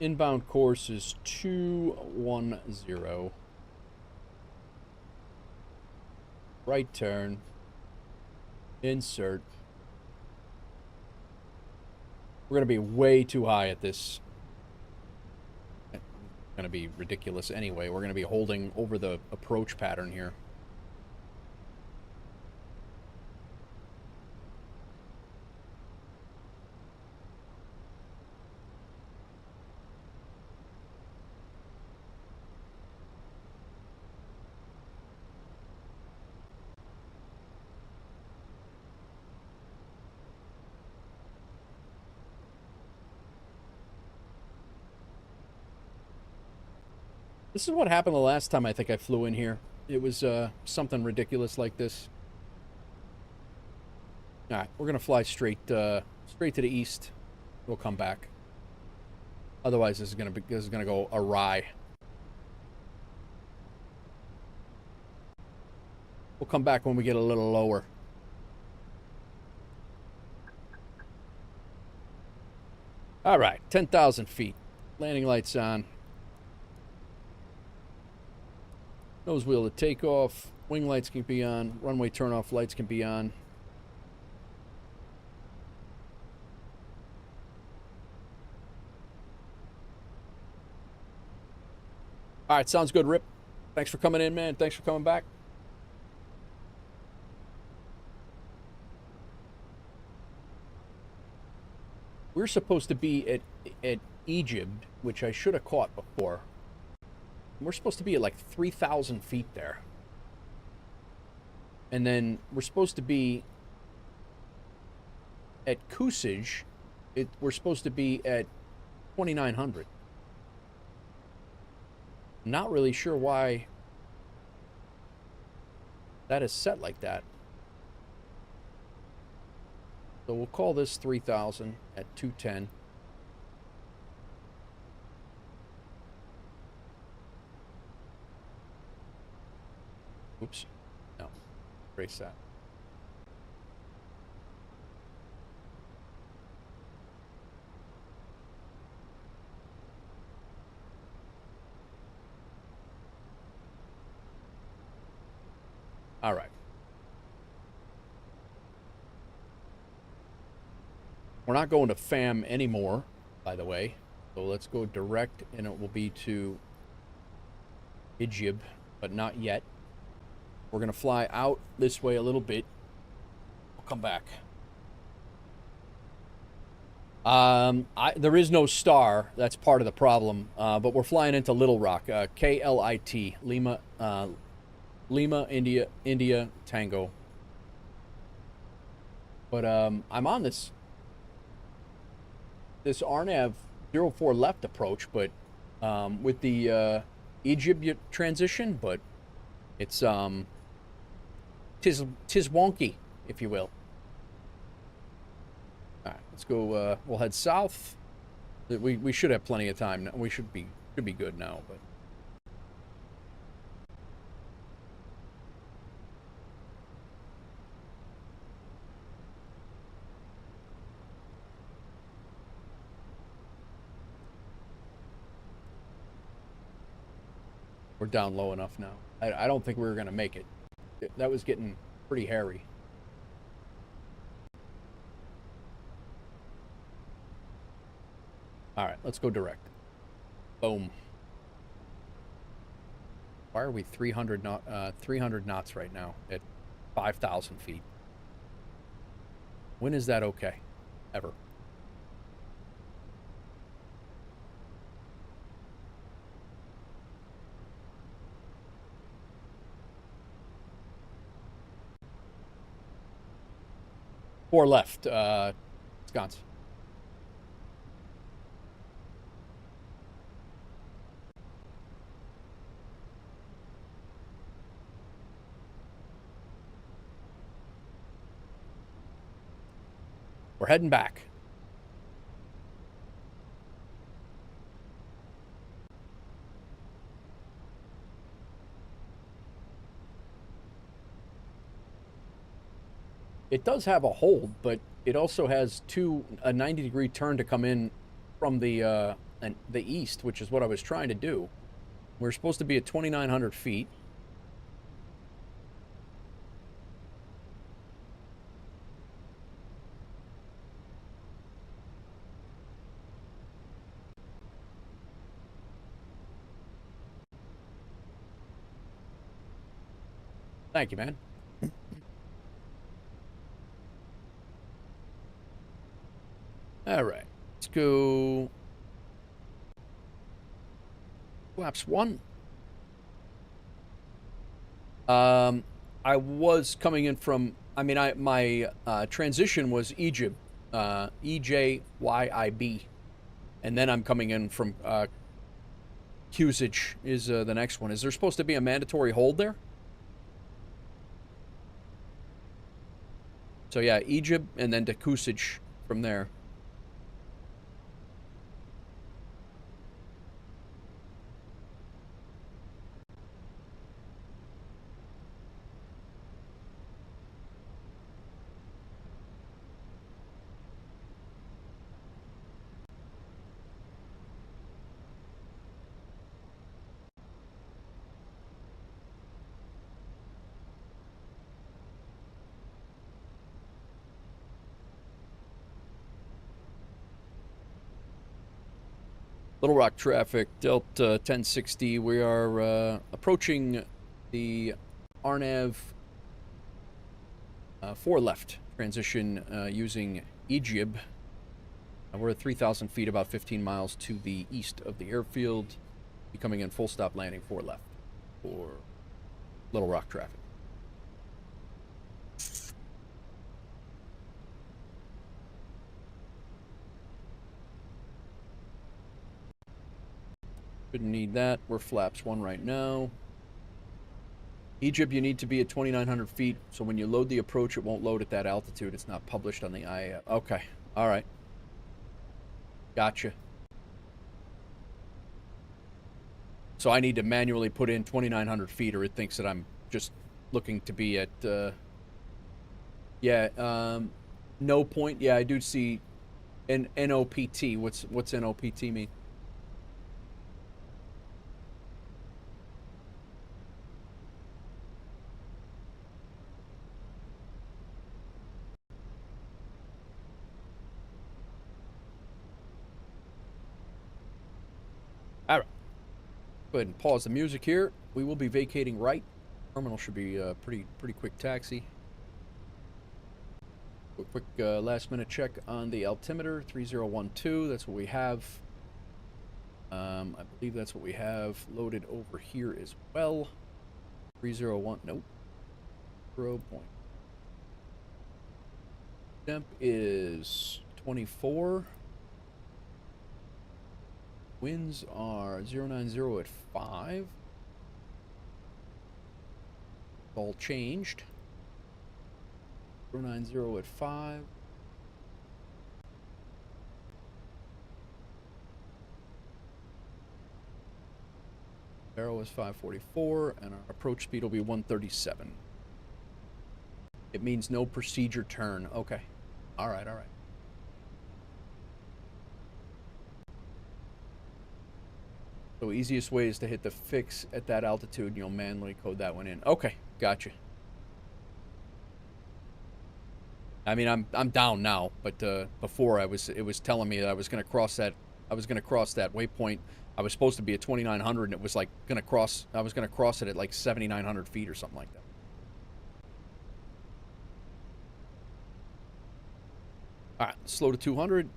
Inbound course is 210. Right turn. Insert. We're going to be way too high at this. It's going to be ridiculous anyway. We're going to be holding over the approach pattern here. This is what happened the last time I think I flew in here. It was something ridiculous like this. All right, we're gonna fly straight straight to the east. We'll come back. Otherwise, this is gonna go awry. We'll come back when we get a little lower. All right, 10,000 feet. Landing lights on. Nose wheel to takeoff. Wing lights can be on. Runway turnoff lights can be on. All right, sounds good, Rip. Thanks for coming in, man. Thanks for coming back. We're supposed to be at Egypt, which I should have caught before. We're supposed to be at like 3,000 feet there. And then we're supposed to be at Kusage. We're supposed to be at 2,900. I'm not really sure why that is set like that. So we'll call this 3,000 at 210. Oops. No. Erase that. All right. We're not going to FAM anymore, by the way. So let's go direct, and it will be to Egypt, but not yet. We're going to fly out this way a little bit. We'll come back. There is no star. That's part of the problem. But we're flying into Little Rock. KLIT, Lima, India, Tango. But I'm on this RNAV 04 left approach, but with the Egypt transition, but it's tis wonky, if you will. All right, let's go. We'll head south. We should have plenty of time. We should be good now, but. We're down low enough now. I don't think we were going to make it. That was getting pretty hairy. All right, let's go direct. Boom. Why are we 300 knots right now at 5,000 feet? When is that okay? Ever? Four left, Wisconsin. We're heading back. It does have a hold, but it also has a 90-degree turn to come in from the east, which is what I was trying to do. We're supposed to be at 2,900 feet. Thank you, man. All right, let's go. Flaps 1. I was coming in from. I mean, my transition was Egypt, EJYIB, and then I'm coming in from Cusage is the next one. Is there supposed to be a mandatory hold there? So yeah, Egypt and then to Cusage from there. Little Rock traffic, Delta 1060. We are approaching the RNAV 4 left transition using Egypt. We're at 3,000 feet, about 15 miles to the east of the airfield. Becoming in full stop landing 4 left for Little Rock traffic. Shouldn't need that. We're flaps 1 right now. Egypt, you need to be at 2,900 feet, so when you load the approach, it won't load at that altitude. It's not published on the IAF. Okay. All right. Gotcha. So I need to manually put in 2,900 feet, or it thinks that I'm just looking to be at, no point. Yeah, I do see an NOPT. What's NOPT mean? All right. Go ahead and pause the music here. We will be vacating right. Terminal should be a pretty quick taxi. A quick last minute check on the altimeter. 3012. That's what we have. I believe that's what we have loaded over here as well. 301. Nope. 0 point. Temp is 24. Winds are 090 at 5. All changed. 090 at 5. Arrow is 544, and our approach speed will be 137. It means no procedure turn. Okay. All right, all right. So easiest way is to hit the fix at that altitude, and you'll manually code that one in. Okay, gotcha. I mean, I'm down now, but before it was telling me that I was going to cross that. I was going to cross that waypoint. I was supposed to be at 2,900, and it was like going to cross. I was going to cross it at like 7,900 feet or something like that. All right, slow to 200.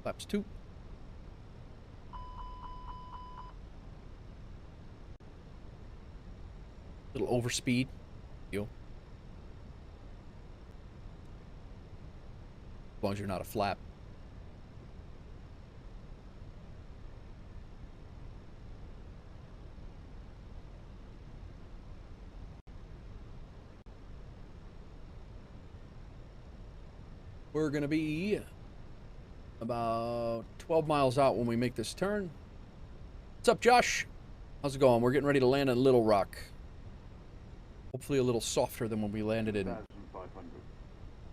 Flaps 2. Little overspeed. Deal. As long as you're not a flap. We're going to be about 12 miles out when we make this turn. What's up, Josh? How's it going? We're getting ready to land in Little Rock. Hopefully a little softer than when we landed in...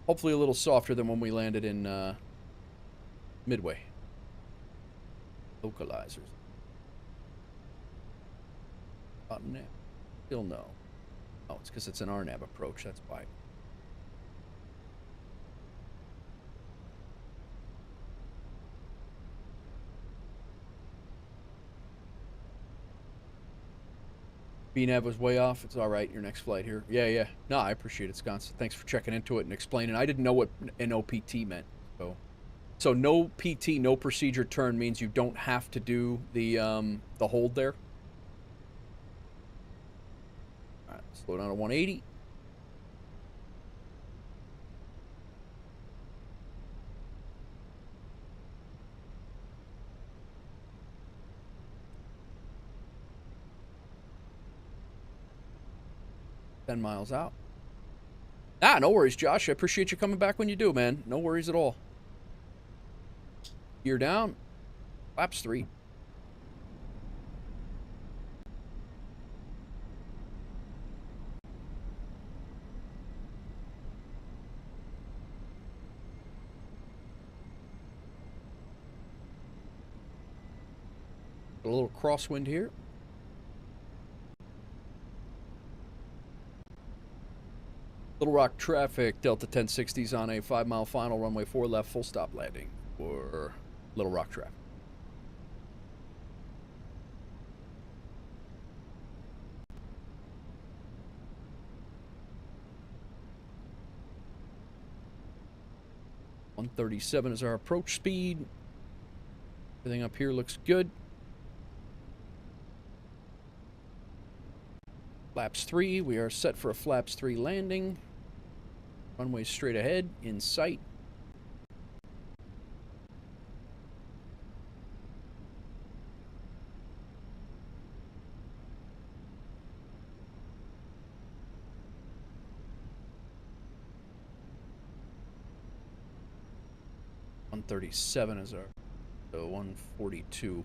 Hopefully a little softer than when we landed in Midway. Localizers. Nav. Still no. Oh, it's because it's an RNAV approach, that's why. BNAV was way off. It's all right. Your next flight here. Yeah, yeah. No, I appreciate it, Sconce. Thanks for checking into it and explaining. I didn't know what NOPT meant. So no PT, no procedure turn means you don't have to do the hold there. All right, slow down to 180. Miles out. Ah, no worries, Josh. I appreciate you coming back when you do, man. No worries at all. Gear down. Flaps 3. A little crosswind here. Little Rock traffic, Delta 1060s on a 5-mile final, runway 4 left, full stop landing for Little Rock traffic. .137 is our approach speed. Everything up here looks good. Flaps 3, we are set for a Flaps 3 landing. Runway straight ahead, in sight. 137 is our, so 142.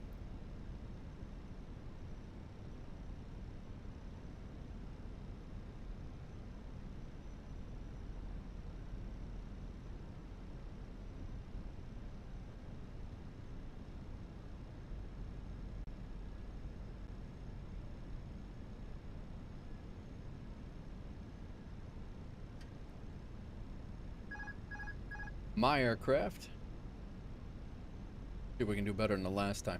My aircraft. See if we can do better than the last time.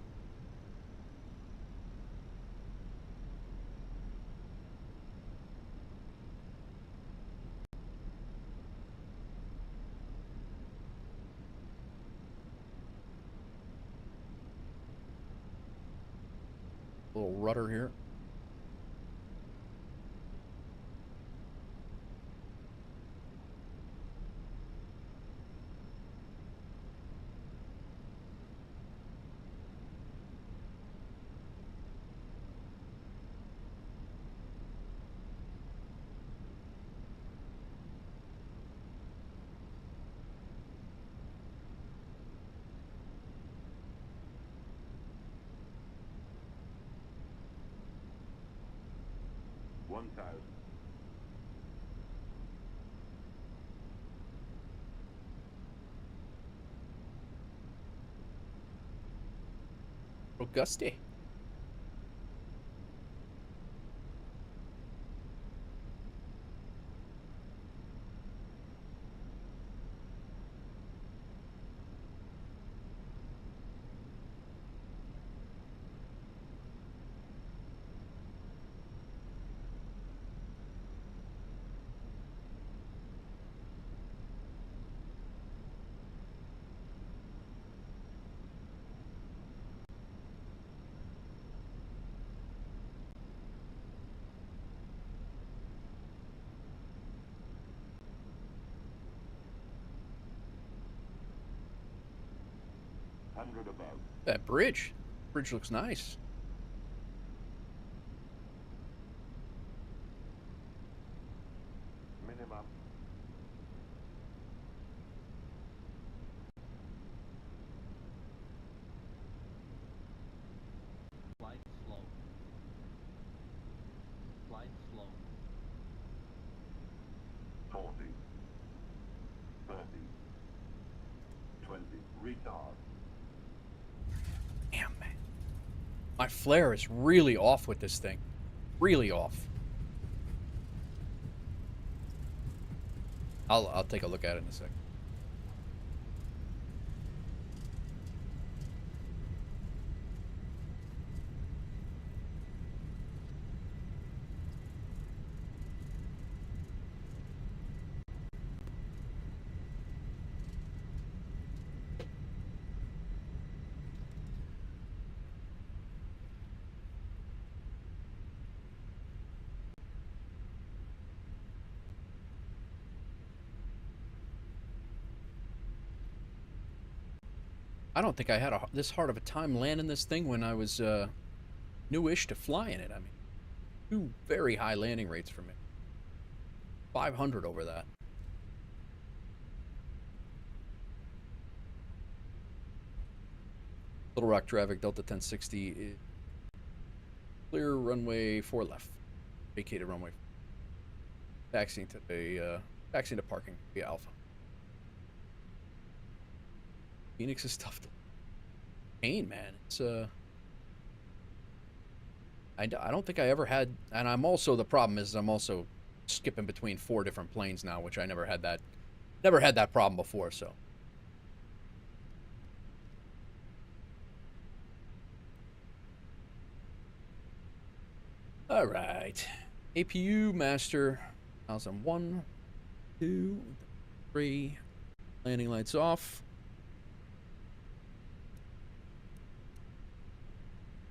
Little rudder here. Real gusty. That bridge looks nice. Minimum. Flight slow. Flight slow. 40, 30, 20, retard. Damn, man. My flare is really off with this thing. Really off. I'll take a look at it in a second. I don't think I had this hard of a time landing this thing when I was newish to flying it. I mean, 2 very high landing rates for me. 500 over that. Little Rock traffic, Delta 1060 is clear runway 4 left. Vacated runway. Taxiing to parking via Alpha. Phoenix is tough to pain, man. It's I don't think I ever had, and I'm also, the problem is I'm also skipping between 4 different planes now, which I never had that problem before, so. All right. APU master. 1, 2, 3. Landing lights off.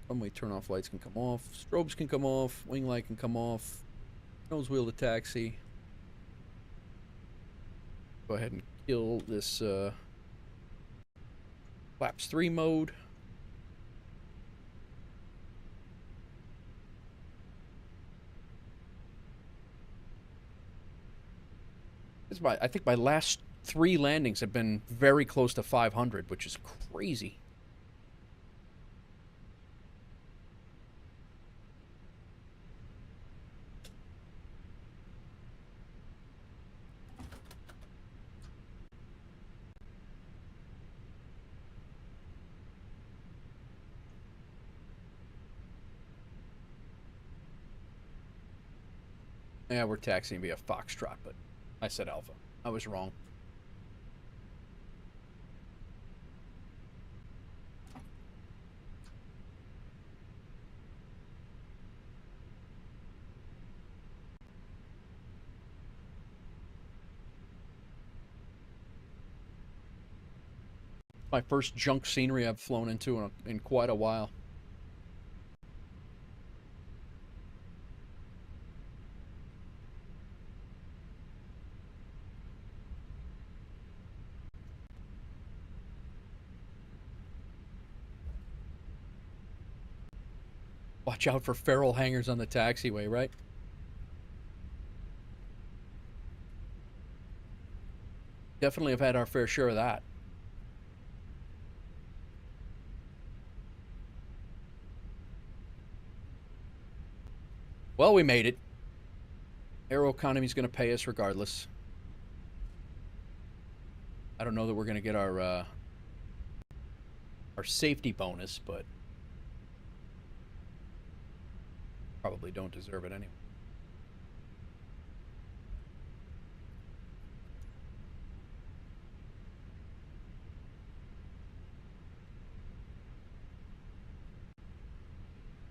Runway turn-off lights can come off. Strobes can come off. Wing light can come off. Nose wheel to taxi. Go ahead and kill this flaps 3 mode. I think my last 3 landings have been very close to 500, which is crazy. Yeah, we're taxiing via Foxtrot, but I said Alpha. I was wrong. My first junk scenery I've flown into in quite a while. Watch out for feral hangers on the taxiway, right? Definitely have had our fair share of that. Well, we made it. Aeroconomy's going to pay us regardless. I don't know that we're going to get our safety bonus, but probably don't deserve it anyway.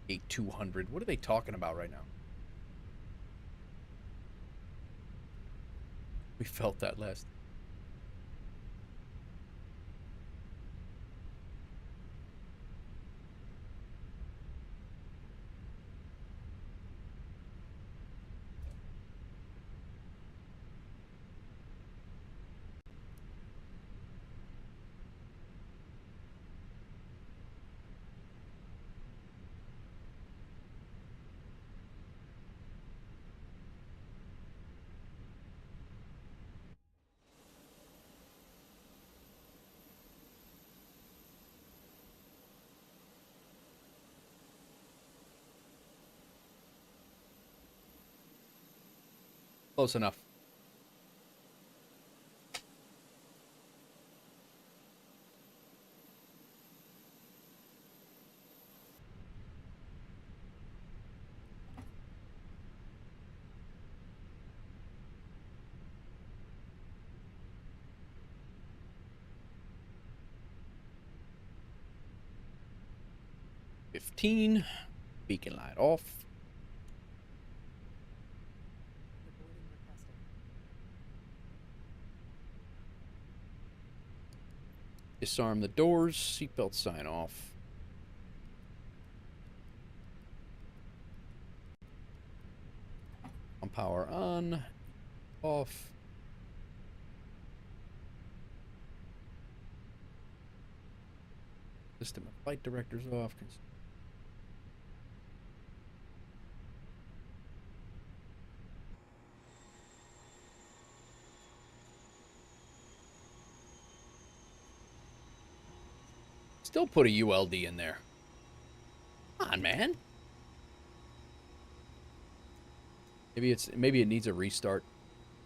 $8,200. What are they talking about right now? We felt that last. Close enough. $15. Beacon light off. Disarm the doors. Seatbelt sign off. On power on. Off. System of flight directors off. Still put a ULD in there. Come on, man. Maybe it needs a restart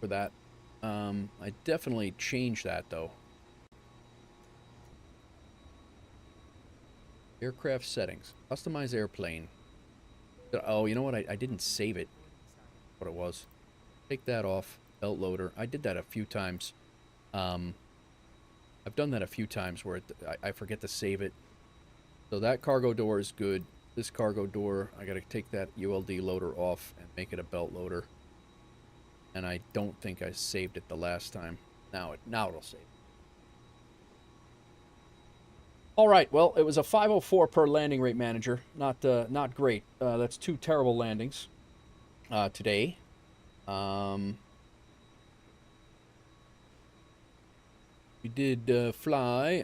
for that. I definitely changed that though. Aircraft settings. Customize airplane. Oh, you know what? I didn't save it. What it was. Take that off. Belt loader. I did that a few times. I've done that a few times where I forget to save it. So that cargo door is good. This cargo door, I got to take that ULD loader off and make it a belt loader. And I don't think I saved it the last time. Now it'll save. All right. Well, it was a 504 per landing rate manager. Not great. That's 2 terrible landings today. We did fly.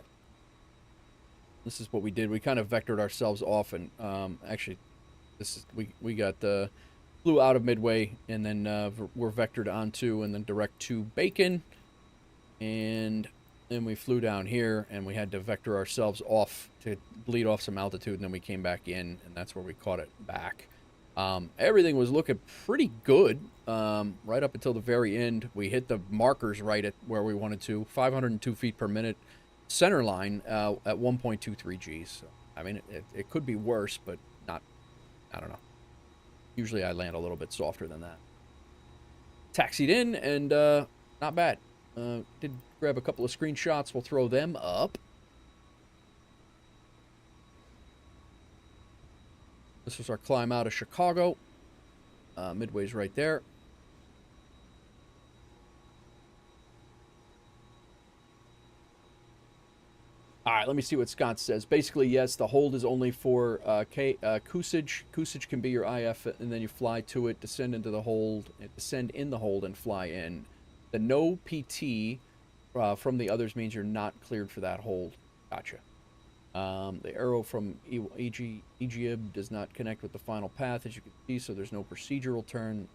This is what we did. We kind of vectored ourselves off, and actually, this is we got flew out of Midway, and then we're vectored onto, and then direct to Bacon, And then we flew down here, and we had to vector ourselves off to bleed off some altitude, and then we came back in, and that's where we caught it back. Everything was looking pretty good right up until the very end. We hit the markers right at where we wanted to, 502 feet per minute center line at 1.23 Gs. So, I mean, it could be worse, but not, I don't know. Usually I land a little bit softer than that. Taxied in, and not bad. Did grab a couple of screenshots. We'll throw them up. This was our climb out of Chicago. Midway's right there. All right, let me see what Scott says. Basically, yes, the hold is only for Kusage. Kusage can be your IF, and then you fly to it, descend into the hold, descend in the hold, and fly in. The no PT from the others means you're not cleared for that hold. Gotcha. The arrow from EGIB does not connect with the final path, as you can see, so there's no procedural turn.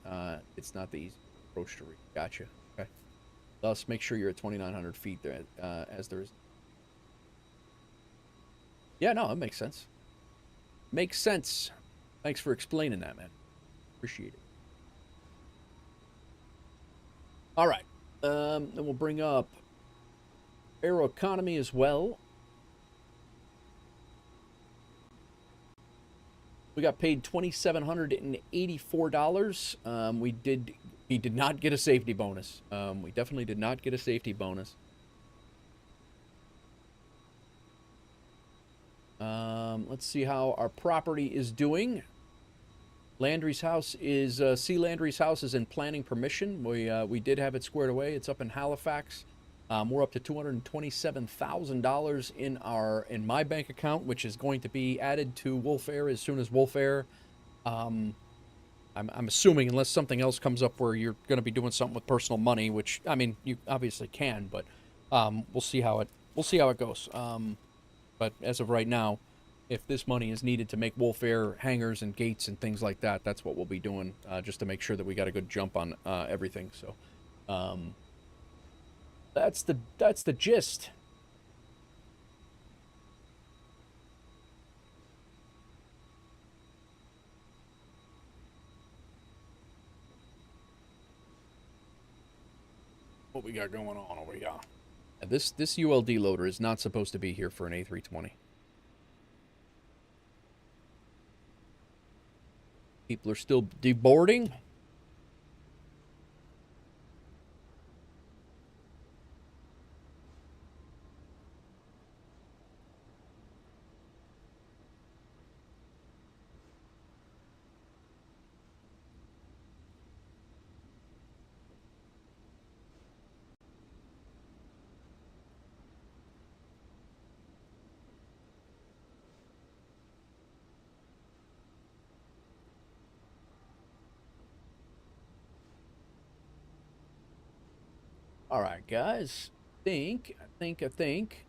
It's not the easy approach to reach. Gotcha. Okay. Thus, make sure you're at 2,900 feet there, as there is. Yeah, no, it makes sense. Makes sense. Thanks for explaining that, man. Appreciate it. All right. Then we'll bring up Aeroconomy as well. We got paid $2,784. We did not get a safety bonus. We definitely did not get a safety bonus. Let's see how our property is doing. Landry's house is C. Landry's house is in planning permission. We did have it squared away. It's up in Halifax. We're up to $227,000 in my bank account, which is going to be added to Wolf Air as soon as Wolf Air. I'm assuming, unless something else comes up where you're going to be doing something with personal money, which I mean you obviously can, but we'll see how it goes. But as of right now, if this money is needed to make Wolf Air hangars and gates and things like that, that's what we'll be doing, just to make sure that we got a good jump on everything. So. That's the gist. What we got going on over here? This ULD loader is not supposed to be here for an A320. People are still deboarding. All right, guys. I think.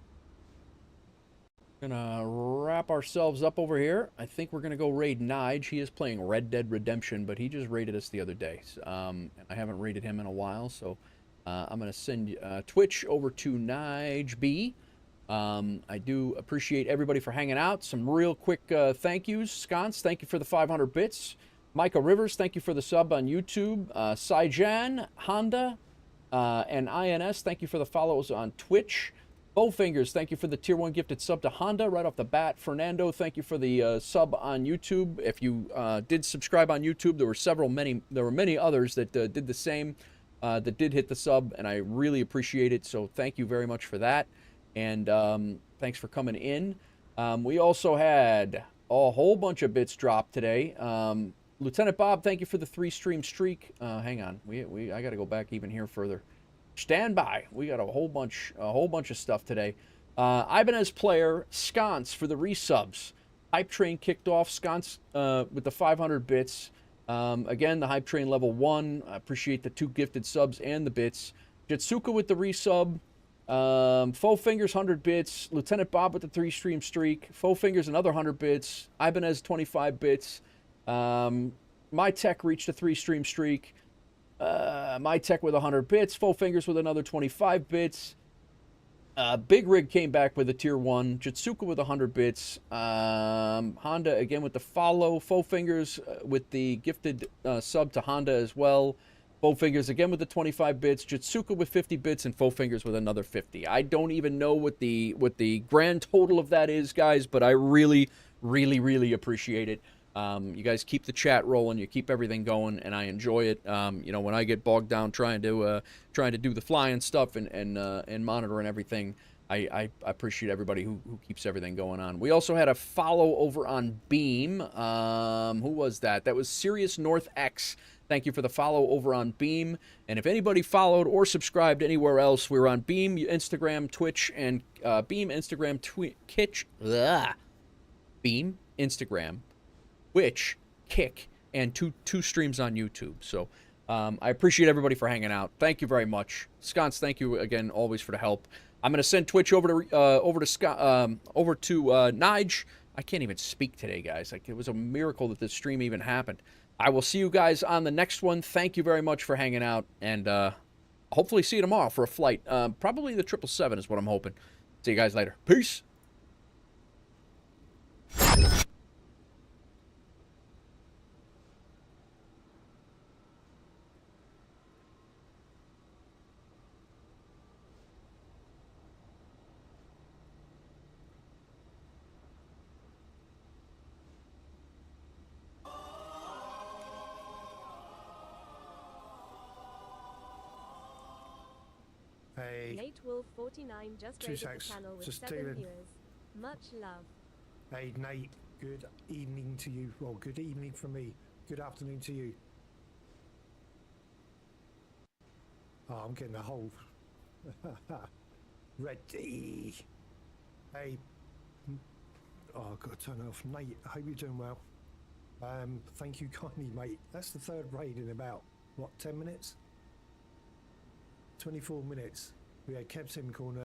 Gonna wrap ourselves up over here. I think we're gonna go raid Nige. He is playing Red Dead Redemption, but he just raided us the other day. And I haven't raided him in a while, so I'm gonna send Twitch over to Nige B. I do appreciate everybody for hanging out. Some real quick thank yous. Sconce, thank you for the 500 bits. Micah Rivers, thank you for the sub on YouTube. Saijan, Honda, and INS, thank you for the follows on Twitch. Bowfingers, thank you for the tier 1 gifted sub to Honda right off the bat. Fernando, thank you for the sub on YouTube. If you did subscribe on YouTube, there were many others that did the same, that did hit the sub, and I really appreciate it. So thank you very much for that, and thanks for coming in. We also had a whole bunch of bits dropped today. Lieutenant Bob, thank you for the 3-stream streak. Hang on, I got to go back even here further. Stand by. We got a whole bunch of stuff today. Ibanez player Sconce for the resubs. Hype Train kicked off. Sconce with the 500 bits. Again, the Hype Train level 1. I appreciate the 2 gifted subs and the bits. Jitsuka with the resub. Faux Fingers 100 bits. Lieutenant Bob with the 3-stream streak. Faux Fingers another 100 bits. Ibanez 25 bits. My Tech reached a 3-stream streak. My Tech with 100 bits. Full Fingers with another 25 bits. Big Rig came back with a tier 1. Jitsuka with 100 bits. Honda again with the follow. Full Fingers with the gifted sub to Honda as well. Full Fingers again with the 25 bits. Jitsuka with 50 bits and Full Fingers with another 50. I don't even know what the grand total of that is, guys, but I really, really, really appreciate it. You guys keep the chat rolling, you keep everything going, and I enjoy it. You know, when I get bogged down trying to do the flying stuff and monitoring everything, I appreciate everybody who keeps everything going on. We also had a follow over on Beam. Who was that? That was Sirius North X. Thank you for the follow over on Beam. And if anybody followed or subscribed anywhere else, we're on Beam, Instagram, Twitch, and Beam, Instagram, Beam, Instagram, Twitch, Kick, and two streams on YouTube. So I appreciate everybody for hanging out. Thank you very much. Sconce, thank you again always for the help. I'm going to send Twitch over to Nige. I can't even speak today, guys. Like, it was a miracle that this stream even happened. I will see you guys on the next one. Thank you very much for hanging out, and hopefully see you tomorrow for a flight. Probably the 777 is what I'm hoping. See you guys later. Peace. Hey, Late Wolf 49 just raided the channel with 7 viewers. Much love. Hey, Nate. Good evening to you. Well, good evening from me. Good afternoon to you. Oh, I'm getting a whole ready. Hey. Oh, I've got to turn it off. Nate, I hope you're doing well. Thank you kindly, mate. That's the third raid in about, what, 10 minutes? 24 minutes. We had Captain Corner.